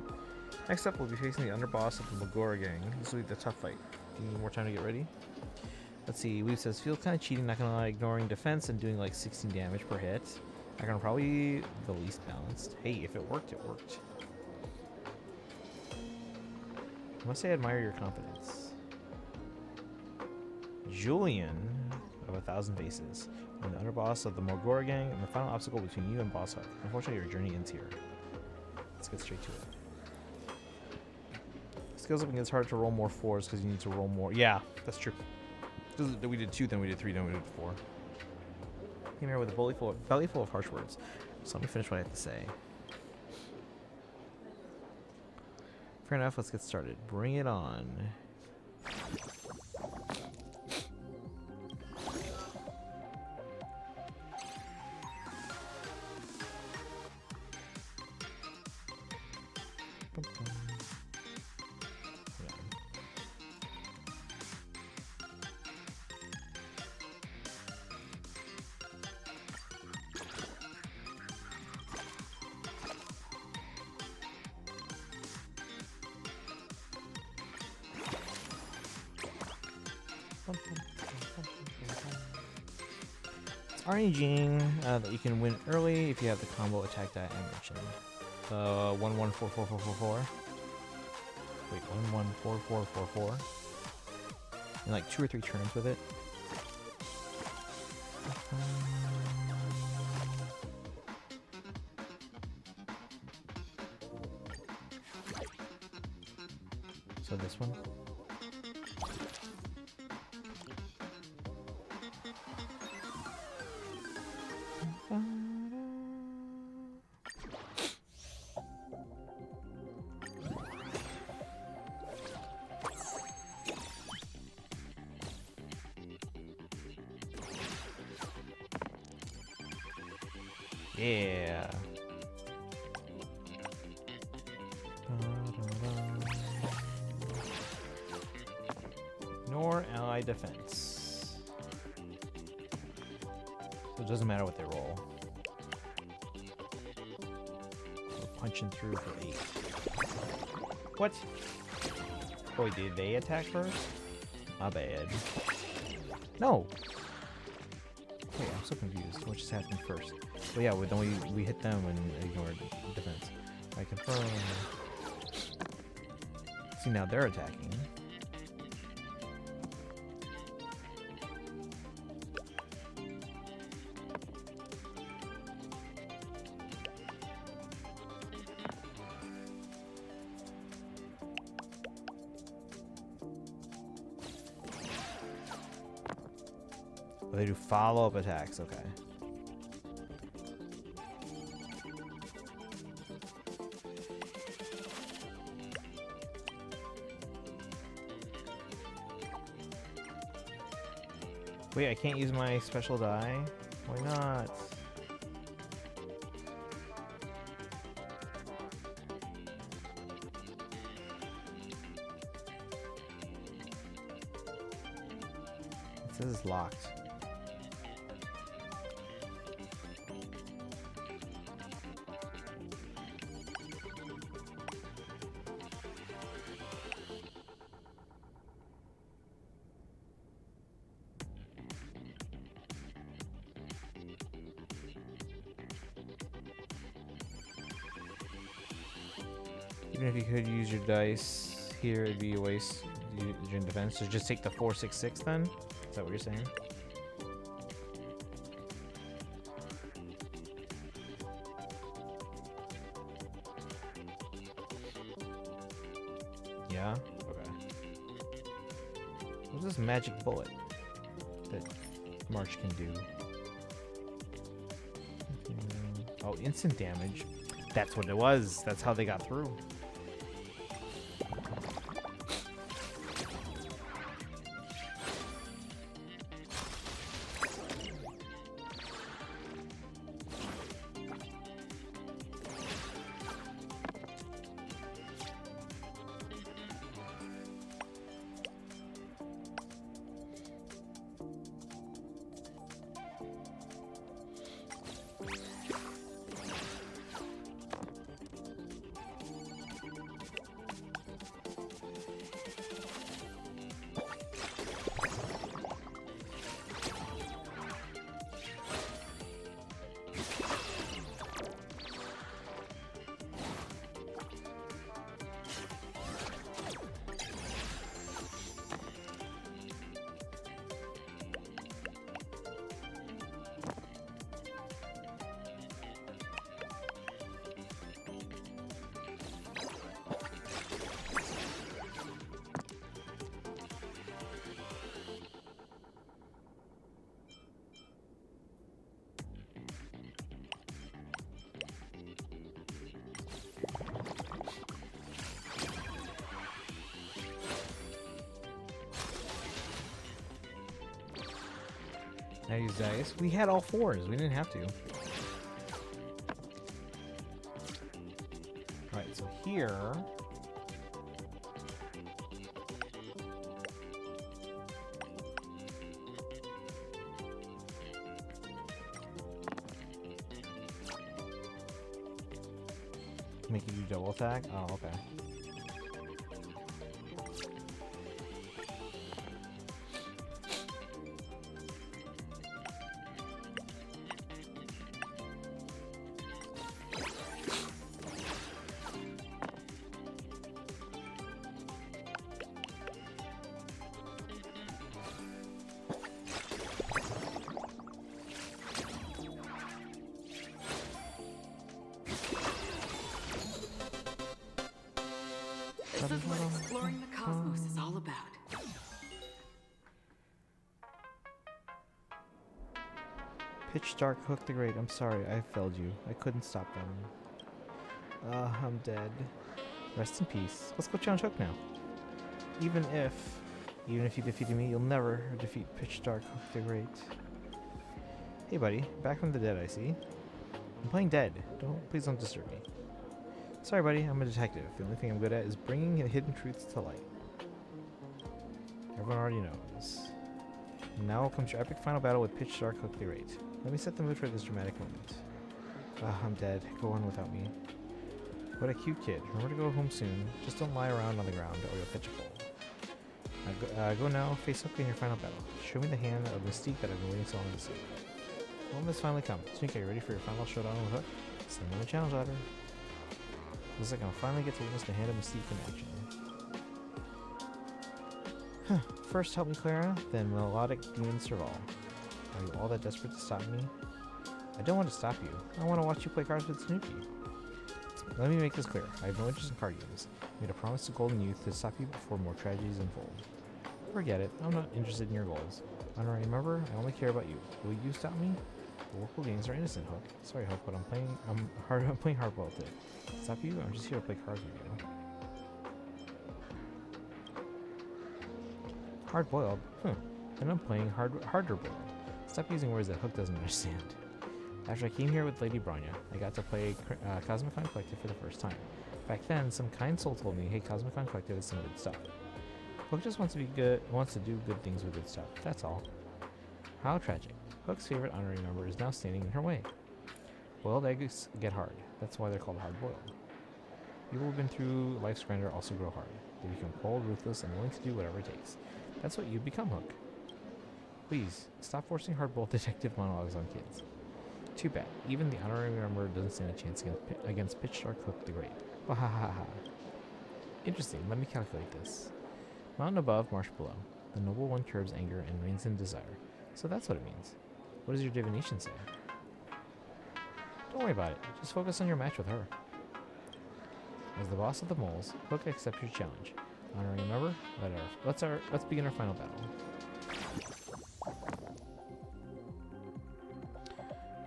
Next up, we'll be facing the underboss of the Magora gang. This will be the tough fight. Do you need more time to get ready? Let's see, Weave says, feels kind of cheating, not gonna lie, ignoring defense and doing like 16 damage per hit. I can probably the least balanced. Hey, if it worked, it worked. I must say I admire your confidence. Julian of 1,000 Faces. And the underboss of the Morgora gang and the final obstacle between you and Boss Hook. Unfortunately, your journey ends here. Let's get straight to it. Skills up gets harder to roll more 4s because you need to roll more. Yeah, that's true. We did 2, then we did 3, then we did 4. Came here with a belly full of harsh words. So let me finish what I have to say. Fair enough, let's get started. Bring it on. It's RNGing that you can win early if you have the combo attack that I mentioned. 11444444. Wait, 114444. In like 2 or 3 turns with it. So this one. Yeah. Nor ally defense. So it doesn't matter what they roll. We're punching through for 8. What? Oh, did they attack first? My bad. No! Wait, I'm so confused. What just happened first? Oh yeah, then we hit them and ignored defense. I confirm. See, now they're attacking. Oh, they do follow-up attacks. Okay. Wait, I can't use my special die? Why not? It says it's locked. Even if you could use your dice here, it'd be a waste. You're in defense. So just take the 466 then? Is that what you're saying? Yeah? Okay. What's this magic bullet that March can do? Oh, instant damage. That's what it was. That's how they got through. Now use dice. We had all fours. We didn't have to. Alright, so here... Make you do double attack? Oh, okay. This is what exploring the cosmos is all about. Pitch Dark Hook the Great. I'm sorry, I failed you. I couldn't stop them. I'm dead. Rest in peace. Let's go challenge Hook now. Even if you defeated me, you'll never defeat Pitch Dark Hook the Great. Hey buddy, back from the dead I see. I'm playing dead. Please don't disturb me. Sorry buddy, I'm a detective. The only thing I'm good at is bringing hidden truths to light. Everyone already knows. Now comes your epic final battle with Pitch Dark Hook the Great. Let me set the mood for this dramatic moment. I'm dead. Go on without me. What a cute kid. Remember to go home soon. Just don't lie around on the ground or you'll catch a cold. Go now, face Hook in your final battle. Show me the hand of mystique that I've been waiting so long to see. The moment has finally come. Sneak, are you ready for your final showdown with Hook? Send me the challenge ladder. Looks like I'll finally get to witness the hand of mystique in action. First, help me, Clara, then melodic demon Serval. Are you all that desperate to stop me? I don't want to stop you. I want to watch you play cards with Snoopy. Let me make this clear. I have no interest in card games. I made a promise to Golden Youth to stop you before more tragedies unfold. Forget it. I'm not interested in your goals. Honorary member, I only care about you. Will you stop me? The local games are innocent, Hook. Sorry, Hook, but I'm playing hardball today. Stop you? I'm just here to play cards with you. Hard boiled? And I'm playing harder boiled. Stop using words that Hook doesn't understand. After I came here with Lady Bronya, I got to play Cosmicon Collective for the first time. Back then, some kind soul told me, hey, Cosmicon Collective is some good stuff. Hook just wants to be good, wants to do good things with good stuff. That's all. How tragic. Hook's favorite honorary member is now standing in her way. Boiled eggs get hard. That's why they're called hard-boiled. People who've been through life's grinder also grow hard. They become cold, ruthless, and willing to do whatever it takes. That's what you become, Hook. Please, stop forcing hard-boiled detective monologues on kids. Too bad. Even the honorary member doesn't stand a chance against Pitch Dark Hook the Great. Ha ha ha ha. Interesting. Let me calculate this. Mountain above, marsh below. The noble one curbs anger and reigns in desire. So that's what it means. What does your divination say? Don't worry about it. Just focus on your match with her. As the boss of the moles, Hook accepts your challenge. Honorary member, let's begin our final battle.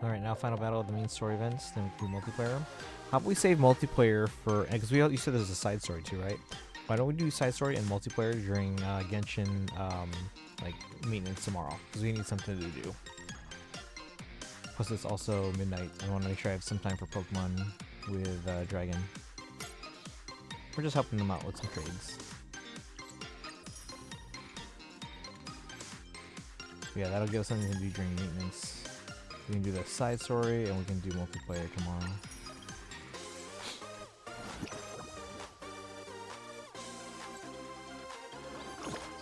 Alright, now final battle of the main story events, then we can do multiplayer. How about we save multiplayer for, because you said there's a side story too, right? Why don't we do side story and multiplayer during Genshin, like, maintenance tomorrow, because we need something to do. Plus it's also midnight, I want to make sure I have some time for Pokemon with Dragon. We're just helping them out with some trades. Yeah, that'll give us something to do during maintenance. We can do the side story, and we can do multiplayer tomorrow.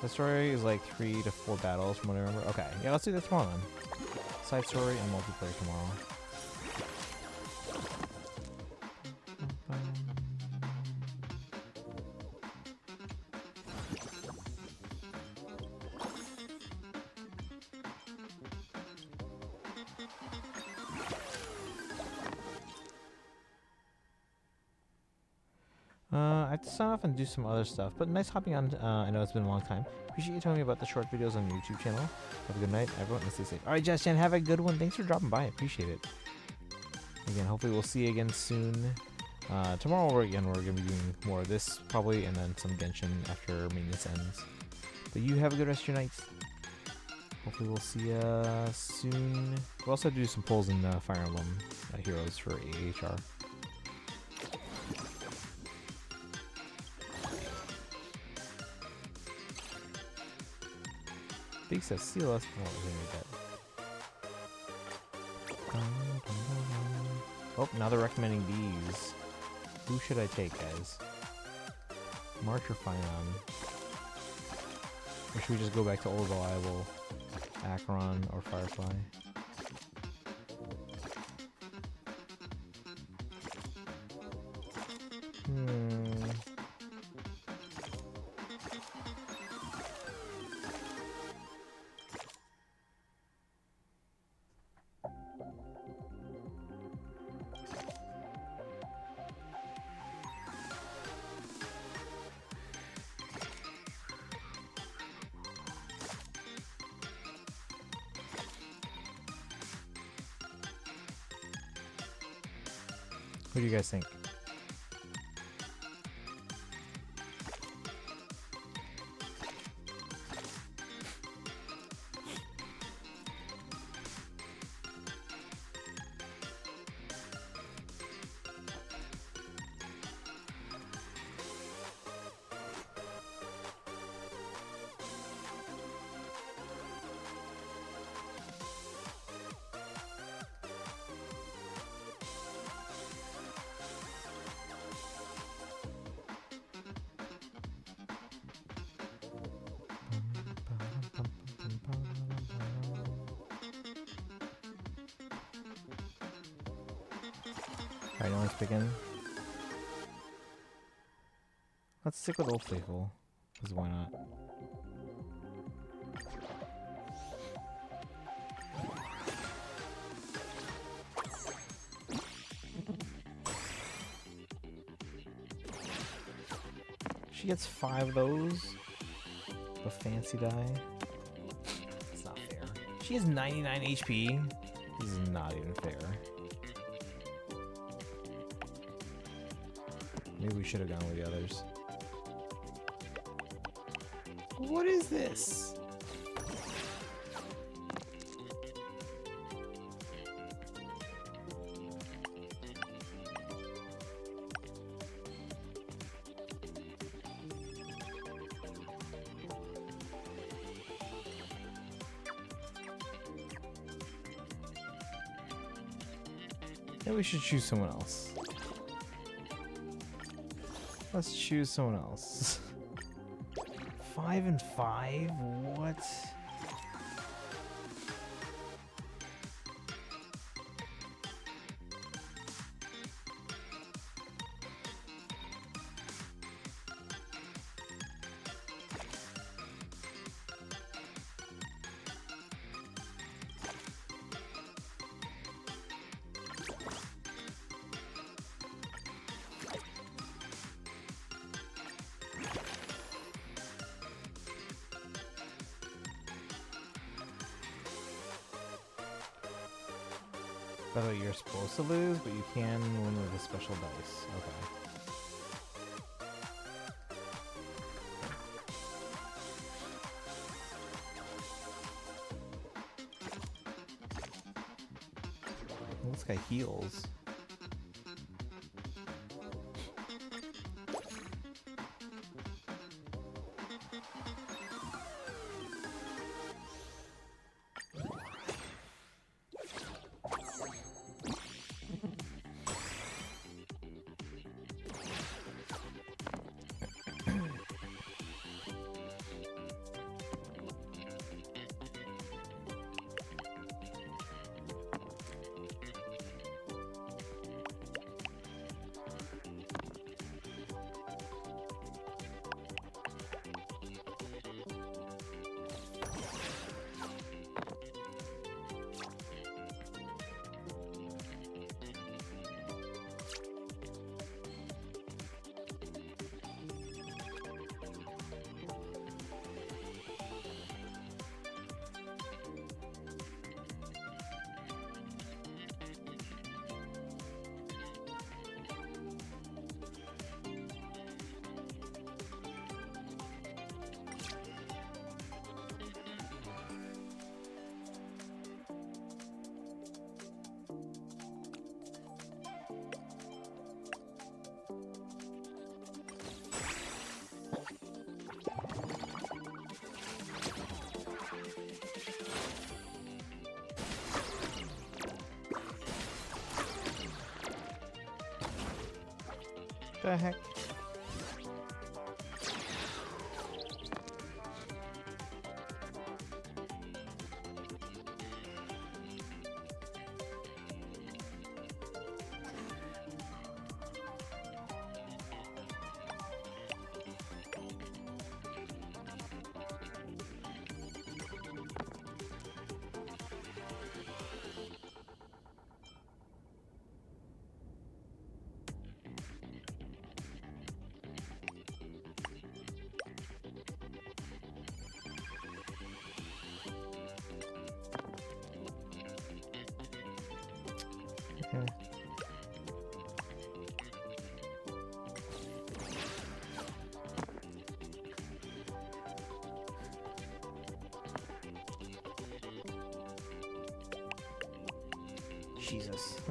Side story is like 3 to 4 battles from what I remember. Okay, yeah, let's do that tomorrow then. Side story and multiplayer tomorrow. I have to sign off and do some other stuff, but nice hopping on. I know it's been a long time. Appreciate you telling me about the short videos on your YouTube channel. Have a good night, everyone, and stay safe. Alright, Jess-chan, have a good one. Thanks for dropping by. I appreciate it. Again, hopefully we'll see you again soon. Tomorrow, we're going to be doing more of this, probably, and then some Genshin after maintenance ends. But you have a good rest of your night. Hopefully we'll see you soon. We'll also do some polls in Fire Emblem Heroes for AHR. Big says, seal us. Oh, we're gonna read that. Oh, now they're recommending these. Who should I take, guys? March or Finon? Or should we just go back to old reliable Acheron or Firefly? What do you guys think? Alright, now let's begin. Let's stick with Old Faithful, because why not? She gets 5 of those. A fancy die? It's not fair. She has 99 HP. This is not even fair. Maybe we should have gone with the others. What is this? Maybe we should choose someone else. Let's choose someone else. 5 and 5? What? By the way, you're supposed to lose, but you can win with a special dice. Okay. This guy heals. The heck? Okay. Jesus.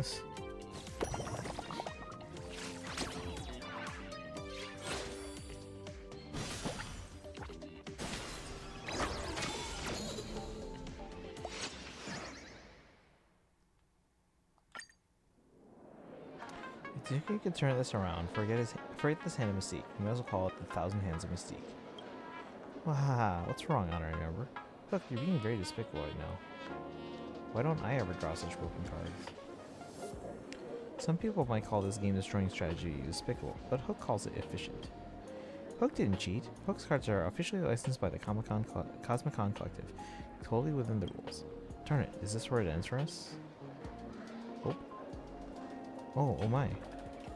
I think you can turn this around. Forget this hand of Mystique. You might as well call it the 1,000 Hands of Mystique. Wahaha, what's wrong, Honor and Remember? Look, you're being very despicable right now. Why don't I ever draw such broken cards? Some people might call this game destroying strategy despicable, but Hook calls it efficient. Hook didn't cheat. Hook's cards are officially licensed by the Cosmicon Collective, totally within the rules. Darn it, is this where it ends for us? Oh my.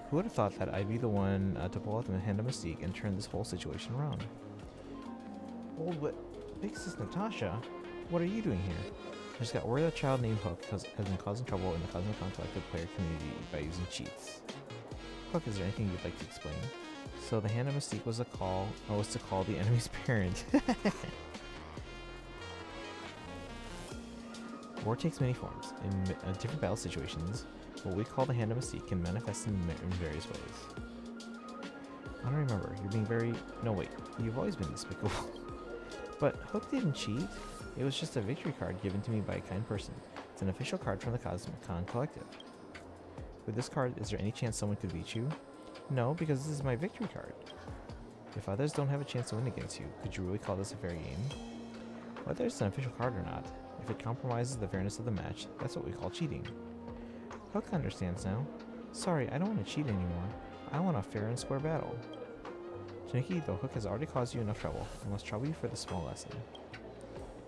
Who would have thought that I'd be the one to pull out the Hand of Mystique and turn this whole situation around? Big Sis Natasha, what are you doing here? I just got word that a child named Hook has been causing trouble in the Cosmicon Collective player community by using cheats. Hook, is there anything you'd like to explain? So the Hand of Mystique was to call the enemy's parent. War takes many forms. In different battle situations, what we call the Hand of Mystique can manifest in various ways. I don't remember. You're being very... No, wait. You've always been despicable. But Hook didn't cheat. It was just a victory card given to me by a kind person. It's an official card from the Cosmicon Collective. With this card, is there any chance someone could beat you? No, because this is my victory card. If others don't have a chance to win against you, could you really call this a fair game? Whether it's an official card or not, if it compromises the fairness of the match, that's what we call cheating. Hook understands now. Sorry, I don't want to cheat anymore. I want a fair and square battle. Tanuki, though Hook has already caused you enough trouble, I must trouble you for this small lesson.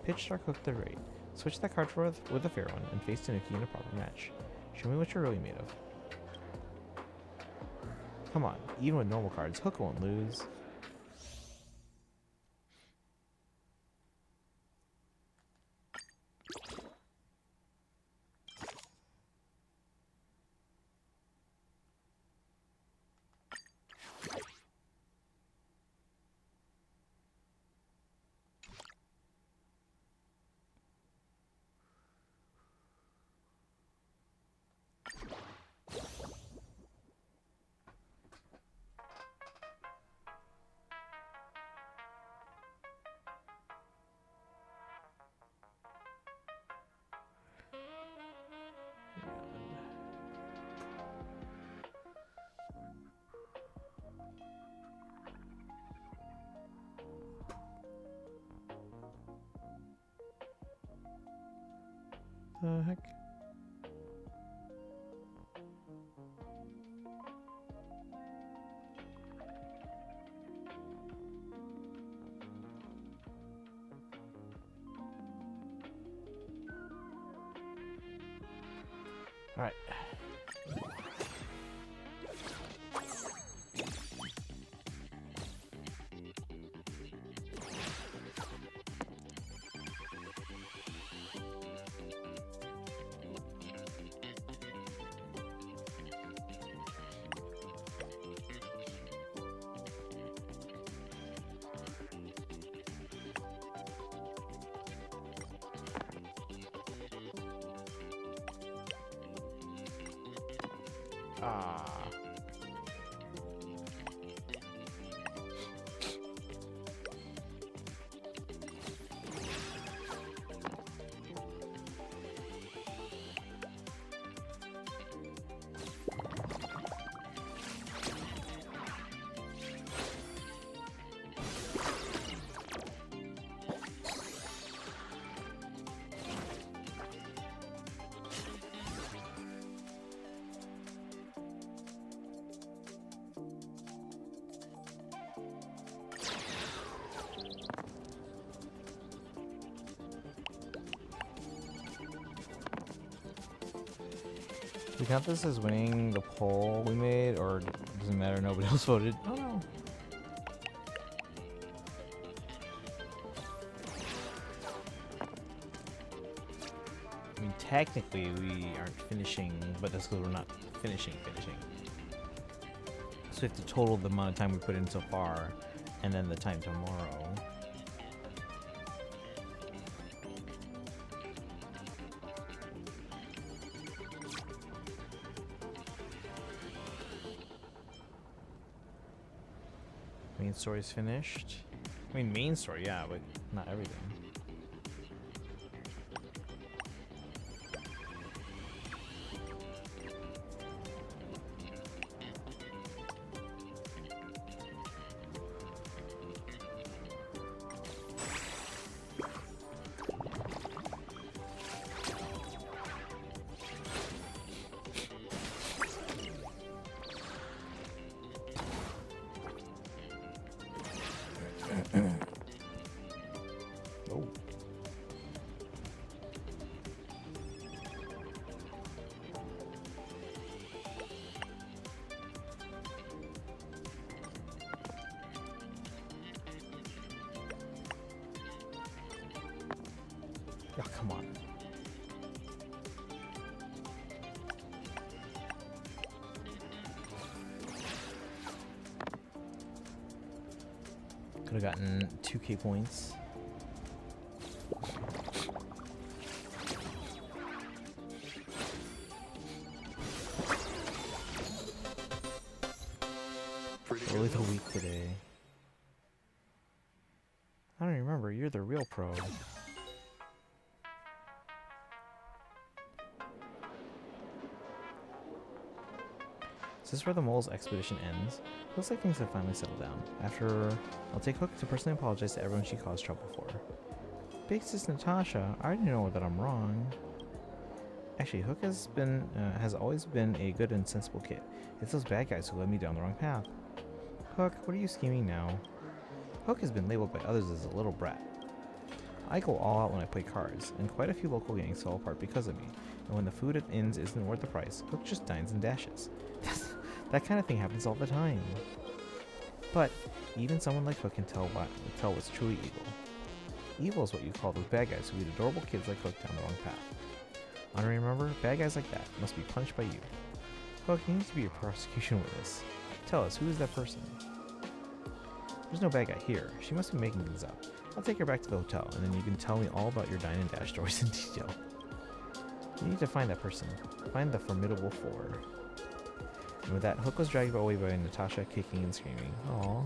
Pitch Dark Hook the Raid. Switch that card with a fair one, and face Tanuki in a proper match. Show me what you're really made of. Come on, even with normal cards, Hook won't lose. The heck? All right. Do we count this as winning the poll we made, or does it matter? Nobody else voted. Oh no. I mean, technically we aren't finishing, but that's because we're not finishing. So we have to total the amount of time we put in so far, and then the time tomorrow. Main story's finished. I mean, main story, yeah, but not everything. Oh. Oh, come on. Could have gotten 2k points. Early the week today. I don't remember. You're the real pro. Is this where the mole's expedition ends? Looks like things have finally settled down. After, I'll take Hook to personally apologize to everyone she caused trouble for. Big Sis Natasha, I already know that I'm wrong. Actually, Hook has always been a good and sensible kid. It's those bad guys who led me down the wrong path. Hook, what are you scheming now? Hook has been labeled by others as a little brat. I go all out when I play cards, and quite a few local gangs fell apart because of me. And when the food at inns isn't worth the price, Hook just dines and dashes. That kind of thing happens all the time. But even someone like Hook can tell what's truly evil. Evil is what you call those bad guys who lead adorable kids like Hook down the wrong path. Want to remember, bad guys like that must be punished by you. Hook, you need to be a prosecution witness. Tell us, who is that person? There's no bad guy here. She must be making things up. I'll take her back to the hotel, and then you can tell me all about your dine and dash stories in detail. You need to find that person. Find the formidable four. And with that, Hook was dragged away by Natasha, kicking and screaming. Aww.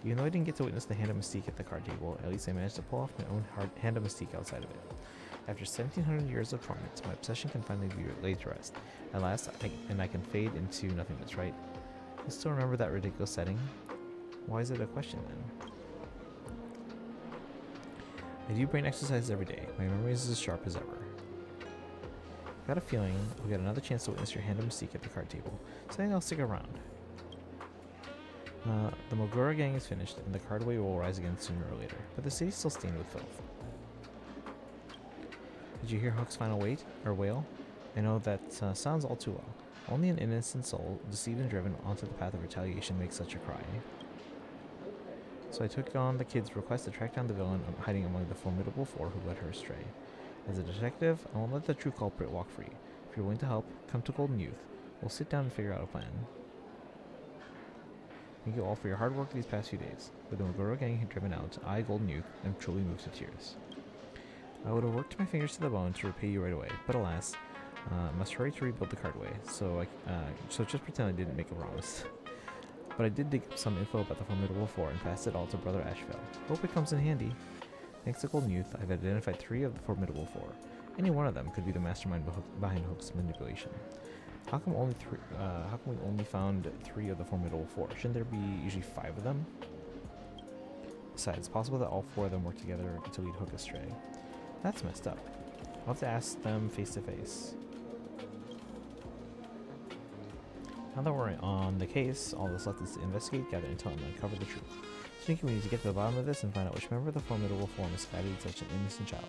Even though I didn't get to witness the Hand of Mystique at the card table, at least I managed to pull off my own Hand of Mystique outside of it. After 1700 years of torment, my obsession can finally be laid to rest. At last, I can fade into nothingness, right? You still remember that ridiculous setting? Why is it a question then? I do brain exercises every day. My memory is as sharp as ever. Got a feeling we'll get another chance to witness your Hand of Mystique at the card table, so I think I'll stick around. The Mogura gang is finished, and the cardway will rise again sooner or later, but the city's still stained with filth. Did you hear Hook's final wail? I know that sounds all too well. Only an innocent soul, deceived and driven onto the path of retaliation, makes such a cry. So I took on the kid's request to track down the villain hiding among the formidable four who led her astray. As a detective, I won't let the true culprit walk free. If you're willing to help, come to Golden Youth. We'll sit down and figure out a plan. Thank you all for your hard work these past few days. With the Mogura gang driven out, I, Golden Youth, am truly moved to tears. I would have worked my fingers to the bone to repay you right away, but alas, I must hurry to rebuild the cardway, so just pretend I didn't make a promise. But I did dig up some info about the Formidable Four and passed it all to Brother Ashvale. Hope it comes in handy. Thanks to Golden Youth, I've identified 3 of the Formidable Four. Any one of them could be the mastermind behind Hook's manipulation. How come we only found 3 of the Formidable Four? Shouldn't there be usually 5 of them? Besides, it's possible that all 4 of them work together to lead Hook astray. That's messed up. I'll have to ask them face to face. Now that we're on the case, all that's left is to investigate, gather intel, and uncover the truth. Sneaky, we need to get to the bottom of this and find out which member of the Formidable Four misguided such an innocent child.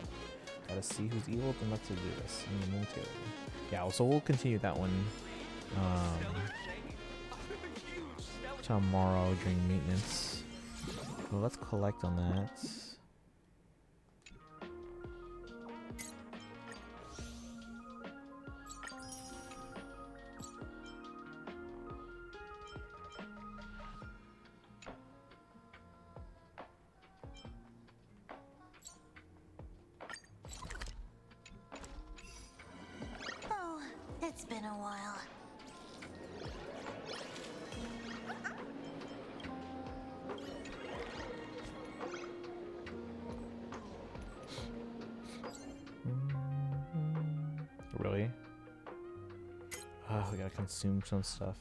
Gotta see who's evil enough to do this momentarily. Yeah, so we'll continue that one tomorrow during maintenance. So let's collect on that. Oh, it's been a while. Really? Oh, we gotta consume some stuff.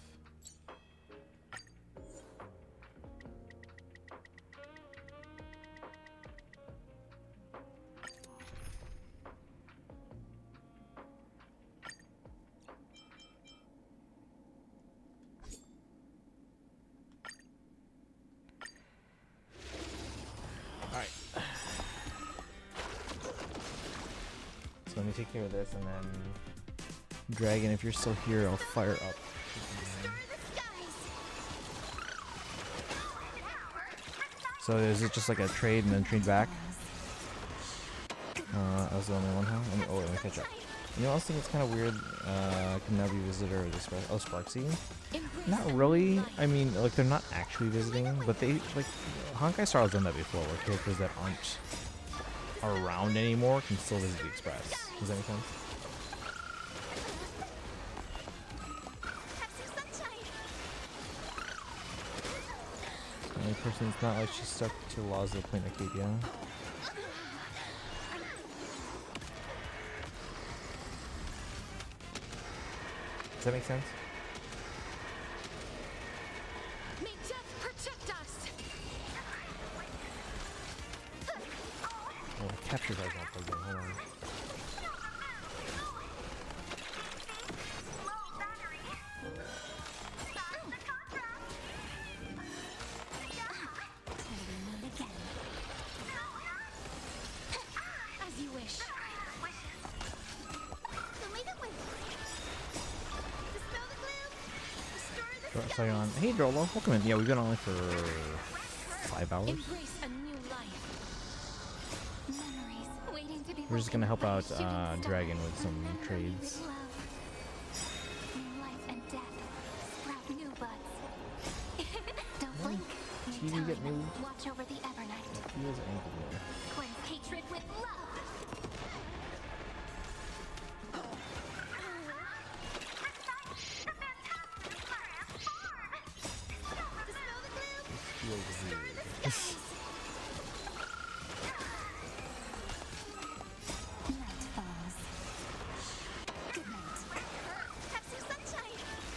Alright. So let me take care of this and then Dragon, if you're still here, I'll fire up. So is it just like a trade and then trade back? That was the only one, huh? Let me catch up. You know, I was thinking it's kind of weird. Can now be visitor of this. Oh, Sparksy. Not really. I mean, like they're not actually visiting, but they like Honkai Star has done that before, where characters that aren't around anymore can still visit the Express. Does that make sense? The only person, it's not like she's stuck to the laws of the Point Acadia. Does that make sense? May death protect us. Oh, the capture guy's not plugged in. Hold on. As you wish. So on. Hey, Drolo, welcome in. Yeah, we've been on for 5 hours. Embrace a new life. Memories waiting to be We're just gonna help out Dragon with some trades. New life and death sprout new buds. Don't blink. TV get moved. Watch over the Evernight. He is angry. Cleanse hatred with love.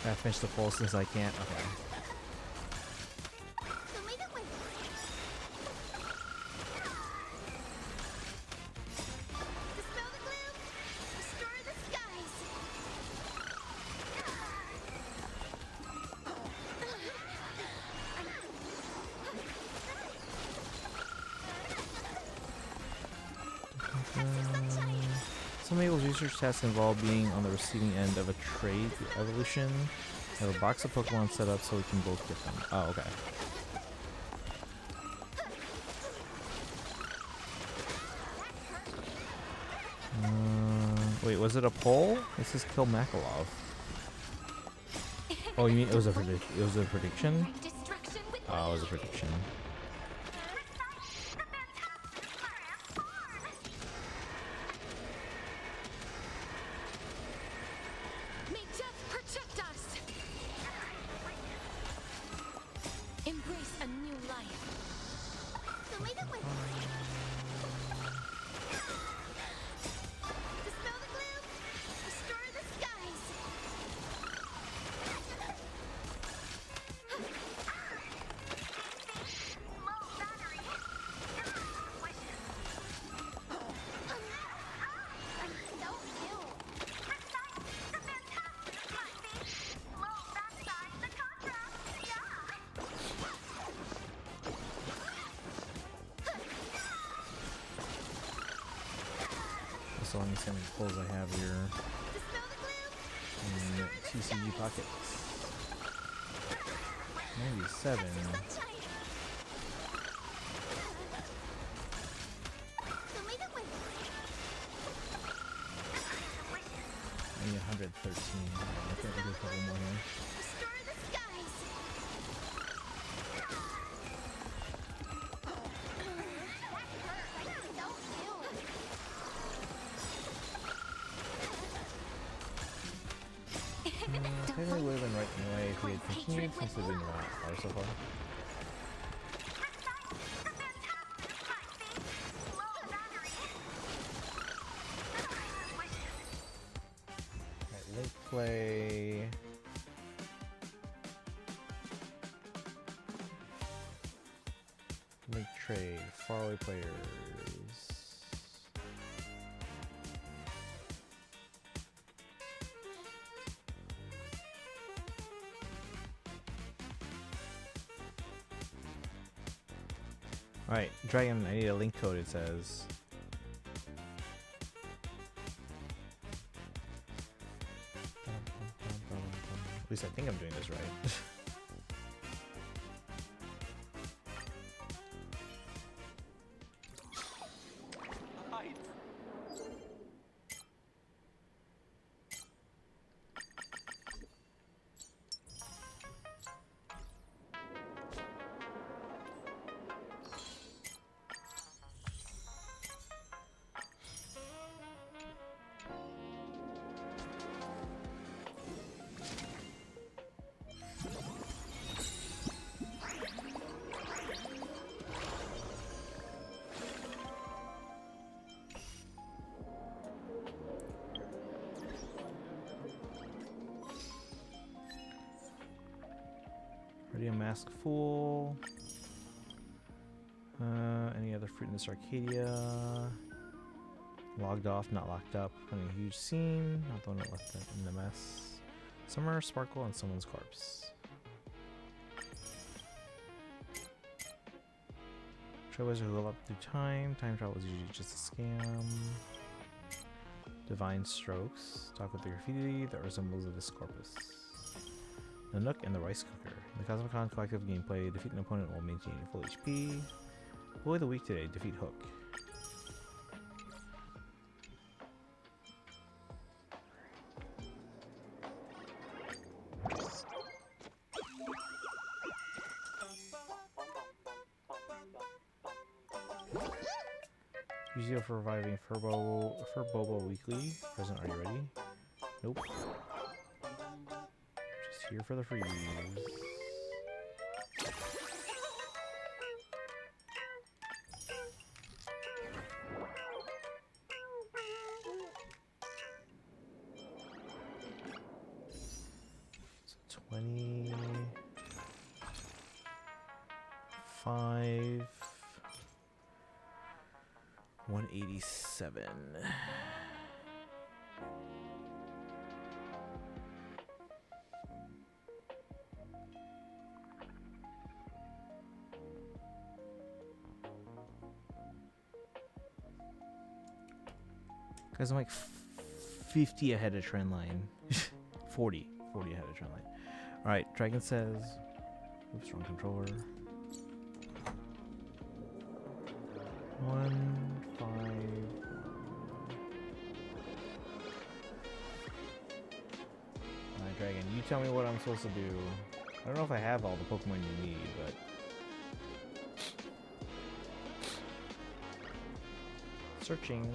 I finished the poll since I can't. Okay. Some Mabel's research tasks involve being on the receiving end of a trade evolution. I have a box of Pokemon set up so we can both get them. Oh, okay. Wait, was it a poll? This is Kill Makalov. Oh, you mean it was a prediction? Oh, it was a prediction. May death protect us. Embrace a new life. Dispel the gloom. Restore the skies. So let me see how many pulls I have here. In TCG pockets. 97. Maybe 113. I think we'll do a couple more here. Technically would have been right anyway if we had continued since we've been far so far. Alright, link play. Link trade. Faraway players. Alright, Dragon, I need a link code, it says. At least I think I'm doing this right. Be a masked fool. Any other fruit in this Arcadia? Logged off, not locked up. Running a huge scene. Not the one that left it in the mess. Summer, sparkle, and someone's corpse. Trailblaze who level up through time. Time travel is usually just a scam. Divine strokes. Talk with the graffiti that resembles a disc corpus. The Nook and the Rice Cooker. In the Cosmicon collective gameplay, defeat an opponent while maintaining full HP. Boy of the week today, defeat Hook. Use you for reviving Furbobo Weekly. Present, are you ready? Nope. Just here for the freeze. So 25. 187. Guys, I'm like 50 ahead of trend line. 40 ahead of trend line. All right, Dragon says, oops, wrong controller. 1, 5. Alright, Dragon, you tell me what I'm supposed to do. I don't know if I have all the Pokemon you need, but... Searching.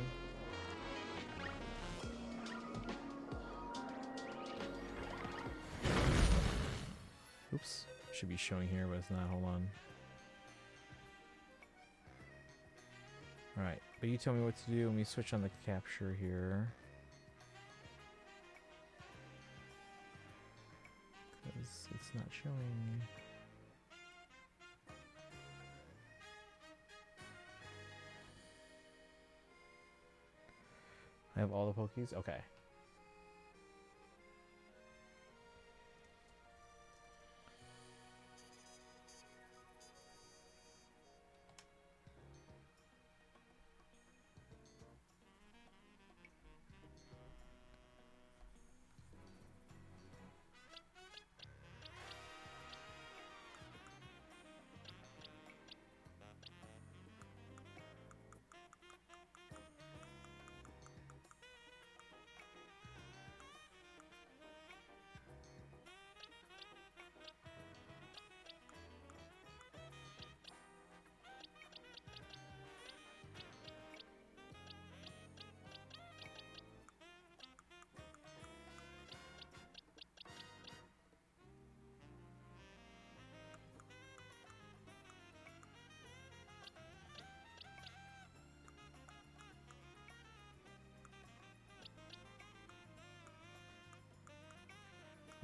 Oops. Should be showing here, but it's not. Hold on. Alright, but you tell me what to do. Let me switch on the capture here. Because it's not showing. I have all the Pokies? Okay.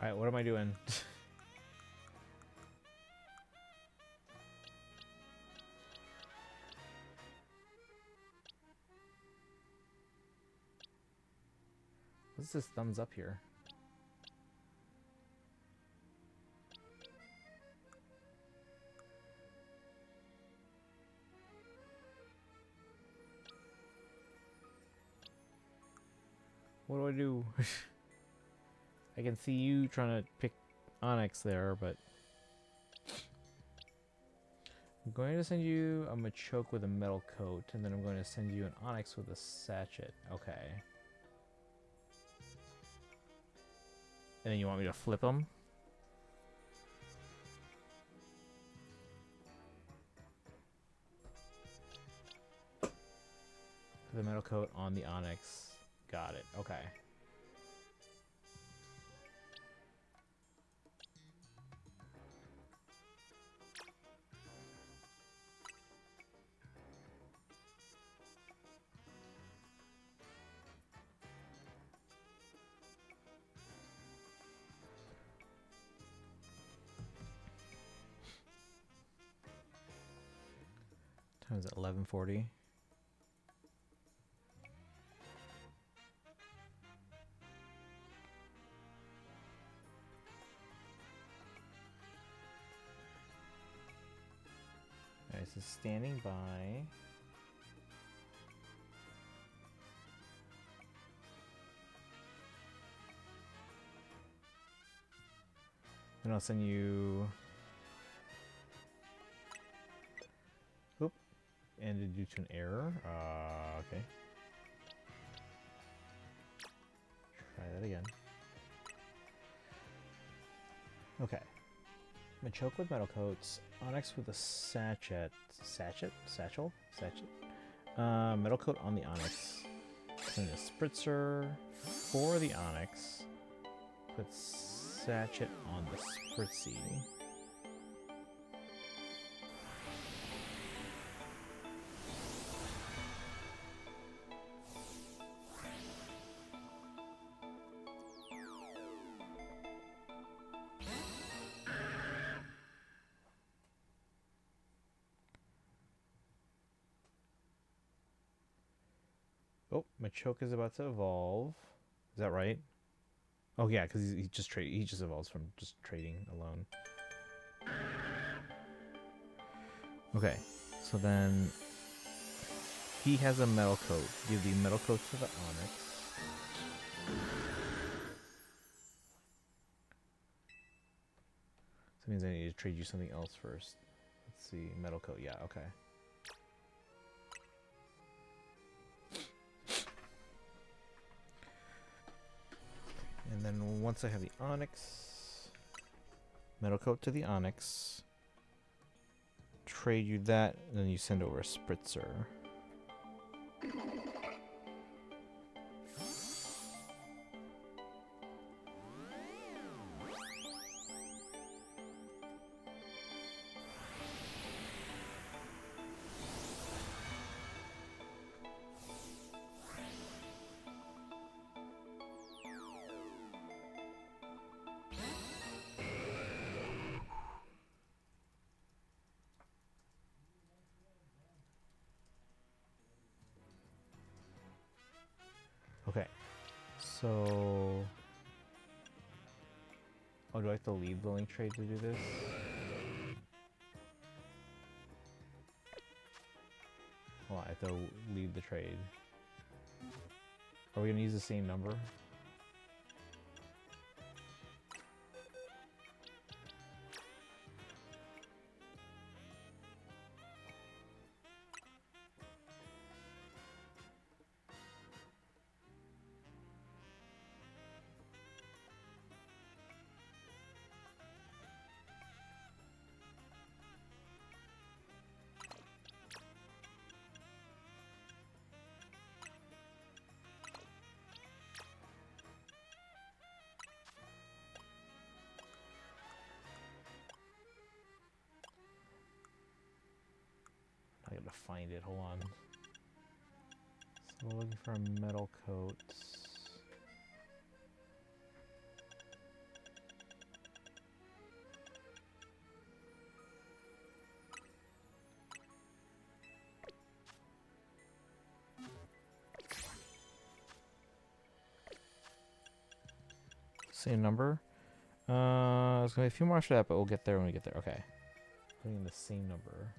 Alright, what am I doing? What's this thumbs up here? What do I do? I can see you trying to pick Onyx there, but I'm going to send you a Machoke with a metal coat, and then I'm going to send you an Onyx with a sachet. Okay. And then you want me to flip them? Put the metal coat on the Onyx. Got it. Okay. Time is it? 11:40. Alright, so standing by. Then I'll send you. Oop. Ended due to an error. Okay. Try that again. Okay. Machoke with metal coats. Onyx with a satchel. Metal coat on the Onyx. Then a spritzer for the Onyx. Put Satchet on the Spritzy. Oh, Machoke is about to evolve. Is that right? Oh yeah, because he just evolves from just trading alone. Okay, so then he has a metal coat. Give the metal coat to the Onyx. So that means I need to trade you something else first. Let's see, metal coat. Yeah, okay. And then once I have the Onyx, metal coat to the Onyx, trade you that, and then you send over a Spritzer. Okay, so... Oh, do I have to leave the link trade to do this? Hold on, I have to leave the trade. Are we gonna use the same number? I gotta find it, hold on. So we're looking for a metal coat. Same number. It's gonna be a few more after that, but we'll get there when we get there. Okay. Putting in the same number.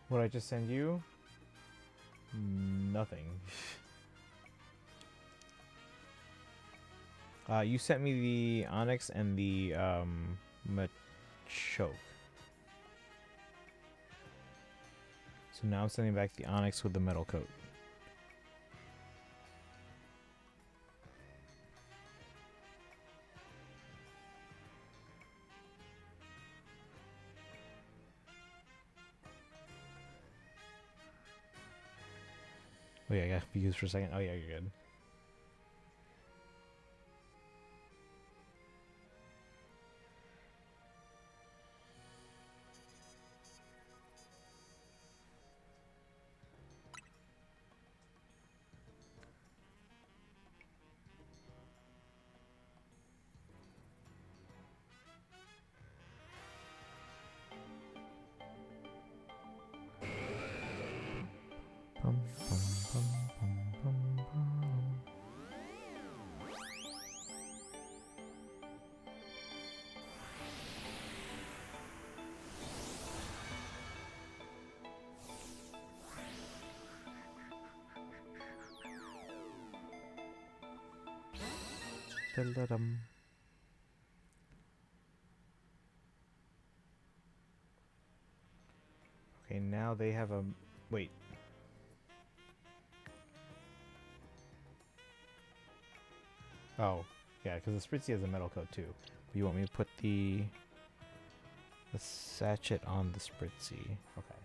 What I just send you? Nothing. You sent me the Onyx and the Machoke. So now I'm sending back the Onyx with the metal coat. Oh yeah, I got confused for a second. Oh yeah, you're good. Pum, pum, pum, pum, pum, pum. Dum. Okay, now they have a... Wait. Oh, yeah, because the Spritzy has a metal coat too. But you want me to put the sachet on the Spritzy. Okay.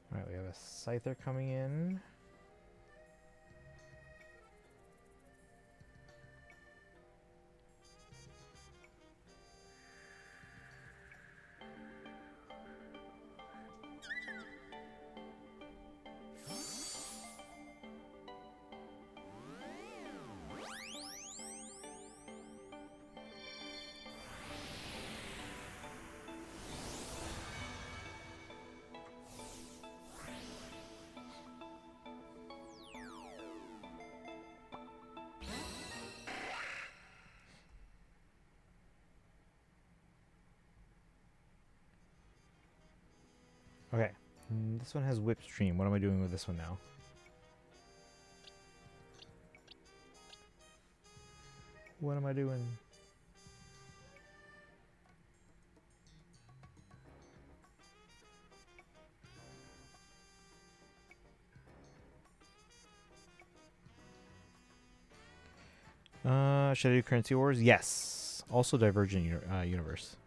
Alright, we have a Scyther coming in. Okay, this one has Whip Stream. What am I doing with this one now? What am I doing? Should I do Currency Wars? Yes. Also Divergent Universe.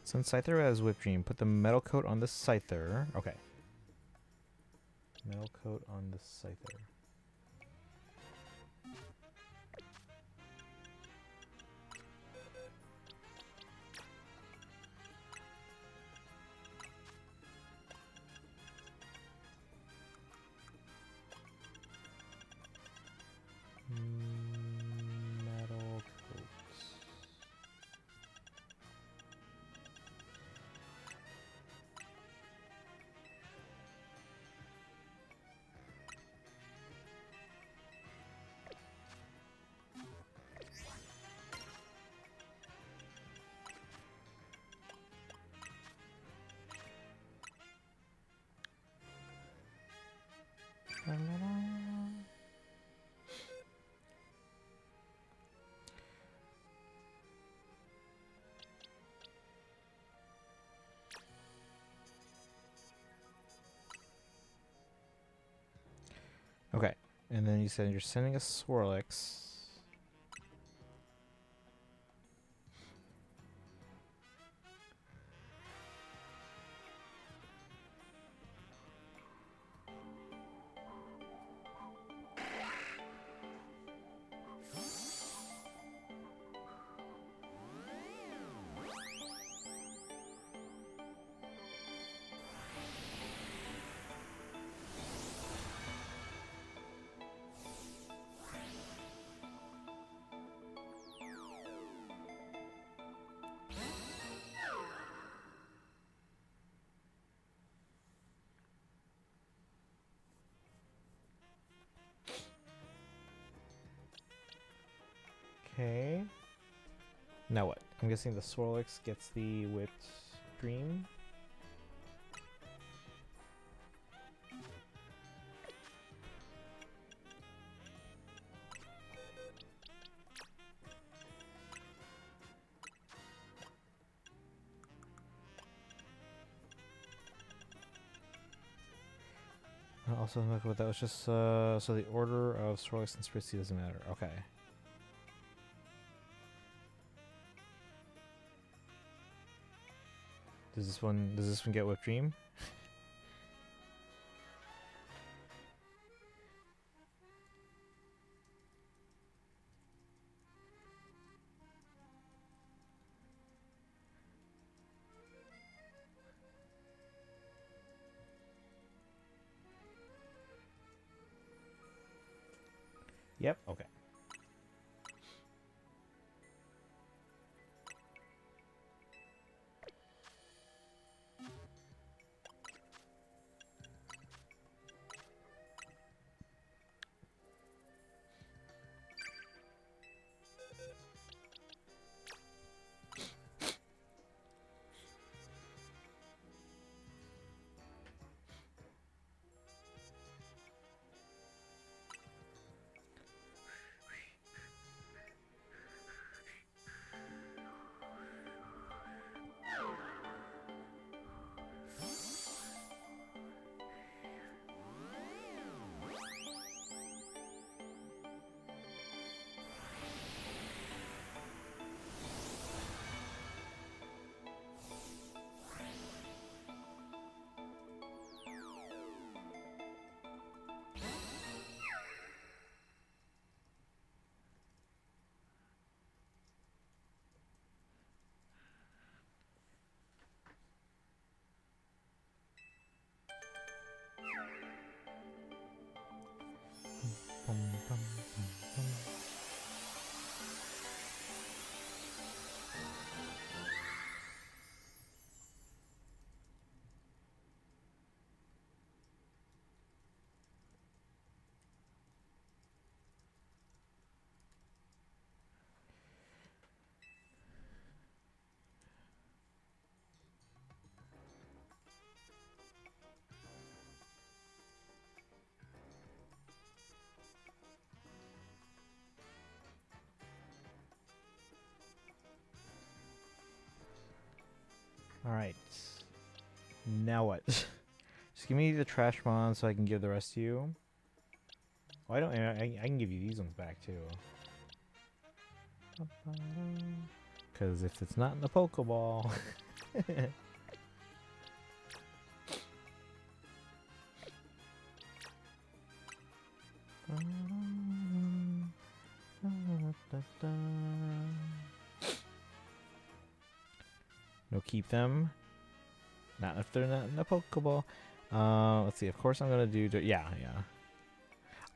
Since Scyther has Whip Dream, put the metal coat on the Scyther. Okay. Metal coat on the Scyther. Metal coats. Okay, and then you said you're sending a Swirlix. Now what? I'm guessing the Swirlix gets the Whipped Dream. Also, what that was just so the order of Swirlix and Spritzy doesn't matter. Okay. Does this one get Whipped Dream? Yep, okay. Alright. Now what? Just give me the trash mon so I can give the rest to you. Oh, I can give you these ones back too. Because if it's not in the Pokeball. No, keep them. Not if they're not in the Pokeball. Let's see. Of course, I'm gonna do. Yeah.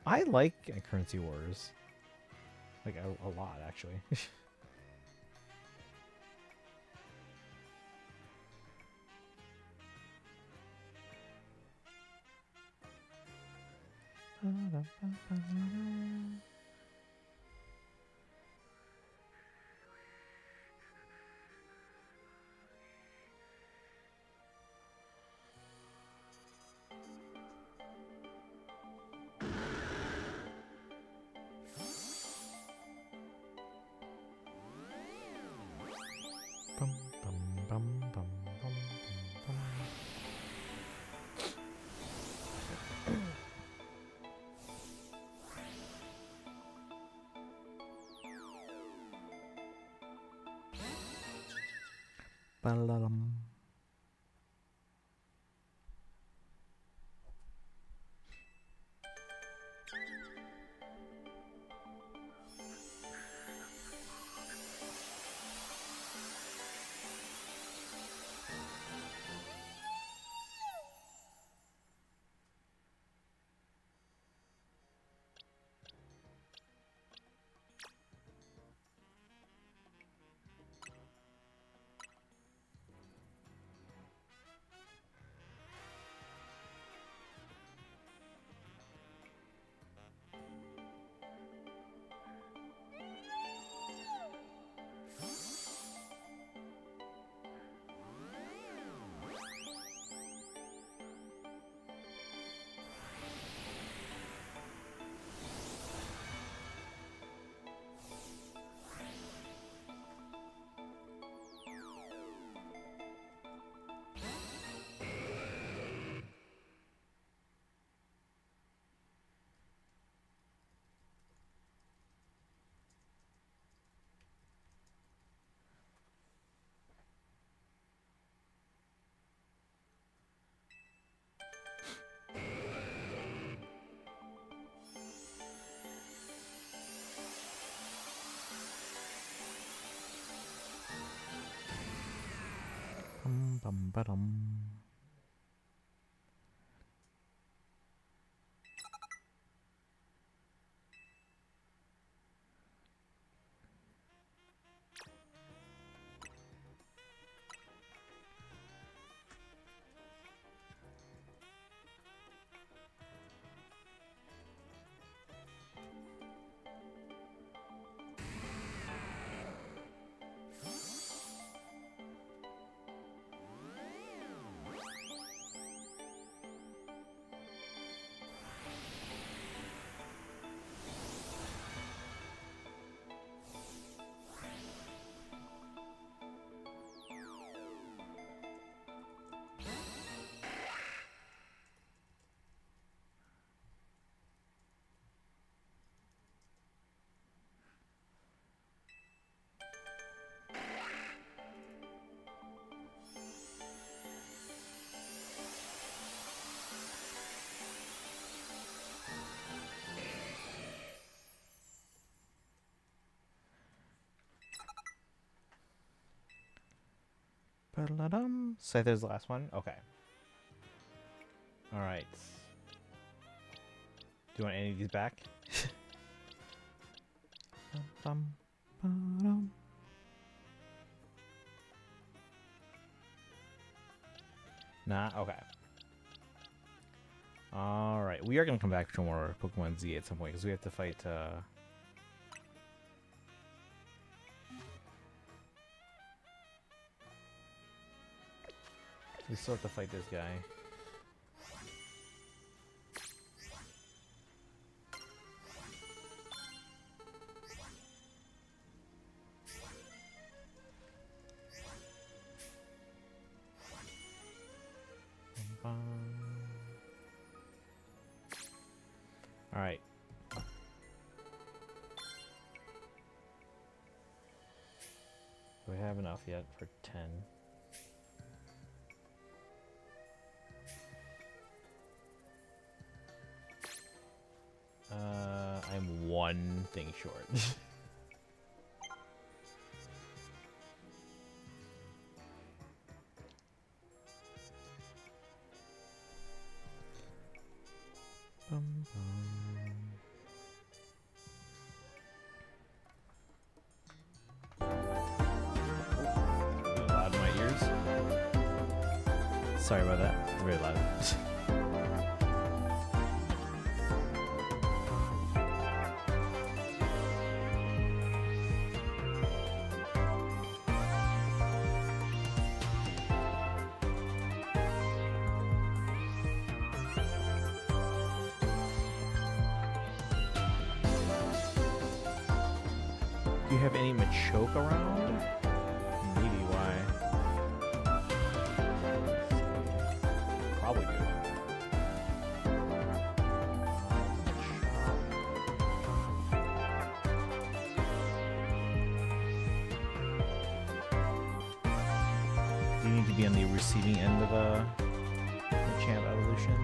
I like Currency Wars. Like a lot, actually. Ba-la-dum. bum, ba-dum. Ba-da-dum. Scyther's the last one? Okay. Alright. Do you want any of these back? Bum, ba-dum. Nah? Okay. Alright. We are going to come back to more Pokemon Z at some point because we have to fight... We still have to fight this guy. All right. Do we have enough yet for 10? I'm one thing short. Bum, bum. Really loud in my ears. Sorry about that. Very loud. Do you have any Machoke around? Maybe, why? Probably do. Do you need to be on the receiving end of a Machamp evolution?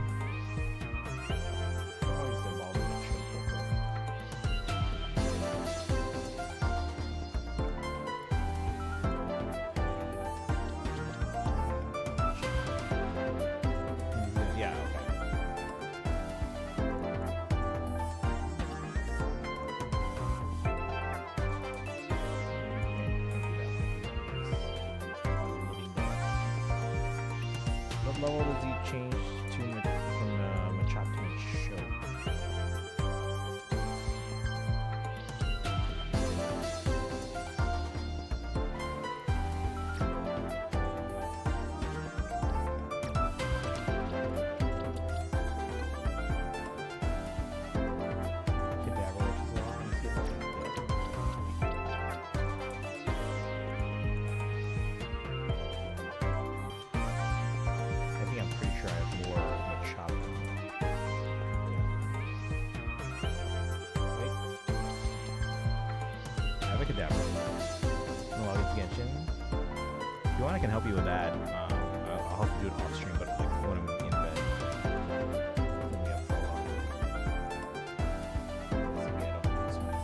What level does he change to from Machop to Machoke? I think I'm pretty sure I have more Machop than I have a Kadabra. No, I'll get to Genshin. If you want, I can help you with that. I'll help you do it off stream, but like when I'm in bed. Then we have full on. So yeah, I don't do this one.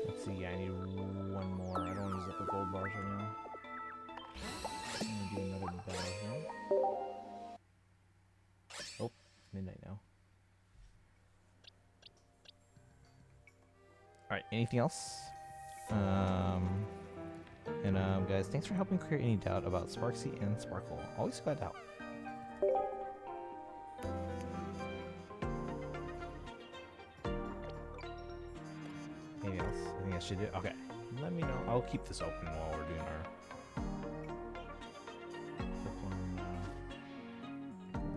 Let's see, I need one more. I don't want to use up the gold bars right now. I'm gonna do another battle here. Oh, it's midnight now. Alright, anything else? Guys, thanks for helping clear any doubt about Sparksy and Sparkle. Always got doubt. Anything else? I think I should do. Okay, let me know. I'll keep this open while we're doing our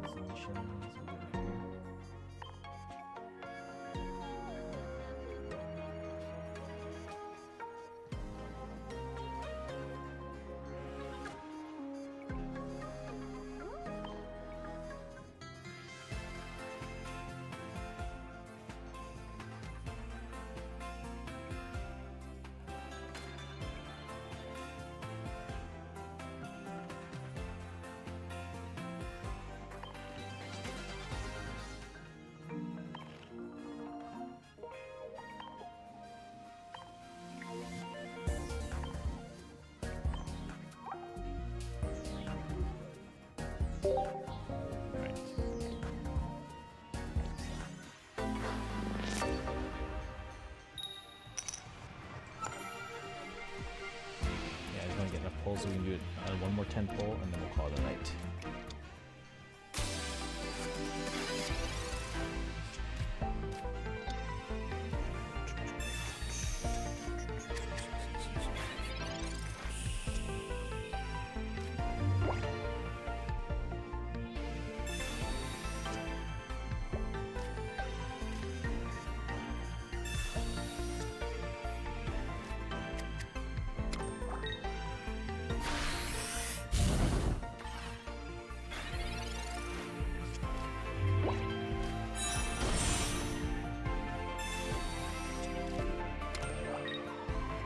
resolutions. We'll do it here. So we can do it one more 10 pull and then we'll call it a night.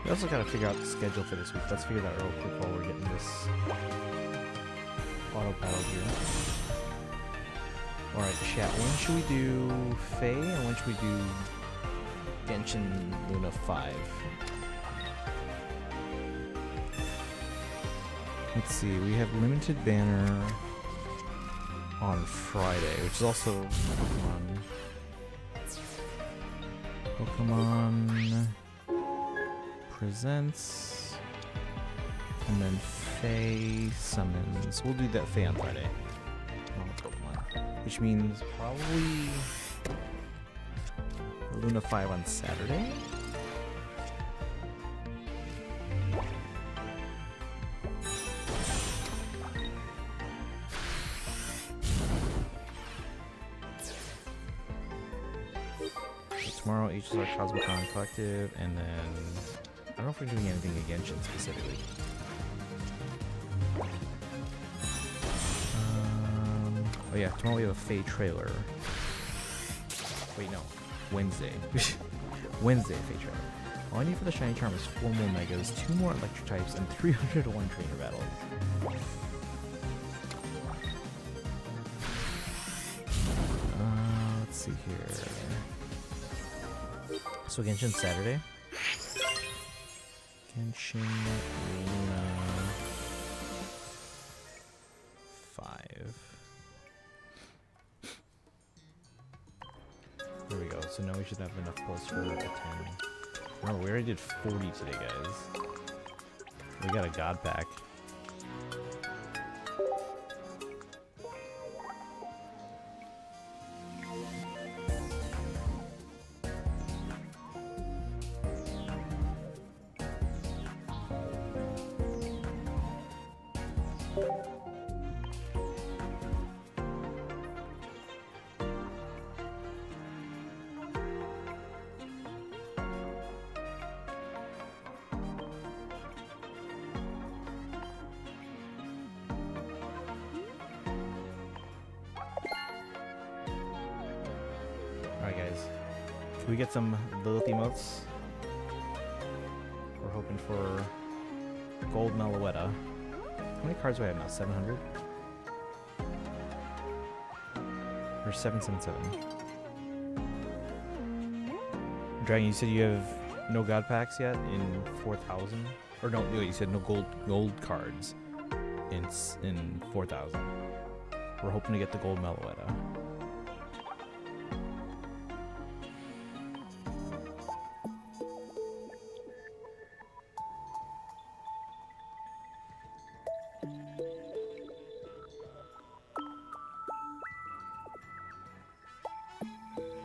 We also gotta figure out the schedule for this week. Let's figure that out real quick while we're getting this auto battle here. Alright, chat. When should we do Fae and when should we do Genshin Luna 5? Let's see, we have Limited Banner on Friday, which is also Pokemon Presents, and then Fae Summons. We'll do that Fae on Friday. Pokemon. Which means probably Luna 5 on Saturday? Tomorrow, HSR Cosmocon Collective, and then I don't know if we're doing anything against Genshin specifically. Oh yeah, tomorrow we have a Fae trailer. Wait, no. Wednesday. Wednesday, Fae trailer. All I need for the Shiny Charm is 4 more Megas, 2 more Electric types, and 300 to 1 trainer battles. Let's see here. So Genshin Saturday. Genshin Luna 5. There we go. So now we should have enough pulls for a 10. Remember, we already did 40 today, guys. We got a God pack. Can we get some Lilith emotes? We're hoping for gold Meloetta. How many cards do I have now? 700? Or 777? Dragon, you said you have no god packs yet in 4,000? Or no, wait, you said no gold cards in 4,000. We're hoping to get the gold Meloetta.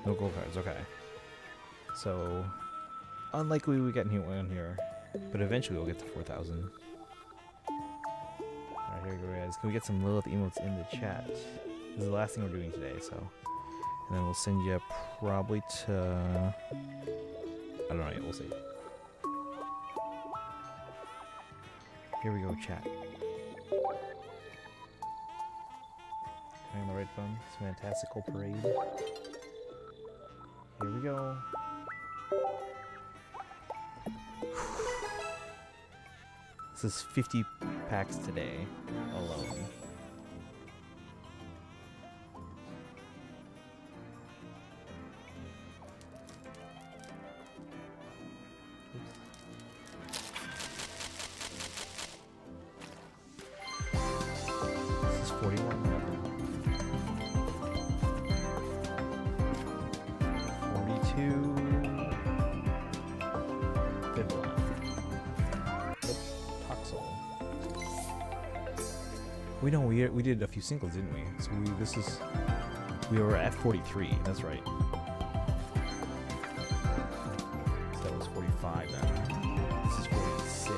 No gold cards, okay. So, unlikely we get one here, but eventually we'll get to 4,000. Alright, here we go, guys. Can we get some Lilith emotes in the chat? This is the last thing we're doing today, so. And then we'll send you probably to. I don't know yet, we'll see. Here we go, chat. Am I on the right phone? It's a fantastical parade. Here we go. This is 50 packs today alone. This is 41. 42. We know we did a few singles, didn't we? So we were at 43. That's right. So that was 45 then. This is 46.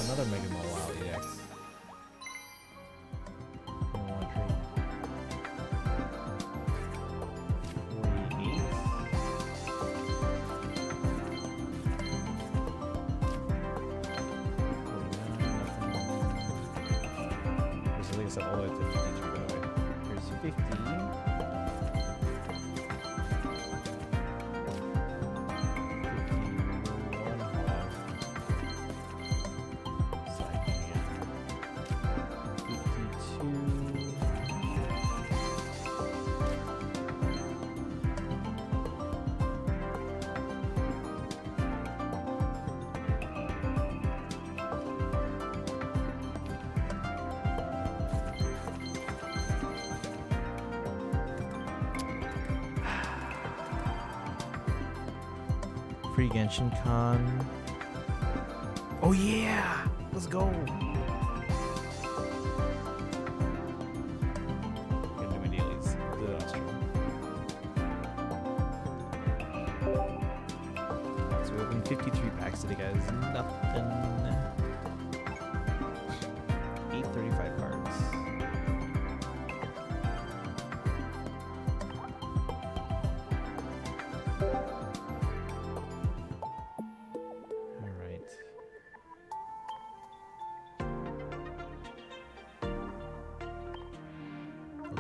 Another Mega Mall Wow EX. All the way to 53 by the way. Here's 50. 51 hollow. Side again. 52. Free Genshin Con. Oh yeah! Let's go! Gotta do my dailies. Do that on stream. So we opened 53 packs today, guys. Nothing. 835 cards.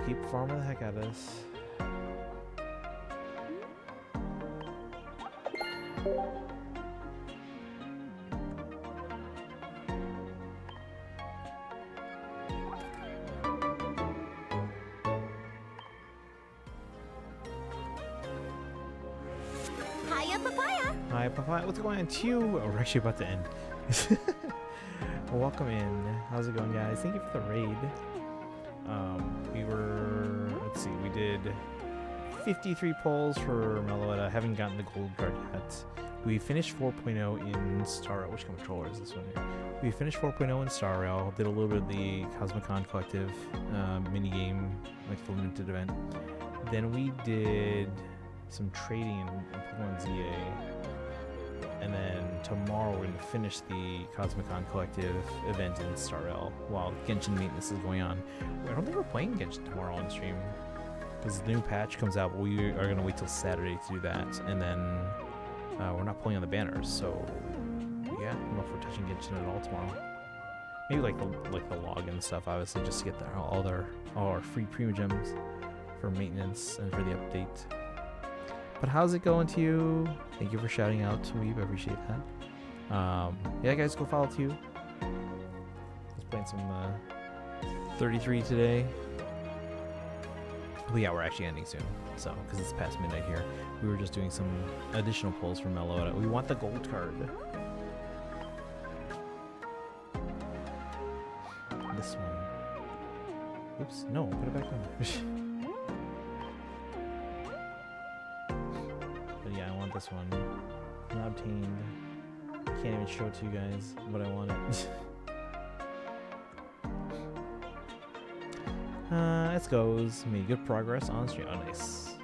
Keep farming the heck out of this. Hiya, papaya! Hi, papaya. What's going on, too? Oh, we're actually about to end. Well, welcome in. How's it going, guys? Thank you for the raid. Let's see, we did 53 polls for Meloetta. Haven't gotten the gold card yet. We finished 4.0 in Star Rail. Which controller is this one here? We finished 4.0 in Star Rail. Did a little bit of the Cosmicon Collective mini game, like the limited event. Then we did some trading in Pokemon ZA. And then tomorrow we're going to finish the Cosmicon Collective event in Star Rail while Genshin maintenance is going on. I don't think we're playing Genshin tomorrow on stream. because the new patch comes out, but we are gonna wait till Saturday to do that, and then we're not pulling on the banners. So yeah, I don't know if we're touching Genshin at all tomorrow. Maybe like the login stuff, obviously, just to get all our free Primogems for maintenance and for the update. But how's it going to you? Thank you for shouting out to Weeb. I appreciate that. Yeah, guys, go follow to you. I was playing some 33 today. But yeah, we're actually ending soon. So, because it's past midnight here. We were just doing some additional pulls from Meloetta. We want the gold card. This one. Oops, no, put it back on. But yeah, I want this one. Not obtained. Can't even show it to you guys, but I want it. It goes. Made good progress on stream. Oh, nice.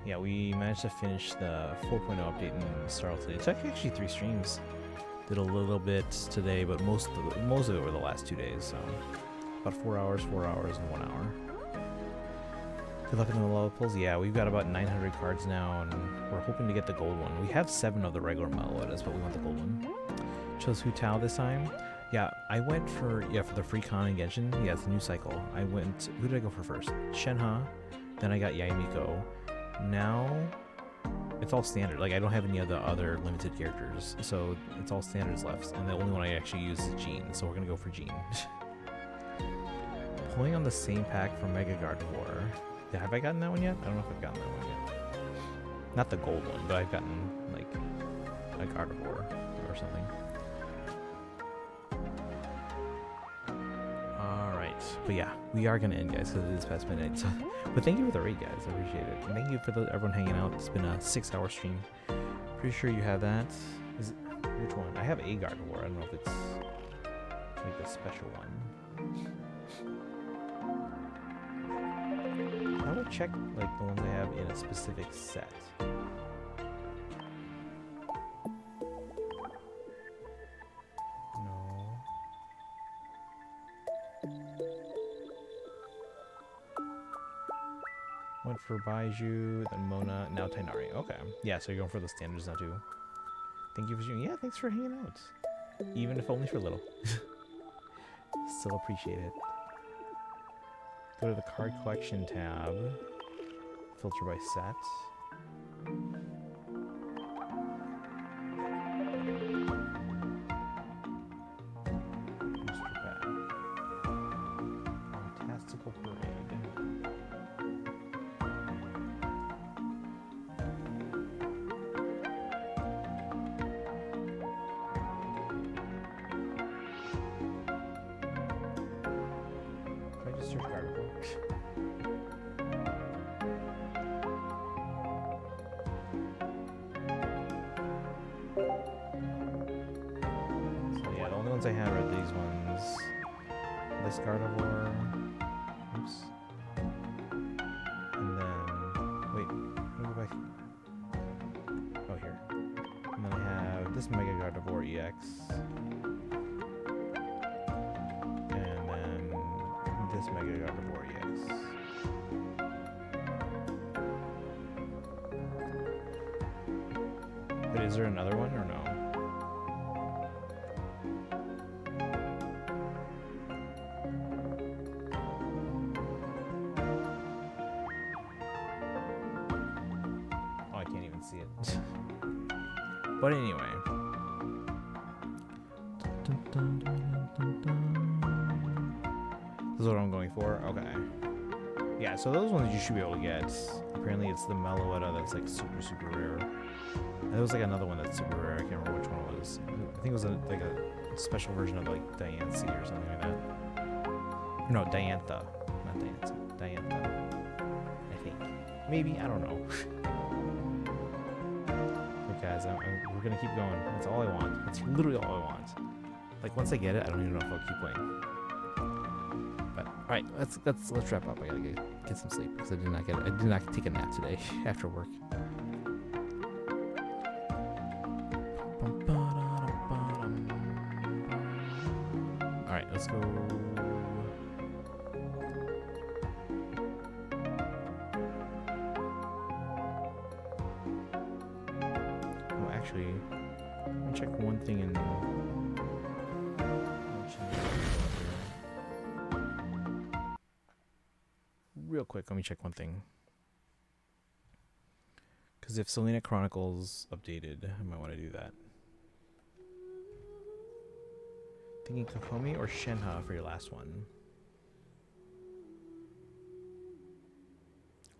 Yeah, we managed to finish the 4.0 update in Starl today. It took actually 3 streams. Did a little bit today, but most of it were the last 2 days. So about 4 hours, and 1 hour. Good luck in the level pulls. Yeah, we've got about 900 cards now, and we're hoping to get the gold one. We have 7 of the regular Meloettas, but we want the gold one. Chose Hu Tao this time. Yeah, I went for the free con in Genshin. Yeah, it's a new cycle. I went. Who did I go for first? Shenhe. Then I got Yaemiko. Now it's all standard. Like, I don't have any of the other limited characters, so it's all standards left. And the only one I actually use is Jean. So we're gonna go for Jean. Pulling on the same pack for Mega Gardevoir. Yeah, have I gotten that one yet? I don't know if I've gotten that one yet. Not the gold one, but I've gotten like a Gardevoir or something. But yeah, we are gonna end, guys, because it is past midnight. So, but thank you for the raid, guys. I appreciate it. And thank you for everyone hanging out. It's been a 6-hour stream. Pretty sure you have that. Is it, which one? I have a Gardevoir. I don't know if it's like the special one. How do I check like the ones I have in a specific set? Went for Baiju, then Mona, now Tainari. Okay. Yeah, so you're going for the standards now too. Thank you for doing. Yeah, thanks for hanging out. Even if only for a little. Still appreciate it. Go to the card collection tab. Filter by set. Fantastical Parade. I have are these ones. This Gardevoir. Oops. And then, wait, let me go back. Oh, here. And then I have this Mega Gardevoir EX. And then this Mega Gardevoir EX. But is there another one or no? But anyway. This is what I'm going for? Okay. Yeah, so those ones you should be able to get. Apparently it's the Meloetta that's like super, super rare. And there was like another one that's super rare. I can't remember which one it was. I think it was like a special version of like Diancie or something like that. No, Diantha. Not Diancie. Diantha. I think. Maybe. I don't know. Guys, we're gonna keep going. That's all I want. That's literally all I want. Like, once I get it, I don't even know if I'll keep playing. But all right, let's wrap up. I gotta get some sleep because I did not take a nap today after work. All right, let's go. actually, let me check one thing in. Real quick, let me check one thing. Because if Selena Chronicles updated, I might want to do that. Thinking Kokomi or Shenhe for your last one.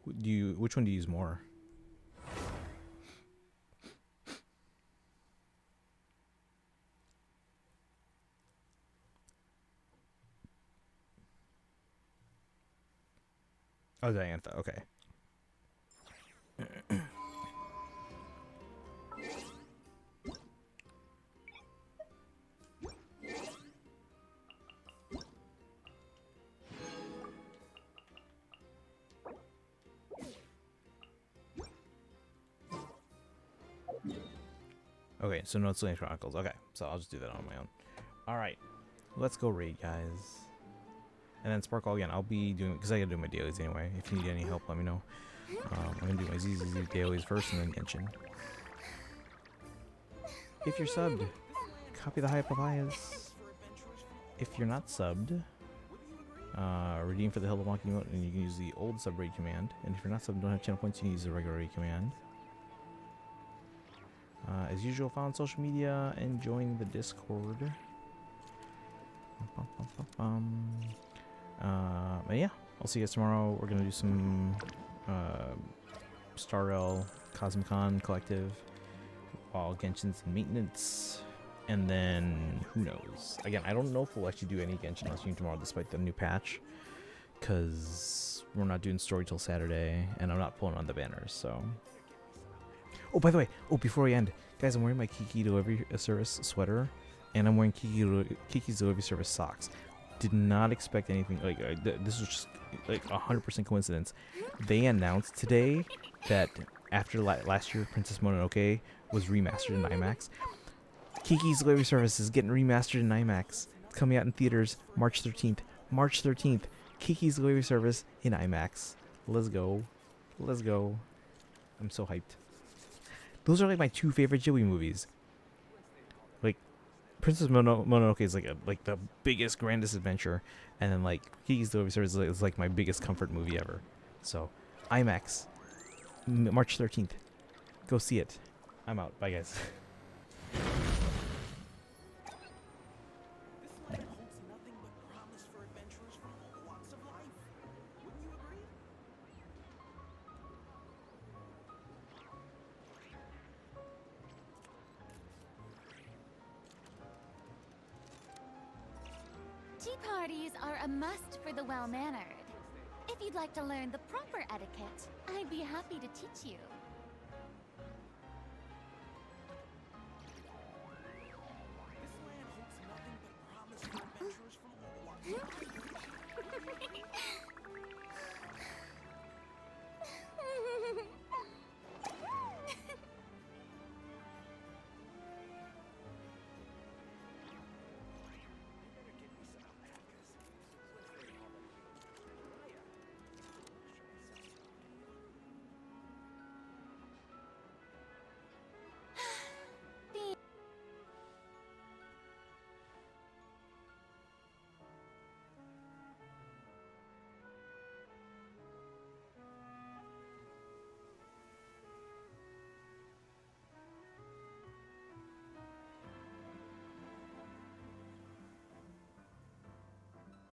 Which one do you use more? Oh, Diantha, okay. Okay, so no Selena Chronicles. Okay, so I'll just do that on my own. Alright, let's go raid, guys. And then Sparkle again, I'll be doing, because I gotta do my dailies anyway. If you need any help, let me know. I'm gonna do my ZZZ dailies first and then Genshin. If you're subbed, copy the High Papayas. If you're not subbed, redeem for the Hill of Wonky emote and you can use the old sub raid command. And if you're not subbed and don't have channel points, you can use the regular raid command. As usual, follow on social media and join the Discord. But yeah, I'll see you guys tomorrow. We're gonna do some Star Rail Cosmicon Collective while Genshin's in maintenance. And then, who knows? Again, I don't know if we'll actually do any Genshin stream tomorrow despite the new patch. Because we're not doing story till Saturday, and I'm not pulling on the banners, so... Oh, by the way, before we end, guys, I'm wearing my Kiki Delivery Service sweater, and I'm wearing Kiki's Delivery Service socks. Did not expect anything, like, this was just, like, 100% coincidence. They announced today that after last year, Princess Mononoke was remastered in IMAX. Kiki's Delivery Service is getting remastered in IMAX. It's coming out in theaters March 13th. March 13th, Kiki's Delivery Service in IMAX. Let's go. Let's go. I'm so hyped. Those are like my two favorite Ghibli movies. Like, Princess Mononoke is like the biggest, grandest adventure, and then like Kiki's Delivery Service is like my biggest comfort movie ever. So, IMAX, March 13th. Go see it. I'm out. Bye, guys. Tea parties are a must for the well-mannered. If you'd like to learn the proper etiquette, I'd be happy to teach you.